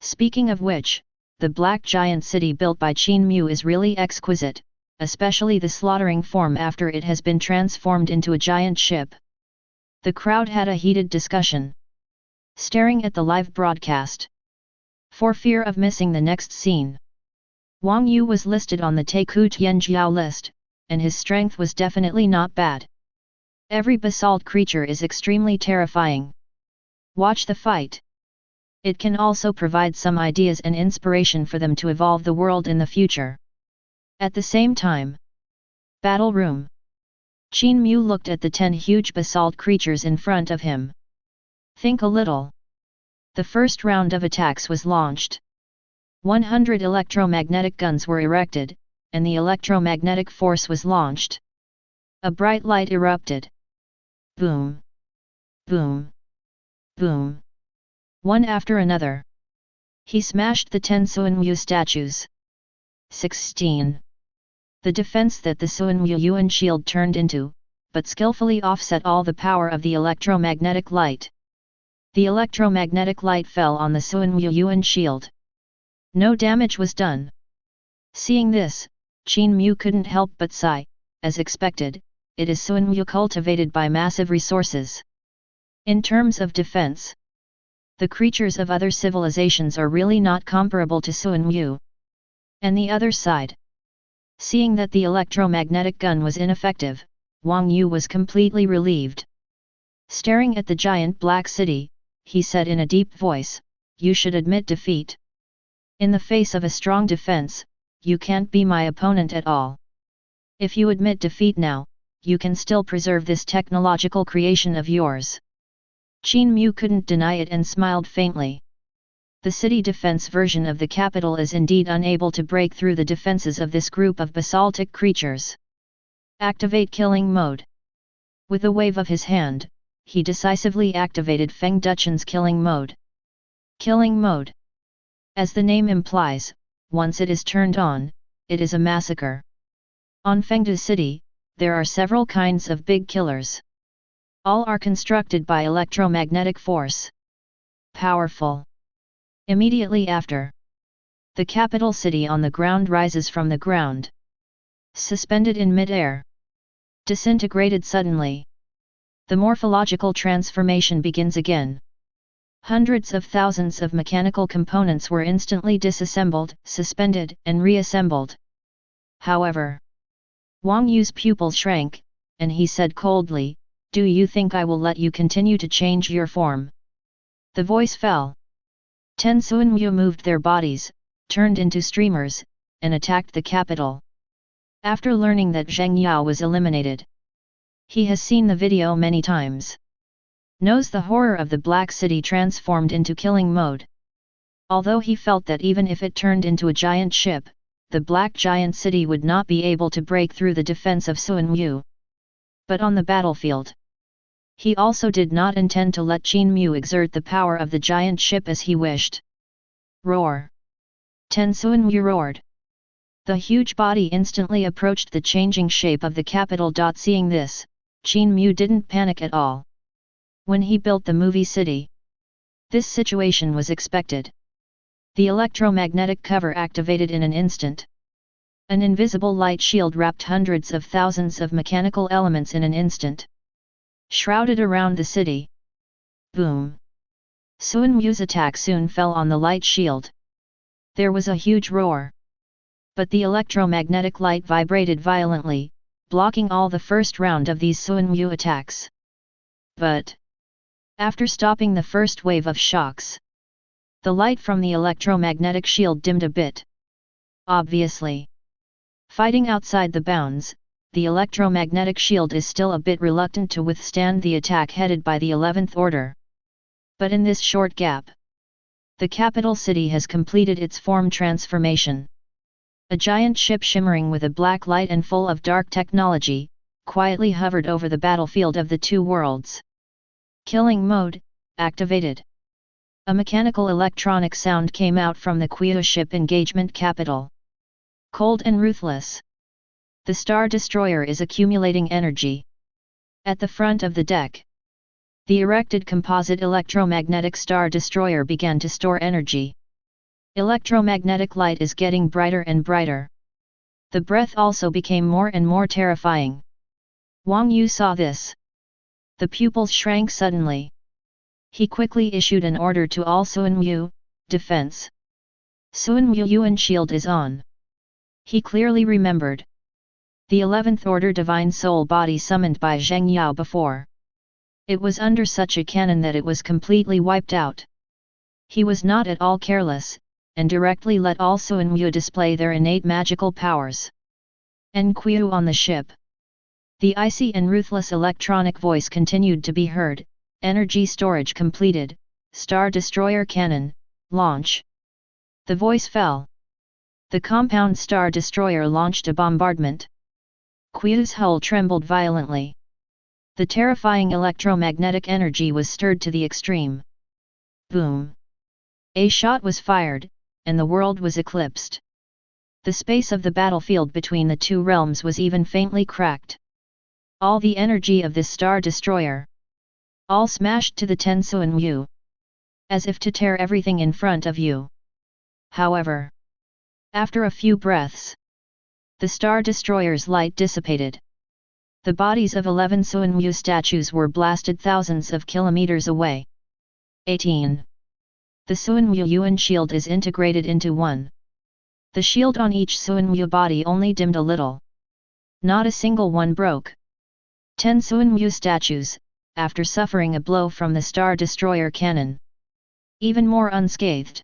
Speaking of which, the Black Giant City built by Qin Mu is really exquisite, especially the slaughtering form after it has been transformed into a giant ship. The crowd had a heated discussion, staring at the live broadcast, for fear of missing the next scene. Wang Yu was listed on the Taiku Tianjiao list, and his strength was definitely not bad. Every basalt creature is extremely terrifying. Watch the fight. It can also provide some ideas and inspiration for them to evolve the world in the future. At the same time, battle room. Qin Mu looked at the 10 huge basalt creatures in front of him. Think a little. The first round of attacks was launched. 100 electromagnetic guns were erected, and the electromagnetic force was launched. A bright light erupted. Boom! Boom! Boom! One after another. He smashed the 10 Suanwu statues. 16. The defense that the Suanwu Yuan shield turned into, but skillfully offset all the power of the electromagnetic light. The electromagnetic light fell on the Suanwu Yuan shield. No damage was done. Seeing this, Qin Mu couldn't help but sigh. As expected, it is Suanwu cultivated by massive resources. In terms of defense, the creatures of other civilizations are really not comparable to Suanwu. And the other side. Seeing that the electromagnetic gun was ineffective, Wang Yu was completely relieved. Staring at the giant black city, he said in a deep voice, "You should admit defeat. In the face of a strong defense, you can't be my opponent at all. If you admit defeat now, you can still preserve this technological creation of yours." Qin Mu couldn't deny it and smiled faintly. The city defense version of the capital is indeed unable to break through the defenses of this group of basaltic creatures. Activate killing mode. With a wave of his hand, he decisively activated Feng Duchen's killing mode. Killing mode. As the name implies, once it is turned on, it is a massacre. On Fengdu City, there are several kinds of big killers. All are constructed by electromagnetic force. Powerful. Immediately after, the capital city on the ground rises from the ground. Suspended in mid-air. Disintegrated suddenly. The morphological transformation begins again. Hundreds of thousands of mechanical components were instantly disassembled, suspended, and reassembled. However, Wang Yu's pupils shrank, and he said coldly, "Do you think I will let you continue to change your form?" The voice fell. 10 Suanwu moved their bodies, turned into streamers, and attacked the capital. After learning that Zheng Yao was eliminated, he has seen the video many times. Knows the horror of the Black City transformed into killing mode. Although he felt that even if it turned into a giant ship, the Black Giant City would not be able to break through the defense of Suanwu. But on the battlefield, he also did not intend to let Qin Mu exert the power of the giant ship as he wished. Roar! 10 Suanwu roared. The huge body instantly approached the changing shape of the capital. Seeing this, Qin Mu didn't panic at all. When he built the movie city, this situation was expected. The electromagnetic cover activated in an instant. An invisible light shield wrapped hundreds of thousands of mechanical elements in an instant, shrouded around the city. Boom! Suanwu's attack soon fell on the light shield. There was a huge roar. But the electromagnetic light vibrated violently, blocking all the first round of these Suanwu attacks. But after stopping the first wave of shocks, the light from the electromagnetic shield dimmed a bit. Obviously, fighting outside the bounds, the electromagnetic shield is still a bit reluctant to withstand the attack headed by the 11th Order. But in this short gap, the capital city has completed its form transformation. A giant ship shimmering with a black light and full of dark technology, quietly hovered over the battlefield of the two worlds. Killing mode, activated. A mechanical electronic sound came out from the Quyue Ship engagement capital. Cold and ruthless. The Star Destroyer is accumulating energy. At the front of the deck, the erected composite electromagnetic Star Destroyer began to store energy. Electromagnetic light is getting brighter and brighter. The breath also became more and more terrifying. Wang Yu saw this. The pupils shrank suddenly. He quickly issued an order to all Suan Mu, defense. Suan Mu Yuan shield is on. He clearly remembered the 11th order divine soul body summoned by Zheng Yao before. It was under such a cannon that it was completely wiped out. He was not at all careless, and directly let all Suan Mu display their innate magical powers. And Quyue on the ship. The icy and ruthless electronic voice continued to be heard. Energy storage completed. Star Destroyer cannon, launch. The voice fell. The compound Star Destroyer launched a bombardment. Quyue's hull trembled violently. The terrifying electromagnetic energy was stirred to the extreme. Boom! A shot was fired, and the world was eclipsed. The space of the battlefield between the two realms was even faintly cracked. All the energy of this Star Destroyer, all smashed to the 10 Suan Mu, as if to tear everything in front of you. However, after a few breaths, the Star Destroyer's light dissipated. The bodies of 11 Suan Mu statues were blasted thousands of kilometers away. 18. The Suan Mu Yuan shield is integrated into one. The shield on each Suan Mu body only dimmed a little. Not a single one broke. 10 Suan Mu statues, after suffering a blow from the Star Destroyer cannon, even more unscathed.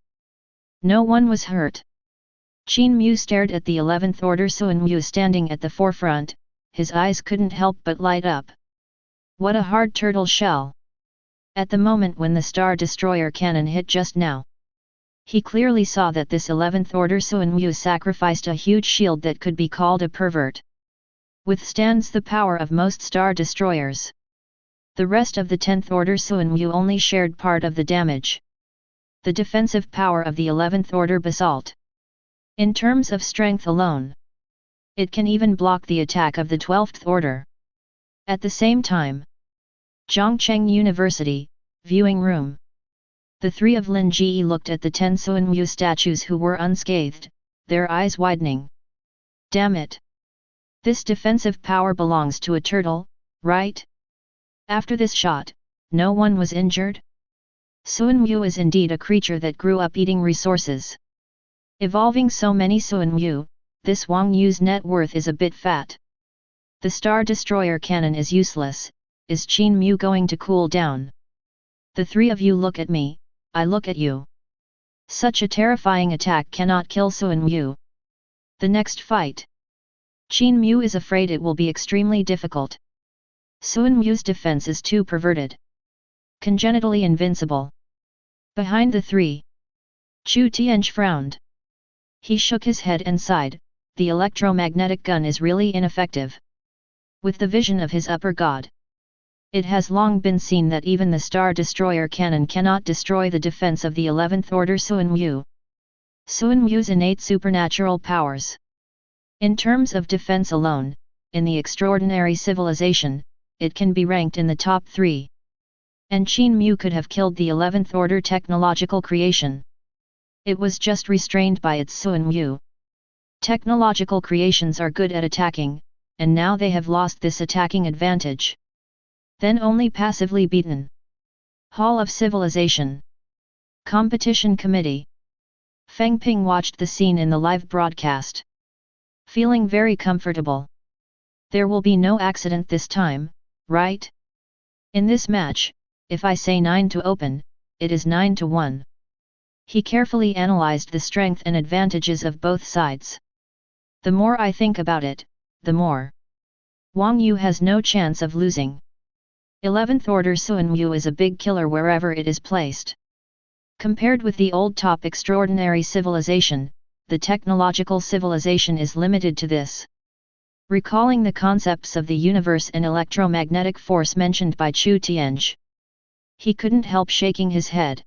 No one was hurt. Qin Mu stared at the 11th order Suan Mu standing at the forefront. His eyes couldn't help but light up. What a hard turtle shell! At the moment when the Star Destroyer cannon hit just now, he clearly saw that this 11th order Suan Mu sacrificed a huge shield that could be called a pervert. Withstands the power of most Star Destroyers. The rest of the 10th order Suan Mu only shared part of the damage. The defensive power of the 11th order basalt. In terms of strength alone, it can even block the attack of the 12th order. At the same time, Zhongcheng University, viewing room. The three of Lin Ji looked at the 10 Suan Mu statues who were unscathed, their eyes widening. Damn it! This defensive power belongs to a turtle, right? After this shot, no one was injured? Suan Mu is indeed a creature that grew up eating resources. Evolving so many Suan Mu, this Wang Yu's net worth is a bit fat. The Star Destroyer cannon is useless. Is Qin Mu going to cool down? The three of you look at me, I look at you. Such a terrifying attack cannot kill Suan Mu. The next fight. Qin Mu is afraid it will be extremely difficult. Suan Mu's defense is too perverted. Congenitally invincible. Behind the three, Chu Tianhe frowned. He shook his head and sighed. The electromagnetic gun is really ineffective. With the vision of his upper god, it has long been seen that even the Star Destroyer cannon cannot destroy the defense of the 11th order Suan Mu. Suan Mu's innate supernatural powers. In terms of defense alone, in the extraordinary civilization, it can be ranked in the top 3. And Qin Mu could have killed the 11th order technological creation. It was just restrained by its Suan Mu. Technological creations are good at attacking, and now they have lost this attacking advantage. Then only passively beaten. Hall of Civilization. Competition Committee. Feng Ping watched the scene in the live broadcast, feeling very comfortable. There will be no accident this time, right? In this match, if I say 9 to open, it is 9 to 1. He carefully analyzed the strength and advantages of both sides. The more I think about it, the more. Wang Yu has no chance of losing. 11th order Suan Mu is a big killer wherever it is placed. Compared with the old top extraordinary civilization, the technological civilization is limited to this. Recalling the concepts of the universe and electromagnetic force mentioned by Chu Tianhe, he couldn't help shaking his head.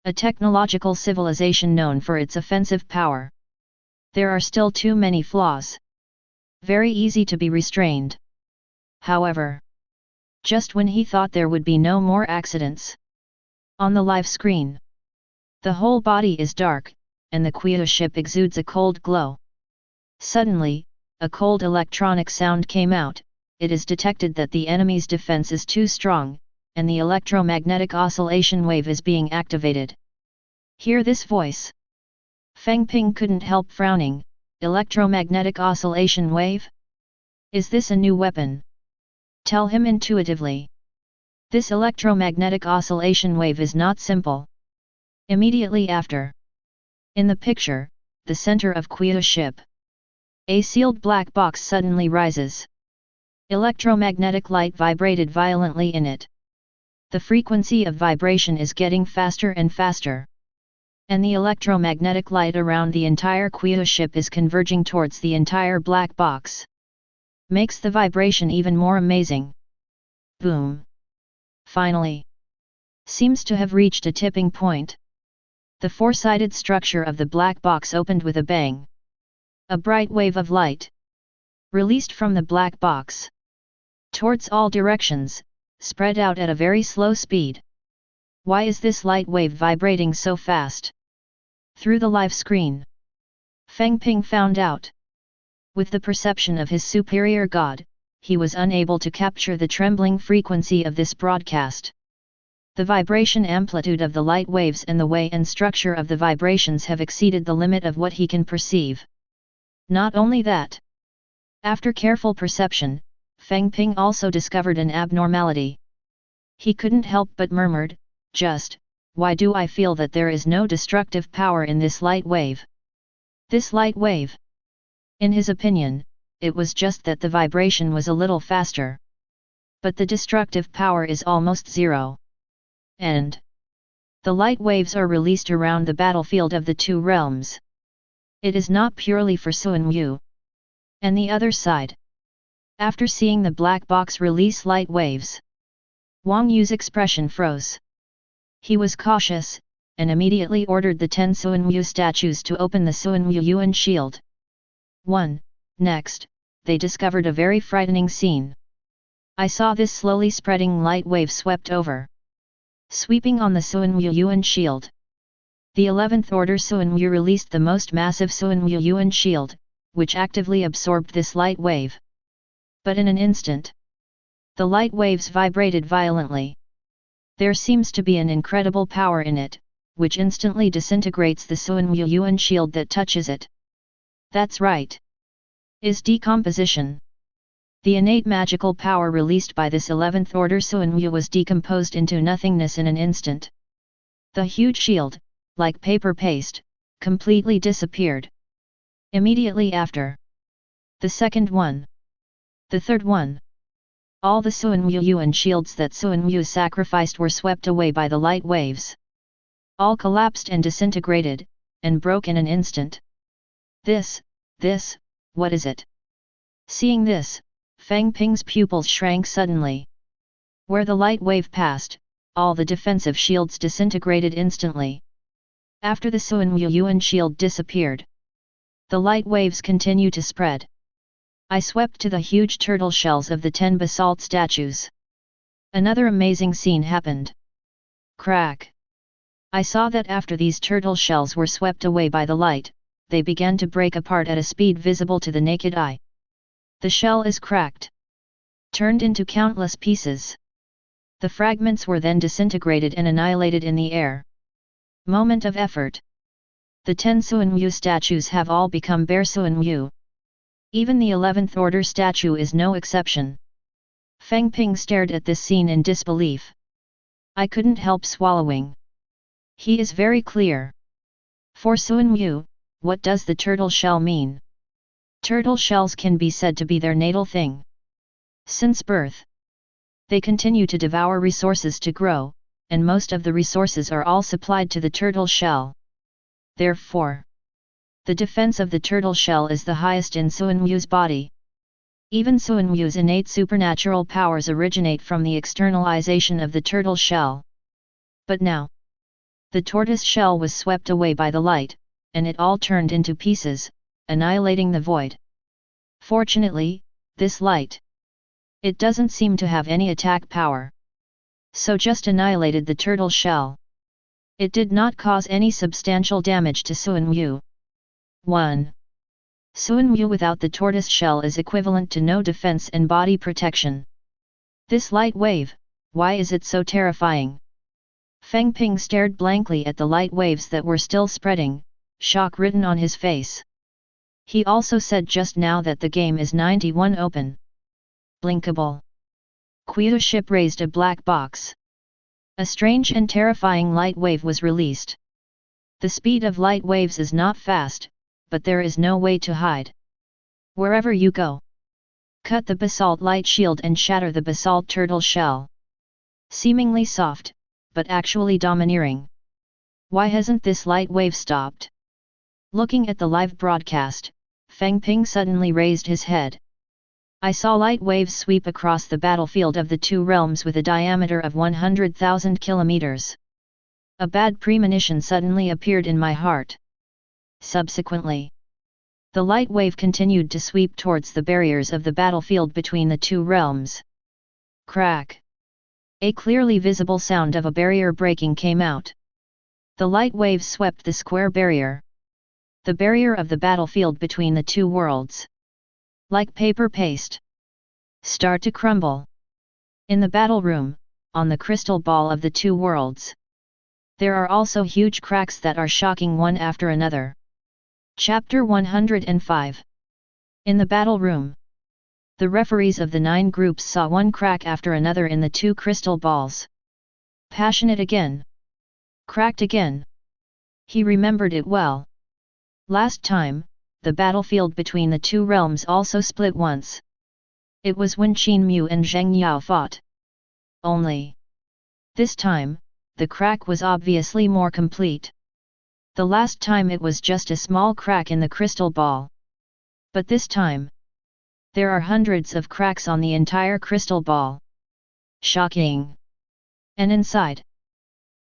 A technological civilization known for its offensive power. There are still too many flaws. Very easy to be restrained. However, just when he thought there would be no more accidents. On the live screen, the whole body is dark, and the Quyue ship exudes a cold glow. Suddenly, a cold electronic sound came out. It is detected that the enemy's defense is too strong, and the electromagnetic oscillation wave is being activated. Hear this voice. Feng Ping couldn't help frowning. Electromagnetic oscillation wave? Is this a new weapon? Tell him intuitively. This electromagnetic oscillation wave is not simple. Immediately after. In the picture, the center of Quyue ship. A sealed black box suddenly rises. Electromagnetic light vibrated violently in it. The frequency of vibration is getting faster and faster. And the electromagnetic light around the entire Quyue ship is converging towards the entire black box. Makes the vibration even more amazing. Boom. Finally. Seems to have reached a tipping point. The four-sided structure of the black box opened with a bang. A bright wave of light released from the black box towards all directions, spread out at a very slow speed. Why is this light wave vibrating so fast? Through the live screen, Feng Ping found out. With the perception of his superior god, he was unable to capture the trembling frequency of this broadcast. The vibration amplitude of the light waves and the way and structure of the vibrations have exceeded the limit of what he can perceive. Not only that. After careful perception, Feng Ping also discovered an abnormality. He couldn't help but murmured, "Just, why do I feel that there is no destructive power in this light wave? This light wave?" In his opinion, it was just that the vibration was a little faster. But the destructive power is almost zero. And the light waves are released around the battlefield of the two realms. It is not purely for Qin Mu. And the other side. After seeing the black box release light waves, Wang Yu's expression froze. He was cautious, and immediately ordered the 10 Qin Mu statues to open the Qin Mu Yuan shield. 1. Next, they discovered a very frightening scene. I saw this slowly spreading light wave swept over. Sweeping on the Qin Mu Yuan shield. The 11th Order Qin Mu released the most massive Qin Mu Yuan shield, which actively absorbed this light wave. But in an instant, the light waves vibrated violently. There seems to be an incredible power in it, which instantly disintegrates the Qin Mu Yuan shield that touches it. That's right. Is decomposition. The innate magical power released by this 11th Order Qin Mu was decomposed into nothingness in an instant. The huge shield, like paper paste, completely disappeared. Immediately after. The second one. The third one. All the Qin Mu Yuan shields that Qin Mu sacrificed were swept away by the light waves. All collapsed and disintegrated, and broke in an instant. This, what is it? Seeing this, Feng Ping's pupils shrank suddenly. Where the light wave passed, all the defensive shields disintegrated instantly. After the Qin Mu Yuan shield disappeared, the light waves continue to spread. I swept to the huge turtle shells of the 10 basalt statues. Another amazing scene happened. Crack! I saw that after these turtle shells were swept away by the light, they began to break apart at a speed visible to the naked eye. The shell is cracked. Turned into countless pieces. The fragments were then disintegrated and annihilated in the air. Moment of effort. The 10 Qin Mu statues have all become bare Qin Mu. Even the 11th Order statue is no exception. Feng Ping stared at this scene in disbelief. I couldn't help swallowing. He is very clear. For Qin Mu, what does the turtle shell mean? Turtle shells can be said to be their natal thing. Since birth, they continue to devour resources to grow, and most of the resources are all supplied to the turtle shell. Therefore, the defense of the turtle shell is the highest in Qin Mu's body. Even Qin Mu's innate supernatural powers originate from the externalization of the turtle shell. But now, the tortoise shell was swept away by the light, and it all turned into pieces, annihilating the void. Fortunately, this light, it doesn't seem to have any attack power. So just annihilated the turtle shell. It did not cause any substantial damage to Sun Wu. 1. Sun Wu without the tortoise shell is equivalent to no defense and body protection. This light wave, why is it so terrifying? Feng Ping stared blankly at the light waves that were still spreading, shock written on his face. He also said just now that the game is 91 open. Blinkable. Quyue Ship raised a black box. A strange and terrifying light wave was released. The speed of light waves is not fast, but there is no way to hide. Wherever you go, cut the basalt light shield and shatter the basalt turtle shell. Seemingly soft, but actually domineering. Why hasn't this light wave stopped? Looking at the live broadcast, Feng Ping suddenly raised his head. I saw light waves sweep across the battlefield of the two realms with a diameter of 100,000 kilometers. A bad premonition suddenly appeared in my heart. Subsequently, the light wave continued to sweep towards the barriers of the battlefield between the two realms. Crack! A clearly visible sound of a barrier breaking came out. The light wave swept the square barrier. The barrier of the battlefield between the two worlds, like paper paste, start to crumble. In the battle room, on the crystal ball of the two worlds, there are also huge cracks that are shocking one after another. Chapter 105. In the battle room, the referees of the 9 groups saw one crack after another in the two crystal balls. Passionate again. Cracked again. He remembered it well. Last time, the battlefield between the two realms also split once. It was when Qin Mu and Zheng Yao fought. Only, this time, the crack was obviously more complete. The last time it was just a small crack in the crystal ball. But this time, there are hundreds of cracks on the entire crystal ball. Shocking! And inside,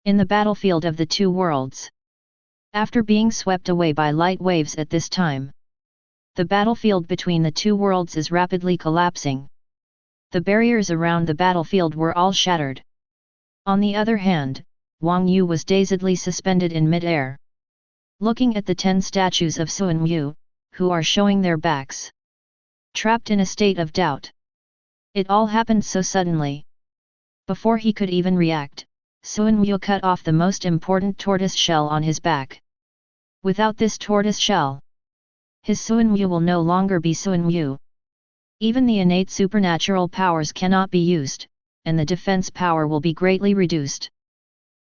in the battlefield of the two worlds, after being swept away by light waves at this time, the battlefield between the two worlds is rapidly collapsing. The barriers around the battlefield were all shattered. On the other hand, Wang Yu was dazedly suspended in mid-air, looking at the 10 statues of Sun Wu, who are showing their backs, trapped in a state of doubt. It all happened so suddenly. Before he could even react, Sun Wu cut off the most important tortoise shell on his back. Without this tortoise shell, his Sun Wu will no longer be Sun Wu. Even the innate supernatural powers cannot be used, and the defense power will be greatly reduced.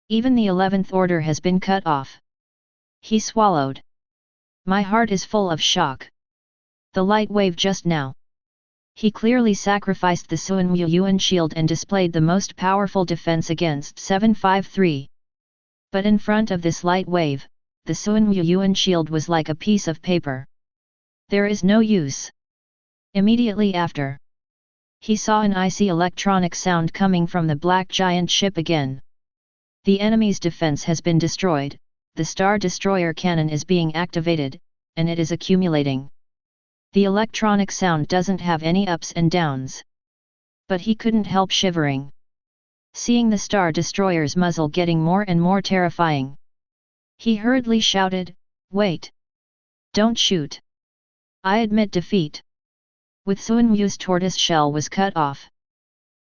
Even the 11th order has been cut off. He swallowed. My heart is full of shock. The light wave just now. He clearly sacrificed the Sun Wu Yuan shield and displayed the most powerful defense against 753. But in front of this light wave, the Sun Wu Yuan shield was like a piece of paper. There is no use. Immediately after, he saw an icy electronic sound coming from the black giant ship again. The enemy's defense has been destroyed, the Star Destroyer cannon is being activated, and it is accumulating. The electronic sound doesn't have any ups and downs. But he couldn't help shivering, seeing the Star Destroyer's muzzle getting more and more terrifying. He hurriedly shouted, "Wait! Don't shoot! I admit defeat." With Sun Wu's tortoise shell was cut off,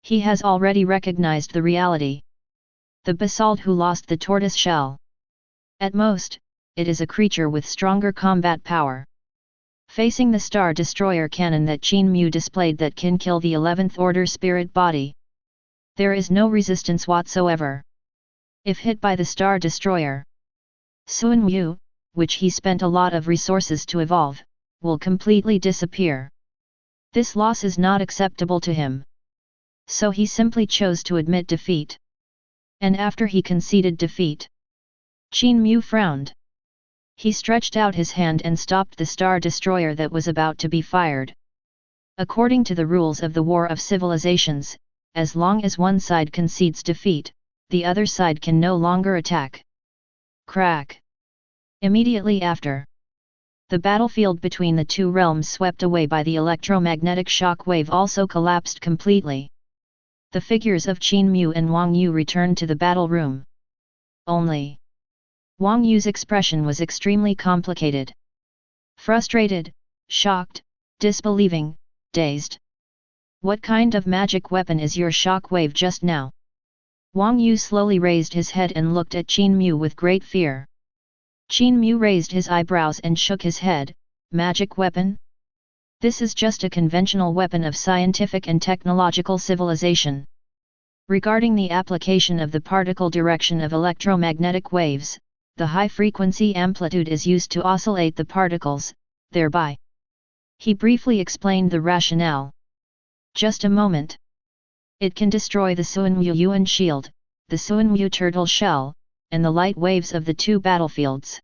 he has already recognized the reality. The basalt who lost the tortoise shell. At most, it is a creature with stronger combat power. Facing the Star Destroyer cannon that Qin Mu displayed that can kill the 11th order spirit body, there is no resistance whatsoever. If hit by the Star Destroyer, Sun Wu, which he spent a lot of resources to evolve, will completely disappear. This loss is not acceptable to him. So he simply chose to admit defeat. And after he conceded defeat, Qin Mu frowned. He stretched out his hand and stopped the Star Destroyer that was about to be fired. According to the rules of the War of Civilizations, as long as one side concedes defeat, the other side can no longer attack. Crack! Immediately after, The battlefield between the two realms swept away by the electromagnetic shock wave also collapsed completely. The figures of Qin Mu and Wang Yu returned to the battle room. Only Wang Yu's expression was extremely complicated. Frustrated, shocked, disbelieving, dazed. What kind of magic weapon is your shock wave just now? Wang Yu slowly raised his head and looked at Qin Mu with great fear. Qin Mu raised his eyebrows and shook his head. Magic weapon? This is just a conventional weapon of scientific and technological civilization. Regarding the application of the particle direction of electromagnetic waves, the high-frequency amplitude is used to oscillate the particles, thereby. He briefly explained the rationale. Just a moment. It can destroy the Suanwu Yuan shield, the Suanwu turtle shell, and the light waves of the two battlefields.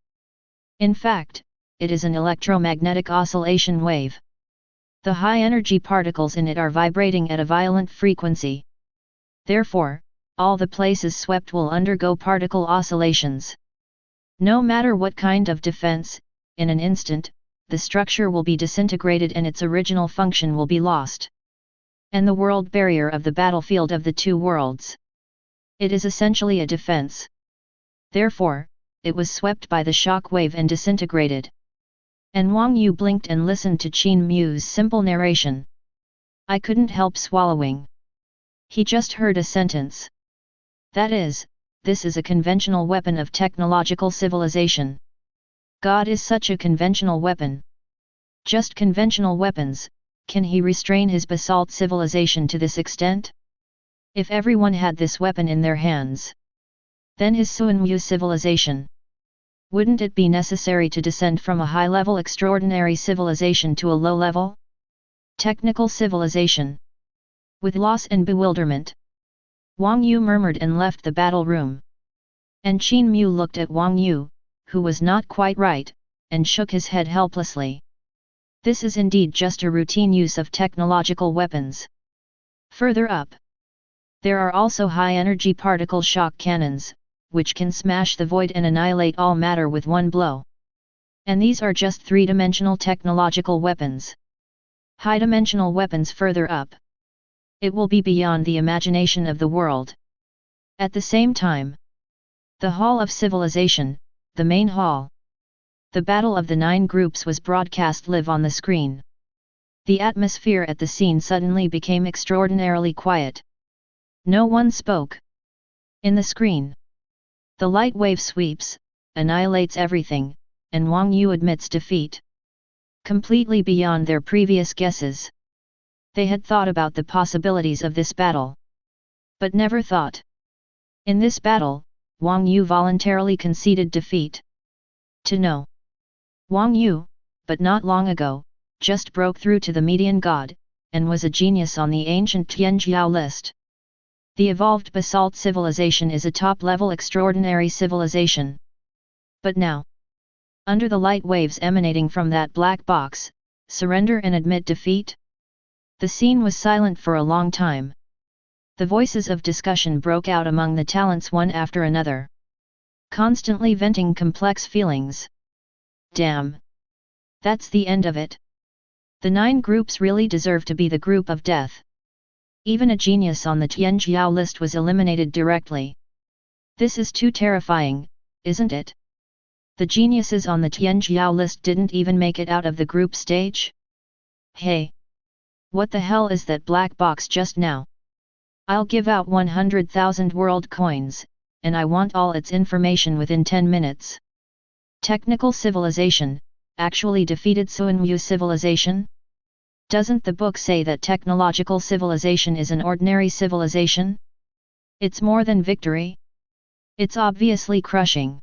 In fact, it is an electromagnetic oscillation wave. The high-energy particles in it are vibrating at a violent frequency. Therefore, all the places swept will undergo particle oscillations. No matter what kind of defense, in an instant, the structure will be disintegrated and its original function will be lost. And the world barrier of the battlefield of the two worlds. It is essentially a defense. Therefore, it was swept by the shock wave and disintegrated. And Wang Yu blinked and listened to Qin Mu's simple narration. I couldn't help swallowing. He just heard a sentence. That is, this is a conventional weapon of technological civilization. God is such a conventional weapon. Just conventional weapons, can he restrain his basalt civilization to this extent? If everyone had this weapon in their hands, then his Suanwu civilization. Wouldn't it be necessary to descend from a high-level extraordinary civilization to a low-level technical civilization? With loss and bewilderment, Wang Yu murmured and left the battle room. And Qin Mu looked at Wang Yu, who was not quite right, and shook his head helplessly. This is indeed just a routine use of technological weapons. Further up, there are also high-energy particle shock cannons, which can smash the void and annihilate all matter with one blow. And these are just three-dimensional technological weapons. High-dimensional weapons further up. It will be beyond the imagination of the world. At the same time, the Hall of Civilization, the main hall. The Battle of the Nine Groups was broadcast live on the screen. The atmosphere at the scene suddenly became extraordinarily quiet. No one spoke. In the screen, the light wave sweeps, annihilates everything, and Wang Yu admits defeat. Completely beyond their previous guesses. They had thought about the possibilities of this battle, but never thought. In this battle, Wang Yu voluntarily conceded defeat. To know. Wang Yu, but not long ago, just broke through to the median god, and was a genius on the ancient Tianjiao list. The evolved basalt civilization is a top-level extraordinary civilization. But now, under the light waves emanating from that black box, surrender and admit defeat? The scene was silent for a long time. The voices of discussion broke out among the talents one after another, constantly venting complex feelings. Damn! That's the end of it. The 9 groups really deserve to be the group of death. Even a genius on the Tianjiao list was eliminated directly. This is too terrifying, isn't it? The geniuses on the Tianjiao list didn't even make it out of the group stage? Hey! What the hell is that black box just now? I'll give out 100,000 world coins, and I want all its information within 10 minutes. Technical civilization, actually defeated Suanwu civilization? Doesn't the book say that technological civilization is an ordinary civilization? It's more than victory. It's obviously crushing.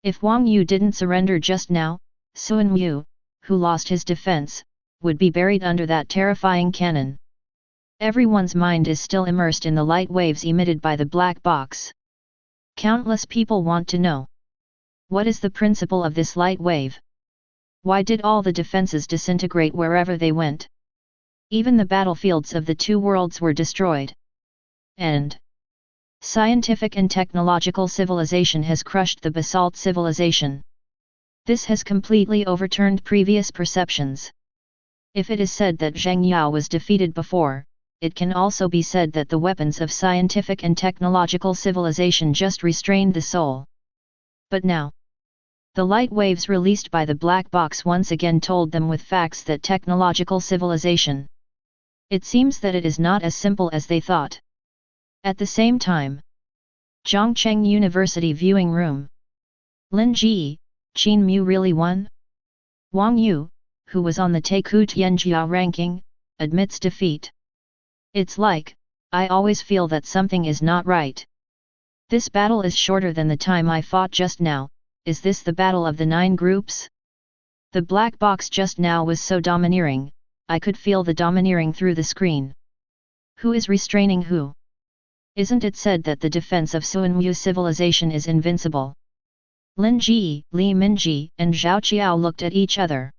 If Wang Yu didn't surrender just now, Suanwu, who lost his defense, would be buried under that terrifying cannon. Everyone's mind is still immersed in the light waves emitted by the black box. Countless people want to know. What is the principle of this light wave? Why did all the defenses disintegrate wherever they went? Even the battlefields of the two worlds were destroyed. And scientific and technological civilization has crushed the basalt civilization. This has completely overturned previous perceptions. If it is said that Zheng Yao was defeated before, it can also be said that the weapons of scientific and technological civilization just restrained the soul. But now, the light waves released by the black box once again told them with facts that technological civilization. It seems that it is not as simple as they thought. At the same time, Zhongcheng University viewing room. Lin Ji, Qin Mu really won? Wang Yu, who was on the Taiku Tianjia ranking, admits defeat. It's like, I always feel that something is not right. This battle is shorter than the time I fought just now. Is this the battle of the 9 groups? The black box just now was so domineering, I could feel the domineering through the screen. Who is restraining who? Isn't it said that the defense of Suanwu civilization is invincible? Lin Ji, Li Minji, and Zhao Qiao looked at each other.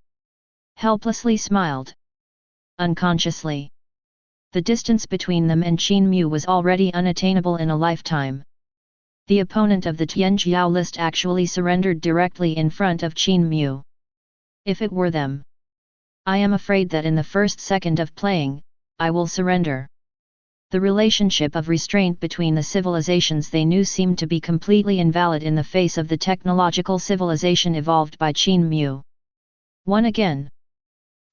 Helplessly smiled. Unconsciously. The distance between them and Qin Mu was already unattainable in a lifetime. The opponent of the Tianjiao list actually surrendered directly in front of Qin Mu. If it were them, I am afraid that in the first second of playing, I will surrender. The relationship of restraint between the civilizations they knew seemed to be completely invalid in the face of the technological civilization evolved by Qin Mu. One again.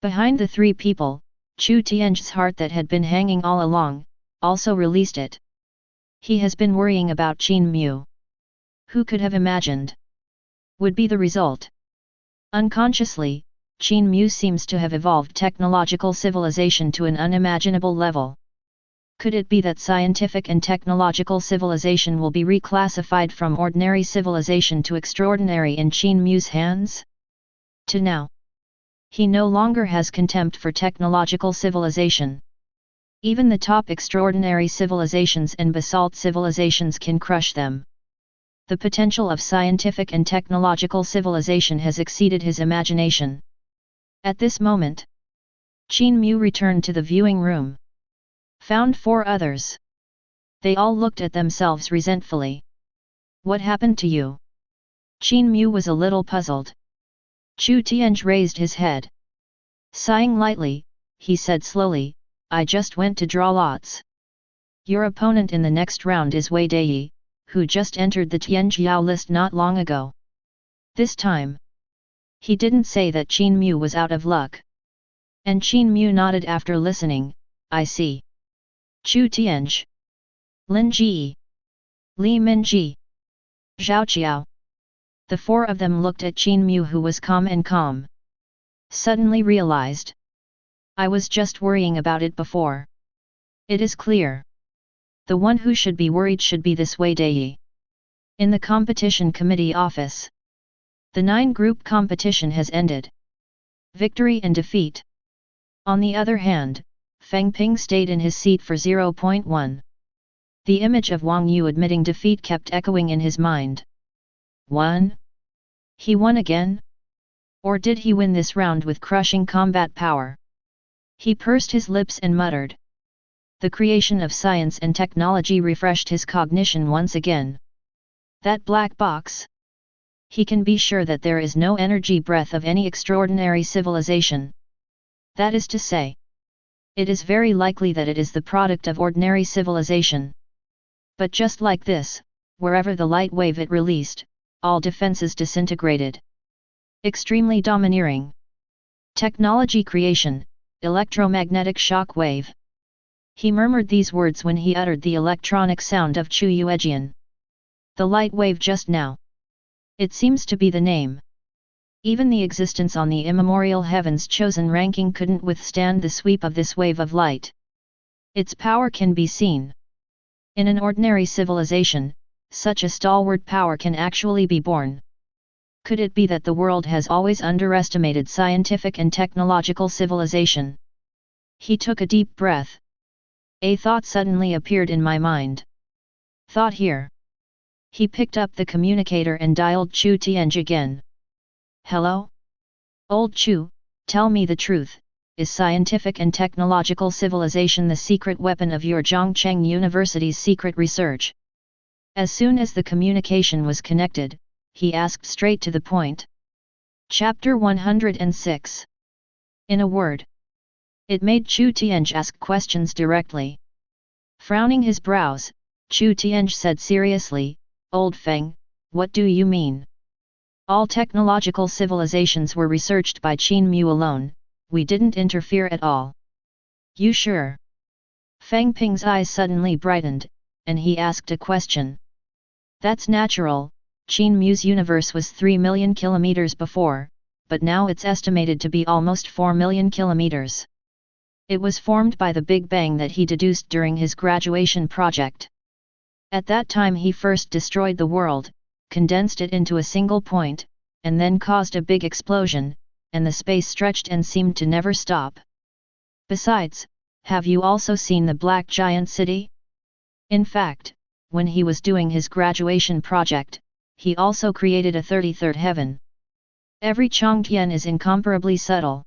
Behind the 3 people, Chu Tian's heart that had been hanging all along, also released it. He has been worrying about Qin Mu. Who could have imagined? Would be the result. Unconsciously, Qin Mu seems to have evolved technological civilization to an unimaginable level. Could it be that scientific and technological civilization will be reclassified from ordinary civilization to extraordinary in Qin Mu's hands? To now, he no longer has contempt for technological civilization. Even the top extraordinary civilizations and basalt civilizations can crush them. The potential of scientific and technological civilization has exceeded his imagination. At this moment, Qin Mu returned to the viewing room. Found 4 others. They all looked at themselves resentfully. What happened to you? Qin Mu was a little puzzled. Chu Tianj raised his head. Sighing lightly, he said slowly, I just went to draw lots. Your opponent in the next round is Wei Dei, who just entered the Tianjiao list not long ago. This time, he didn't say that Qin Mu was out of luck. And Qin Mu nodded after listening, I see. Chu Tianj, Lin Ji, Li Minji, Zhao Qiao. The 4 of them looked at Qin Mu, who was calm. Suddenly realized. I was just worrying about it before. It is clear. The one who should be worried should be this Wei Dei. In the competition committee office. The 9-group competition has ended. Victory and defeat. On the other hand, Feng Ping stayed in his seat for 0.1. The image of Wang Yu admitting defeat kept echoing in his mind. Won? He won again? Or did he win this round with crushing combat power? He pursed his lips and muttered. The creation of science and technology refreshed his cognition once again. That black box? He can be sure that there is no energy breath of any extraordinary civilization. That is to say, it is very likely that it is the product of ordinary civilization. But just like this, wherever the light wave it released, all defenses disintegrated. Extremely domineering. Technology creation, electromagnetic shock wave. He murmured these words when he uttered the electronic sound of Chu Yuejian. The light wave just now. It seems to be the name. Even the existence on the immemorial heavens chosen ranking couldn't withstand the sweep of this wave of light. Its power can be seen. In an ordinary civilization, such a stalwart power can actually be born. Could it be that the world has always underestimated scientific and technological civilization? He took a deep breath. A thought suddenly appeared in my mind. Thought here. He picked up the communicator and dialed Chu Tianj again. Hello? Old Chu, tell me the truth, is scientific and technological civilization the secret weapon of your Zhongcheng University's secret research? As soon as the communication was connected, he asked straight to the point. Chapter 106. In a word. It made Chu Tianhe ask questions directly. Frowning his brows, Chu Tianhe said seriously, "Old Feng, what do you mean? All technological civilizations were researched by Qin Mu alone, we didn't interfere at all." "You sure?" Feng Ping's eyes suddenly brightened, and he asked a question. "That's natural, Qin Mu's universe was 3 million kilometers before, but now it's estimated to be almost 4 million kilometers. It was formed by the Big Bang that he deduced during his graduation project. At that time he first destroyed the world, condensed it into a single point, and then caused a big explosion, and the space stretched and seemed to never stop. Besides, have you also seen the Black Giant City? In fact, when he was doing his graduation project, he also created a 33rd heaven. Every Chongtian is incomparably subtle.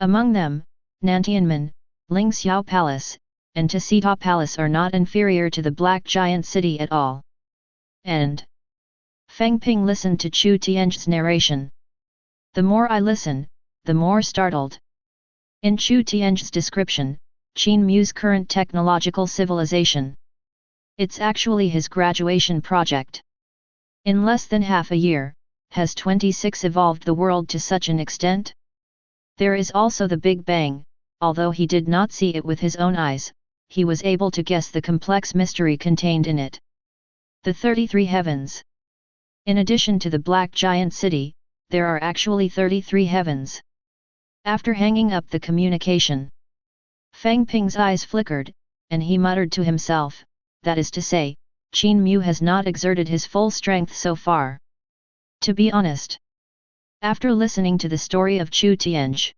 Among them, Nantianmen, Lingxiao Palace, and Tianhe Palace are not inferior to the Black Giant City at all." And Feng Ping listened to Chu Tianhe's narration. "The more I listen, the more startled." In Chu Tianhe's description, Qin Mu's current technological civilization. It's actually his graduation project. In less than half a year, has 26 evolved the world to such an extent? There is also the Big Bang, although he did not see it with his own eyes, he was able to guess the complex mystery contained in it. The 33 heavens. In addition to the Black Giant City, there are actually 33 heavens. After hanging up the communication, Feng Ping's eyes flickered, and he muttered to himself, that is to say, Qin Mu has not exerted his full strength so far. To be honest, after listening to the story of Chu Tianhe,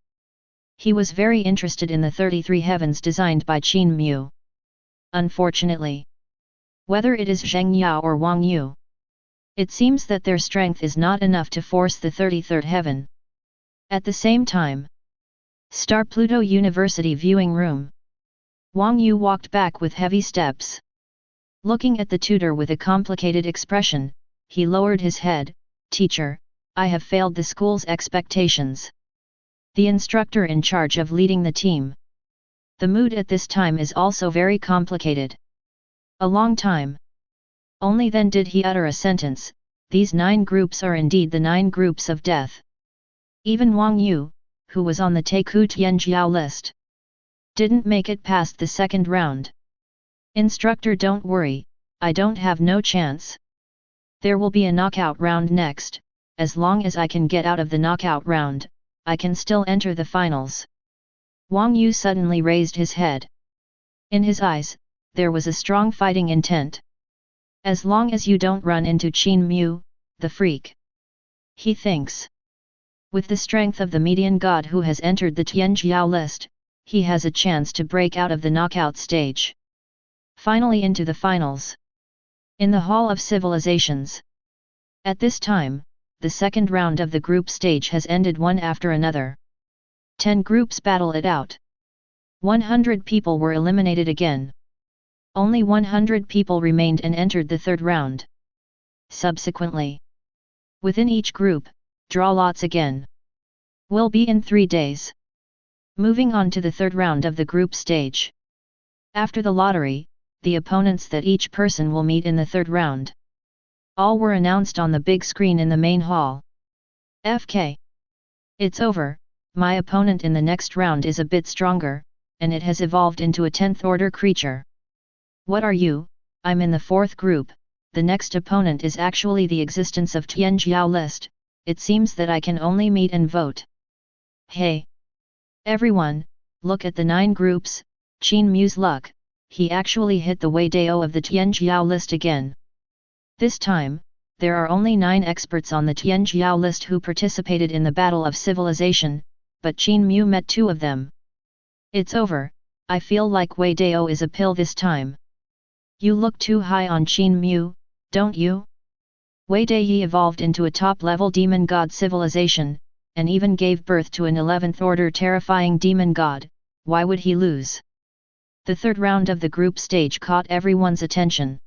he was very interested in the 33 heavens designed by Qin Mu. Unfortunately, whether it is Zheng Yao or Wang Yu, it seems that their strength is not enough to force the 33rd heaven. At the same time, Star Pluto University viewing room. Wang Yu walked back with heavy steps. Looking at the tutor with a complicated expression, he lowered his head. "Teacher, I have failed the school's expectations." The instructor in charge of leading the team. The mood at this time is also very complicated. A long time. Only then did he utter a sentence, "These 9 groups are indeed the 9 groups of death." Even Wang Yu, who was on the Taiku Tianjiao list, didn't make it past the second round. "Instructor, don't worry, I don't have no chance. There will be a knockout round next, as long as I can get out of the knockout round, I can still enter the finals." Wang Yu suddenly raised his head. In his eyes, there was a strong fighting intent. "As long as you don't run into Qin Mu, the freak," he thinks. With the strength of the median god who has entered the Tianjiao list, he has a chance to break out of the knockout stage. Finally into the finals. In the Hall of Civilizations. At this time, the second round of the group stage has ended one after another. 10 groups battle it out. 100 people were eliminated again. Only 100 people remained and entered the third round. Subsequently, within each group, draw lots again. Will be in 3 days. Moving on to the third round of the group stage. After the lottery, the opponents that each person will meet in the third round. All were announced on the big screen in the main hall. FK. It's over, my opponent in the next round is a bit stronger, and it has evolved into a 10th order creature. What are you? I'm in the 4th group, the next opponent is actually the existence of Tianjiao list, it seems that I can only meet and vote. Hey! Everyone, look at the 9 groups, Qin Mu's luck, he actually hit the Wei Dao of the Tianjiao list again. This time, there are only 9 experts on the Tianjiao list who participated in the Battle of Civilization, but Qin Mu met 2 of them. It's over, I feel like Wei Dao is a pill this time. You look too high on Qin Mu, don't you? Wei Dao evolved into a top-level demon god civilization, and even gave birth to an 11th order terrifying demon god, why would he lose? The third round of the group stage caught everyone's attention.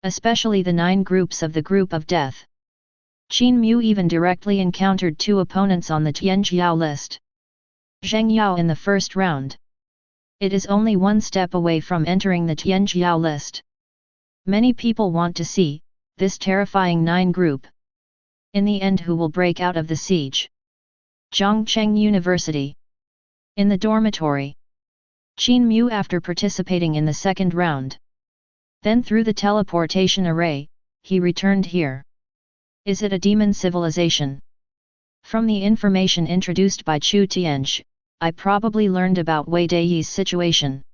Especially the 9 groups of the group of death. Qin Mu even directly encountered two opponents on the Tianjiao list. Zheng Yao in the first round. It is only one step away from entering the Tianjiao list. Many people want to see this terrifying 9 group. In the end, who will break out of the siege? Zhongcheng University. In the dormitory. Qin Mu, after participating in the second round. Then through the teleportation array, he returned here. Is it a demon civilization? From the information introduced by Chu Tianzhi, I probably learned about Wei Dei's situation.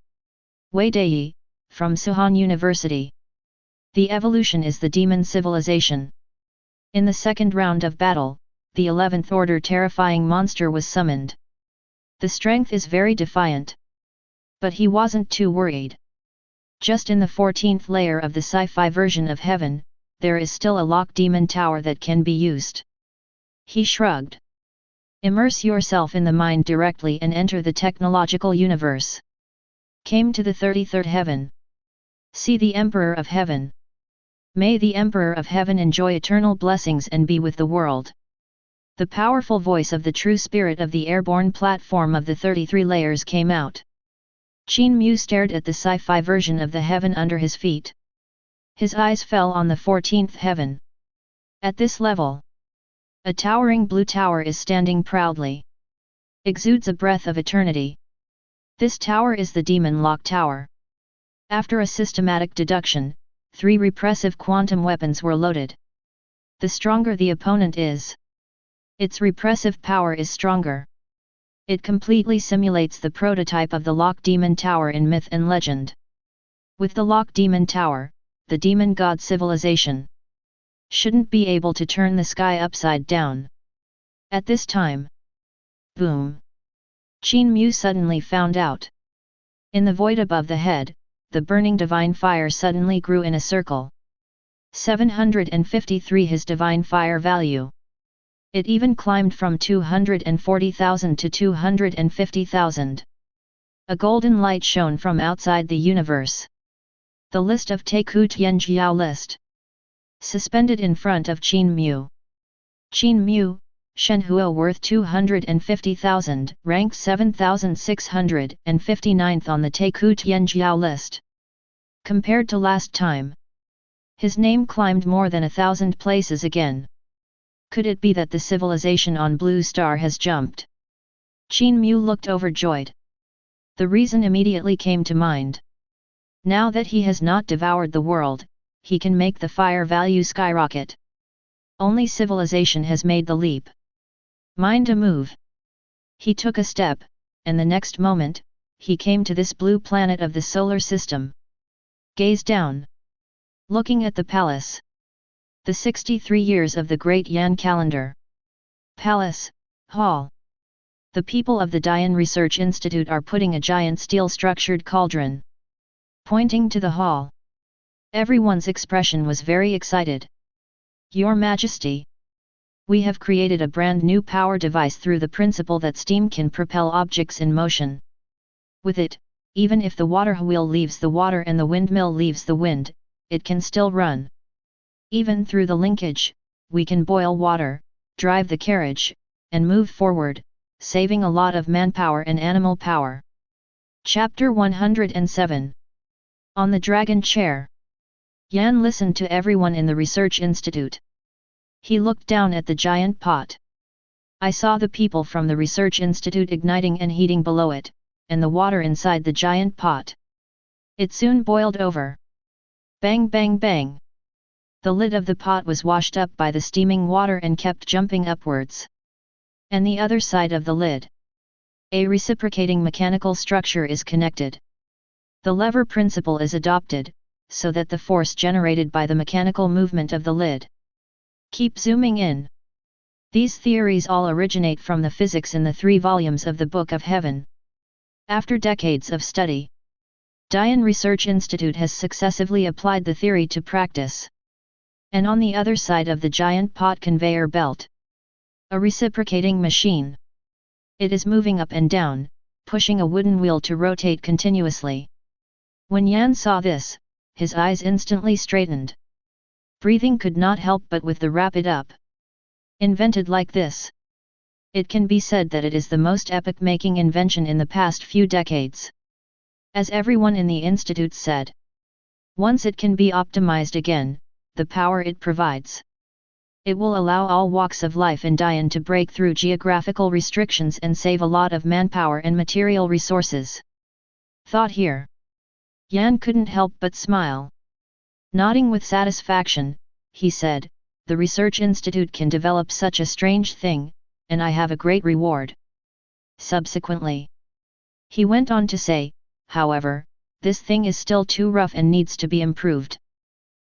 Wei Dei, from Suhan University. The evolution is the demon civilization. In the second round of battle, the 11th order terrifying monster was summoned. The strength is very defiant. But he wasn't too worried. Just in the 14th layer of the Sci-Fi version of Heaven, there is still a locked demon tower that can be used. He shrugged. Immerse yourself in the mind directly and enter the technological universe. Came to the 33rd heaven. See the Emperor of Heaven. May the Emperor of Heaven enjoy eternal blessings and be with the world. The powerful voice of the true spirit of the airborne platform of the 33 layers came out. Qin Mu stared at the Sci-Fi version of the heaven under his feet. His eyes fell on the 14th heaven. At this level, a towering blue tower is standing proudly. Exudes a breath of eternity. This tower is the Demon Lock Tower. After a systematic deduction, 3 repressive quantum weapons were loaded. The stronger the opponent is, its repressive power is stronger. It completely simulates the prototype of the Lock Demon Tower in myth and legend. With the Lock Demon Tower, the demon god civilization shouldn't be able to turn the sky upside down. At this time, boom! Qin Mu suddenly found out. In the void above the head, the burning divine fire suddenly grew in a circle. 753 his divine fire value. It even climbed from 240,000 to 250,000. A golden light shone from outside the universe. The list of Teiku Tianjiao list. Suspended in front of Qin Mu. Qin Mu, Shenhua worth 250,000, ranked 7,659th on the Teiku Tianjiao list. Compared to last time, his name climbed more than 1,000 places again. Could it be that the civilization on Blue Star has jumped? Qin Mu looked overjoyed. The reason immediately came to mind. Now that he has not devoured the world, he can make the fire value skyrocket. Only civilization has made the leap. Mind a move. He took a step, and the next moment, he came to this blue planet of the solar system. Gaze down. Looking at the palace. The 63 years of the Great Yan calendar. Palace, Hall. The people of the Dian Research Institute are putting a giant steel-structured cauldron. Pointing to the hall. Everyone's expression was very excited. Your Majesty. We have created a brand new power device through the principle that steam can propel objects in motion. With it, even if the water wheel leaves the water and the windmill leaves the wind, it can still run. Even through the linkage, we can boil water, drive the carriage, and move forward, saving a lot of manpower and animal power. Chapter 107. On the Dragon Chair. Yan listened to everyone in the research institute. He looked down at the giant pot. I saw the people from the research institute igniting and heating below it, and the water inside the giant pot. It soon boiled over. Bang bang bang. The lid of the pot was washed up by the steaming water and kept jumping upwards. And the other side of the lid. A reciprocating mechanical structure is connected. The lever principle is adopted, so that the force generated by the mechanical movement of the lid. Keep zooming in. These theories all originate from the physics in the 3 volumes of the Book of Heaven. After decades of study, Dian Research Institute has successively applied the theory to practice. And on the other side of the giant pot conveyor belt, a reciprocating machine. It is moving up and down, pushing a wooden wheel to rotate continuously. When Yan saw this, his eyes instantly straightened. Breathing could not help but with the rapid up Invented like this. It can be said that it is the most epoch-making invention in the past few decades. As everyone in the Institute said. Once it can be optimized again, the power it provides. It will allow all walks of life in Dian to break through geographical restrictions and save a lot of manpower and material resources. Thought here. Yan couldn't help but smile. Nodding with satisfaction, he said, the Research Institute can develop such a strange thing, and I have a great reward. Subsequently, he went on to say, however, this thing is still too rough and needs to be improved.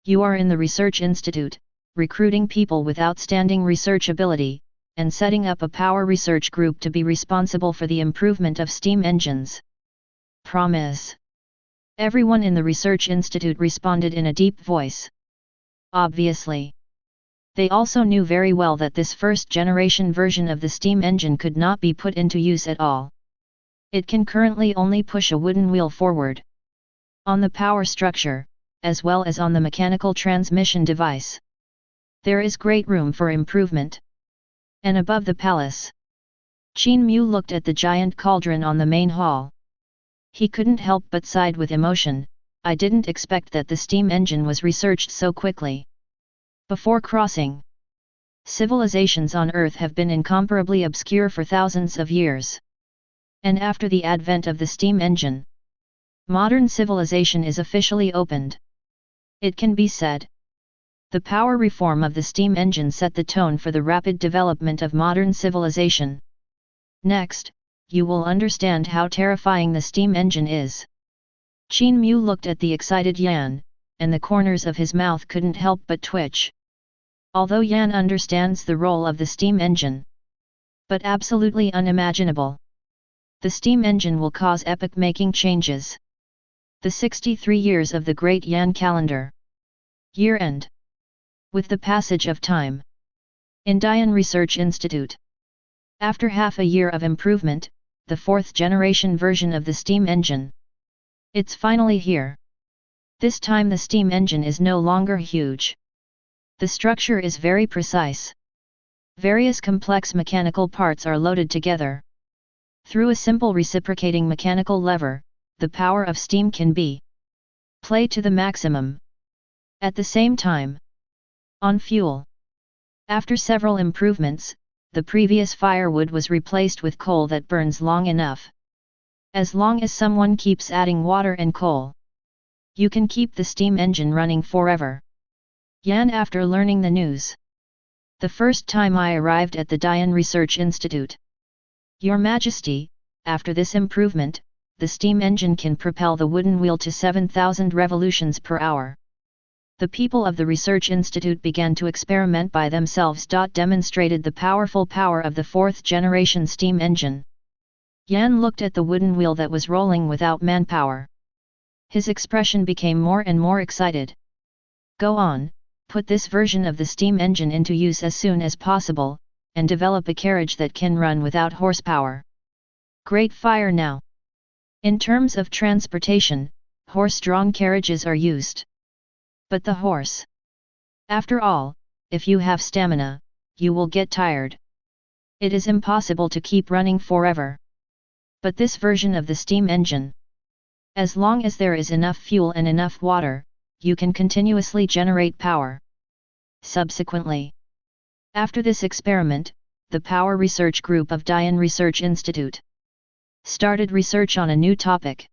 You are in the Research Institute, recruiting people with outstanding research ability, and setting up a power research group to be responsible for the improvement of steam engines. Promise. Everyone in the Research Institute responded in a deep voice. Obviously. They also knew very well that this first-generation version of the steam engine could not be put into use at all. It can currently only push a wooden wheel forward. On the power structure, as well as on the mechanical transmission device. There is great room for improvement. And above the palace. Qin Mu looked at the giant cauldron on the main hall. He couldn't help but sighed with emotion. I didn't expect that the steam engine was researched so quickly. Before crossing, civilizations on Earth have been incomparably obscure for thousands of years. And after the advent of the steam engine, modern civilization is officially opened. It can be said. The power reform of the steam engine set the tone for the rapid development of modern civilization. Next, you will understand how terrifying the steam engine is. Qin Mu looked at the excited Yan, and the corners of his mouth couldn't help but twitch. Although Yan understands the role of the steam engine, but absolutely unimaginable. The steam engine will cause epoch-making changes. The 63 years of the Great Yan calendar. Year end. With the passage of time. In Dian Research Institute. After half a year of improvement, the fourth-generation version of the steam engine. It's finally here. This time the steam engine is no longer huge. The structure is very precise. Various complex mechanical parts are loaded together. Through a simple reciprocating mechanical lever, the power of steam can be played to the maximum. At the same time, on fuel. After several improvements, the previous firewood was replaced with coal that burns long enough. As long as someone keeps adding water and coal, you can keep the steam engine running forever. Yan after learning the news. The first time I arrived at the Dian Research Institute. Your Majesty, after this improvement, the steam engine can propel the wooden wheel to 7,000 revolutions per hour. The people of the Research Institute began to experiment by themselves. Demonstrated the powerful power of the fourth-generation steam engine. Yan looked at the wooden wheel that was rolling without manpower. His expression became more and more excited. Go on, put this version of the steam engine into use as soon as possible, and develop a carriage that can run without horsepower. Great fire now. In terms of transportation, horse-drawn carriages are used. But the horse. After all, if you have stamina, you will get tired. It is impossible to keep running forever. But this version of the steam engine. As long as there is enough fuel and enough water, you can continuously generate power. Subsequently, after this experiment, the Power Research Group of Dian Research Institute started research on a new topic.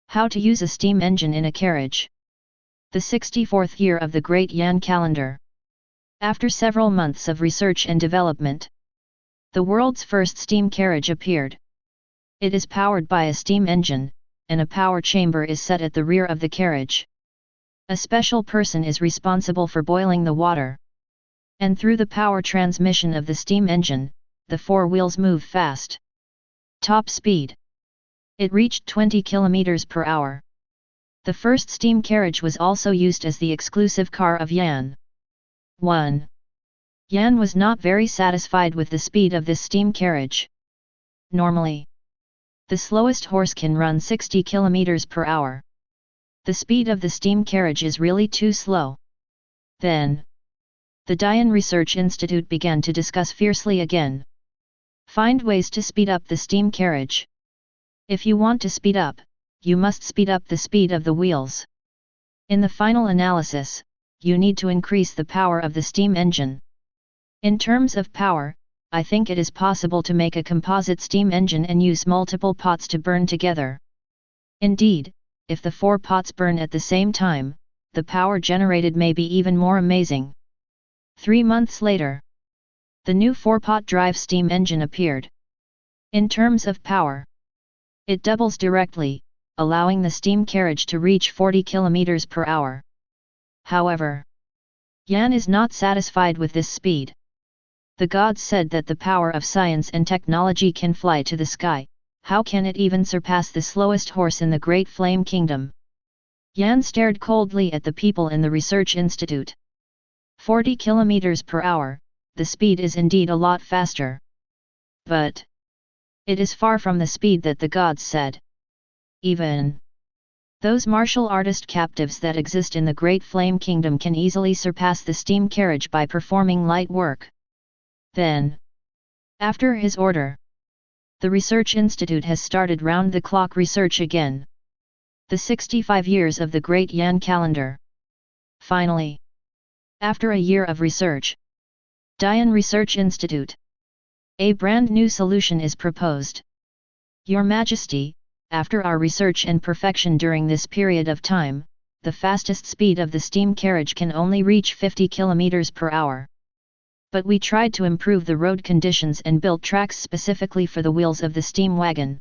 How to use a steam engine in a carriage. The 64th year of the Great Yan calendar. After several months of research and development, the world's first steam carriage appeared. It is powered by a steam engine, and a power chamber is set at the rear of the carriage. A special person is responsible for boiling the water. And through the power transmission of the steam engine, the four wheels move fast. Top speed. It reached 20 km per hour. The first steam carriage was also used as the exclusive car of Yan. 1. Yan was not very satisfied with the speed of this steam carriage. Normally, the slowest horse can run 60 km per hour. The speed of the steam carriage is really too slow. Then, the Dian Research Institute began to discuss fiercely again. Find ways to speed up the steam carriage. If you want to speed up, you must speed up the speed of the wheels. In the final analysis, you need to increase the power of the steam engine. In terms of power, I think it is possible to make a composite steam engine and use multiple pots to burn together. Indeed, if the 4 pots burn at the same time, the power generated may be even more amazing. 3 months later, the new 4-pot drive steam engine appeared. In terms of power, it doubles directly, allowing the steam carriage to reach 40 km per hour. However, Yan is not satisfied with this speed. The gods said that the power of science and technology can fly to the sky. How can it even surpass the slowest horse in the Great Flame Kingdom? Yan stared coldly at the people in the research institute. 40 km per hour, the speed is indeed a lot faster. But it is far from the speed that the gods said. Even those martial artist captives that exist in the Great Flame Kingdom can easily surpass the steam carriage by performing light work. Then, after his order, the Research Institute has started round-the-clock research again. The 65 years of the Great Yan Calendar. Finally, after a year of research, Dian Research Institute, a brand new solution is proposed. Your Majesty, after our research and perfection during this period of time, the fastest speed of the steam carriage can only reach 50 km per hour. But we tried to improve the road conditions and built tracks specifically for the wheels of the steam wagon.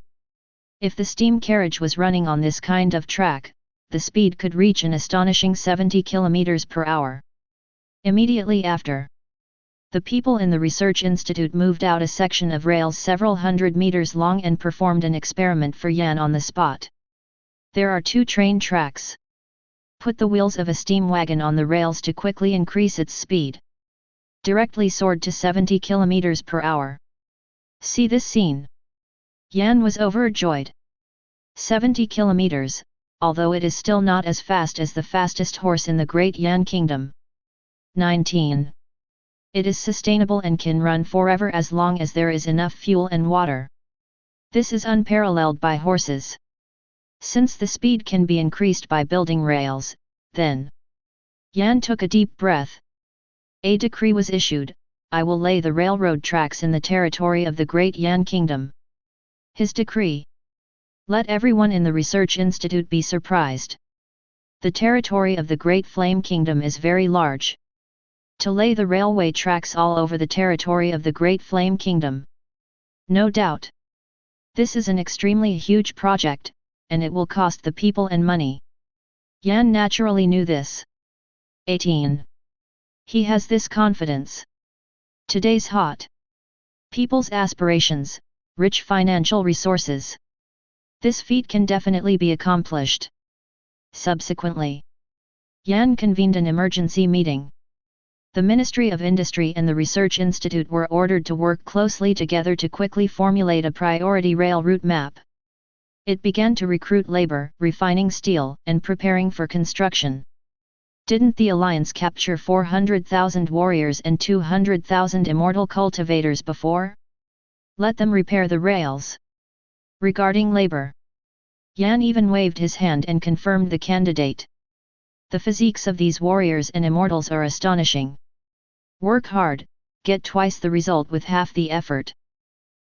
If the steam carriage was running on this kind of track, the speed could reach an astonishing 70 km per hour. Immediately after, the people in the Research Institute moved out a section of rails several hundred meters long and performed an experiment for Yan on the spot. There are 2 train tracks. Put the wheels of a steam wagon on the rails to quickly increase its speed. Directly soared to 70 km per hour. See this scene. Yan was overjoyed. 70 km, although it is still not as fast as the fastest horse in the Great Yan Kingdom. 19. It is sustainable and can run forever as long as there is enough fuel and water. This is unparalleled by horses. Since the speed can be increased by building rails, then Yan took a deep breath. A decree was issued, I will lay the railroad tracks in the territory of the Great Yan Kingdom. His decree. Let everyone in the Research Institute be surprised. The territory of the Great Flame Kingdom is very large. To lay the railway tracks all over the territory of the Great Flame Kingdom. No doubt. This is an extremely huge project, and it will cost the people and money. Yan naturally knew this. 18. He has this confidence. Today's hot people's aspirations, rich financial resources. This feat can definitely be accomplished. Subsequently, Yan convened an emergency meeting. The Ministry of Industry and the Research Institute were ordered to work closely together to quickly formulate a priority rail route map. It began to recruit labor, refining steel, and preparing for construction. Didn't the Alliance capture 400,000 warriors and 200,000 immortal cultivators before? Let them repair the rails. Regarding labor, Yan even waved his hand and confirmed the candidate. The physiques of these warriors and immortals are astonishing. Work hard, get twice the result with half the effort.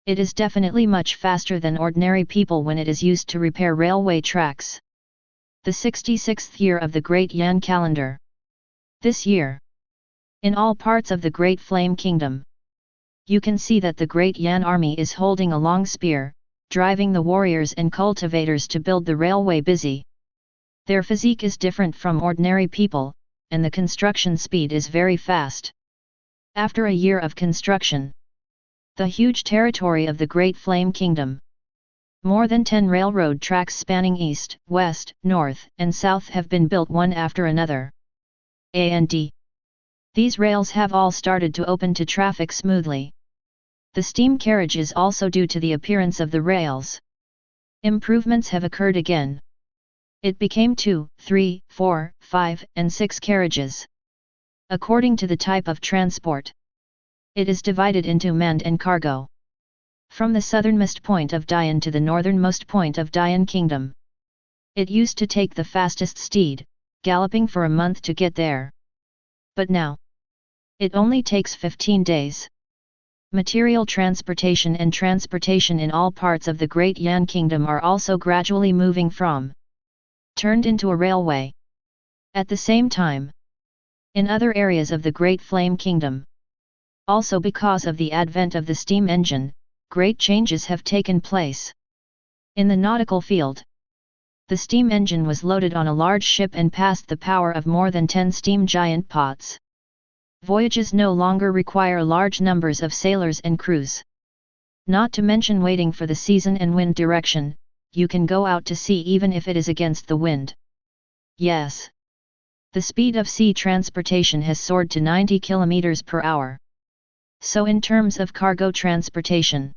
It is definitely much faster than ordinary people when it is used to repair railway tracks. The 66th year of the Great Yan Calendar. This year, in all parts of the Great Flame Kingdom, you can see that the Great Yan army is holding a long spear, driving the warriors and cultivators to build the railway busy. Their physique is different from ordinary people, and the construction speed is very fast. After a year of construction, the huge territory of the Great Flame Kingdom, more than 10 railroad tracks spanning east, west, north, and south have been built one after another. And these rails have all started to open to traffic smoothly. The steam carriage is also due to the appearance of the rails. Improvements have occurred again. It became 2, 3, 4, 5, and 6 carriages. According to the type of transport, it is divided into manned and cargo. From the southernmost point of Dian to the northernmost point of Dian Kingdom, it used to take the fastest steed, galloping for a month to get there. But now, it only takes 15 days. Material transportation and transportation in all parts of the Great Yan Kingdom are also gradually moving from turned into a railway. At the same time, in other areas of the Great Flame Kingdom, also because of the advent of the steam engine, great changes have taken place. In the nautical field, the steam engine was loaded on a large ship and passed the power of more than 10 steam giant pots. Voyages no longer require large numbers of sailors and crews. Not to mention waiting for the season and wind direction, you can go out to sea even if it is against the wind. Yes. The speed of sea transportation has soared to 90 km per hour. So in terms of cargo transportation,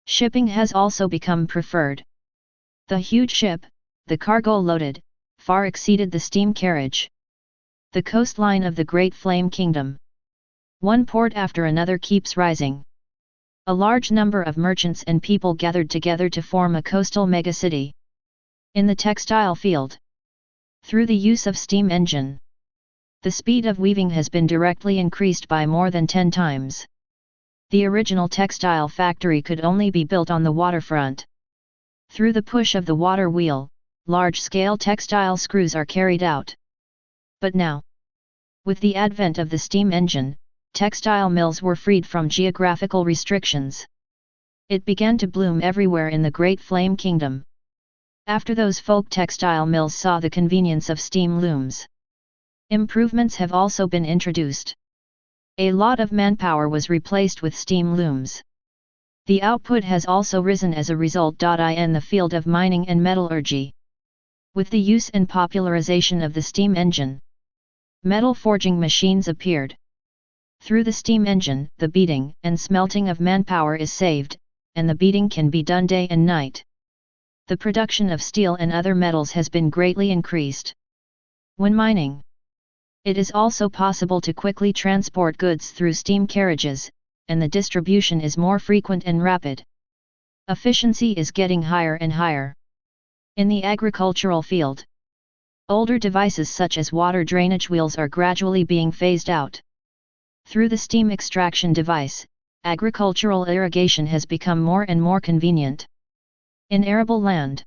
shipping has also become preferred. The huge ship, the cargo loaded, far exceeded the steam carriage. The coastline of the Great Flame Kingdom, one port after another keeps rising. A large number of merchants and people gathered together to form a coastal megacity. In the textile field, through the use of steam engine, the speed of weaving has been directly increased by more than 10 times. The original textile factory could only be built on the waterfront. Through the push of the water wheel, large-scale textile screws are carried out. But now, with the advent of the steam engine, textile mills were freed from geographical restrictions. It began to bloom everywhere in the Great Flame Kingdom. After those folk textile mills saw the convenience of steam looms, improvements have also been introduced. A lot of manpower was replaced with steam looms. The output has also risen as a result. In the field of mining and metallurgy, with the use and popularization of the steam engine, metal forging machines appeared. Through the steam engine, the beating and smelting of manpower is saved, and the beating can be done day and night. The production of steel and other metals has been greatly increased. When mining, it is also possible to quickly transport goods through steam carriages, and the distribution is more frequent and rapid. Efficiency is getting higher and higher. In the agricultural field, older devices such as water drainage wheels are gradually being phased out. Through the steam extraction device, agricultural irrigation has become more and more convenient. In arable land,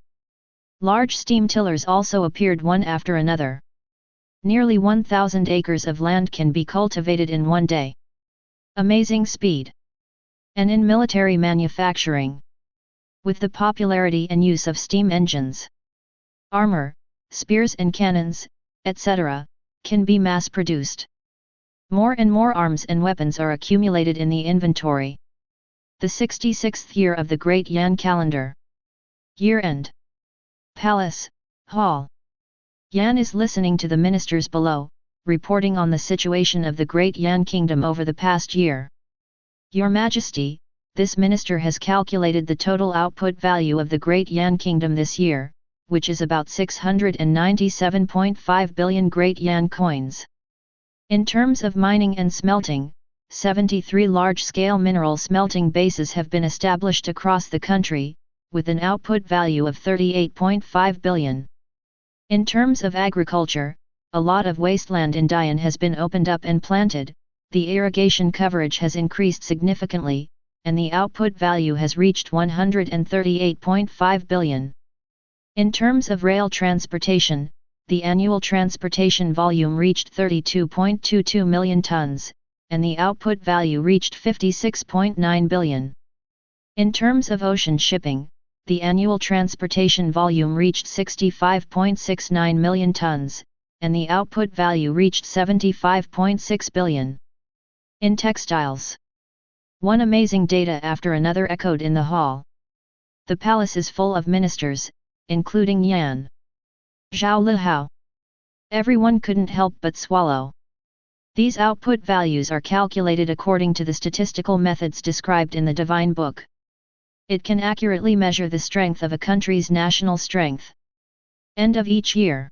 large steam tillers also appeared one after another. Nearly 1,000 acres of land can be cultivated in one day. Amazing speed. And in military manufacturing, with the popularity and use of steam engines, armor, spears and cannons, etc., can be mass-produced. More and more arms and weapons are accumulated in the inventory. The 66th year of the Great Yan calendar. Year-end. Palace, Hall. Yan is listening to the ministers below, reporting on the situation of the Great Yan Kingdom over the past year. Your Majesty, this minister has calculated the total output value of the Great Yan Kingdom this year, which is about 697.5 billion Great Yan coins. In terms of mining and smelting, 73 large-scale mineral smelting bases have been established across the country, with an output value of 38.5 billion. In terms of agriculture, a lot of wasteland in Dian has been opened up and planted, the irrigation coverage has increased significantly, and the output value has reached 138.5 billion. In terms of rail transportation, the annual transportation volume reached 32.22 million tons, and the output value reached 56.9 billion. In terms of ocean shipping, the annual transportation volume reached 65.69 million tons, and the output value reached 75.6 billion. In textiles, one amazing data after another echoed in the hall. The palace is full of ministers, including Yan Zhao Lihao. Everyone couldn't help but swallow. These output values are calculated according to the statistical methods described in the Divine Book. It can accurately measure the strength of a country's national strength. End of each year.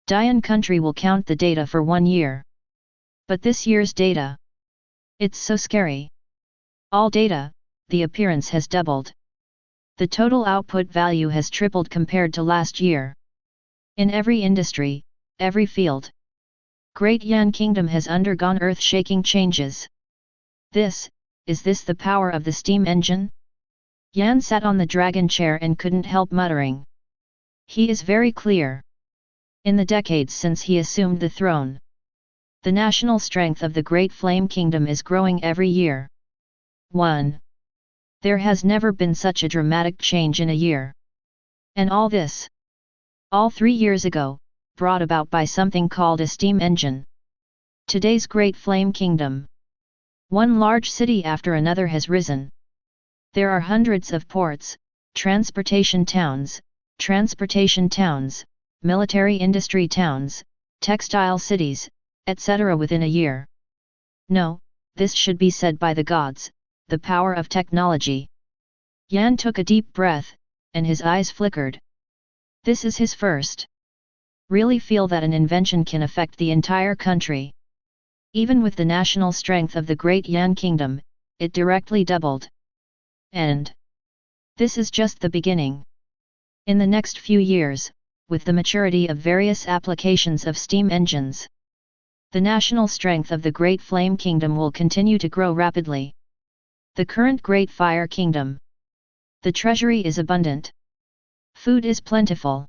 Dian country will count the data for 1 year. But this year's data. It's so scary. All data, the appearance has doubled. The total output value has tripled compared to last year. In every industry, every field. Great Yan Kingdom has undergone earth-shaking changes. Is this the power of the steam engine? Yan sat on the dragon chair and couldn't help muttering. He is very clear. In the decades since he assumed the throne, the national strength of the Great Flame Kingdom is growing every year. 1. There has never been such a dramatic change in a year. And all 3 years ago, brought about by something called a steam engine. Today's Great Flame Kingdom. One large city after another has risen. There are hundreds of ports, transportation towns, military industry towns, textile cities, etc. within a year. No, this should be said by the gods, the power of technology. Yan took a deep breath, and his eyes flickered. This is his first. Really feel that an invention can affect the entire country. Even with the national strength of the Great Yan Kingdom, it directly doubled. And this is just the beginning. In the next few years, with the maturity of various applications of steam engines, the national strength of the Great Flame Kingdom will continue to grow rapidly. The current Great Fire Kingdom. The treasury is abundant. Food is plentiful.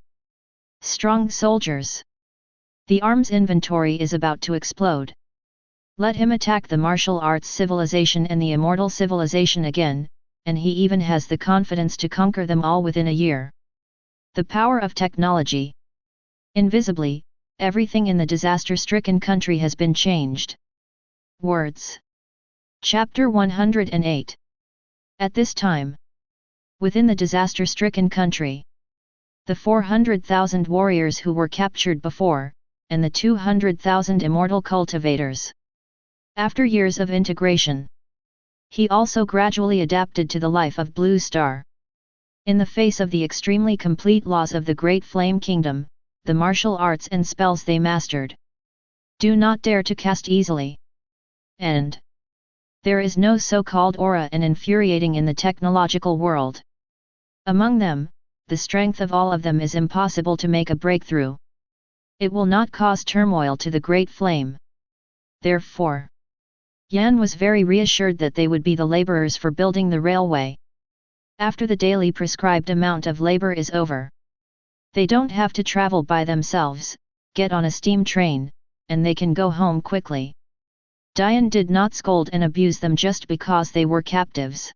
Strong soldiers. The arms inventory is about to explode. Let him attack the martial arts civilization and the immortal civilization again, and he even has the confidence to conquer them all within a year. The power of technology. Invisibly, everything in the disaster-stricken country has been changed. Words. Chapter 108. At this time, within the disaster-stricken country, the 400,000 warriors who were captured before, and the 200,000 immortal cultivators. After years of integration, he also gradually adapted to the life of Blue Star. In the face of the extremely complete laws of the Great Flame Kingdom, the martial arts and spells they mastered do not dare to cast easily. And there is no so-called aura and infuriating in the technological world. Among them, the strength of all of them is impossible to make a breakthrough. It will not cause turmoil to the Great Flame. Therefore, Yan was very reassured that they would be the laborers for building the railway. After the daily prescribed amount of labor is over, they don't have to travel by themselves, get on a steam train, and they can go home quickly. Dian did not scold and abuse them just because they were captives.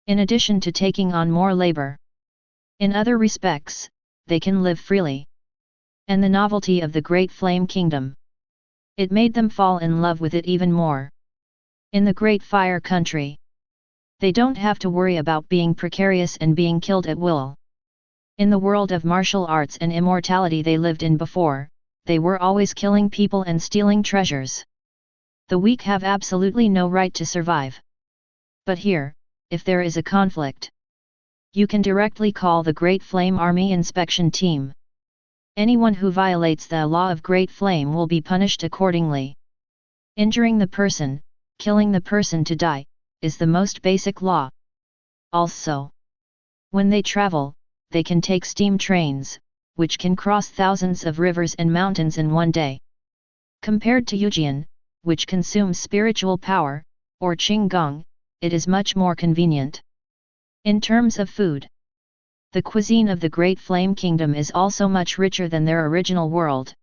In addition to taking on more labor, in other respects, they can live freely. And the novelty of the Great Flame Kingdom, it made them fall in love with it even more. In the Great Fire Country, they don't have to worry about being precarious and being killed at will. In the world of martial arts and immortality they lived in before, they were always killing people and stealing treasures. The weak have absolutely no right to survive. But here, if there is a conflict, you can directly call the Great Flame Army Inspection Team. Anyone who violates the law of Great Flame will be punished accordingly. Injuring the person, killing the person to die, is the most basic law. Also, when they travel, they can take steam trains, which can cross thousands of rivers and mountains in one day. Compared to Yujian, which consumes spiritual power, or Qinggong, it is much more convenient. In terms of food, the cuisine of the Great Flame Kingdom is also much richer than their original world.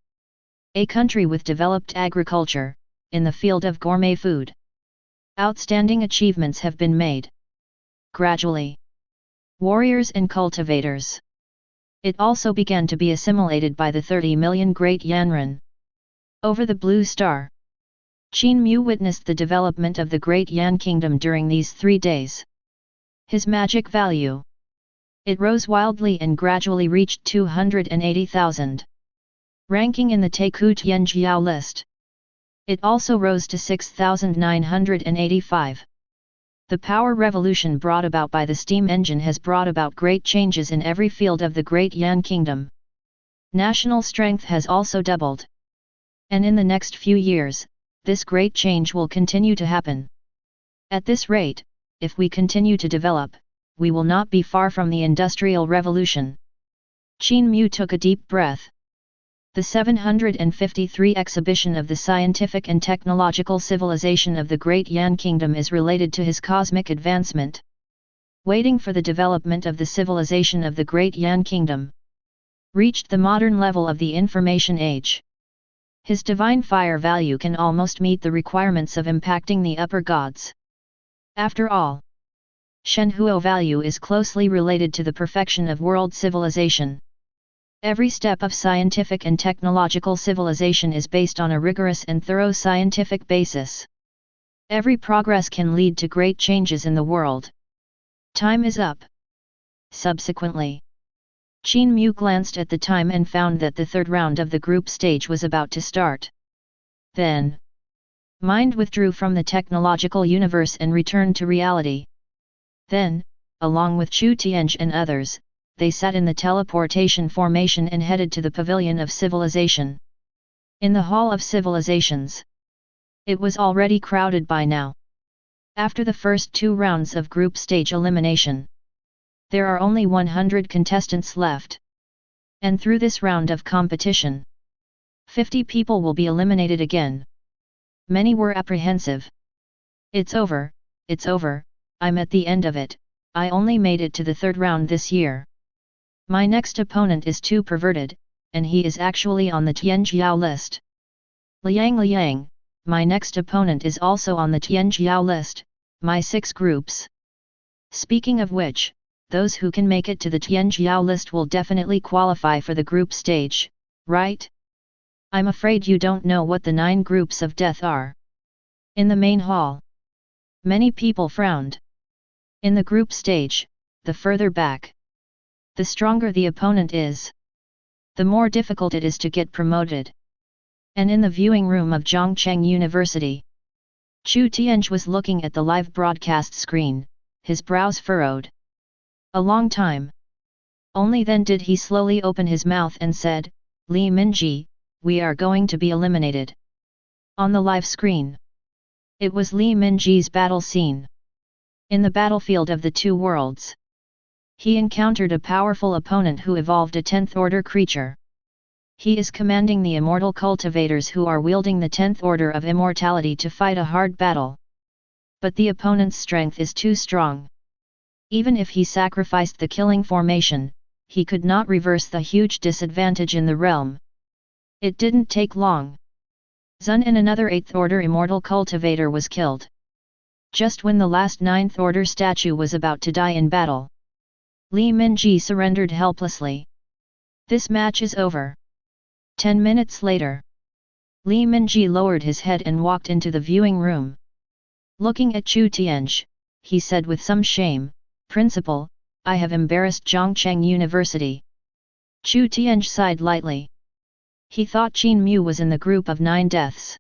A country with developed agriculture, in the field of gourmet food. Outstanding achievements have been made. Gradually, warriors and cultivators. It also began to be assimilated by the 30 million Great Yanren. Over the Blue Star, Qin Mu witnessed the development of the Great Yan Kingdom during these 3 days. His magic value. It rose wildly and gradually reached 280,000. Ranking in the Teiku Tianjiao list. It also rose to 6,985. The power revolution brought about by the steam engine has brought about great changes in every field of the Great Yan Kingdom. National strength has also doubled. And in the next few years, this great change will continue to happen. At this rate, if we continue to develop, we will not be far from the Industrial Revolution. Qin Mu took a deep breath. The 753 exhibition of the scientific and technological civilization of the Great Yan Kingdom is related to his cosmic advancement. Waiting for the development of the civilization of the Great Yan Kingdom reached the modern level of the Information Age. His divine fire value can almost meet the requirements of impacting the upper gods. After all, Shenhuo value is closely related to the perfection of world civilization. Every step of scientific and technological civilization is based on a rigorous and thorough scientific basis. Every progress can lead to great changes in the world. Time is up. Subsequently, Qin Mu glanced at the time and found that the third round of the group stage was about to start. Then, mind withdrew from the technological universe and returned to reality. Then, along with Chu Tianhe and others, they sat in the teleportation formation and headed to the Pavilion of Civilization. In the Hall of Civilizations, it was already crowded by now. After the first 2 rounds of group stage elimination, there are only 100 contestants left. And through this round of competition, 50 people will be eliminated again. Many were apprehensive. It's over, I'm at the end of it, I only made it to the 3rd round this year. My next opponent is too perverted, and he is actually on the Tianjiao list. Liang, my next opponent is also on the Tianjiao list, my 6 groups. Speaking of which, those who can make it to the Tianjiao list will definitely qualify for the group stage, right? I'm afraid you don't know what the 9 groups of death are. In the main hall, many people frowned. In the group stage, the further back, the stronger the opponent is, the more difficult it is to get promoted. And in the viewing room of Zhongcheng University, Chu Tianhe was looking at the live broadcast screen, his brows furrowed. A long time. Only then did he slowly open his mouth and said, Li Minji, we are going to be eliminated. On the live screen, it was Li Minji's battle scene. In the battlefield of the 2 worlds, he encountered a powerful opponent who evolved a 10th order creature. He is commanding the immortal cultivators who are wielding the 10th order of immortality to fight a hard battle. But the opponent's strength is too strong. Even if he sacrificed the killing formation, he could not reverse the huge disadvantage in the realm. It didn't take long. Zun and another 8th order immortal cultivator was killed. Just when the last 9th order statue was about to die in battle, Li Minji surrendered helplessly. This match is over. 10 minutes later, Li Minji lowered his head and walked into the viewing room. Looking at Chu Tianhe, he said with some shame, Principal, I have embarrassed Zhongcheng University. Chu Tianhe sighed lightly. He thought Qin Mu was in the group of 9 deaths.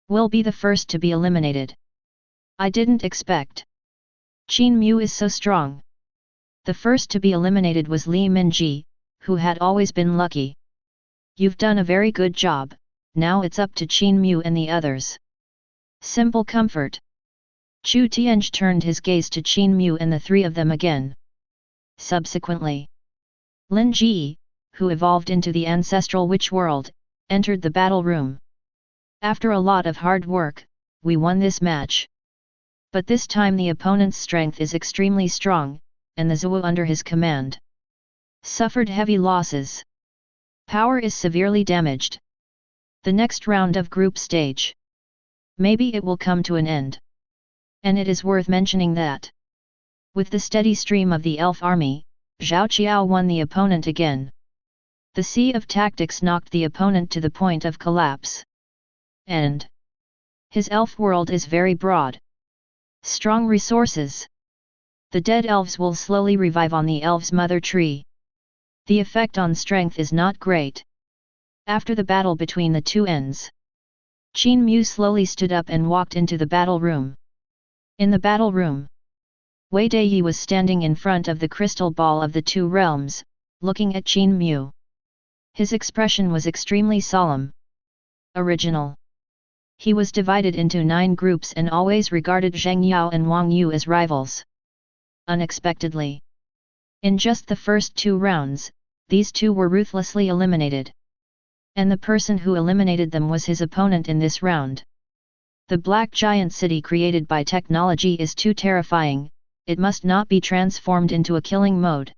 Will be the first to be eliminated. I didn't expect. Qin Mu is so strong. The first to be eliminated was Li Minji, who had always been lucky. You've done a very good job, now it's up to Qin Mu and the others. Simple comfort. Chu Tianhe turned his gaze to Qin Mu and the 3 of them again. Subsequently, Lin Ji, who evolved into the ancestral witch world, entered the battle room. After a lot of hard work, we won this match. But this time the opponent's strength is extremely strong, and the Zhou under his command suffered heavy losses. Power is severely damaged. The next round of group stage, maybe it will come to an end. And it is worth mentioning that, with the steady stream of the elf army, Zhao Qiao won the opponent again. The sea of tactics knocked the opponent to the point of collapse. And his elf world is very broad. Strong resources. The dead elves will slowly revive on the elves' mother tree. The effect on strength is not great. After the battle between the 2 ends, Qin Mu slowly stood up and walked into the battle room. In the battle room, Wei Daiyi was standing in front of the crystal ball of the 2 realms, looking at Qin Mu. His expression was extremely solemn. Original. He was divided into 9 groups and always regarded Zheng Yao and Wang Yu as rivals. Unexpectedly, in just the first 2 rounds, these 2 were ruthlessly eliminated. And the person who eliminated them was his opponent in this round. The black giant city created by technology is too terrifying, it must not be transformed into a killing mode.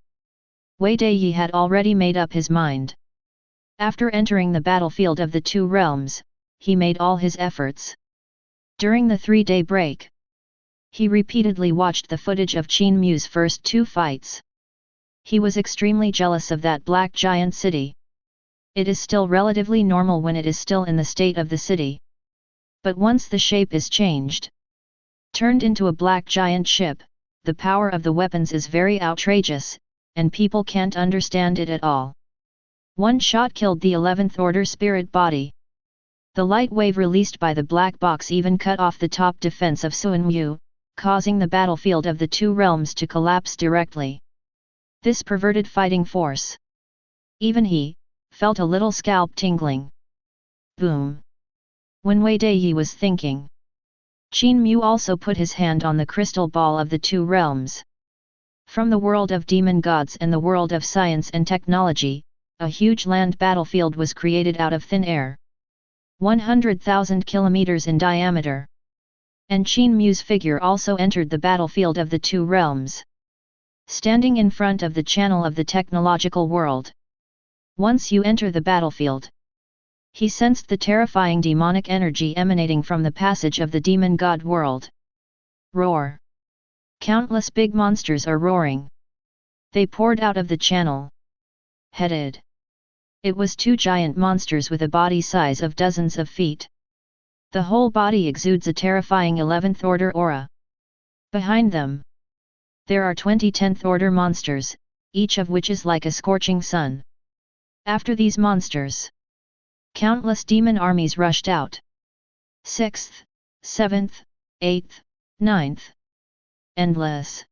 Wei Daiyi had already made up his mind. After entering the battlefield of the 2 realms, he made all his efforts. During the 3-day break, he repeatedly watched the footage of Qin Mu's first 2 fights. He was extremely jealous of that black giant city. It is still relatively normal when it is still in the state of the city. But once the shape is changed, turned into a black giant ship, the power of the weapons is very outrageous, and people can't understand it at all. One shot killed the 11th order spirit body. The light wave released by the black box even cut off the top defense of Qin Mu, causing the battlefield of the 2 realms to collapse directly. This perverted fighting force. Even he felt a little scalp tingling. Boom! When Wei Daiyi was thinking, Qin Mu also put his hand on the crystal ball of the 2 realms. From the world of demon gods and the world of science and technology, a huge land battlefield was created out of thin air. 100,000 kilometers in diameter. And Qin Mu's figure also entered the battlefield of the 2 realms. Standing in front of the channel of the technological world. Once you enter the battlefield, he sensed the terrifying demonic energy emanating from the passage of the demon god world. Roar! Countless big monsters are roaring. They poured out of the channel. Headed. It was 2 giant monsters with a body size of dozens of feet. The whole body exudes a terrifying 11th order aura. Behind them, there are 20 10th order monsters, each of which is like a scorching sun. After these monsters, countless demon armies rushed out. 6th, 7th, 8th, 9th. Endless.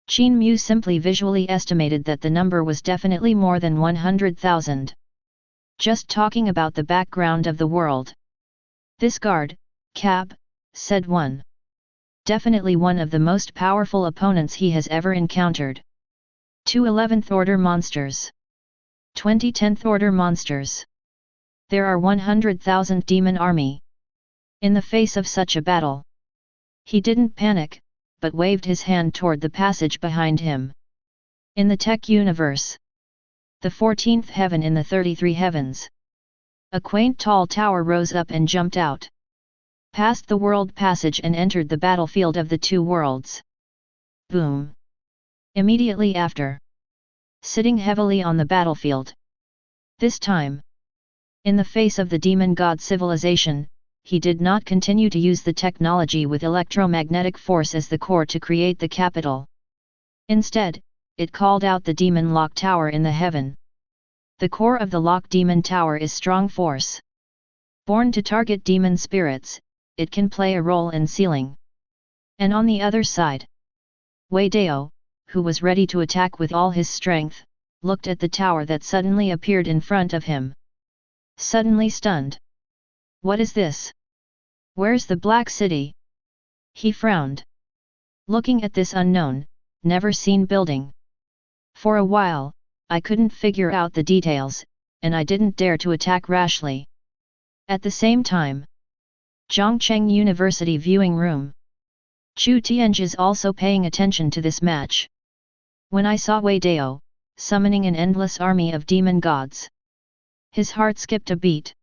Qin Mu simply visually estimated that the number was definitely more than 100,000. Just talking about the background of the world. This guard, Cap, said one. Definitely one of the most powerful opponents he has ever encountered. 2 11th order monsters. 20 10th order monsters. There are 100,000 demon army. In the face of such a battle, he didn't panic, but waved his hand toward the passage behind him. In the tech universe, the 14th heaven in the 33 heavens, a quaint tall tower rose up and jumped out, passed the world passage and entered the battlefield of the 2 worlds. Boom! Immediately after, sitting heavily on the battlefield. This time, in the face of the demon god civilization, he did not continue to use the technology with electromagnetic force as the core to create the capital. Instead, it called out the demon lock tower in the heaven. The core of the lock demon tower is strong force. Born to target demon spirits, it can play a role in sealing. And on the other side, Wei Dao, who was ready to attack with all his strength, looked at the tower that suddenly appeared in front of him. Suddenly stunned. What is this? Where's the Black City? He frowned. Looking at this unknown, never-seen building. For a while, I couldn't figure out the details, and I didn't dare to attack rashly. At the same time, Zhongcheng University viewing room. Chu Tiange is also paying attention to this match. When I saw Wei Dao, summoning an endless army of demon gods, his heart skipped a beat.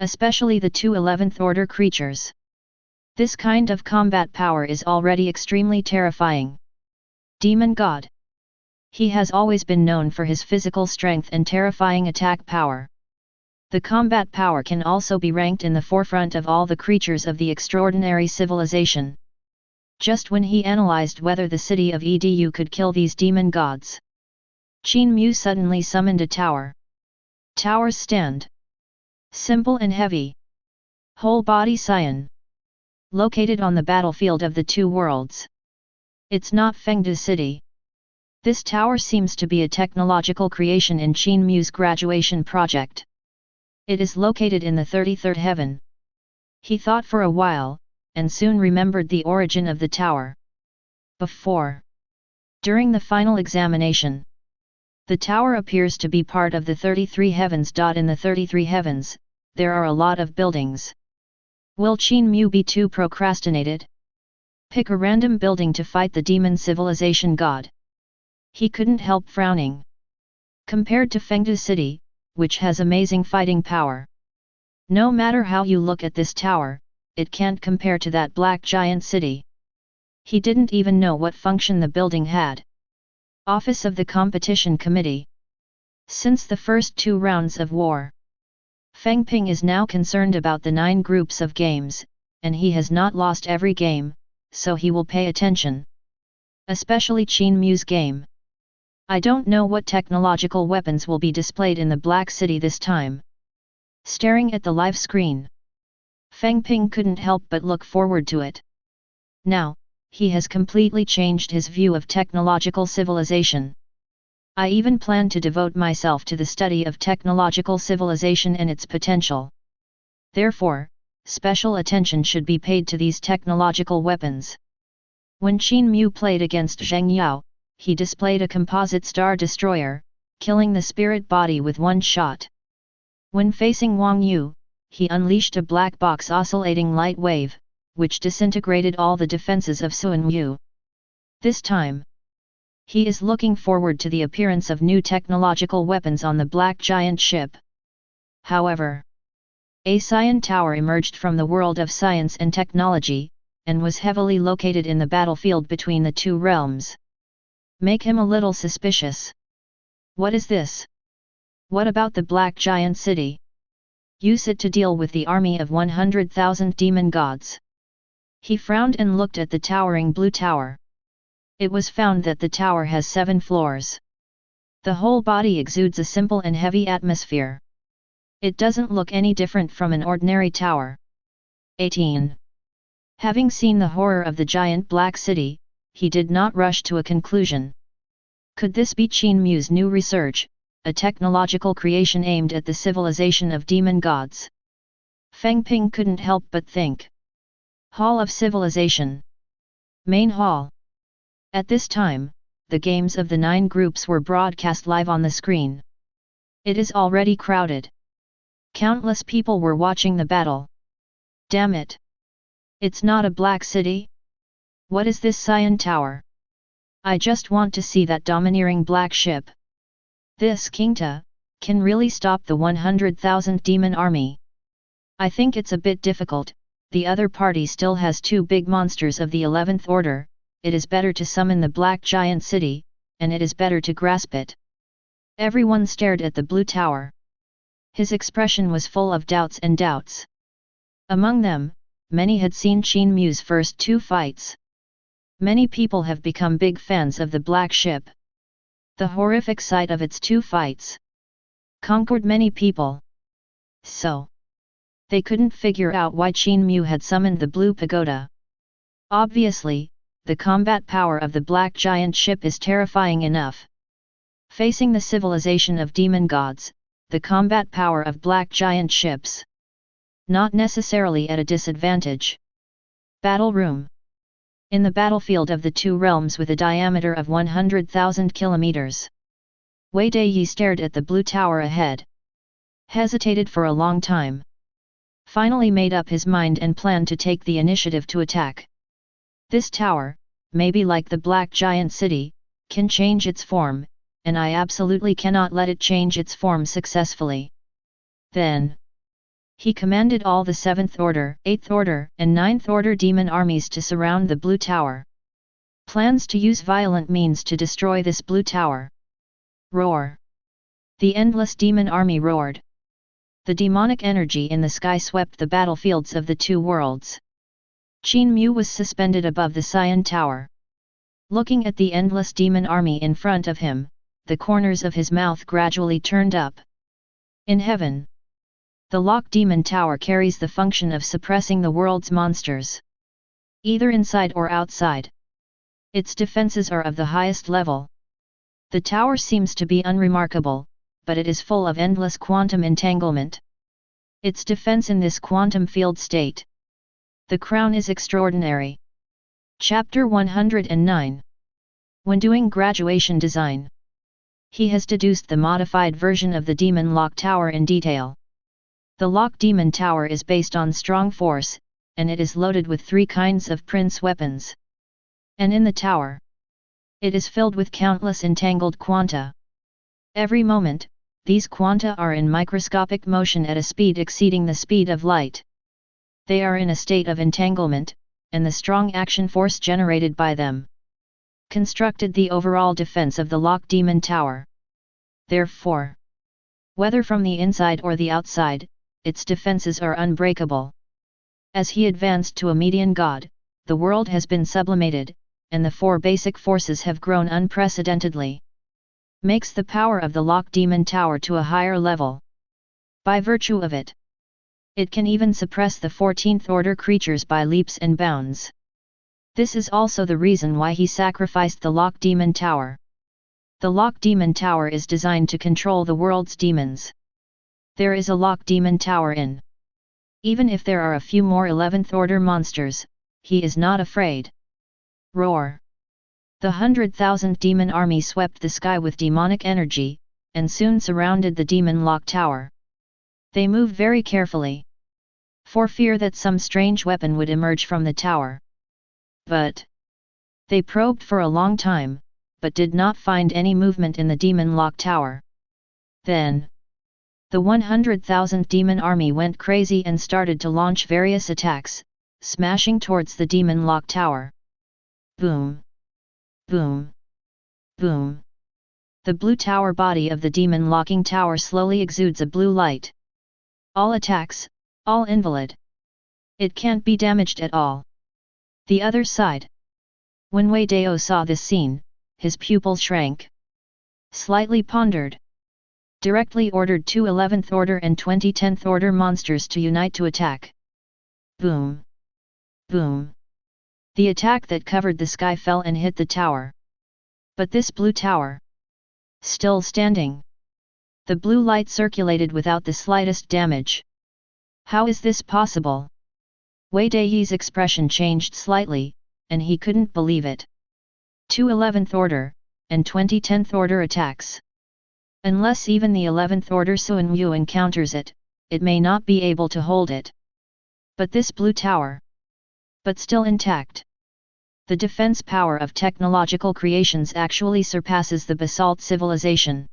Especially the 2 11th order creatures. This kind of combat power is already extremely terrifying. Demon God. He has always been known for his physical strength and terrifying attack power. The combat power can also be ranked in the forefront of all the creatures of the extraordinary civilization. Just when he analyzed whether the city of Edu could kill these demon gods, Qin Mu suddenly summoned a tower. Towers stand. Simple and heavy. Whole body cyan. Located on the battlefield of the 2 worlds. It's not Fengde City. This tower seems to be a technological creation in Qin Mu's graduation project. It is located in the 33rd heaven. He thought for a while, and soon remembered the origin of the tower. During the final examination, the tower appears to be part of the 33 heavens. In the 33 heavens, there are a lot of buildings. Will Qin Mu be too procrastinated? Pick a random building to fight the demon civilization god. He couldn't help frowning. Compared to Fengdu City, which has amazing fighting power. No matter how you look at this tower, it can't compare to that black giant city. He didn't even know what function the building had. Office of the Competition Committee. Since the first 2 rounds of war, Feng Ping is now concerned about the 9 groups of games, and he has not lost every game, so he will pay attention. Especially Qin Mu's game. I don't know what technological weapons will be displayed in the Black City this time. Staring at the live screen, Feng Ping couldn't help but look forward to it. Now, he has completely changed his view of technological civilization. I even plan to devote myself to the study of technological civilization and its potential. Therefore, special attention should be paid to these technological weapons. When Qin Mu played against Zheng Yao, he displayed a composite star destroyer, killing the spirit body with 1 shot. When facing Wang Yu, he unleashed a black box oscillating light wave, which disintegrated all the defenses of Sun Yu. This time, he is looking forward to the appearance of new technological weapons on the Black Giant ship. However, a Scion Tower emerged from the world of science and technology, and was heavily located in the battlefield between the 2 realms. Make him a little suspicious. What is this? What about the Black Giant City? Use it to deal with the army of 100,000 demon gods. He frowned and looked at the towering blue tower. It was found that the tower has 7 floors. The whole body exudes a simple and heavy atmosphere. It doesn't look any different from an ordinary tower. 18. Having seen the horror of the giant black city, he did not rush to a conclusion. Could this be Qin Mu's new research, a technological creation aimed at the civilization of demon gods? Feng Ping couldn't help but think. Hall of Civilization. Main Hall. At this time, the games of the 9 groups were broadcast live on the screen. It is already crowded. Countless people were watching the battle. Damn it! It's not a black city? What is this Scion Tower? I just want to see that domineering black ship. This Qingta can really stop the 100,000 demon army. I think it's a bit difficult. The other party still has 2 big monsters of the 11th order. It is better to summon the Black Giant City, and it is better to grasp it. Everyone stared at the blue tower. His expression was full of doubts and doubts. Among them, many had seen Qin Mu's first 2 fights. Many people have become big fans of the Black Ship. The horrific sight of its 2 fights conquered many people. So, they couldn't figure out why Qin Mu had summoned the Blue Pagoda. Obviously, the combat power of the Black Giant ship is terrifying enough. Facing the civilization of demon gods, the combat power of Black Giant ships. Not necessarily at a disadvantage. Battle Room. In the battlefield of the 2 realms with a diameter of 100,000 kilometers. Wei Daiyi stared at the blue tower ahead. Hesitated for a long time. Finally made up his mind and planned to take the initiative to attack. This tower, maybe like the Black Giant City, can change its form, and I absolutely cannot let it change its form successfully. Then, he commanded all the 7th Order, 8th Order, and 9th Order demon armies to surround the blue tower. Plans to use violent means to destroy this blue tower. Roar! The endless demon army roared. The demonic energy in the sky swept the battlefields of the 2 worlds. Qin Mu was suspended above the Scion Tower. Looking at the endless demon army in front of him, the corners of his mouth gradually turned up. In heaven, the Lock Demon Tower carries the function of suppressing the world's monsters, either inside or outside. Its defenses are of the highest level. The tower seems to be unremarkable, but it is full of endless quantum entanglement. Its defense in this quantum field state The crown is extraordinary. Chapter 109. When doing graduation design, he has deduced the modified version of the Demon Lock Tower in detail. The Lock Demon Tower is based on strong force, and it is loaded with 3 kinds of prince weapons. And in the tower, it is filled with countless entangled quanta. Every moment, these quanta are in microscopic motion at a speed exceeding the speed of light. They are in a state of entanglement, and the strong action force generated by them constructed the overall defense of the Lock Demon Tower. Therefore, whether from the inside or the outside, its defenses are unbreakable. As he advanced to a median god, the world has been sublimated, and the 4 basic forces have grown unprecedentedly. Makes the power of the Lock Demon Tower to a higher level. By virtue of it, it can even suppress the 14th order creatures by leaps and bounds. This is also the reason why he sacrificed the Lock Demon Tower. The Lock Demon Tower is designed to control the world's demons. There is a Lock Demon Tower in. Even if there are a few more 11th order monsters, he is not afraid. Roar! The 100,000 demon army swept the sky with demonic energy, and soon surrounded the Demon Lock Tower. They moved very carefully, for fear that some strange weapon would emerge from the tower. But they probed for a long time, but did not find any movement in the Demon Lock Tower. Then, the 100,000 demon army went crazy and started to launch various attacks, smashing towards the Demon Lock Tower. Boom! Boom! Boom! The blue tower body of the Demon Locking Tower slowly exudes a blue light. All attacks, all invalid. It can't be damaged at all. The other side. When Wei Dao saw this scene, his pupils shrank. Slightly pondered. Directly ordered 2 11th order and 20 10th order monsters to unite to attack. Boom! Boom! The attack that covered the sky fell and hit the tower. But this blue tower, still standing. The blue light circulated without the slightest damage. How is this possible? Wei Dai's expression changed slightly, and he couldn't believe it. 2 11th order, and 20 10th order attacks. Unless even the 11th order Sun Yu encounters it, it may not be able to hold it. But this blue tower, but still intact. The defense power of technological creations actually surpasses the basalt civilization.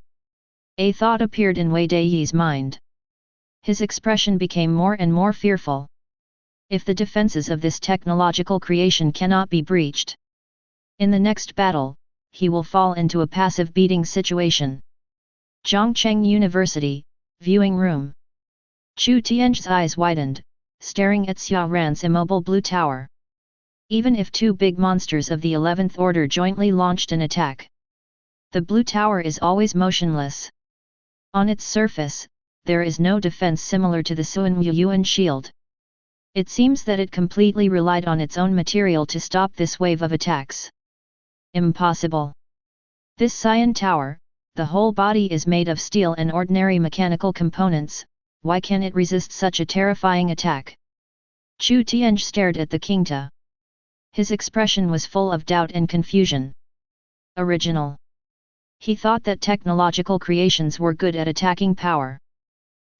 A thought appeared in Wei Dai's mind. His expression became more and more fearful. If the defenses of this technological creation cannot be breached, in the next battle, he will fall into a passive beating situation. Zhongcheng University, viewing room. Chu Tian's eyes widened, staring at Xia Ran's immobile blue tower. Even if 2 big monsters of the 11th order jointly launched an attack, the blue tower is always motionless. On its surface, there is no defense similar to the Sun Yuan shield. It seems that it completely relied on its own material to stop this wave of attacks. Impossible. This Cyan Tower, the whole body is made of steel and ordinary mechanical components, why can it resist such a terrifying attack? Chu Tianj stared at the Kingta. His expression was full of doubt and confusion. Original. He thought that technological creations were good at attacking power.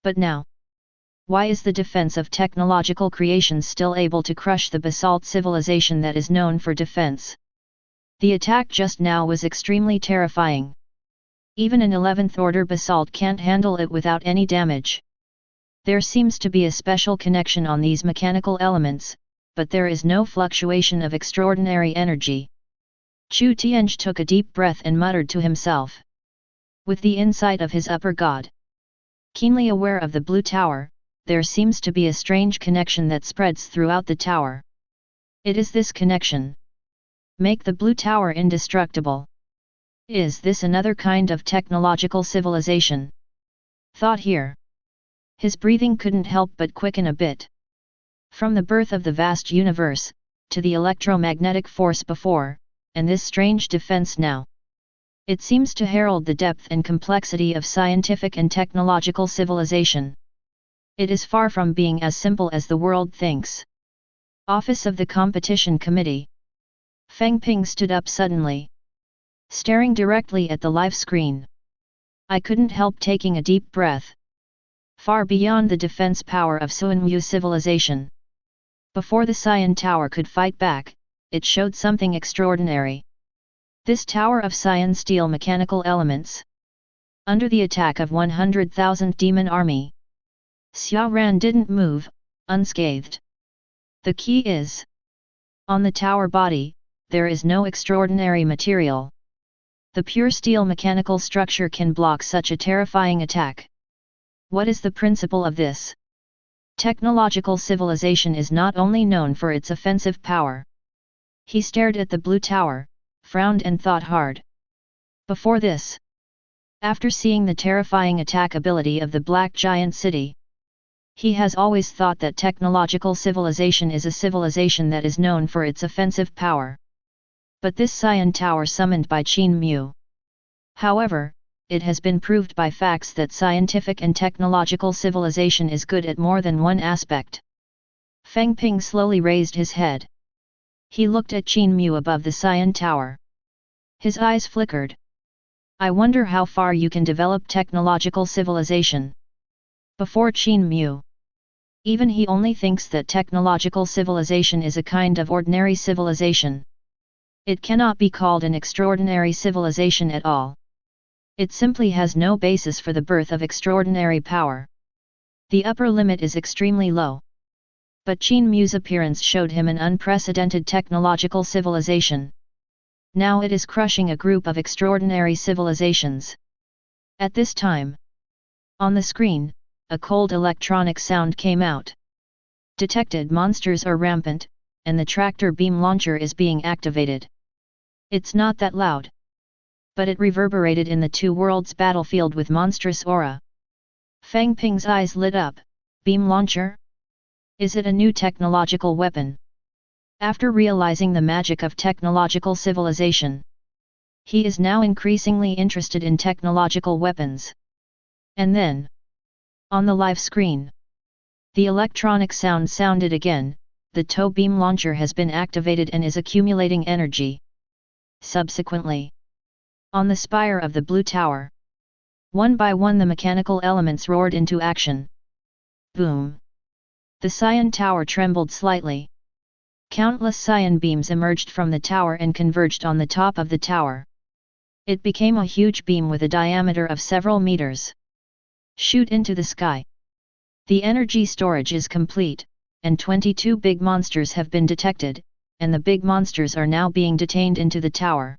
But now, why is the defense of technological creations still able to crush the basalt civilization that is known for defense? The attack just now was extremely terrifying. Even an 11th order basalt can't handle it without any damage. There seems to be a special connection on these mechanical elements, but there is no fluctuation of extraordinary energy. Chu Tianj took a deep breath and muttered to himself. With the insight of his upper god, keenly aware of the blue tower, there seems to be a strange connection that spreads throughout the tower. It is this connection. Make the blue tower indestructible. Is this another kind of technological civilization? Thought here. His breathing couldn't help but quicken a bit. From the birth of the vast universe, to the electromagnetic force before, and this strange defense now. It seems to herald the depth and complexity of scientific and technological civilization. It is far from being as simple as the world thinks. Office of the Competition Committee. Feng Ping stood up suddenly, staring directly at the live screen. I couldn't help taking a deep breath. Far beyond the defense power of Qin Mu civilization. Before the Cyan Tower could fight back, it showed something extraordinary. This tower of cyan steel mechanical elements. Under the attack of 100,000 demon army, Xia Ran didn't move, unscathed. The key is, on the tower body, there is no extraordinary material. The pure steel mechanical structure can block such a terrifying attack. What is the principle of this? Technological civilization is not only known for its offensive power. He stared at the blue tower, frowned and thought hard. Before this, after seeing the terrifying attack ability of the Black Giant City, he has always thought that technological civilization is a civilization that is known for its offensive power. But this Cyan Tower summoned by Qin Mu. However, it has been proved by facts that scientific and technological civilization is good at more than one aspect. Feng Ping slowly raised his head. He looked at Qin Mu above the Cyan Tower. His eyes flickered. I wonder how far you can develop technological civilization. Before Qin Mu, even he only thinks that technological civilization is a kind of ordinary civilization. It cannot be called an extraordinary civilization at all. It simply has no basis for the birth of extraordinary power. The upper limit is extremely low. But Qin Mu's appearance showed him an unprecedented technological civilization. Now it is crushing a group of extraordinary civilizations. At this time, on the screen, a cold electronic sound came out. Detected monsters are rampant, and the tractor beam launcher is being activated. It's not that loud, but it reverberated in the two worlds battlefield with monstrous aura. Feng Ping's eyes lit up. Beam launcher? Is it a new technological weapon? After realizing the magic of technological civilization, he is now increasingly interested in technological weapons. And then, on the live screen, the electronic sound sounded again. The tow beam launcher has been activated and is accumulating energy. Subsequently, on the spire of the blue tower, one by one the mechanical elements roared into action. Boom! The Cyan Tower trembled slightly. Countless cyan beams emerged from the tower and converged on the top of the tower. It became a huge beam with a diameter of several meters. Shoot into the sky. The energy storage is complete, and 22 big monsters have been detected, and the big monsters are now being detained into the tower.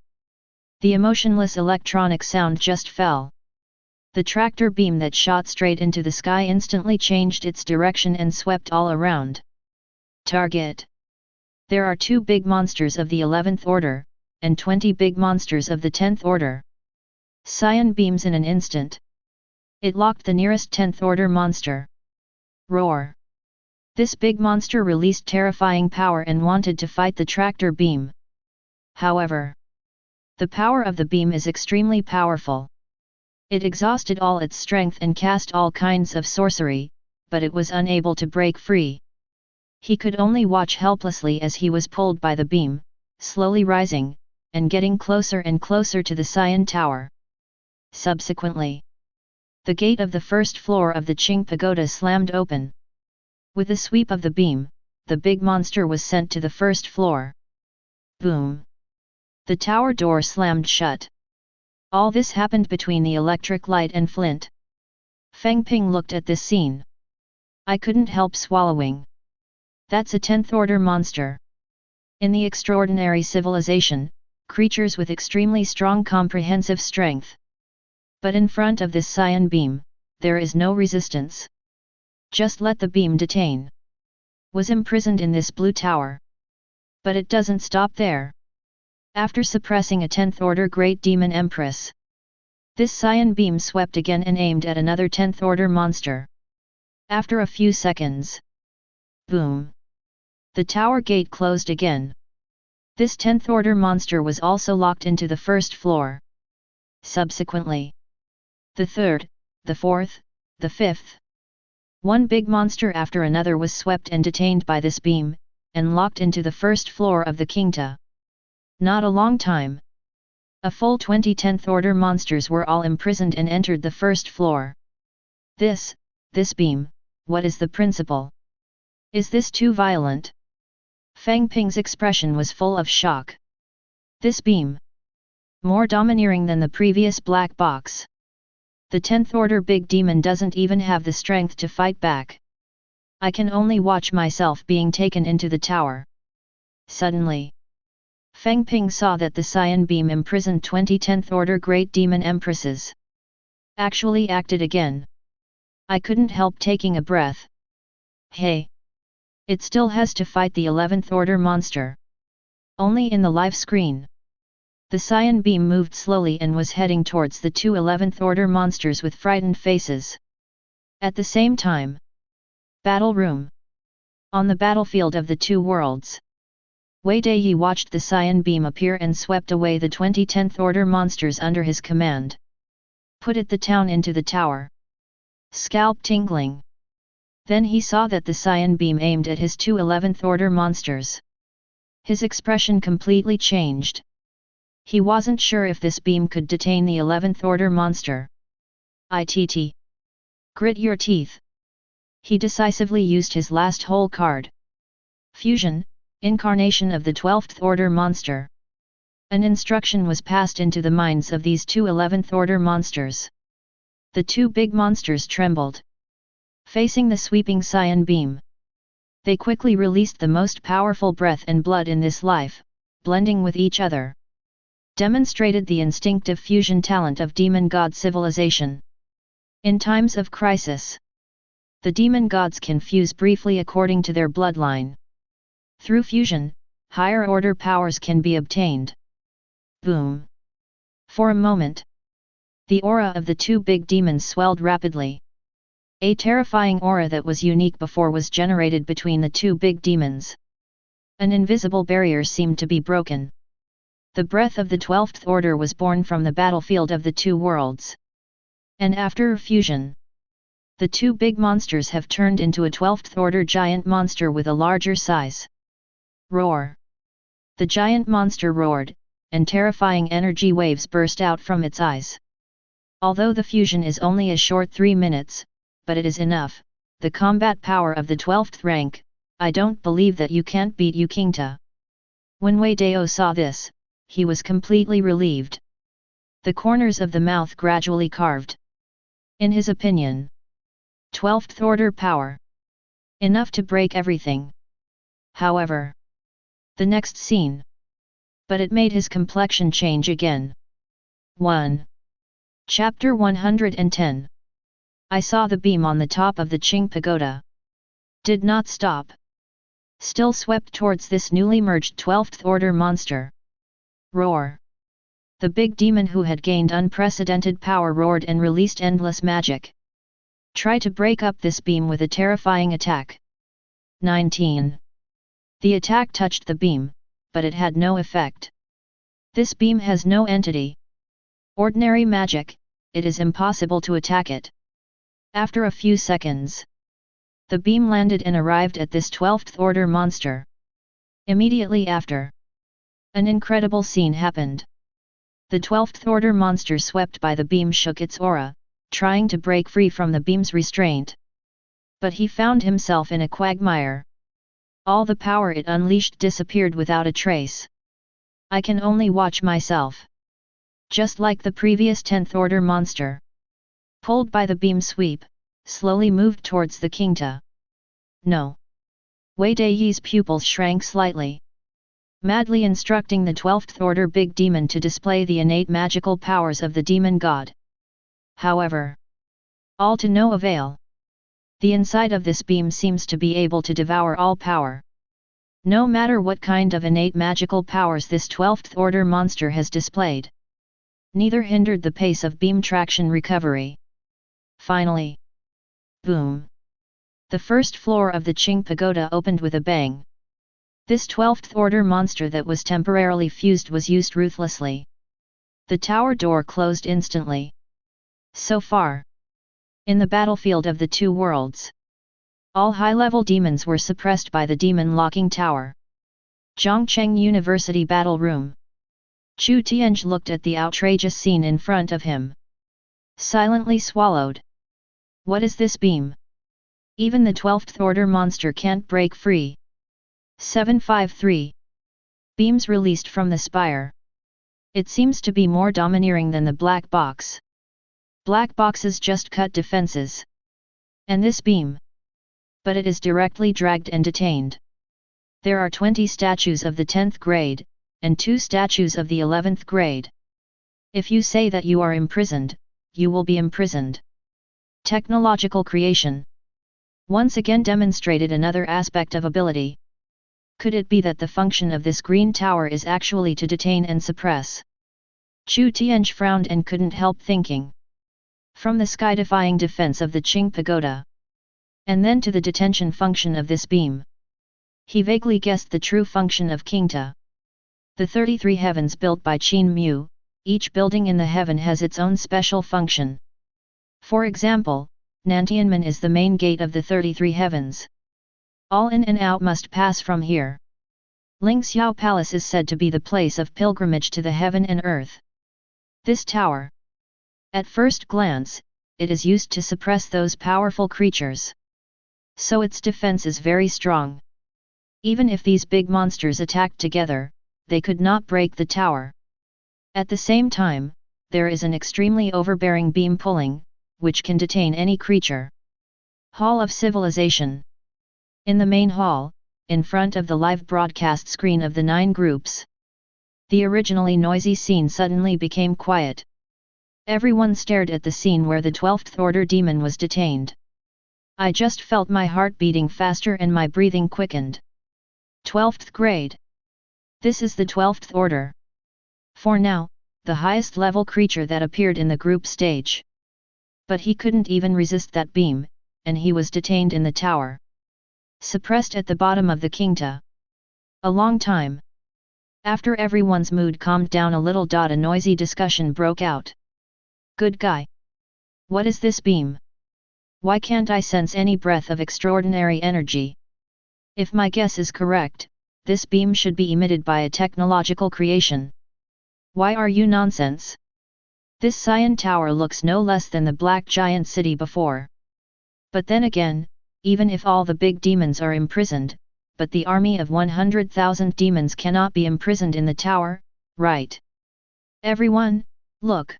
The emotionless electronic sound just fell. The tractor beam that shot straight into the sky instantly changed its direction and swept all around. Target. There are 2 big monsters of the 11th order, and 20 big monsters of the 10th order. Cyan beams in an instant. It locked the nearest 10th order monster. Roar! This big monster released terrifying power and wanted to fight the tractor beam. However, the power of the beam is extremely powerful. It exhausted all its strength and cast all kinds of sorcery, but it was unable to break free. He could only watch helplessly as he was pulled by the beam, slowly rising, and getting closer and closer to the Cyan Tower. Subsequently, the gate of the first floor of the Qing Pagoda slammed open. With a sweep of the beam, the big monster was sent to the first floor. Boom! The tower door slammed shut. All this happened between the electric light and flint. Feng Ping looked at this scene. I couldn't help swallowing. That's a 10th order monster. In the extraordinary civilization, creatures with extremely strong comprehensive strength. But in front of this cyan beam, there is no resistance. Just let the beam detain. Was imprisoned in this blue tower. But it doesn't stop there. After suppressing a 10th order Great Demon Empress, this cyan beam swept again and aimed at another 10th order monster. After a few seconds, boom! The tower gate closed again. This 10th order monster was also locked into the first floor. Subsequently, the third, the fourth, the fifth. One big monster after another was swept and detained by this beam, and locked into the first floor of the Qingta. Not a long time. A full 20 10th order monsters were all imprisoned and entered the first floor. This beam, what is the principle? Is this too violent? Feng Ping's expression was full of shock. This beam, more domineering than the previous black box. The 10th order big demon doesn't even have the strength to fight back. I can only watch myself being taken into the tower. Suddenly, Feng Ping saw that the cyan beam imprisoned 20 10th order great demon empresses. Actually acted again. I couldn't help taking a breath. Hey! It still has to fight the 11th order monster. Only in the live screen. The cyan beam moved slowly and was heading towards the two 11th order monsters with frightened faces. At the same time. Battle room. On the battlefield of the two worlds. Wei Daiyi watched the cyan beam appear and swept away the 20 10th order monsters under his command. Put it the town into the tower. Scalp tingling. Then he saw that the cyan beam aimed at his two 11th order monsters. His expression completely changed. He wasn't sure if this beam could detain the 11th order monster. ITT. Grit your teeth. He decisively used his last whole card. Fusion, incarnation of the 12th order monster. An instruction was passed into the minds of these two 11th order monsters. The two big monsters trembled. Facing the sweeping cyan beam. They quickly released the most powerful breath and blood in this life, blending with each other. Demonstrated the instinctive fusion talent of demon god civilization. In times of crisis, the demon gods can fuse briefly according to their bloodline. Through fusion, higher order powers can be obtained. Boom! For a moment, the aura of the two big demons swelled rapidly. A terrifying aura that was unique before was generated between the two big demons. An invisible barrier seemed to be broken. The breath of the 12th order was born from the battlefield of the two worlds. And after fusion, the two big monsters have turned into a 12th order giant monster with a larger size. Roar! The giant monster roared, and terrifying energy waves burst out from its eyes. Although the fusion is only a short 3 minutes, but it is enough, the combat power of the 12th rank, I don't believe that you can't beat you Qingta. When Wei Dao saw this, he was completely relieved. The corners of the mouth gradually carved. In his opinion, 12th order power. Enough to break everything. However, the next scene. But it made his complexion change again. 1. Chapter 110. I saw the beam on the top of the Qing Pagoda. Did not stop. Still swept towards this newly merged 12th order monster. Roar! The big demon who had gained unprecedented power roared and released endless magic. Try to break up this beam with a terrifying attack. 19. The attack touched the beam, but it had no effect. This beam has no entity. Ordinary magic, it is impossible to attack it. After a few seconds, the beam landed and arrived at this 12th order monster. Immediately after, an incredible scene happened. The 12th order monster swept by the beam shook its aura, trying to break free from the beam's restraint. But he found himself in a quagmire. All the power it unleashed disappeared without a trace. I can only watch myself. Just like the previous 10th order monster. Pulled by the beam sweep, slowly moved towards the Qingta. No. Wei Daiyi's pupils shrank slightly. Madly instructing the 12th order big demon to display the innate magical powers of the demon god. However, all to no avail. The inside of this beam seems to be able to devour all power. No matter what kind of innate magical powers this 12th order monster has displayed. Neither hindered the pace of beam traction recovery. Finally. Boom! The first floor of the Qing Pagoda opened with a bang. This 12th order monster that was temporarily fused was used ruthlessly. The tower door closed instantly. So far. In the battlefield of the two worlds. All high-level demons were suppressed by the demon locking tower. Zhongcheng University Battle Room. Chu Tianhe looked at the outrageous scene in front of him. Silently swallowed. What is this beam? Even the 12th order monster can't break free. 753. Beams released from the spire. It seems to be more domineering than the black box. Black boxes just cut defenses. And this beam. But it is directly dragged and detained. There are 20 statues of the 10th grade, and 2 statues of the 11th grade. If you say that you are imprisoned, you will be imprisoned. Technological creation. Once again demonstrated another aspect of ability. Could it be that the function of this green tower is actually to detain and suppress? Chu Tianhe frowned and couldn't help thinking. From the sky-defying defense of the Qing Pagoda. And then to the detention function of this beam. He vaguely guessed the true function of Qingta. The 33 heavens built by Qin Mu, each building in the heaven has its own special function. For example, Nantianmen is the main gate of the 33 heavens. All in and out must pass from here. Lingxiao Palace is said to be the place of pilgrimage to the heaven and earth. This tower. At first glance, it is used to suppress those powerful creatures. So its defense is very strong. Even if these big monsters attacked together, they could not break the tower. At the same time, there is an extremely overbearing beam pulling, which can detain any creature. Hall of Civilization. In the main hall, in front of the live broadcast screen of the 9 groups. The originally noisy scene suddenly became quiet. Everyone stared at the scene where the 12th order demon was detained. I just felt my heart beating faster and my breathing quickened. 12th grade. This is the 12th order. For now, the highest level creature that appeared in the group stage. But he couldn't even resist that beam, and he was detained in the tower. Suppressed at the bottom of the Qingta. A long time. After everyone's mood calmed down a little, a noisy discussion broke out. Good guy. What is this beam? Why can't I sense any breath of extraordinary energy? If my guess is correct, this beam should be emitted by a technological creation. Why are you nonsense? This Cyan Tower looks no less than the Black Giant City before. But then again, even if all the big demons are imprisoned, but the army of 100,000 demons cannot be imprisoned in the tower, right? Everyone, look!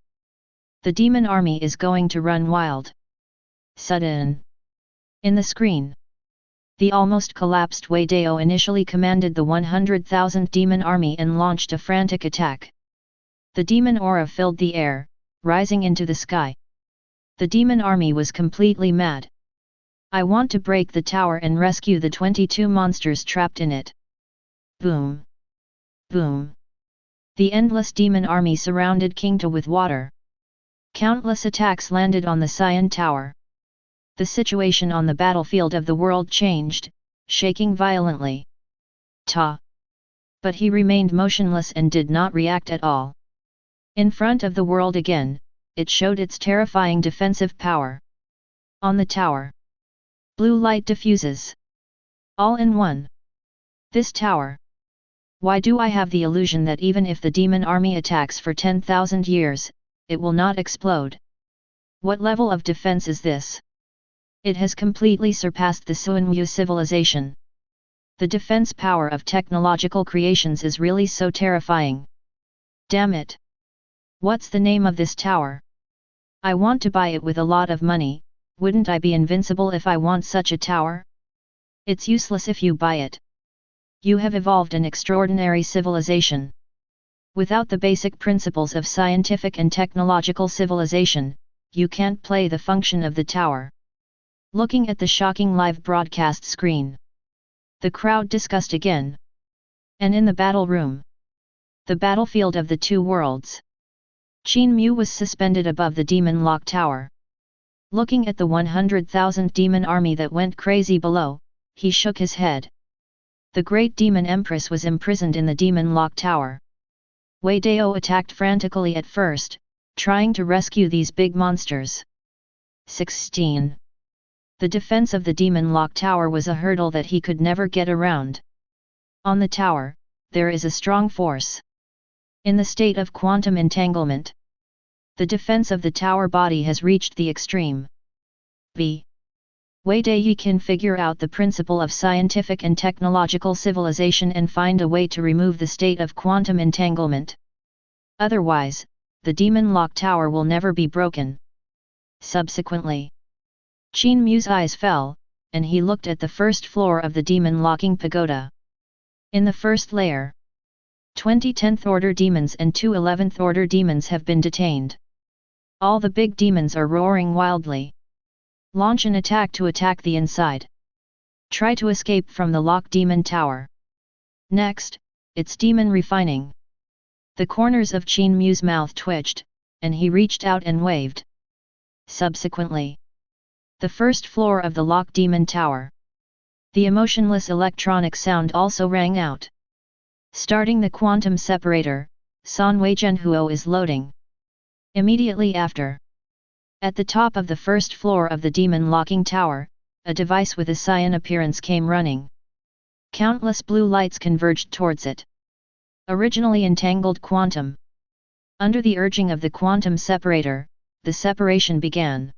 The demon army is going to run wild. Sudden. In the screen. The almost collapsed Wei Dao initially commanded the 100,000 demon army and launched a frantic attack. The demon aura filled the air, rising into the sky. The demon army was completely mad. I want to break the tower and rescue the 22 monsters trapped in it. Boom! Boom! The endless demon army surrounded Qingta with water. Countless attacks landed on the Cyan Tower. The situation on the battlefield of the world changed, shaking violently. Ta! But he remained motionless and did not react at all. In front of the world again, it showed its terrifying defensive power. On the tower. Blue light diffuses. All in one. This tower. Why do I have the illusion that even if the demon army attacks for 10,000 years, it will not explode? What level of defense is this? It has completely surpassed the Qin civilization. The defense power of technological creations is really so terrifying. Damn it! What's the name of this tower? I want to buy it with a lot of money. Wouldn't I be invincible if I want such a tower? It's useless if you buy it. You have evolved an extraordinary civilization. Without the basic principles of scientific and technological civilization, you can't play the function of the tower. Looking at the shocking live broadcast screen, the crowd discussed again. And in the battle room, the battlefield of the 2 worlds, Qin Mu was suspended above the demon lock tower. Looking at the 100,000 demon army that went crazy below, he shook his head. The great demon empress was imprisoned in the demon lock tower. Wei Dao attacked frantically at first, trying to rescue these big monsters. 16. The defense of the Demon Lock Tower was a hurdle that he could never get around. On the tower, there is a strong force. In the state of quantum entanglement, the defense of the tower body has reached the extreme. B. Wei Dai can figure out the principle of scientific and technological civilization and find a way to remove the state of quantum entanglement. Otherwise, the Demon Lock Tower will never be broken. Subsequently, Qin Mu's eyes fell, and he looked at the first floor of the Demon Locking Pagoda. In the first layer, 20 10th Order demons and 2 11th Order demons have been detained. All the big demons are roaring wildly. Launch an attack to attack the inside. Try to escape from the Lock Demon Tower. Next, it's demon refining. The corners of Qin Mu's mouth twitched, and he reached out and waved. Subsequently, the first floor of the Lock Demon Tower. The emotionless electronic sound also rang out. Starting the quantum separator, Sanwei Zhenhuo is loading. Immediately after, at the top of the first floor of the Demon Locking Tower, a device with a cyan appearance came running. Countless blue lights converged towards it. Originally entangled quantum. Under the urging of the quantum separator, the separation began.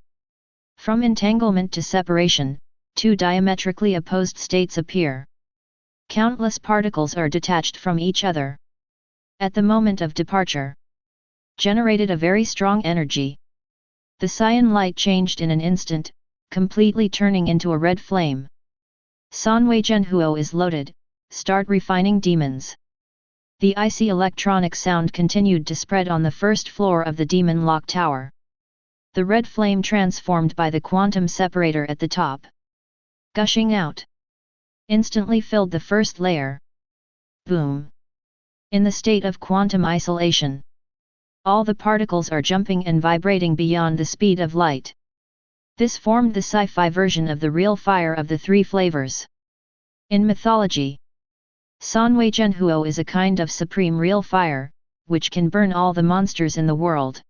From entanglement to separation, two diametrically opposed states appear. Countless particles are detached from each other. At the moment of departure, generated a very strong energy. The cyan light changed in an instant, completely turning into a red flame. Sanwei Zhenhuo is loaded, start refining demons. The icy electronic sound continued to spread on the first floor of the Demon Lock Tower. The red flame transformed by the quantum separator at the top, gushing out, instantly filled the first layer. Boom! In the state of quantum isolation, all the particles are jumping and vibrating beyond the speed of light. This formed the sci-fi version of the real fire of the three flavors. In mythology, Sanwei Zhenhuo is a kind of supreme real fire, which can burn all the monsters in the world.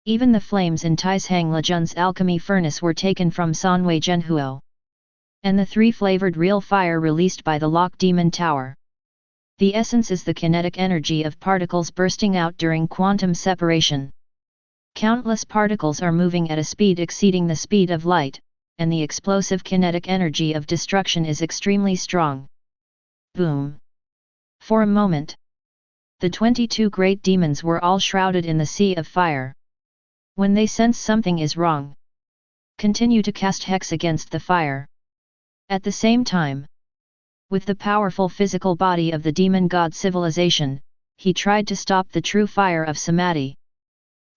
Even the flames in Taishang Lejun's alchemy furnace were taken from Sanwei Zhenhuo. And the three-flavored real fire released by the Lock Demon Tower. The essence is the kinetic energy of particles bursting out during quantum separation. Countless particles are moving at a speed exceeding the speed of light, and the explosive kinetic energy of destruction is extremely strong. Boom! For a moment, the 22 great demons were all shrouded in the sea of fire. When they sense something is wrong, continue to cast hex against the fire. At the same time, with the powerful physical body of the demon god civilization, he tried to stop the true fire of samadhi.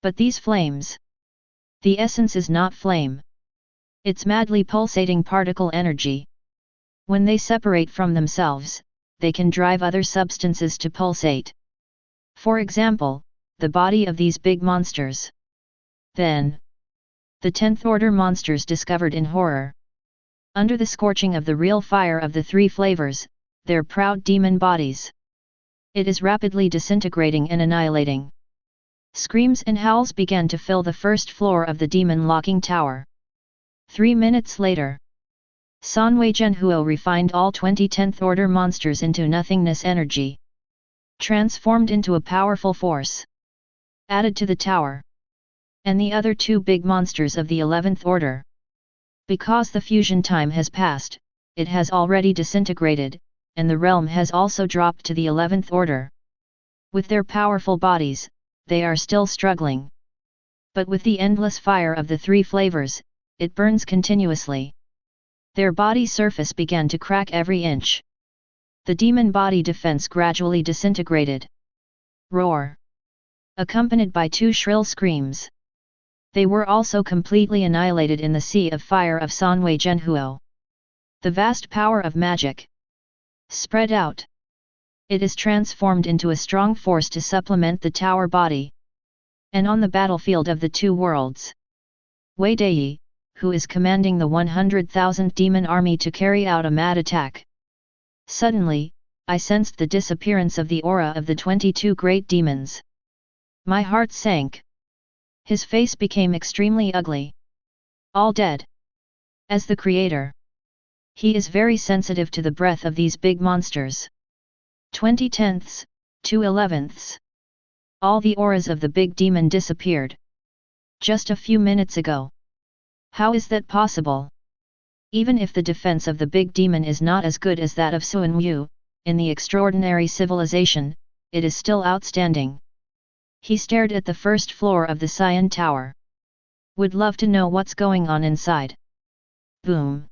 But these flames, the essence is not flame. It's madly pulsating particle energy. When they separate from themselves, they can drive other substances to pulsate. For example, the body of these big monsters. Then, the 10th order monsters discovered in horror. Under the scorching of the real fire of the three flavors, their proud demon bodies. It is rapidly disintegrating and annihilating. Screams and howls began to fill the first floor of the Demon Locking Tower. 3 minutes later, Sanwei Zhenhuo refined all 20 10th order monsters into nothingness energy. Transformed into a powerful force. Added to the tower. And the other two big monsters of the 11th order. Because the fusion time has passed, it has already disintegrated, and the realm has also dropped to the 11th order. With their powerful bodies, they are still struggling. But with the endless fire of the three flavors, it burns continuously. Their body surface began to crack every inch. The demon body defense gradually disintegrated. Roar! Accompanied by two shrill screams. They were also completely annihilated in the sea of fire of Sanwei Zhenhuo. The vast power of magic spread out. It is transformed into a strong force to supplement the tower body. And on the battlefield of the two worlds, Wei Dai, who is commanding the 100,000 demon army to carry out a mad attack. Suddenly, I sensed the disappearance of the aura of the 22 great demons. My heart sank. His face became extremely ugly. All dead. As the creator, he is very sensitive to the breath of these big monsters. 20/10, 2/11. All the auras of the big demon disappeared. Just a few minutes ago. How is that possible? Even if the defense of the big demon is not as good as that of Qin Mu, in the extraordinary civilization, it is still outstanding. He stared at the first floor of the Cyan Tower. Would love to know what's going on inside. Boom.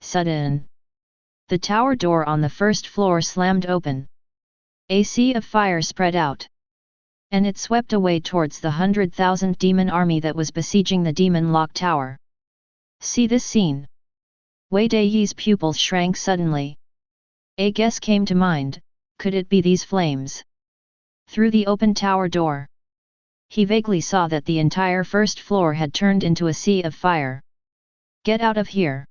Sudden. The tower door on the first floor slammed open. A sea of fire spread out. And it swept away towards the 100,000 demon army that was besieging the demon lock tower. See this scene. Wei Daiyi's pupils shrank suddenly. A guess came to mind, could it be these flames? Through the open tower door. He vaguely saw that the entire first floor had turned into a sea of fire. Get out of here!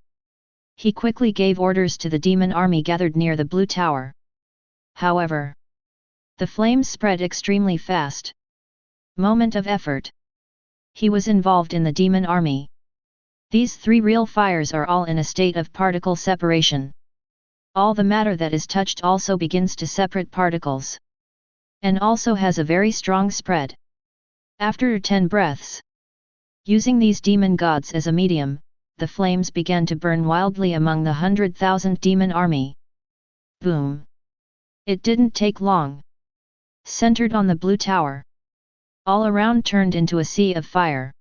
He quickly gave orders to the demon army gathered near the blue tower. However, the flames spread extremely fast. Moment of effort. He was involved in the demon army. These three real fires are all in a state of particle separation. All the matter that is touched also begins to separate particles. And also has a very strong spread. After 10 breaths, using these demon gods as a medium, the flames began to burn wildly among the 100,000 demon army. Boom! It didn't take long. Centered on the blue tower. All around turned into a sea of fire.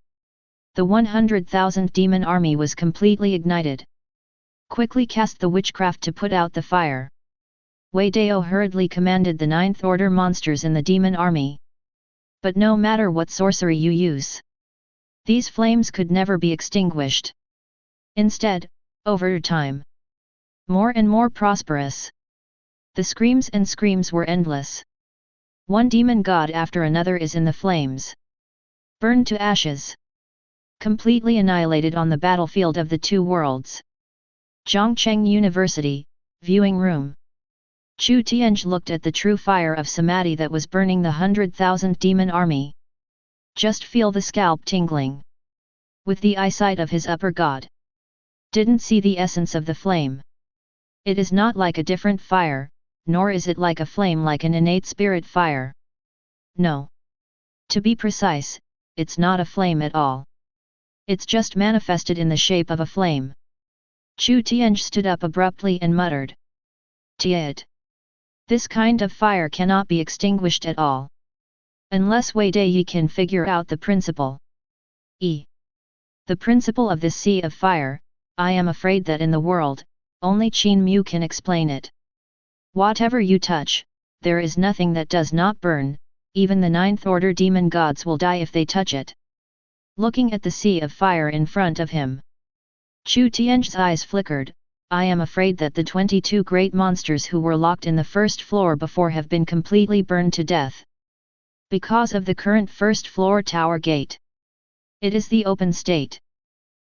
The 100,000 demon army was completely ignited. Quickly cast the witchcraft to put out the fire. Wei Dao hurriedly commanded the 9th order monsters in the demon army. But no matter what sorcery you use, these flames could never be extinguished. Instead, over time, more and more prosperous. The screams and screams were endless. One demon god after another is in the flames. Burned to ashes. Completely annihilated on the battlefield of the two worlds. Zhongcheng University, Viewing Room. Chu Tianhe looked at the true fire of samadhi that was burning the 100,000 demon army. Just feel the scalp tingling. With the eyesight of his upper god. Didn't see the essence of the flame. It is not like a different fire, nor is it like a flame like an innate spirit fire. No. To be precise, it's not a flame at all. It's just manifested in the shape of a flame. Chu Tianhe stood up abruptly and muttered. Tiet. This kind of fire cannot be extinguished at all. Unless Wei Daiyi can figure out the principle. The principle of this sea of fire, I am afraid that in the world, only Qin Mu can explain it. Whatever you touch, there is nothing that does not burn, even the 9th order demon gods will die if they touch it. Looking at the sea of fire in front of him. Chu Tianhe's eyes flickered. I am afraid that the 22 great monsters who were locked in the first floor before have been completely burned to death. Because of the current first floor tower gate. It is the open state.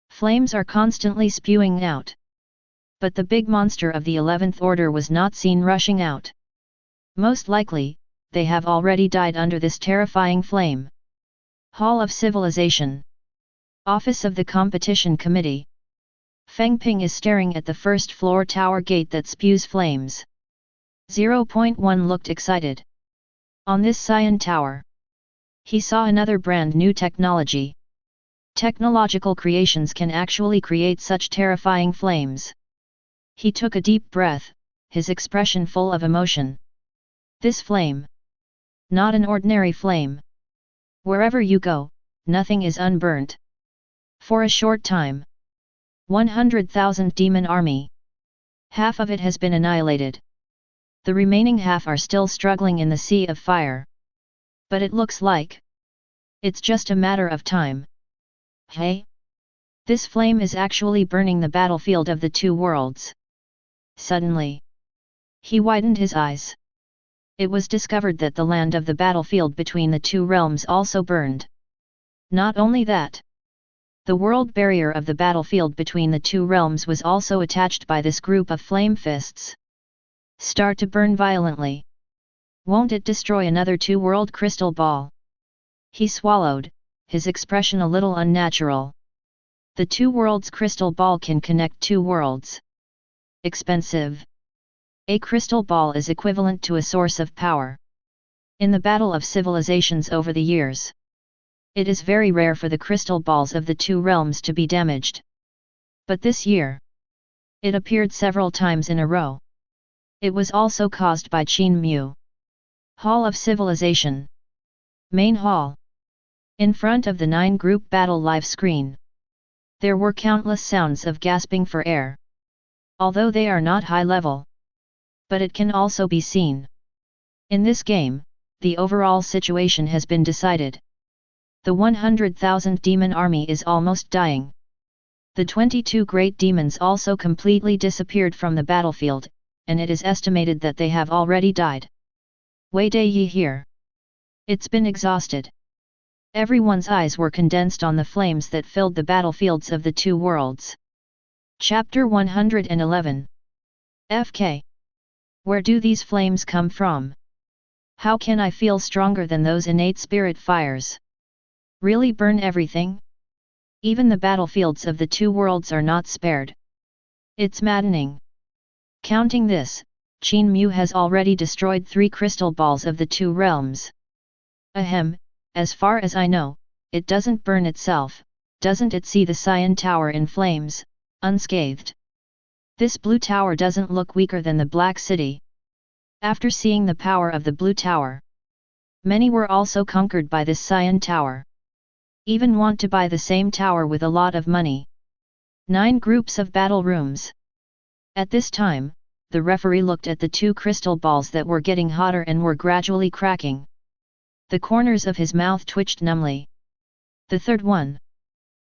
Flames are constantly spewing out. But the big monster of the 11th order was not seen rushing out. Most likely, they have already died under this terrifying flame. Hall of Civilization. Office of the Competition Committee. Feng Ping is staring at the first floor tower gate that spews flames. 0.1 looked excited. On this Cyan Tower, he saw another brand new technology. Technological creations can actually create such terrifying flames. He took a deep breath, his expression full of emotion. This flame. Not an ordinary flame. Wherever you go, nothing is unburnt. For a short time. 100,000 demon army. Half of it has been annihilated. The remaining half are still struggling in the sea of fire. But it looks like it's just a matter of time. Hey? This flame is actually burning the battlefield of the two worlds. Suddenly, he widened his eyes. It was discovered that the land of the battlefield between the two realms also burned. Not only that, the world barrier of the battlefield between the two realms was also attached by this group of flame fists. Start to burn violently. Won't it destroy another two-world crystal ball? He swallowed, his expression a little unnatural. The two worlds crystal ball can connect two worlds. Expensive. A crystal ball is equivalent to a source of power. In the battle of civilizations over the years, it is very rare for the crystal balls of the two realms to be damaged. But this year, it appeared several times in a row. It was also caused by Qin Mu. Hall of Civilization. Main Hall. In front of the 9-group battle live screen, there were countless sounds of gasping for air. Although they are not high level, but it can also be seen. In this game, the overall situation has been decided. The 100,000 demon army is almost dying. The 22 great demons also completely disappeared from the battlefield, and it is estimated that they have already died. Wei Deiyi here. It's been exhausted. Everyone's eyes were condensed on the flames that filled the battlefields of the two worlds. Chapter 111. FK. Where do these flames come from? How can I feel stronger than those innate spirit fires? Really burn everything? Even the battlefields of the two worlds are not spared. It's maddening. Counting this, Qin Mu has already destroyed 3 crystal balls of the two realms. Ahem, as far as I know, it doesn't burn itself. Doesn't it see the Cyan Tower in flames, unscathed? This blue tower doesn't look weaker than the Black City. After seeing the power of the blue tower, many were also conquered by this Cyan Tower. Even want to buy the same tower with a lot of money. 9 groups of battle rooms. At this time, the referee looked at the 2 crystal balls that were getting hotter and were gradually cracking. The corners of his mouth twitched numbly. The third one.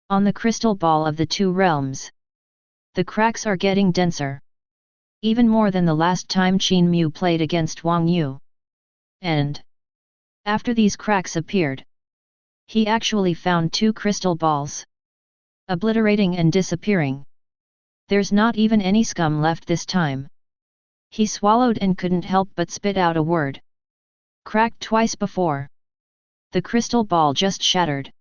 On the crystal ball of the two realms. The cracks are getting denser. Even more than the last time Qin Mu played against Wang Yu. And after these cracks appeared, he actually found 2 crystal balls, obliterating and disappearing. There's not even any scum left this time. He swallowed and couldn't help but spit out a word. Cracked twice before. The crystal ball just shattered.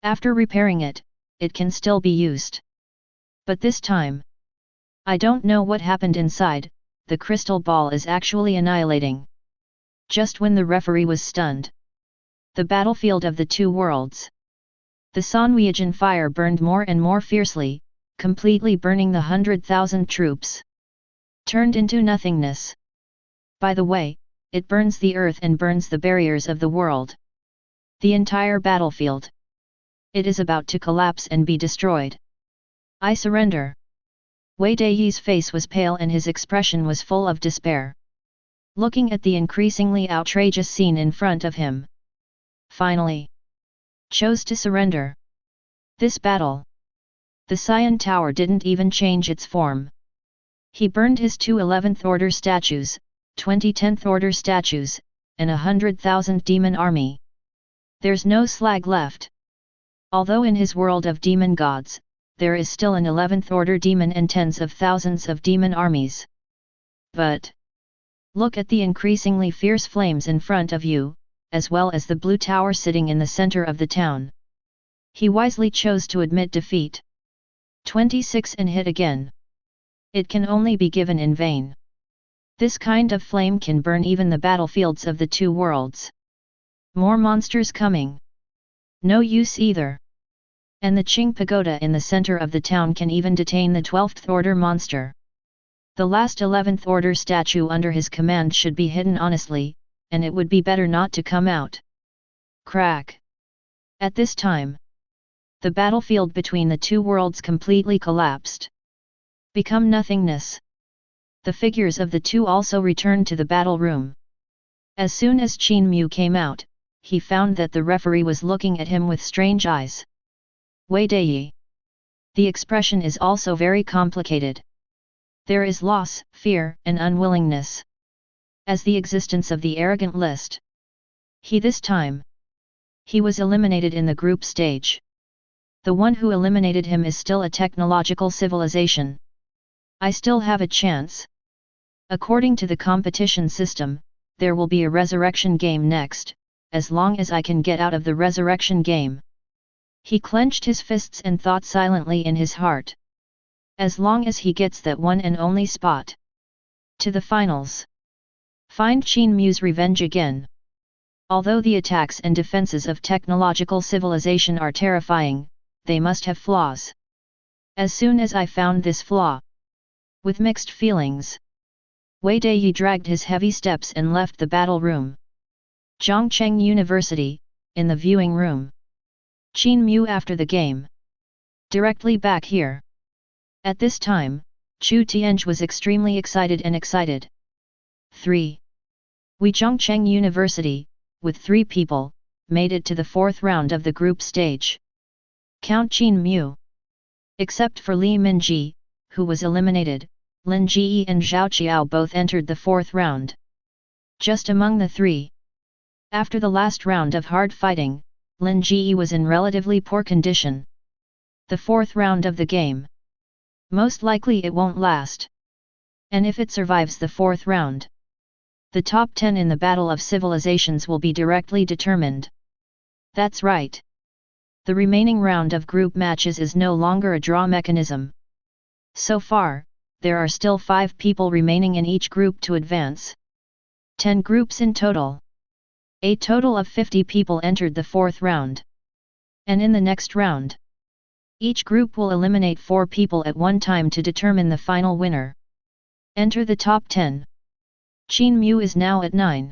After repairing it, it can still be used. But this time, I don't know what happened inside, the crystal ball is actually annihilating. Just when the referee was stunned. The battlefield of the two worlds. The Sanweijin fire burned more and more fiercely, completely burning the 100,000 troops. Turned into nothingness. By the way, it burns the earth and burns the barriers of the world. The entire battlefield. It is about to collapse and be destroyed. I surrender. Wei Deiyi's face was pale and his expression was full of despair. Looking at the increasingly outrageous scene in front of him. Finally, chose to surrender. This battle. The Cyan Tower didn't even change its form. He burned his 2 11th Order statues, 20 10th Order statues, and 100,000 demon army. There's no slag left. Although in his world of demon gods, there is still an 11th Order demon and tens of thousands of demon armies. But look at the increasingly fierce flames in front of you, as well as the blue tower sitting in the center of the town. He wisely chose to admit defeat. 26 and hit again. It can only be given in vain. This kind of flame can burn even the battlefields of the two worlds. More monsters coming. No use either. And the Qing Pagoda in the center of the town can even detain the 12th Order monster. The last 11th Order statue under his command should be hidden honestly, and it would be better not to come out. Crack. At this time, the battlefield between the two worlds completely collapsed. Become nothingness. The figures of the two also returned to the battle room. As soon as Qin Mu came out, he found that the referee was looking at him with strange eyes. Wei Deiyi. The expression is also very complicated. There is loss, fear, and unwillingness. As the existence of the arrogant list. This time. He was eliminated in the group stage. The one who eliminated him is still a technological civilization. I still have a chance. According to the competition system, there will be a resurrection game next, as long as I can get out of the resurrection game. He clenched his fists and thought silently in his heart. As long as he gets that one and only spot to the finals. Find Qin Mu's revenge again. Although the attacks and defenses of technological civilization are terrifying, they must have flaws. As soon as I found this flaw. With mixed feelings, Wei Daiyi dragged his heavy steps and left the battle room. Zhongcheng University, in the viewing room. Qin Mu after the game. Directly back here. At this time, Chu Tianhe was extremely excited. 3. We Zhongcheng University, with 3 people, made it to the 4th round of the group stage. Count Qin Mu. Except for Li Minji, who was eliminated, Lin Ji and Zhao Qiao both entered the 4th round. Just among the 3. After the last round of hard fighting, Lin Ji was in relatively poor condition. The 4th round of the game. Most likely it won't last. And if it survives the 4th round, the top 10 in the Battle of Civilizations will be directly determined. That's right. The remaining round of group matches is no longer a draw mechanism. So far, there are still 5 people remaining in each group to advance. 10 groups in total. A total of 50 people entered the 4th round. And in the next round, each group will eliminate 4 people at one time to determine the final winner. Enter the top 10. Qin Mu is now at 9.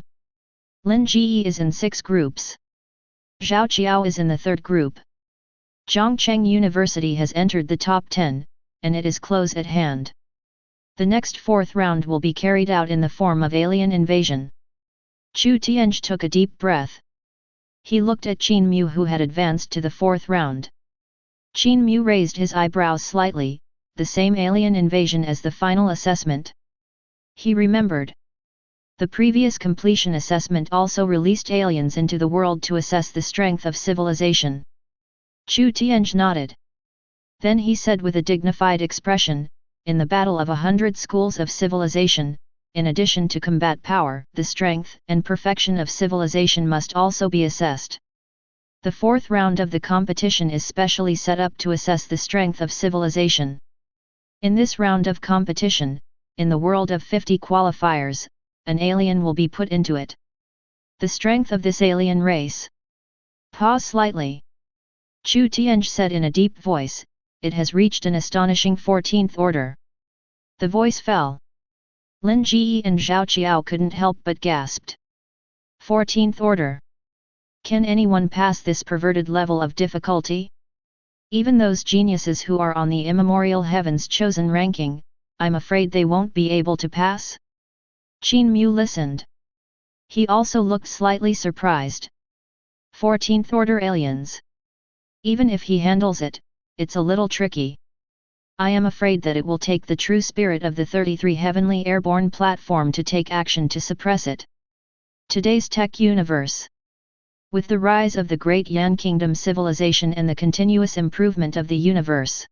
Lin Ji is in 6 groups. Zhao Qiao is in the 3rd group. Zhongcheng University has entered the top 10, and it is close at hand. The next 4th round will be carried out in the form of alien invasion. Chu Tianhe took a deep breath. He looked at Qin Mu who had advanced to the 4th round. Qin Mu raised his eyebrows slightly, the same alien invasion as the final assessment. He remembered. The previous completion assessment also released aliens into the world to assess the strength of civilization. Chu Tianhe nodded. Then he said with a dignified expression, in the battle of 100 schools of civilization, in addition to combat power, the strength and perfection of civilization must also be assessed. The 4th round of the competition is specially set up to assess the strength of civilization. In this round of competition, in the world of 50 qualifiers, an alien will be put into it. The strength of this alien race. Pause slightly. Chu Tianhe said in a deep voice, it has reached an astonishing 14th order. The voice fell. Lin Ji and Zhao Qiao couldn't help but gasped. 14th order. Can anyone pass this perverted level of difficulty? Even those geniuses who are on the immemorial heaven's chosen ranking, I'm afraid they won't be able to pass? Qin Mu listened. He also looked slightly surprised. 14th order aliens. Even if he handles it, it's a little tricky. I am afraid that it will take the true spirit of the 33 heavenly airborne platform to take action to suppress it. Today's tech universe. With the rise of the Great Yan Kingdom civilization and the continuous improvement of the universe,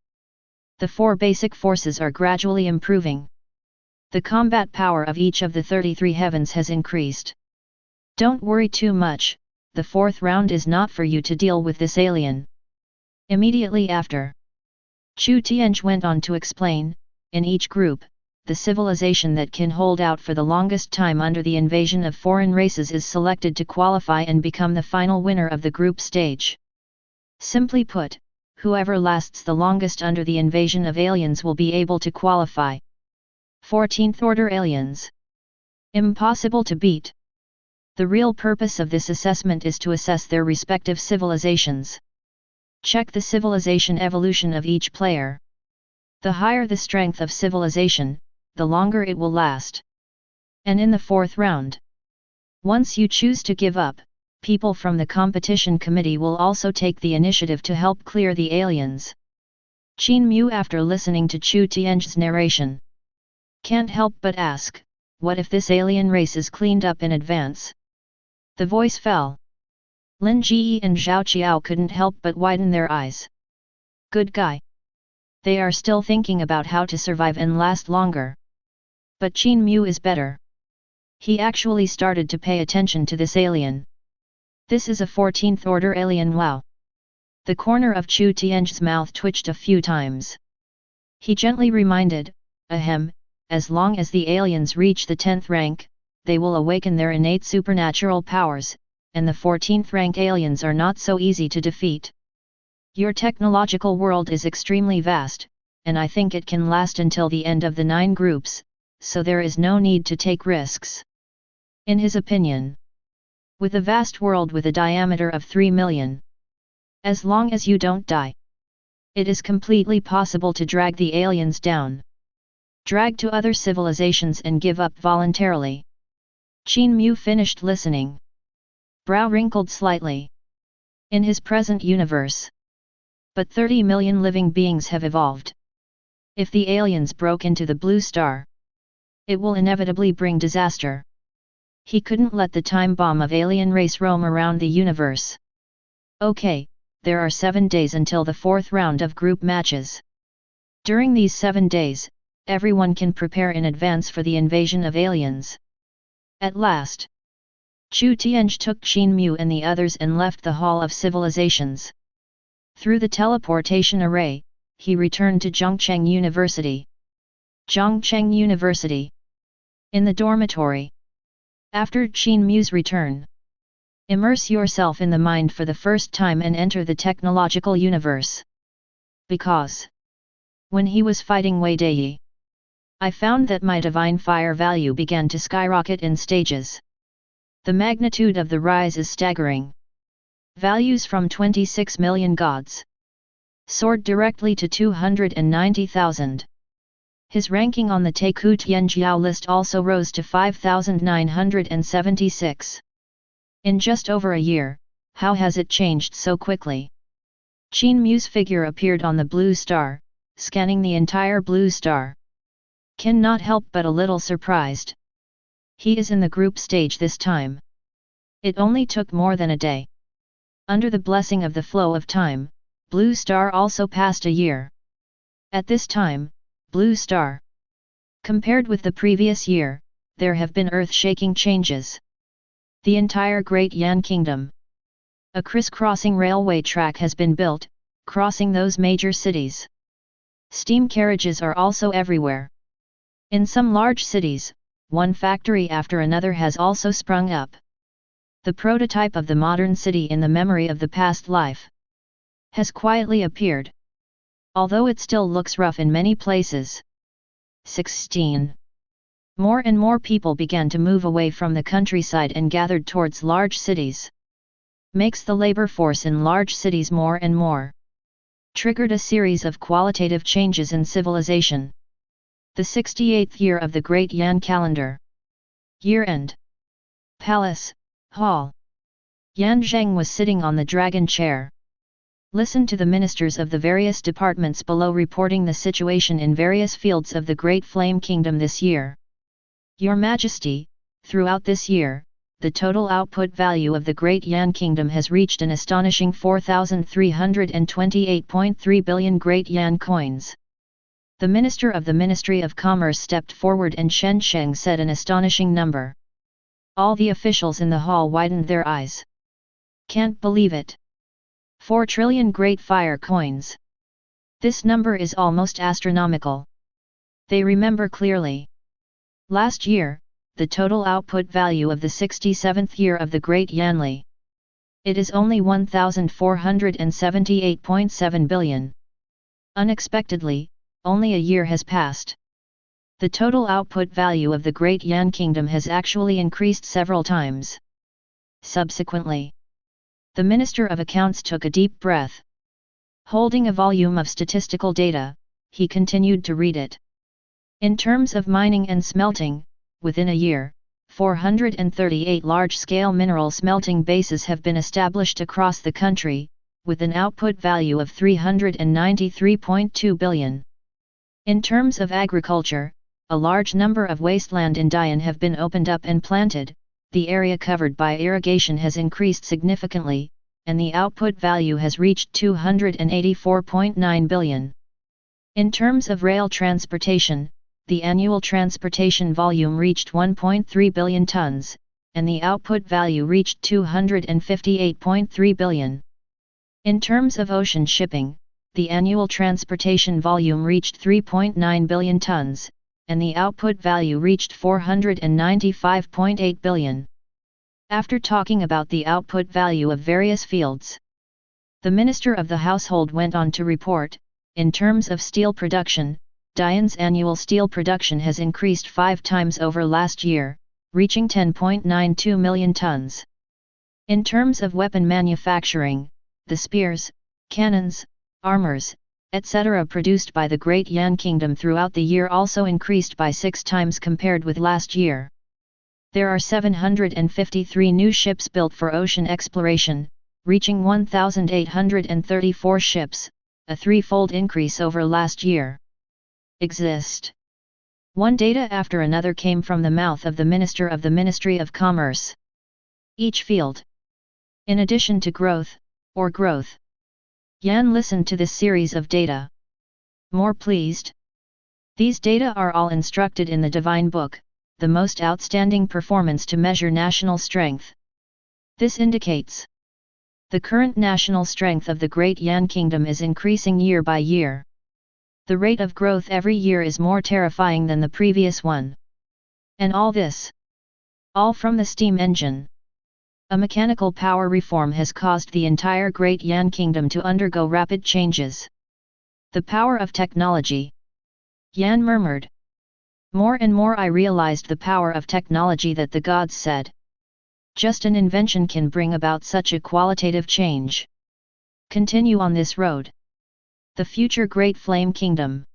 the 4 basic forces are gradually improving. The combat power of each of the 33 heavens has increased. Don't worry too much, the 4th round is not for you to deal with this alien. Immediately after, Chu Tianhe went on to explain, in each group, the civilization that can hold out for the longest time under the invasion of foreign races is selected to qualify and become the final winner of the group stage. Simply put, whoever lasts the longest under the invasion of aliens will be able to qualify. 14th order aliens. Impossible to beat. The real purpose of this assessment is to assess their respective civilizations. Check the civilization evolution of each player. The higher the strength of civilization, the longer it will last. And in the 4th round, once you choose to give up, people from the competition committee will also take the initiative to help clear the aliens. Qin Mu after listening to Chu Tianhe's narration, can't help but ask, what if this alien race is cleaned up in advance? The voice fell. Lin Ji and Zhao Qiao couldn't help but widen their eyes. Good guy. They are still thinking about how to survive and last longer. But Qin Mu is better. He actually started to pay attention to this alien. This is a 14th order alien. Wow. The corner of Chu Tianhe's mouth twitched a few times. He gently reminded, ahem, as long as the aliens reach the 10th rank, they will awaken their innate supernatural powers, and the 14th rank aliens are not so easy to defeat. Your technological world is extremely vast, and I think it can last until the end of the 9 groups, so there is no need to take risks. In his opinion, with a vast world with a diameter of 3 million, as long as you don't die, it is completely possible to drag the aliens down. Drag to other civilizations and give up voluntarily. Qin Mu finished listening. Brow wrinkled slightly. In his present universe, but 30 million living beings have evolved. If the aliens broke into the blue star, it will inevitably bring disaster. He couldn't let the time bomb of alien race roam around the universe. Okay, there are 7 days until the 4th round of group matches. During these 7 days, everyone can prepare in advance for the invasion of aliens. At last, Chu Tianhe took Qin Mu and the others and left the Hall of Civilizations. Through the teleportation array, he returned to Zhongcheng University. Zhongcheng University. In the dormitory. After Qin Mu's return, immerse yourself in the mind for the first time and enter the technological universe. Because, when he was fighting Wei Dei, I found that my divine fire value began to skyrocket in stages. The magnitude of the rise is staggering. Values from 26 million gods soared directly to 290,000. His ranking on the Taiku Tianjiao list also rose to 5,976. In just over a year, how has it changed so quickly? Qin Mu's figure appeared on the blue star, scanning the entire blue star. Can not help but a little surprised. He is in the group stage this time. It only took more than a day. Under the blessing of the flow of time, Blue Star also passed a year. At this time, Blue Star, compared with the previous year, there have been earth-shaking changes. The entire Great Yan Kingdom. A crisscrossing railway track has been built, crossing those major cities. Steam carriages are also everywhere. In some large cities, one factory after another has also sprung up. The prototype of the modern city in the memory of the past life has quietly appeared. Although it still looks rough in many places. 16. More and more people began to move away from the countryside and gathered towards large cities. Makes the labor force in large cities more and more. Triggered a series of qualitative changes in civilization. The 68th year of the Great Yan calendar. Year-end. Palace, Hall. Yan Zheng was sitting on the dragon chair. Listen to the ministers of the various departments below reporting the situation in various fields of the Great Flame Kingdom this year. Your Majesty, throughout this year, the total output value of the Great Yan Kingdom has reached an astonishing 4,328.3 billion Great Yan coins. The Minister of the Ministry of Commerce stepped forward and Shen Sheng said an astonishing number. All the officials in the hall widened their eyes. Can't believe it. 4 trillion Great Fire coins. This number is almost astronomical. They remember clearly. Last year, the total output value of the 67th year of the Great Yanli. It is only 1,478.7 billion. Unexpectedly, only a year has passed. The total output value of the Great Yan Kingdom has actually increased several times. Subsequently, the Minister of Accounts took a deep breath. Holding a volume of statistical data, he continued to read it. In terms of mining and smelting, within a year, 438 large-scale mineral smelting bases have been established across the country, with an output value of 393.2 billion. In terms of agriculture, a large number of wasteland in Dian have been opened up and planted, the area covered by irrigation has increased significantly, and the output value has reached 284.9 billion. In terms of rail transportation, the annual transportation volume reached 1.3 billion tons, and the output value reached 258.3 billion. In terms of ocean shipping, the annual transportation volume reached 3.9 billion tons, and the output value reached 495.8 billion. After talking about the output value of various fields, the Minister of the Household went on to report, in terms of steel production, Dian's annual steel production has increased 5 times over last year, reaching 10.92 million tons. In terms of weapon manufacturing, the spears, cannons, armors, etc. produced by the Great Yan Kingdom throughout the year also increased by 6 times compared with last year. There are 753 new ships built for ocean exploration, reaching 1,834 ships, a threefold increase over last year. Exist. One data after another came from the mouth of the Minister of the Ministry of Commerce. Each field. In addition to growth, or growth. Yan listened to this series of data. More pleased? These data are all instructed in the Divine Book, the most outstanding performance to measure national strength. This indicates the current national strength of the Great Yan Kingdom is increasing year by year. The rate of growth every year is more terrifying than the previous one. And all this, all from the steam engine. A mechanical power reform has caused the entire Great Yan Kingdom to undergo rapid changes. The power of technology. Yan murmured. More and more I realized the power of technology that the gods said. Just an invention can bring about such a qualitative change. Continue on this road. The future Great Flame Kingdom.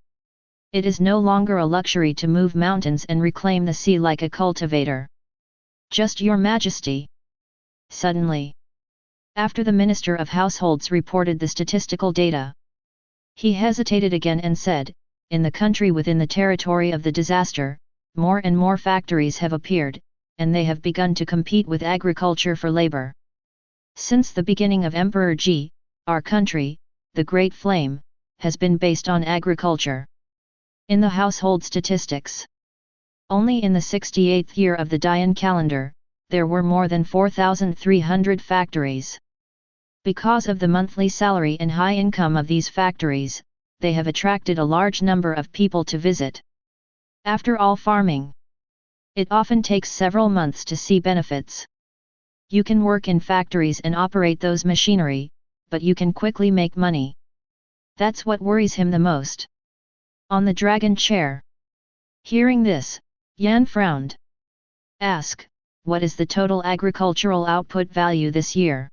It is no longer a luxury to move mountains and reclaim the sea like a cultivator. Just your majesty. Suddenly, after the Minister of Households reported the statistical data, he hesitated again and said, in the country within the territory of the disaster, more and more factories have appeared, and they have begun to compete with agriculture for labor. Since the beginning of Emperor Ji, our country, the Great Flame, has been based on agriculture. In the household statistics, only in the 68th year of the Dian calendar, there were more than 4,300 factories. Because of the monthly salary and high income of these factories, they have attracted a large number of people to visit. After all farming, it often takes several months to see benefits. You can work in factories and operate those machinery, but you can quickly make money. That's what worries him the most. On the dragon chair. Hearing this, Yan frowned. Ask, what is the total agricultural output value this year?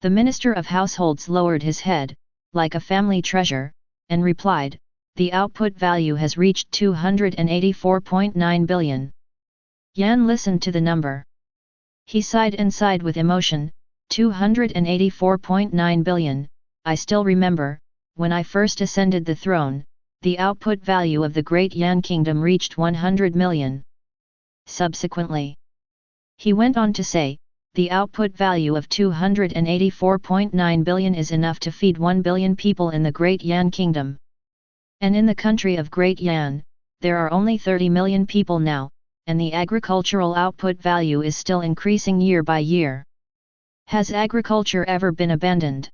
The Minister of Households lowered his head, like a family treasure, and replied, the output value has reached 284.9 billion. Yan listened to the number. He sighed and sighed with emotion, 284.9 billion, I still remember, when I first ascended the throne, the output value of the Great Yan Kingdom reached 100 million. Subsequently, he went on to say, the output value of 284.9 billion is enough to feed 1 billion people in the Great Yan Kingdom. And in the country of Great Yan, there are only 30 million people now, and the agricultural output value is still increasing year by year. Has agriculture ever been abandoned?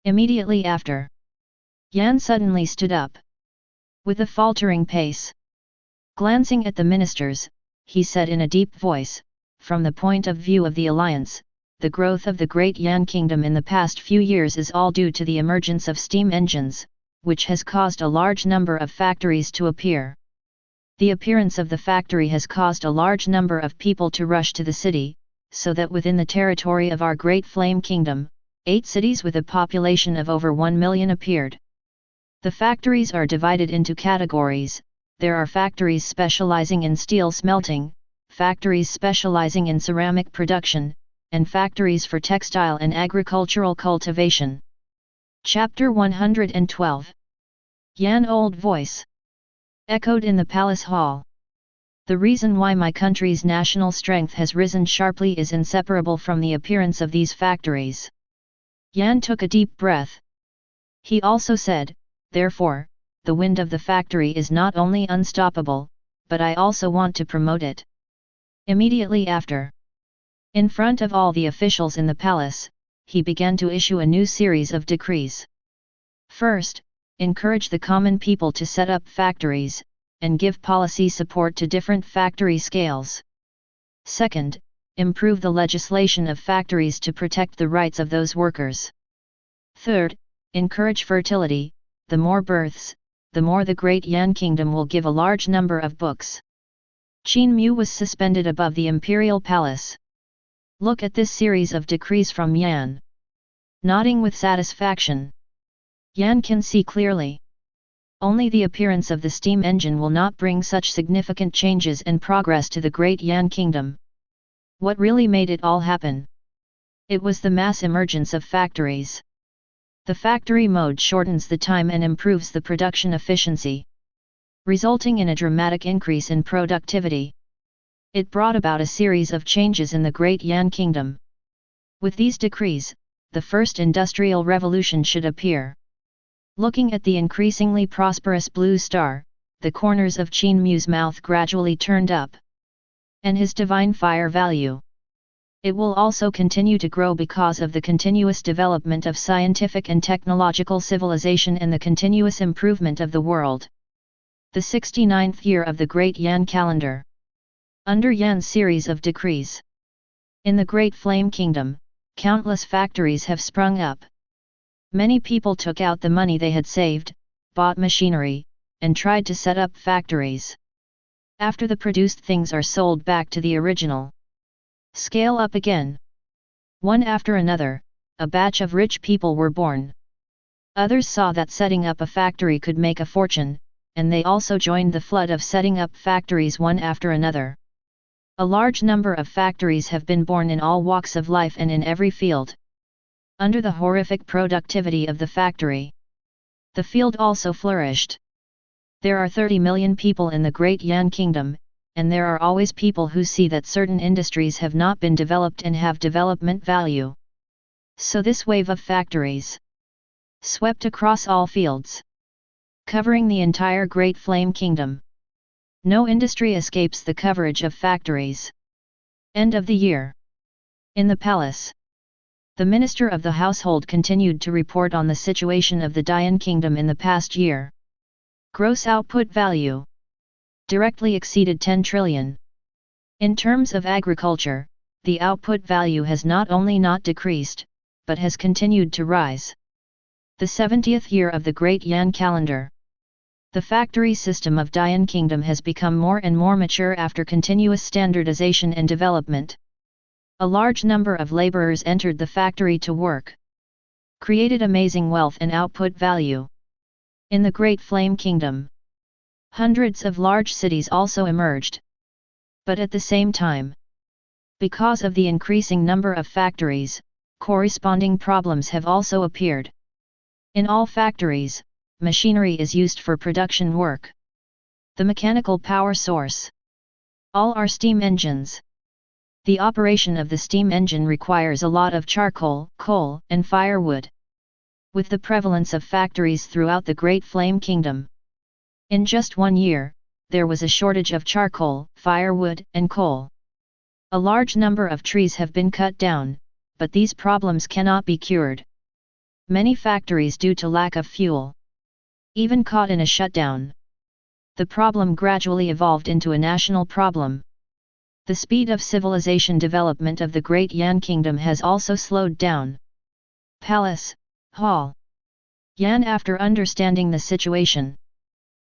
Immediately after, Yan suddenly stood up. With a faltering pace, glancing at the ministers, he said in a deep voice, from the point of view of the alliance, the growth of the Great Yan Kingdom in the past few years is all due to the emergence of steam engines, which has caused a large number of factories to appear. The appearance of the factory has caused a large number of people to rush to the city, so that within the territory of our Great Flame Kingdom, 8 cities with a population of over 1 million appeared. The factories are divided into categories. There are factories specializing in steel smelting, factories specializing in ceramic production, and factories for textile and agricultural cultivation. Chapter 112. Yan old voice echoed in the palace hall. The reason why my country's national strength has risen sharply is inseparable from the appearance of these factories. Yan took a deep breath. He also said, therefore, the wind of the factory is not only unstoppable, but I also want to promote it. Immediately after, in front of all the officials in the palace, he began to issue a new series of decrees. First, encourage the common people to set up factories, and give policy support to different factory scales. Second, improve the legislation of factories to protect the rights of those workers. Third, encourage fertility. The more births, the more the Great Yan Kingdom will give a large number of books. Qin Mu was suspended above the imperial palace. Look at this series of decrees from Yan. Nodding with satisfaction, Yan can see clearly. Only the appearance of the steam engine will not bring such significant changes and progress to the Great Yan Kingdom. What really made it all happen? It was the mass emergence of factories. The factory mode shortens the time and improves the production efficiency, resulting in a dramatic increase in productivity. It brought about a series of changes in the Great Yan Kingdom. With these decrees, the first industrial revolution should appear. Looking at the increasingly prosperous blue star, the corners of Qin Mu's mouth gradually turned up. And his divine fire value. It will also continue to grow because of the continuous development of scientific and technological civilization and the continuous improvement of the world. The 69th year of the Great Yan calendar. Under Yan's series of decrees. In the Great Flame Kingdom, countless factories have sprung up. Many people took out the money they had saved, bought machinery, and tried to set up factories. After the produced things are sold back to the original scale up again. One after another, a batch of rich people were born. Others saw that setting up a factory could make a fortune, and they also joined the flood of setting up factories one after another. A large number of factories have been born in all walks of life and in every field. Under the horrific productivity of the factory, the field also flourished. There are 30 million people in the Great Yan Kingdom, and there are always people who see that certain industries have not been developed and have development value. So this wave of factories swept across all fields, covering the entire Great Flame Kingdom. No industry escapes the coverage of factories. End of the year. In the palace, the Minister of the Household continued to report on the situation of the Dian Kingdom in the past year. Gross output value directly exceeded 10 trillion. In terms of agriculture, the output value has not only not decreased, but has continued to rise. The 70th year of the Great Yan calendar. The factory system of Dian Kingdom has become more and more mature after continuous standardization and development. A large number of laborers entered the factory to work, created amazing wealth and output value. In the Great Flame Kingdom, hundreds of large cities also emerged. But at the same time, because of the increasing number of factories, corresponding problems have also appeared. In all factories, machinery is used for production work. The mechanical power source. All are steam engines. The operation of the steam engine requires a lot of charcoal, coal, and firewood. With the prevalence of factories throughout the Great Flame Kingdom, in just 1 year, there was a shortage of charcoal, firewood, and coal. A large number of trees have been cut down, but these problems cannot be cured. Many factories due to lack of fuel, even caught in a shutdown. The problem gradually evolved into a national problem. The speed of civilization development of the Great Yan Kingdom has also slowed down. Palace, Hall. Yan, after understanding the situation,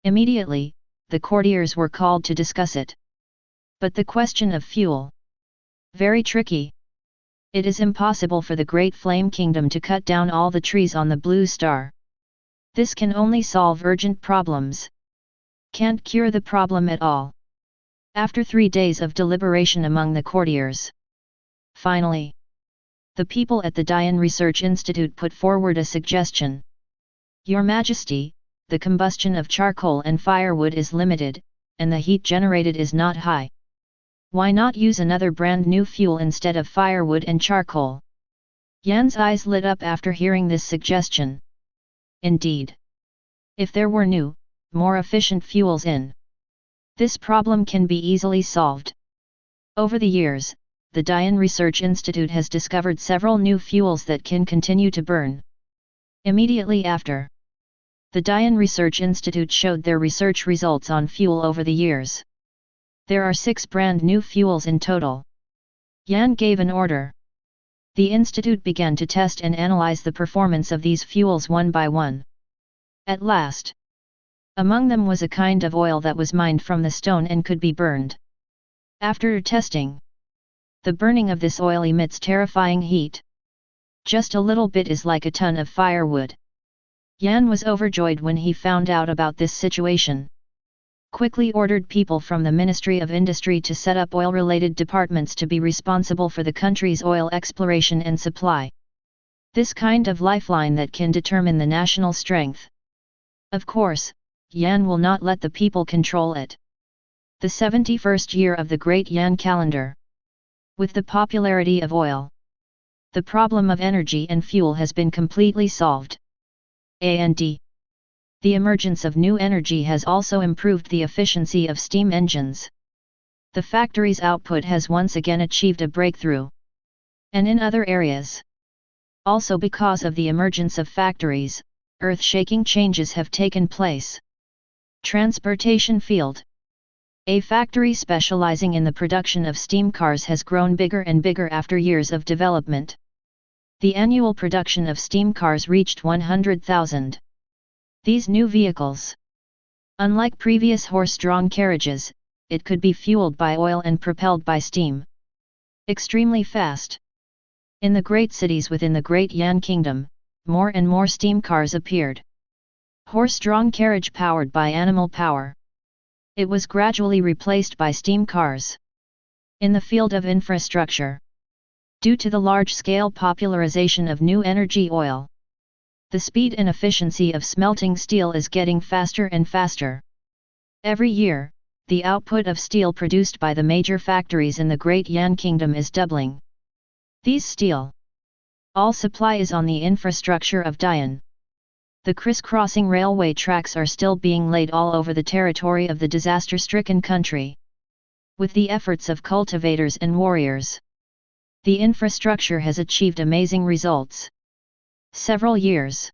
immediately, the courtiers were called to discuss it. But the question of fuel, very tricky. It is impossible for the Great Flame Kingdom to cut down all the trees on the Blue Star. This can only solve urgent problems. Can't cure the problem at all. After 3 days of deliberation among the courtiers, finally, the people at the Dian Research Institute put forward a suggestion. Your Majesty, the combustion of charcoal and firewood is limited, and the heat generated is not high. Why not use another brand new fuel instead of firewood and charcoal? Yan's eyes lit up after hearing this suggestion. Indeed, if there were new, more efficient fuels in, this problem can be easily solved. Over the years, the Dian Research Institute has discovered several new fuels that can continue to burn. Immediately after, the Dian Research Institute showed their research results on fuel over the years. There are 6 brand new fuels in total. Yan gave an order. The institute began to test and analyze the performance of these fuels one by one. At last, among them was a kind of oil that was mined from the stone and could be burned. After testing, the burning of this oil emits terrifying heat. Just a little bit is like a ton of firewood. Yan was overjoyed when he found out about this situation. Quickly ordered people from the Ministry of Industry to set up oil-related departments to be responsible for the country's oil exploration and supply. This kind of lifeline that can determine the national strength. Of course, Yan will not let the people control it. The 71st year of the Great Yan calendar. With the popularity of oil, the problem of energy and fuel has been completely solved. The emergence of new energy has also improved the efficiency of steam engines. The factory's output has once again achieved a breakthrough. And in other areas, also because of the emergence of factories, earth-shaking changes have taken place. Transportation field. A factory specializing in the production of steam cars has grown bigger and bigger after years of development. The annual production of steam cars reached 100,000. These new vehicles, unlike previous horse-drawn carriages, it could be fueled by oil and propelled by steam. Extremely fast. In the great cities within the Great Yan Kingdom, more and more steam cars appeared. Horse-drawn carriage powered by animal power. It was gradually replaced by steam cars. In the field of infrastructure, due to the large-scale popularization of new energy oil, the speed and efficiency of smelting steel is getting faster and faster. Every year, the output of steel produced by the major factories in the Great Yan Kingdom is doubling. These steel, all supply is on the infrastructure of Dian. The criss-crossing railway tracks are still being laid all over the territory of the disaster-stricken country. With the efforts of cultivators and warriors, the infrastructure has achieved amazing results. Several years,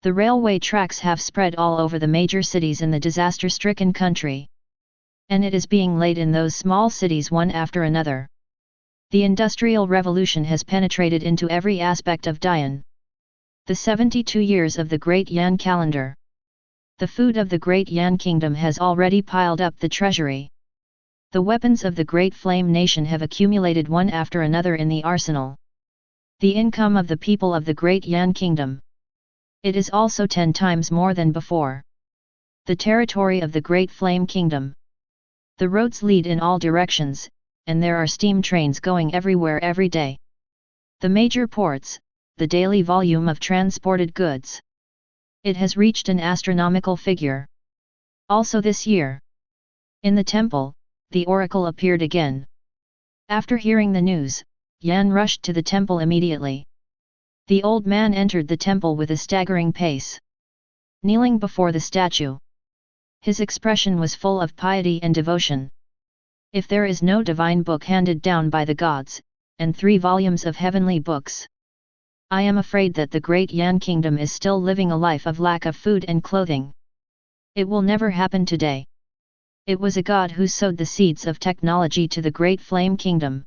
the railway tracks have spread all over the major cities in the disaster-stricken country. And it is being laid in those small cities one after another. The Industrial Revolution has penetrated into every aspect of Dian. The 72 years of the Great Yan calendar. The food of the Great Yan Kingdom has already piled up the treasury. The weapons of the Great Flame Nation have accumulated one after another in the arsenal. The income of the people of the Great Yan Kingdom. It is also 10 times more than before. The territory of the Great Flame Kingdom. The roads lead in all directions, and there are steam trains going everywhere every day. The major ports, the daily volume of transported goods. It has reached an astronomical figure. Also this year, in the temple, the oracle appeared again. After hearing the news, Yan rushed to the temple immediately. The old man entered the temple with a staggering pace, kneeling before the statue. His expression was full of piety and devotion. If there is no divine book handed down by the gods, and 3 volumes of heavenly books, I am afraid that the Great Yan Kingdom is still living a life of lack of food and clothing. It will never happen today. It was a god who sowed the seeds of technology to the Great Flame Kingdom.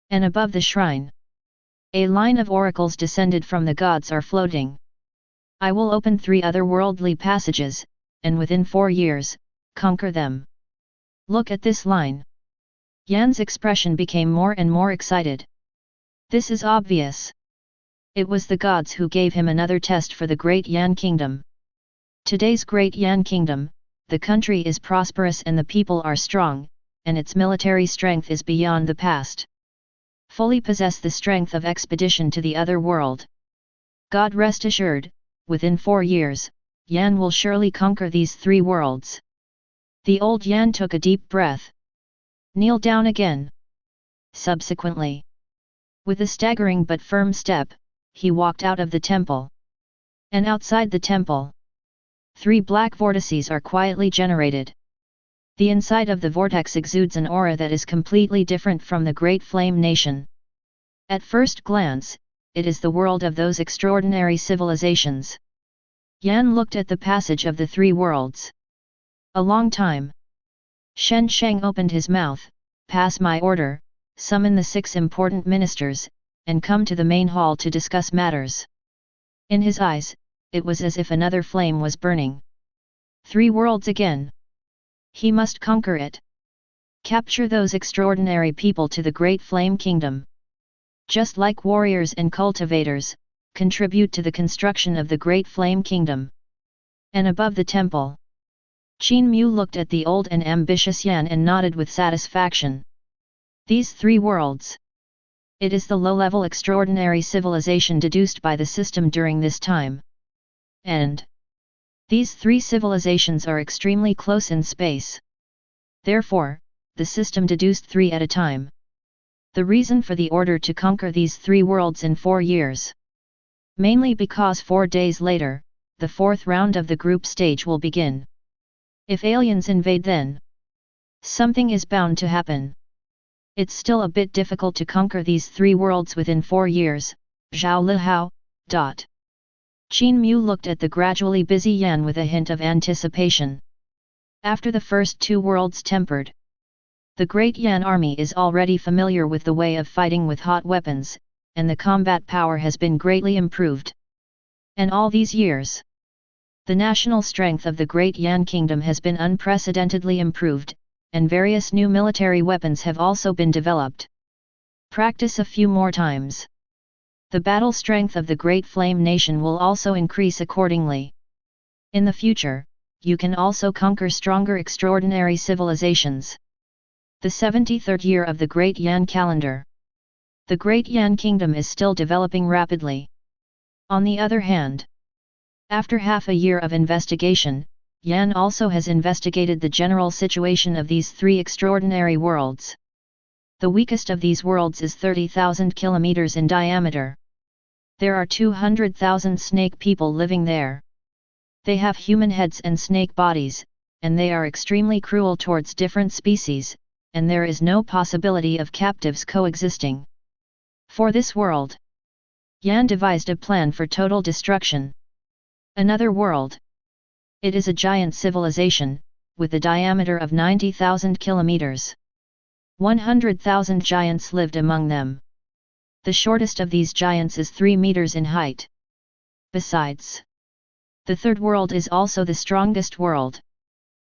And above the shrine, a line of oracles descended from the gods are floating. I will open 3 otherworldly passages, and within 4 years, conquer them. Look at this line. Yan's expression became more and more excited. This is obvious. It was the gods who gave him another test for the Great Yan Kingdom. Today's Great Yan Kingdom, the country is prosperous and the people are strong, and its military strength is beyond the past. Fully possess the strength of expedition to the other world. God rest assured, within 4 years, Yan will surely conquer these 3 worlds. The old Yan took a deep breath. Kneel down again. Subsequently, with a staggering but firm step, he walked out of the temple. And outside the temple, 3 black vortices are quietly generated. The inside of the vortex exudes an aura that is completely different from the Great Flame Nation. At first glance, it is the world of those extraordinary civilizations. Yan looked at the passage of the three worlds. A long time. Shen Sheng opened his mouth, pass my order, summon the 6 important ministers, and come to the main hall to discuss matters. In his eyes, it was as if another flame was burning. 3 worlds again. He must conquer it. Capture those extraordinary people to the Great Flame Kingdom. Just like warriors and cultivators, contribute to the construction of the Great Flame Kingdom. And above the temple. Qin Mu looked at the old and ambitious Yan and nodded with satisfaction. These 3 worlds. It is the low-level extraordinary civilization deduced by the system during this time. And these 3 civilizations are extremely close in space. Therefore, the system deduced 3 at a time. The reason for the order to conquer these 3 worlds in 4 years. Mainly because 4 days later, the 4th round of the group stage will begin. If aliens invade then, something is bound to happen. It's still a bit difficult to conquer these 3 worlds within 4 years, Zhao Lihao. Qin Mu looked at the gradually busy Yan with a hint of anticipation. After the first 2 worlds tempered, the Great Yan army is already familiar with the way of fighting with hot weapons, and the combat power has been greatly improved. And all these years, the national strength of the Great Yan Kingdom has been unprecedentedly improved, and various new military weapons have also been developed. Practice a few more times. The battle strength of the Great Flame Nation will also increase accordingly. In the future, you can also conquer stronger extraordinary civilizations. The 73rd year of the Great Yan calendar. The Great Yan Kingdom is still developing rapidly. On the other hand, after half a year of investigation, Yan also has investigated the general situation of these 3 extraordinary worlds. The weakest of these worlds is 30,000 kilometers in diameter. There are 200,000 snake people living there. They have human heads and snake bodies, and they are extremely cruel towards different species, and there is no possibility of captives coexisting. For this world, Yan devised a plan for total destruction. Another world. It is a giant civilization, with a diameter of 90,000 kilometers. 100,000 giants lived among them. The shortest of these giants is 3 meters in height. Besides, the 3rd world is also the strongest world.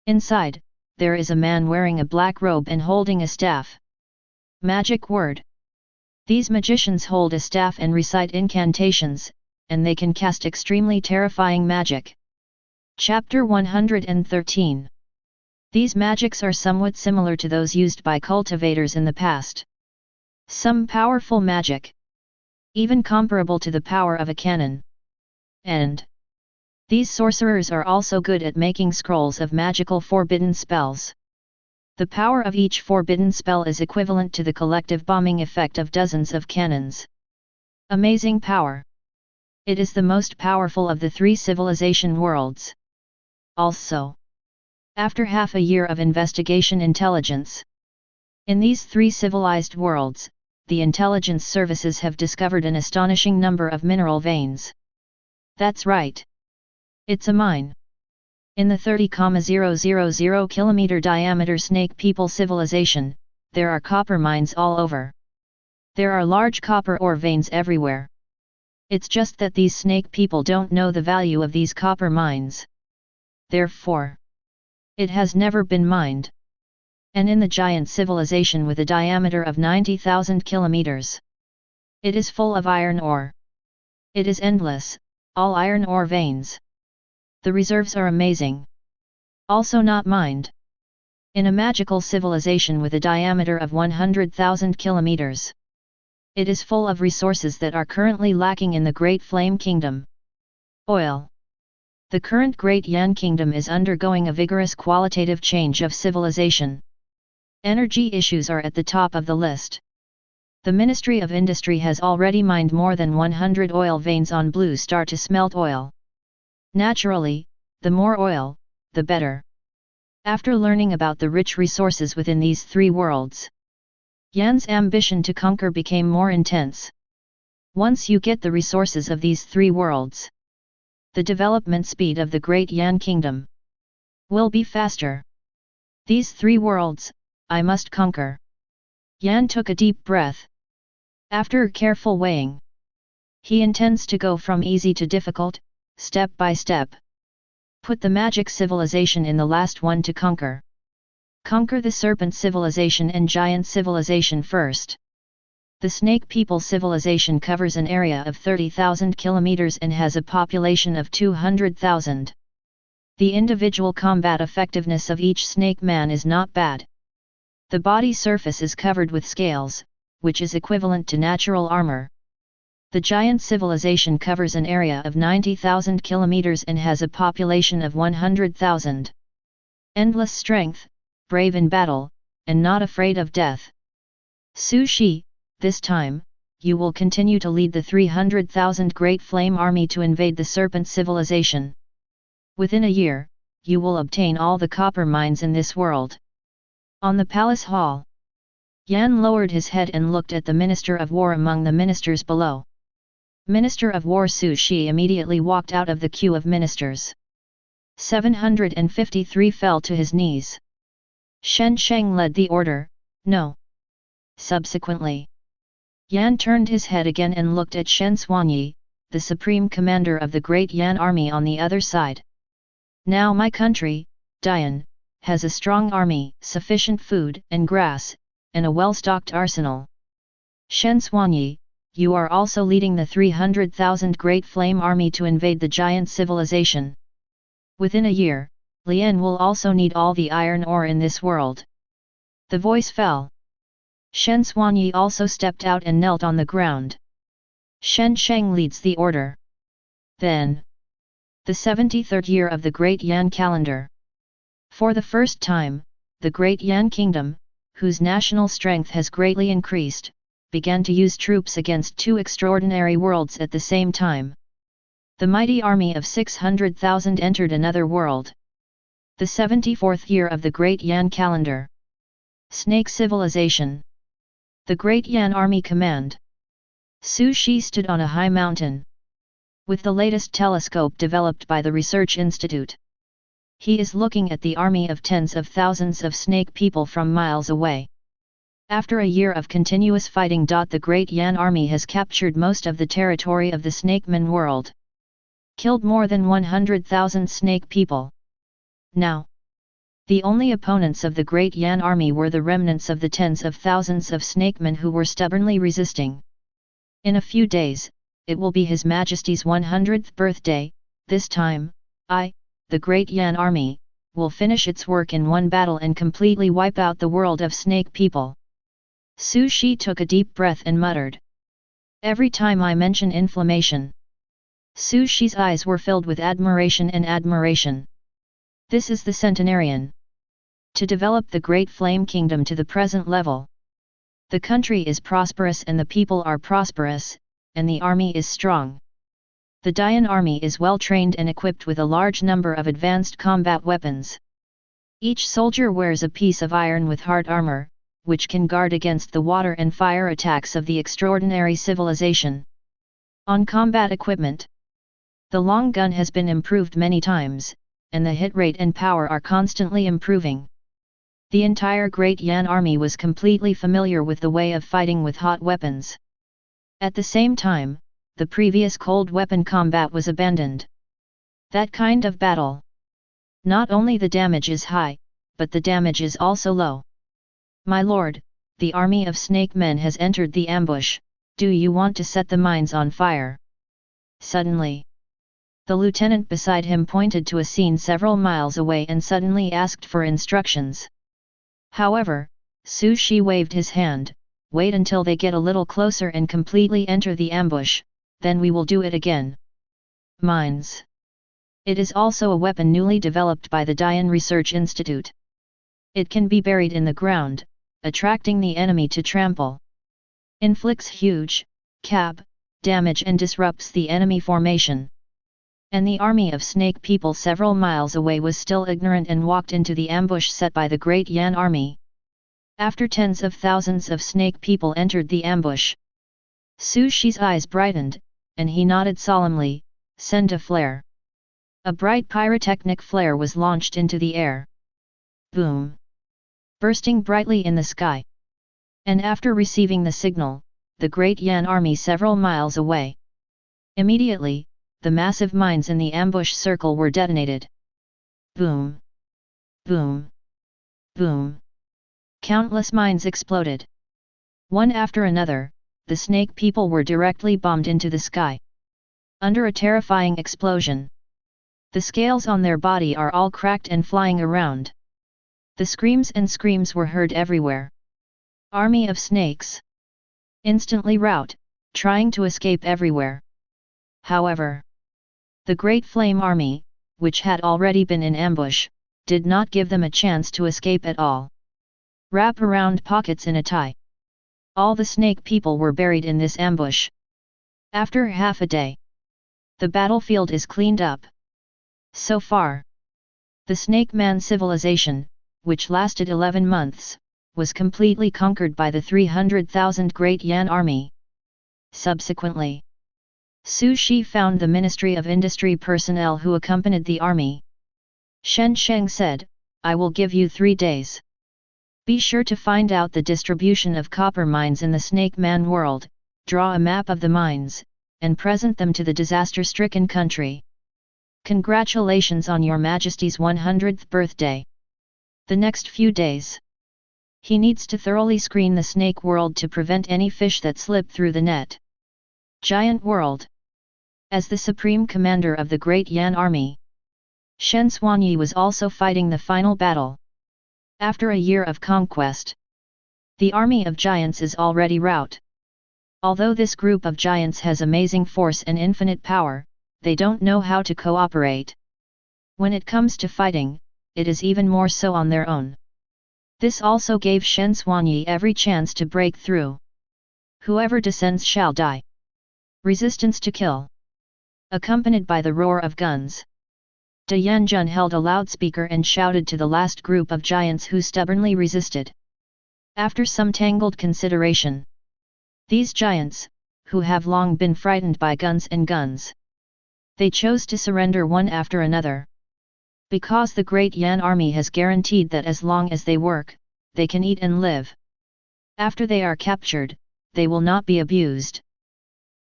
Inside, there is a man wearing a black robe and holding a staff. Magic word. These magicians hold a staff and recite incantations, and they can cast extremely terrifying magic. Chapter 113. These magics are somewhat similar to those used by cultivators in the past. Some powerful magic, even comparable to the power of a cannon. And these sorcerers are also good at making scrolls of magical forbidden spells. The power of each forbidden spell is equivalent to the collective bombing effect of dozens of cannons. Amazing power. It is the most powerful of the 3 civilization worlds. Also, after half a year of investigation intelligence, in these 3 civilized worlds, the intelligence services have discovered an astonishing number of mineral veins. That's right. It's a mine. In the 30,000 kilometer diameter Snake People civilization, there are copper mines all over. There are large copper ore veins everywhere. It's just that these Snake People don't know the value of these copper mines. Therefore, it has never been mined. And in the giant civilization with a diameter of 90,000 kilometers, it is full of iron ore. It is endless, all iron ore veins. The reserves are amazing. Also not mined. In a magical civilization with a diameter of 100,000 kilometers, it is full of resources that are currently lacking in the Great Flame Kingdom. Oil. The current Great Yan Kingdom is undergoing a vigorous qualitative change of civilization. Energy issues are at the top of the list. The Ministry of Industry has already mined more than 100 oil veins on Blue Star to smelt oil. Naturally, the more oil, the better. After learning about the rich resources within these three worlds, Yan's ambition to conquer became more intense. Once you get the resources of these three worlds, the development speed of the Great Yan Kingdom will be faster. These three worlds, I must conquer. Yan took a deep breath. After careful weighing, he intends to go from easy to difficult, step by step. Put the magic civilization in the last one to conquer. Conquer the serpent civilization and giant civilization first. The snake people civilization covers an area of 30,000 kilometers and has a population of 200,000. The individual combat effectiveness of each snake man is not bad. The body surface is covered with scales, which is equivalent to natural armor. The giant civilization covers an area of 90,000 kilometers and has a population of 100,000. Endless strength, brave in battle, and not afraid of death. Su Shi, this time, you will continue to lead the 300,000 Great Flame Army to invade the Serpent Civilization. Within a year, you will obtain all the copper mines in this world. On the palace hall, Yan lowered his head and looked at the Minister of War among the ministers below. Minister of War Su Shi immediately walked out of the queue of ministers. 753 fell to his knees. Shen Sheng led the order, no. Subsequently, Yan turned his head again and looked at Shen Xuanyi, the supreme commander of the Great Yan army on the other side. Now my country, Dian, has a strong army, sufficient food and grass, and a well-stocked arsenal. Shen Xuanyi, you are also leading the 300,000 Great Flame Army to invade the giant civilization. Within a year, Lian will also need all the iron ore in this world. The voice fell. Shen Xuanyi also stepped out and knelt on the ground. Shen Sheng leads the order. Then, the 73rd year of the Great Yan calendar. For the first time, the Great Yan Kingdom, whose national strength has greatly increased, began to use troops against two extraordinary worlds at the same time. The mighty army of 600,000 entered another world. The 74th year of the Great Yan calendar. Snake Civilization. The Great Yan Army Command. Su Shi stood on a high mountain. With the latest telescope developed by the Research Institute, he is looking at the army of tens of thousands of snake people from miles away. After a year of continuous fighting, the Great Yan Army has captured most of the territory of the Snakeman world. Killed more than 100,000 snake people. Now, the only opponents of the Great Yan Army were the remnants of the tens of thousands of snakemen who were stubbornly resisting. In a few days, it will be His Majesty's 100th birthday. This time, the Great Yan Army, will finish its work in one battle and completely wipe out the world of snake people. Su Shi took a deep breath and muttered. Every time I mention inflammation. Su Shi's eyes were filled with admiration and admiration. This is the centenarian. To develop the Great Flame Kingdom to the present level. The country is prosperous and the people are prosperous, and the army is strong. The Dian army is well trained and equipped with a large number of advanced combat weapons. Each soldier wears a piece of iron with hard armor, which can guard against the water and fire attacks of the extraordinary civilization. On combat equipment, the long gun has been improved many times, and the hit rate and power are constantly improving. The entire Great Yan army was completely familiar with the way of fighting with hot weapons. At the same time, the previous cold weapon combat was abandoned. That kind of battle. Not only the damage is high, but the damage is also low. My lord, the army of snake men has entered the ambush. Do you want to set the mines on fire? Suddenly, the lieutenant beside him pointed to a scene several miles away and suddenly asked for instructions. However, Su Shi waved his hand. Wait until they get a little closer and completely enter the ambush, then we will do it again. Mines. It is also a weapon newly developed by the Dian Research Institute. It can be buried in the ground, attracting the enemy to trample. Inflicts huge damage and disrupts the enemy formation. And the army of snake people several miles away was still ignorant and walked into the ambush set by the great Yan army. After tens of thousands of snake people entered the ambush, Su Shi's eyes brightened, and he nodded solemnly, "Send a flare." A bright pyrotechnic flare was launched into the air. Boom! Bursting brightly in the sky. And after receiving the signal, the great Yan army several miles away. Immediately, the massive mines in the ambush circle were detonated. Boom! Boom! Boom! Countless mines exploded. One after another, the snake people were directly bombed into the sky. Under a terrifying explosion, the scales on their body are all cracked and flying around. The screams and screams were heard everywhere. Army of snakes! Instantly rout, trying to escape everywhere. However, the Great Flame Army, which had already been in ambush, did not give them a chance to escape at all. Wrap around pockets in a tie. All the snake people were buried in this ambush. After half a day, the battlefield is cleaned up. So far, the Snake Man civilization, which lasted 11 months, was completely conquered by the 300,000 Great Yan army. Subsequently, Su Shi found the Ministry of Industry personnel who accompanied the army. Shen Sheng said, "I will give you 3 days. Be sure to find out the distribution of copper mines in the Snake Man world, draw a map of the mines, and present them to the disaster-stricken country. Congratulations on your Majesty's 100th birthday." The next few days, he needs to thoroughly screen the snake world to prevent any fish that slip through the net. Giant World. As the supreme commander of the Great Yan army, Shen Xuanyi was also fighting the final battle. After a year of conquest, the army of giants is already rout. Although this group of giants has amazing force and infinite power, they don't know how to cooperate. When it comes to fighting, it is even more so on their own. This also gave Shen Xuanyi every chance to break through. Whoever descends shall die. Resistance to kill. Accompanied by the roar of guns, De Yanjun held a loudspeaker and shouted to the last group of giants who stubbornly resisted. After some tangled consideration, these giants, who have long been frightened by guns, they chose to surrender one after another. Because the Great Yan army has guaranteed that as long as they work, they can eat and live. After they are captured, they will not be abused.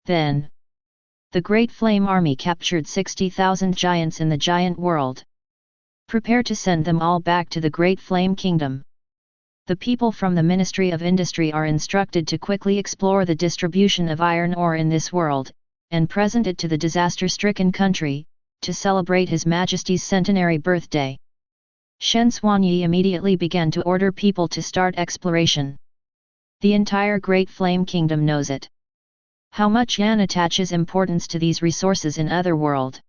Then, the Great Flame Army captured 60,000 giants in the giant world. Prepare to send them all back to the Great Flame Kingdom. The people from the Ministry of Industry are instructed to quickly explore the distribution of iron ore in this world, and present it to the disaster-stricken country, to celebrate His Majesty's centenary birthday. Shen Xuanyi immediately began to order people to start exploration. The entire Great Flame Kingdom knows it. How much Yan attaches importance to these resources in Otherworld.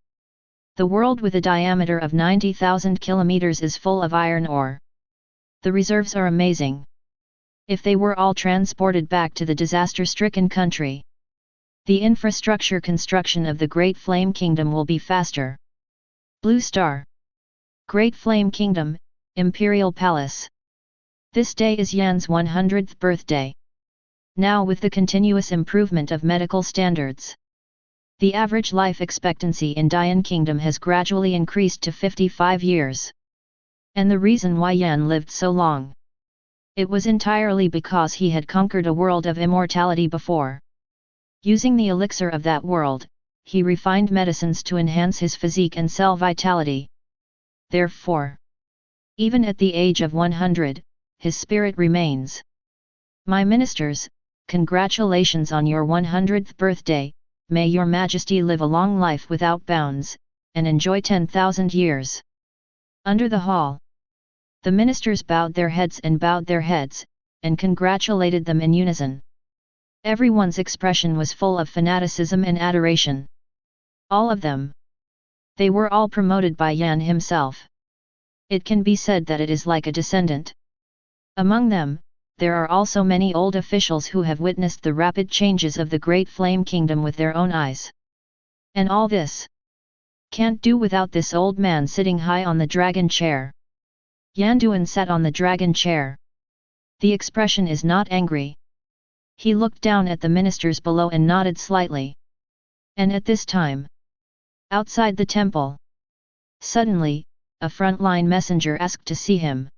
The world with a diameter of 90,000 kilometers is full of iron ore. The reserves are amazing. If they were all transported back to the disaster-stricken country, the infrastructure construction of the Great Flame Kingdom will be faster. Blue Star. Great Flame Kingdom, Imperial Palace. This day is Yan's 100th birthday. Now with the continuous improvement of medical standards, the average life expectancy in Dian Kingdom has gradually increased to 55 years. And the reason why Yan lived so long, it was entirely because he had conquered a world of immortality before. Using the elixir of that world, he refined medicines to enhance his physique and cell vitality. Therefore, even at the age of 100, his spirit remains. My ministers, congratulations on your 100th birthday, may your Majesty live a long life without bounds, and enjoy 10,000 years. Under the hall, the ministers bowed their heads, and congratulated them in unison. Everyone's expression was full of fanaticism and adoration. All of them. They were all promoted by Yan himself. It can be said that it is like a descendant. Among them, there are also many old officials who have witnessed the rapid changes of the Great Flame Kingdom with their own eyes. And all this Can't do without this old man sitting high on the dragon chair. Yan Duan sat on the dragon chair. The expression is not angry. He looked down at the ministers below and nodded slightly. And at this time, outside the temple, suddenly, a frontline messenger asked to see him.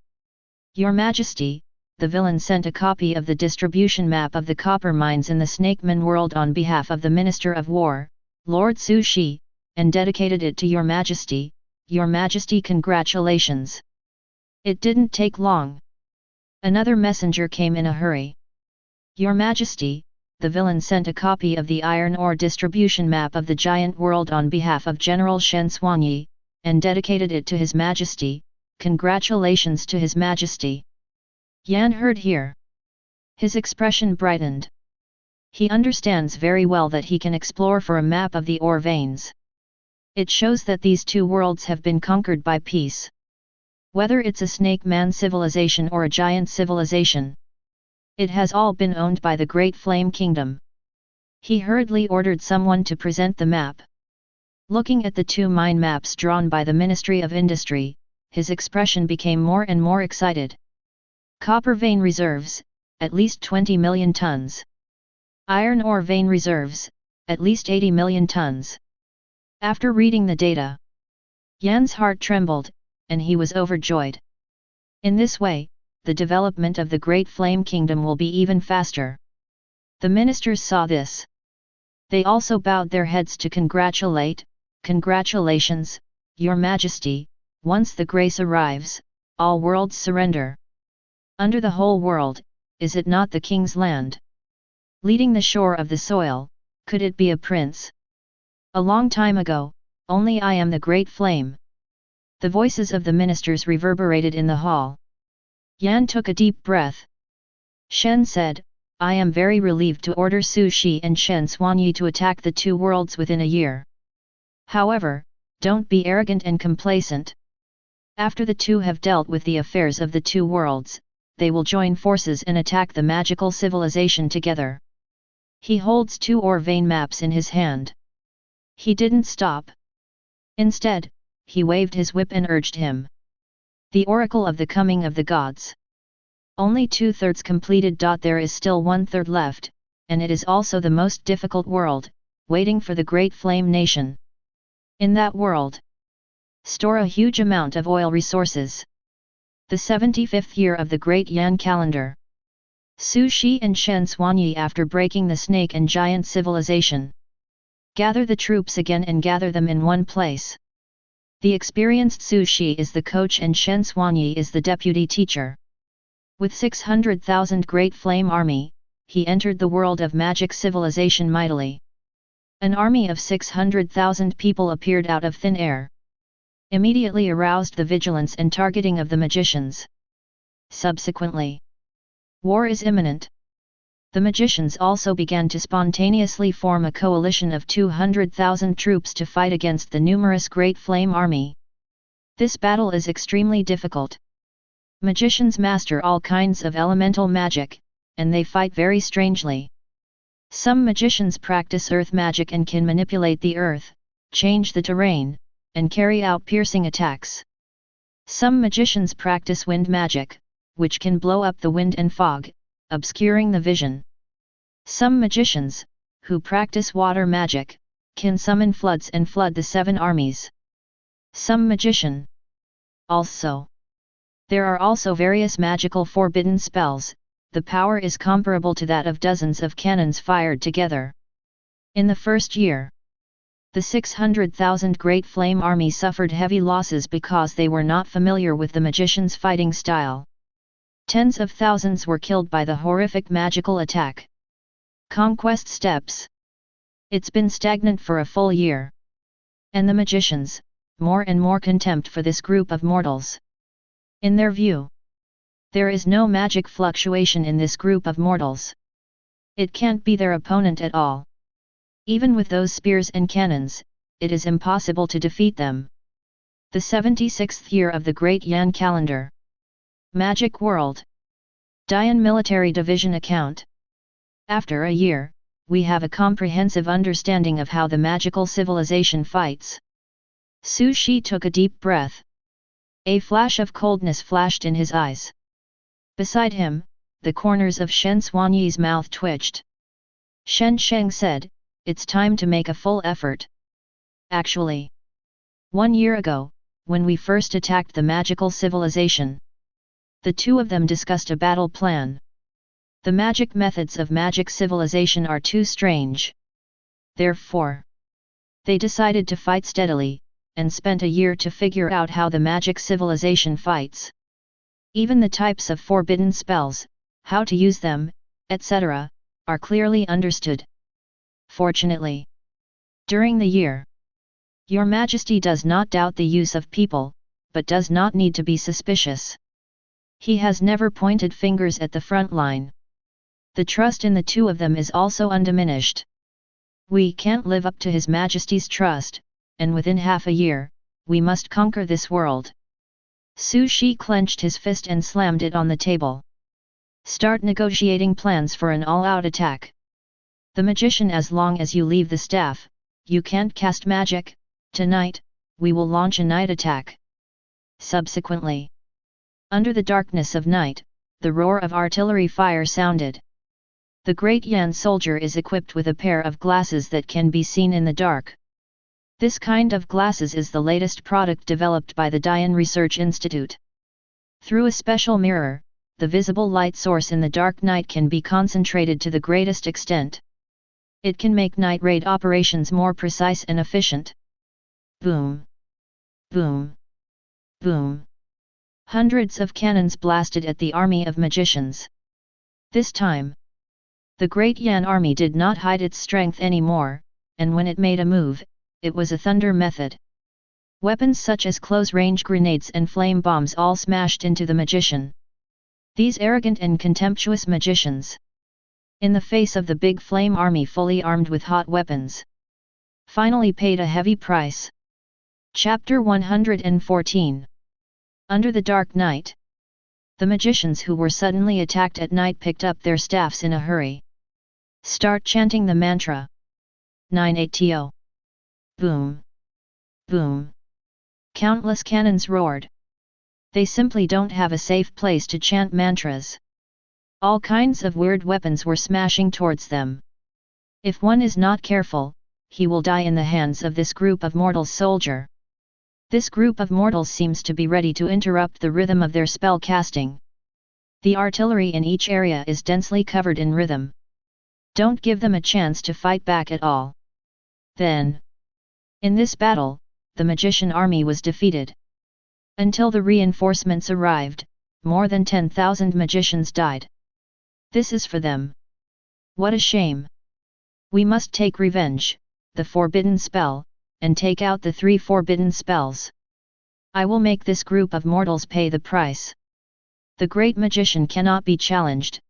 Your Majesty, the villain sent a copy of the distribution map of the copper mines in the Snakeman world on behalf of the Minister of War, Lord Su Shi, and dedicated it to Your Majesty. Your Majesty, congratulations. It didn't take long. Another messenger came in a hurry. Your Majesty, the villain sent a copy of the iron ore distribution map of the giant world on behalf of General Shen Xuanyi, and dedicated it to His Majesty. Congratulations to His Majesty. Yan heard here. His expression brightened. He understands very well that he can explore for a map of the ore veins. It shows that these two worlds have been conquered by peace. Whether it's a snake man civilization or a giant civilization, it has all been owned by the Great Flame Kingdom. He hurriedly ordered someone to present the map. Looking at the two mine maps drawn by the Ministry of Industry, his expression became more and more excited. Copper vein reserves, at least 20 million tons. Iron ore vein reserves, at least 80 million tons. After reading the data, Yan's heart trembled, and he was overjoyed. In this way, the development of the Great Flame Kingdom will be even faster. The ministers saw this. They also bowed their heads to congratulate. Congratulations, Your Majesty. Once the grace arrives, all worlds surrender. Under the whole world, is it not the king's land? Leading the shore of the soil, could it be a prince? A long time ago, only I am the great flame. The voices of the ministers reverberated in the hall. Yan took a deep breath. Shen said, I am very relieved to order Su Shi and Shen Xuanyi to attack the two worlds within a year. However, don't be arrogant and complacent. After the two have dealt with the affairs of the two worlds, they will join forces and attack the magical civilization together. He holds two ore vein maps in his hand. He didn't stop. Instead, he waved his whip and urged him. The oracle of the coming of the gods. Only 2/3 completed. There is still 1/3 left, and it is also the most difficult world, waiting for the Great Flame Nation. In that world, store a huge amount of oil resources. The 75th year of the Great Yan calendar. Su Shi and Shen Xuanyi, after breaking the snake and giant civilization, gather the troops again and gather them in one place. The experienced Su Shi is the coach and Shen Xuanyi is the deputy teacher. With 600,000 Great Flame Army, he entered the world of magic civilization mightily. An army of 600,000 people appeared out of thin air. Immediately aroused the vigilance and targeting of the magicians. Subsequently, war is imminent. The magicians also began to spontaneously form a coalition of 200,000 troops to fight against the numerous Great Flame Army. This battle is extremely difficult. Magicians master all kinds of elemental magic, and they fight very strangely. Some magicians practice earth magic and can manipulate the earth, change the terrain, and carry out piercing attacks. Some magicians practice wind magic, which can blow up the wind and fog, obscuring the vision. Some magicians, who practice water magic, can summon floods and flood the 7 armies. Some magician. Also, there are also various magical forbidden spells. The power is comparable to that of dozens of cannons fired together. In the first year, the 600,000 Great Flame Army suffered heavy losses because they were not familiar with the magician's fighting style. Tens of thousands were killed by the horrific magical attack. Conquest steps. It's been stagnant for a full year. And the magicians, more and more contempt for this group of mortals. In their view, there is no magic fluctuation in this group of mortals. It can't be their opponent at all. Even with those spears and cannons, it is impossible to defeat them. The 76th year of the Great Yan calendar. Magic World. Dian Military Division Account. After a year, we have a comprehensive understanding of how the magical civilization fights. Su Shi took a deep breath. A flash of coldness flashed in his eyes. Beside him, the corners of Shen Xuanyi's mouth twitched. Shen Sheng said, "It's time to make a full effort." Actually, 1 year ago, when we first attacked the magical civilization, the two of them discussed a battle plan. The magic methods of magic civilization are too strange. Therefore, they decided to fight steadily, and spent a year to figure out how the magic civilization fights. Even the types of forbidden spells, how to use them, etc., are clearly understood. Fortunately, during the year, Your Majesty does not doubt the use of people, but does not need to be suspicious. He has never pointed fingers at the front line. The trust in the two of them is also undiminished. We can't live up to His Majesty's trust, and within half a year, we must conquer this world. Su Shi clenched his fist and slammed it on the table. Start negotiating plans for an all-out attack. The magician, as long as you leave the staff, you can't cast magic. Tonight, we will launch a night attack. Subsequently, under the darkness of night, the roar of artillery fire sounded. The Great Yan soldier is equipped with a pair of glasses that can be seen in the dark. This kind of glasses is the latest product developed by the Dian Research Institute. Through a special mirror, the visible light source in the dark night can be concentrated to the greatest extent. It can make night raid operations more precise and efficient. Boom! Boom! Boom! Hundreds of cannons blasted at the army of magicians. This time, the Great Yan army did not hide its strength anymore, and when it made a move, it was a thunder method. Weapons such as close-range grenades and flame bombs all smashed into the magician. These arrogant and contemptuous magicians, in the face of the big flame army fully armed with hot weapons, finally paid a heavy price. Chapter 114. Under the dark night, the magicians who were suddenly attacked at night picked up their staffs in a hurry. Start chanting the mantra. 980. Boom! Boom! Countless cannons roared. They simply don't have a safe place to chant mantras. All kinds of weird weapons were smashing towards them. If one is not careful, he will die in the hands of this group of mortals soldier. This group of mortals seems to be ready to interrupt the rhythm of their spell casting. The artillery in each area is densely covered in rhythm. Don't give them a chance to fight back at all. Then, in this battle, the magician army was defeated. Until the reinforcements arrived, more than 10,000 magicians died. This is for them. What a shame! We must take revenge, the forbidden spell, and take out the 3 forbidden spells. I will make this group of mortals pay the price. The great magician cannot be challenged.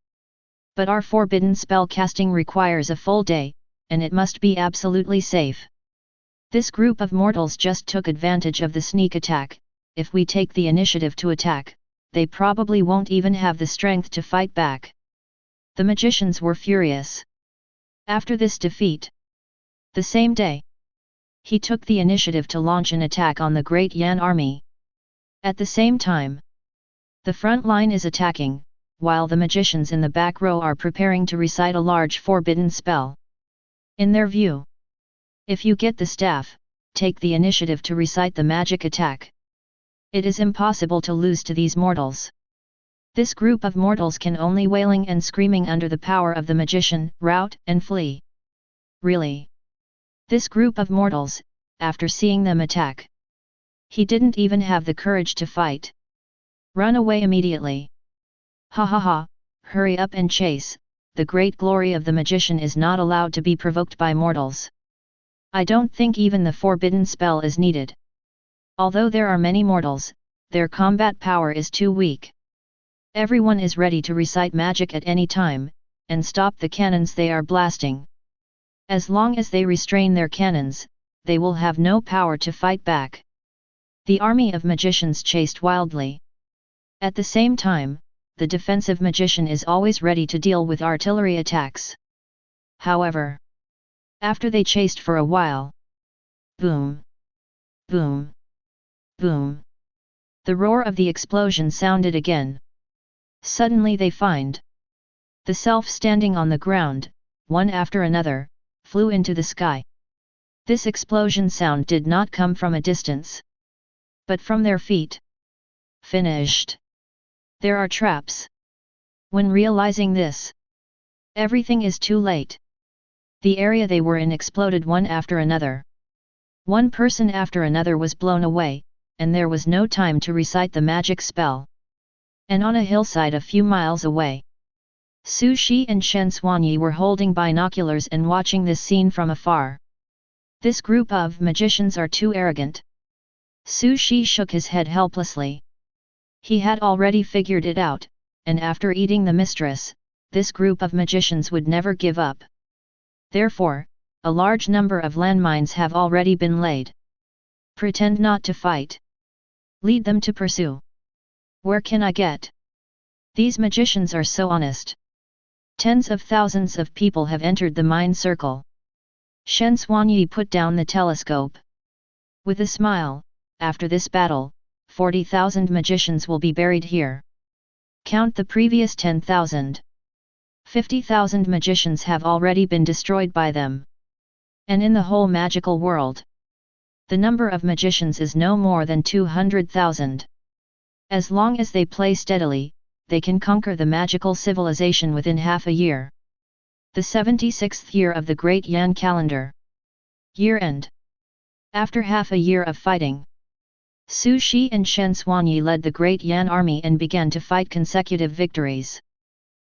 But our forbidden spell casting requires a full day, and it must be absolutely safe. This group of mortals just took advantage of the sneak attack. If we take the initiative to attack, they probably won't even have the strength to fight back. The magicians were furious. After this defeat, the same day, he took the initiative to launch an attack on the Great Yan army. At the same time, the front line is attacking, while the magicians in the back row are preparing to recite a large forbidden spell. In their view, if you get the staff, take the initiative to recite the magic attack. It is impossible to lose to these mortals. This group of mortals can only wailing and screaming under the power of the magician, rout and flee. Really? This group of mortals, after seeing them attack, he didn't even have the courage to fight. Run away immediately. Ha ha ha, hurry up and chase, the great glory of the magician is not allowed to be provoked by mortals. I don't think even the forbidden spell is needed. Although there are many mortals, their combat power is too weak. Everyone is ready to recite magic at any time, and stop the cannons they are blasting. As long as they restrain their cannons, they will have no power to fight back. The army of magicians chased wildly. At the same time, the defensive magician is always ready to deal with artillery attacks. However, after they chased for a while, boom! Boom! Boom! The roar of the explosion sounded again. Suddenly they find the self standing on the ground, one after another, flew into the sky. This explosion sound did not come from a distance, but from their feet. Finished. There are traps. When realizing this, everything is too late. The area they were in exploded one after another. One person after another was blown away, and there was no time to recite the magic spell. And on a hillside a few miles away, Su Shi and Shen Xuanyi were holding binoculars and watching this scene from afar. This group of magicians are too arrogant. Su Shi shook his head helplessly. He had already figured it out, and after eating the mistress, this group of magicians would never give up. Therefore, a large number of landmines have already been laid. Pretend not to fight. Lead them to pursue. Where can I get? These magicians are so honest. Tens of thousands of people have entered the mine circle. Shen Xuanyi put down the telescope. With a smile, after this battle, 40,000 magicians will be buried here. Count the previous 10,000. 50,000 magicians have already been destroyed by them. And in the whole magical world, the number of magicians is no more than 200,000. As long as they play steadily, they can conquer the magical civilization within half a year. The 76th year of the Great Yan calendar. Year end. After half a year of fighting, Su Shi and Shen Xuanyi led the Great Yan army and began to fight consecutive victories.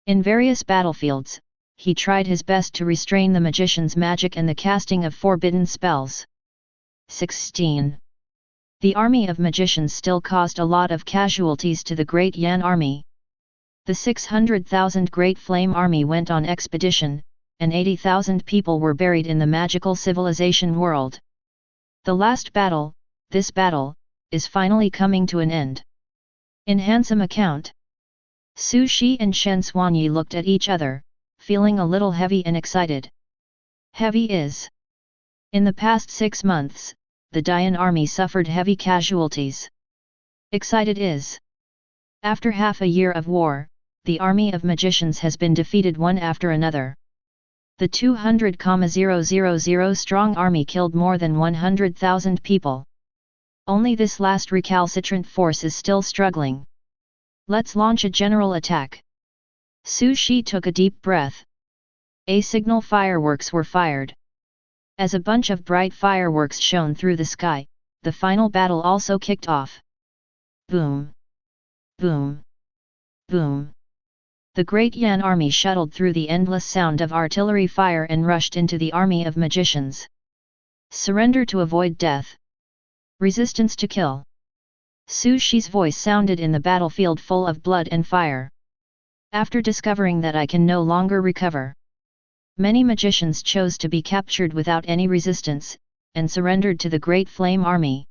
In various battlefields, he tried his best to restrain the magician's magic and the casting of forbidden spells. 16. The army of magicians still caused a lot of casualties to the Great Yan army. The 600,000 Great Flame army went on expedition, and 80,000 people were buried in the magical civilization world. The last battle, this battle, is finally coming to an end. In handsome account, Su Shi and Shen Xuanyi looked at each other, feeling a little heavy and excited. Heavy is. In the past 6 months, the Dian army suffered heavy casualties. Excited is. After half a year of war, the army of magicians has been defeated one after another. The 200,000 strong army killed more than 100,000 people. Only this last recalcitrant force is still struggling. Let's launch a general attack. Su Shi took a deep breath. A signal fireworks were fired. As a bunch of bright fireworks shone through the sky, the final battle also kicked off. Boom! Boom! Boom! The Great Yan army shuttled through the endless sound of artillery fire and rushed into the army of magicians. Surrender to avoid death. Resistance to kill. Su Shi's voice sounded in the battlefield full of blood and fire. After discovering that I can no longer recover, many magicians chose to be captured without any resistance, and surrendered to the Great Flame army.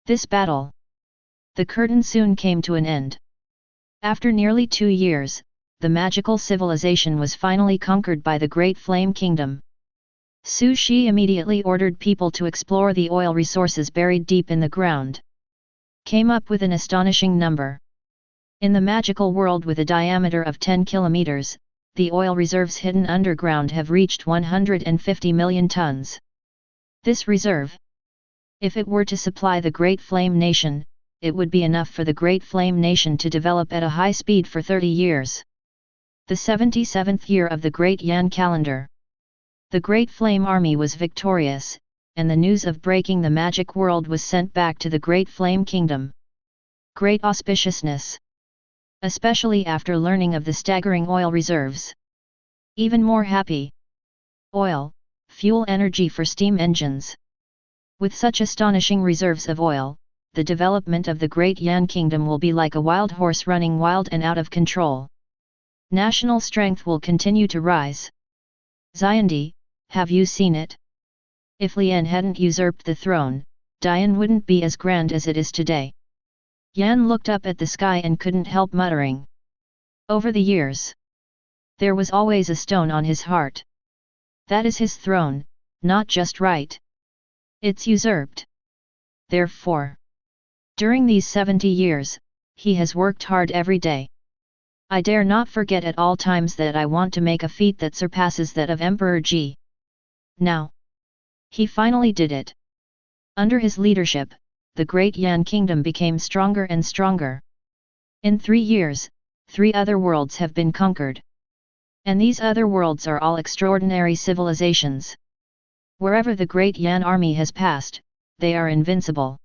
This battle. The curtain soon came to an end. After nearly 2 years, the magical civilization was finally conquered by the Great Flame Kingdom. Su Shi immediately ordered people to explore the oil resources buried deep in the ground. Came up with an astonishing number. In the magical world with a diameter of 10 kilometers, the oil reserves hidden underground have reached 150 million tons. This reserve, if it were to supply the Great Flame Nation, it would be enough for the Great Flame Nation to develop at a high speed for 30 years. The 77th year of the Great Yan calendar. The Great Flame army was victorious, and the news of breaking the magic world was sent back to the Great Flame Kingdom. Great auspiciousness. Especially after learning of the staggering oil reserves. Even more happy. Oil, fuel energy for steam engines. With such astonishing reserves of oil, the development of the Great Yan Kingdom will be like a wild horse running wild and out of control. National strength will continue to rise. Xiandi, have you seen it? If Lian hadn't usurped the throne, Dian wouldn't be as grand as it is today. Yan looked up at the sky and couldn't help muttering. Over the years, there was always a stone on his heart. That is his throne, not just right. It's usurped. therefore. During these 70 years, he has worked hard every day. I dare not forget at all times that I want to make a feat that surpasses that of Emperor Ji. Now, he finally did it. Under his leadership, the great Yan kingdom became stronger and stronger. In 3 years, 3 other worlds have been conquered. And these other worlds are all extraordinary civilizations. Wherever the great Yan army has passed, they are invincible.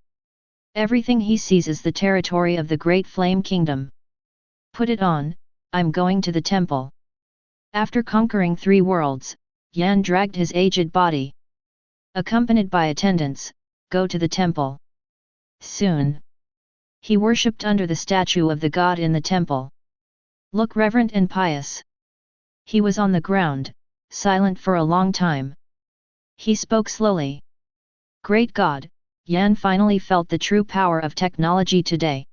Everything he sees is the territory of the great Flame Kingdom. Put it on, I'm going to the temple. After conquering 3 worlds, Yan dragged his aged body. Accompanied by attendants, go to the temple. Soon. He worshipped under the statue of the god in the temple. Look reverent and pious. He was on the ground, silent for a long time. He spoke slowly. Great God, Yan finally felt the true power of technology today.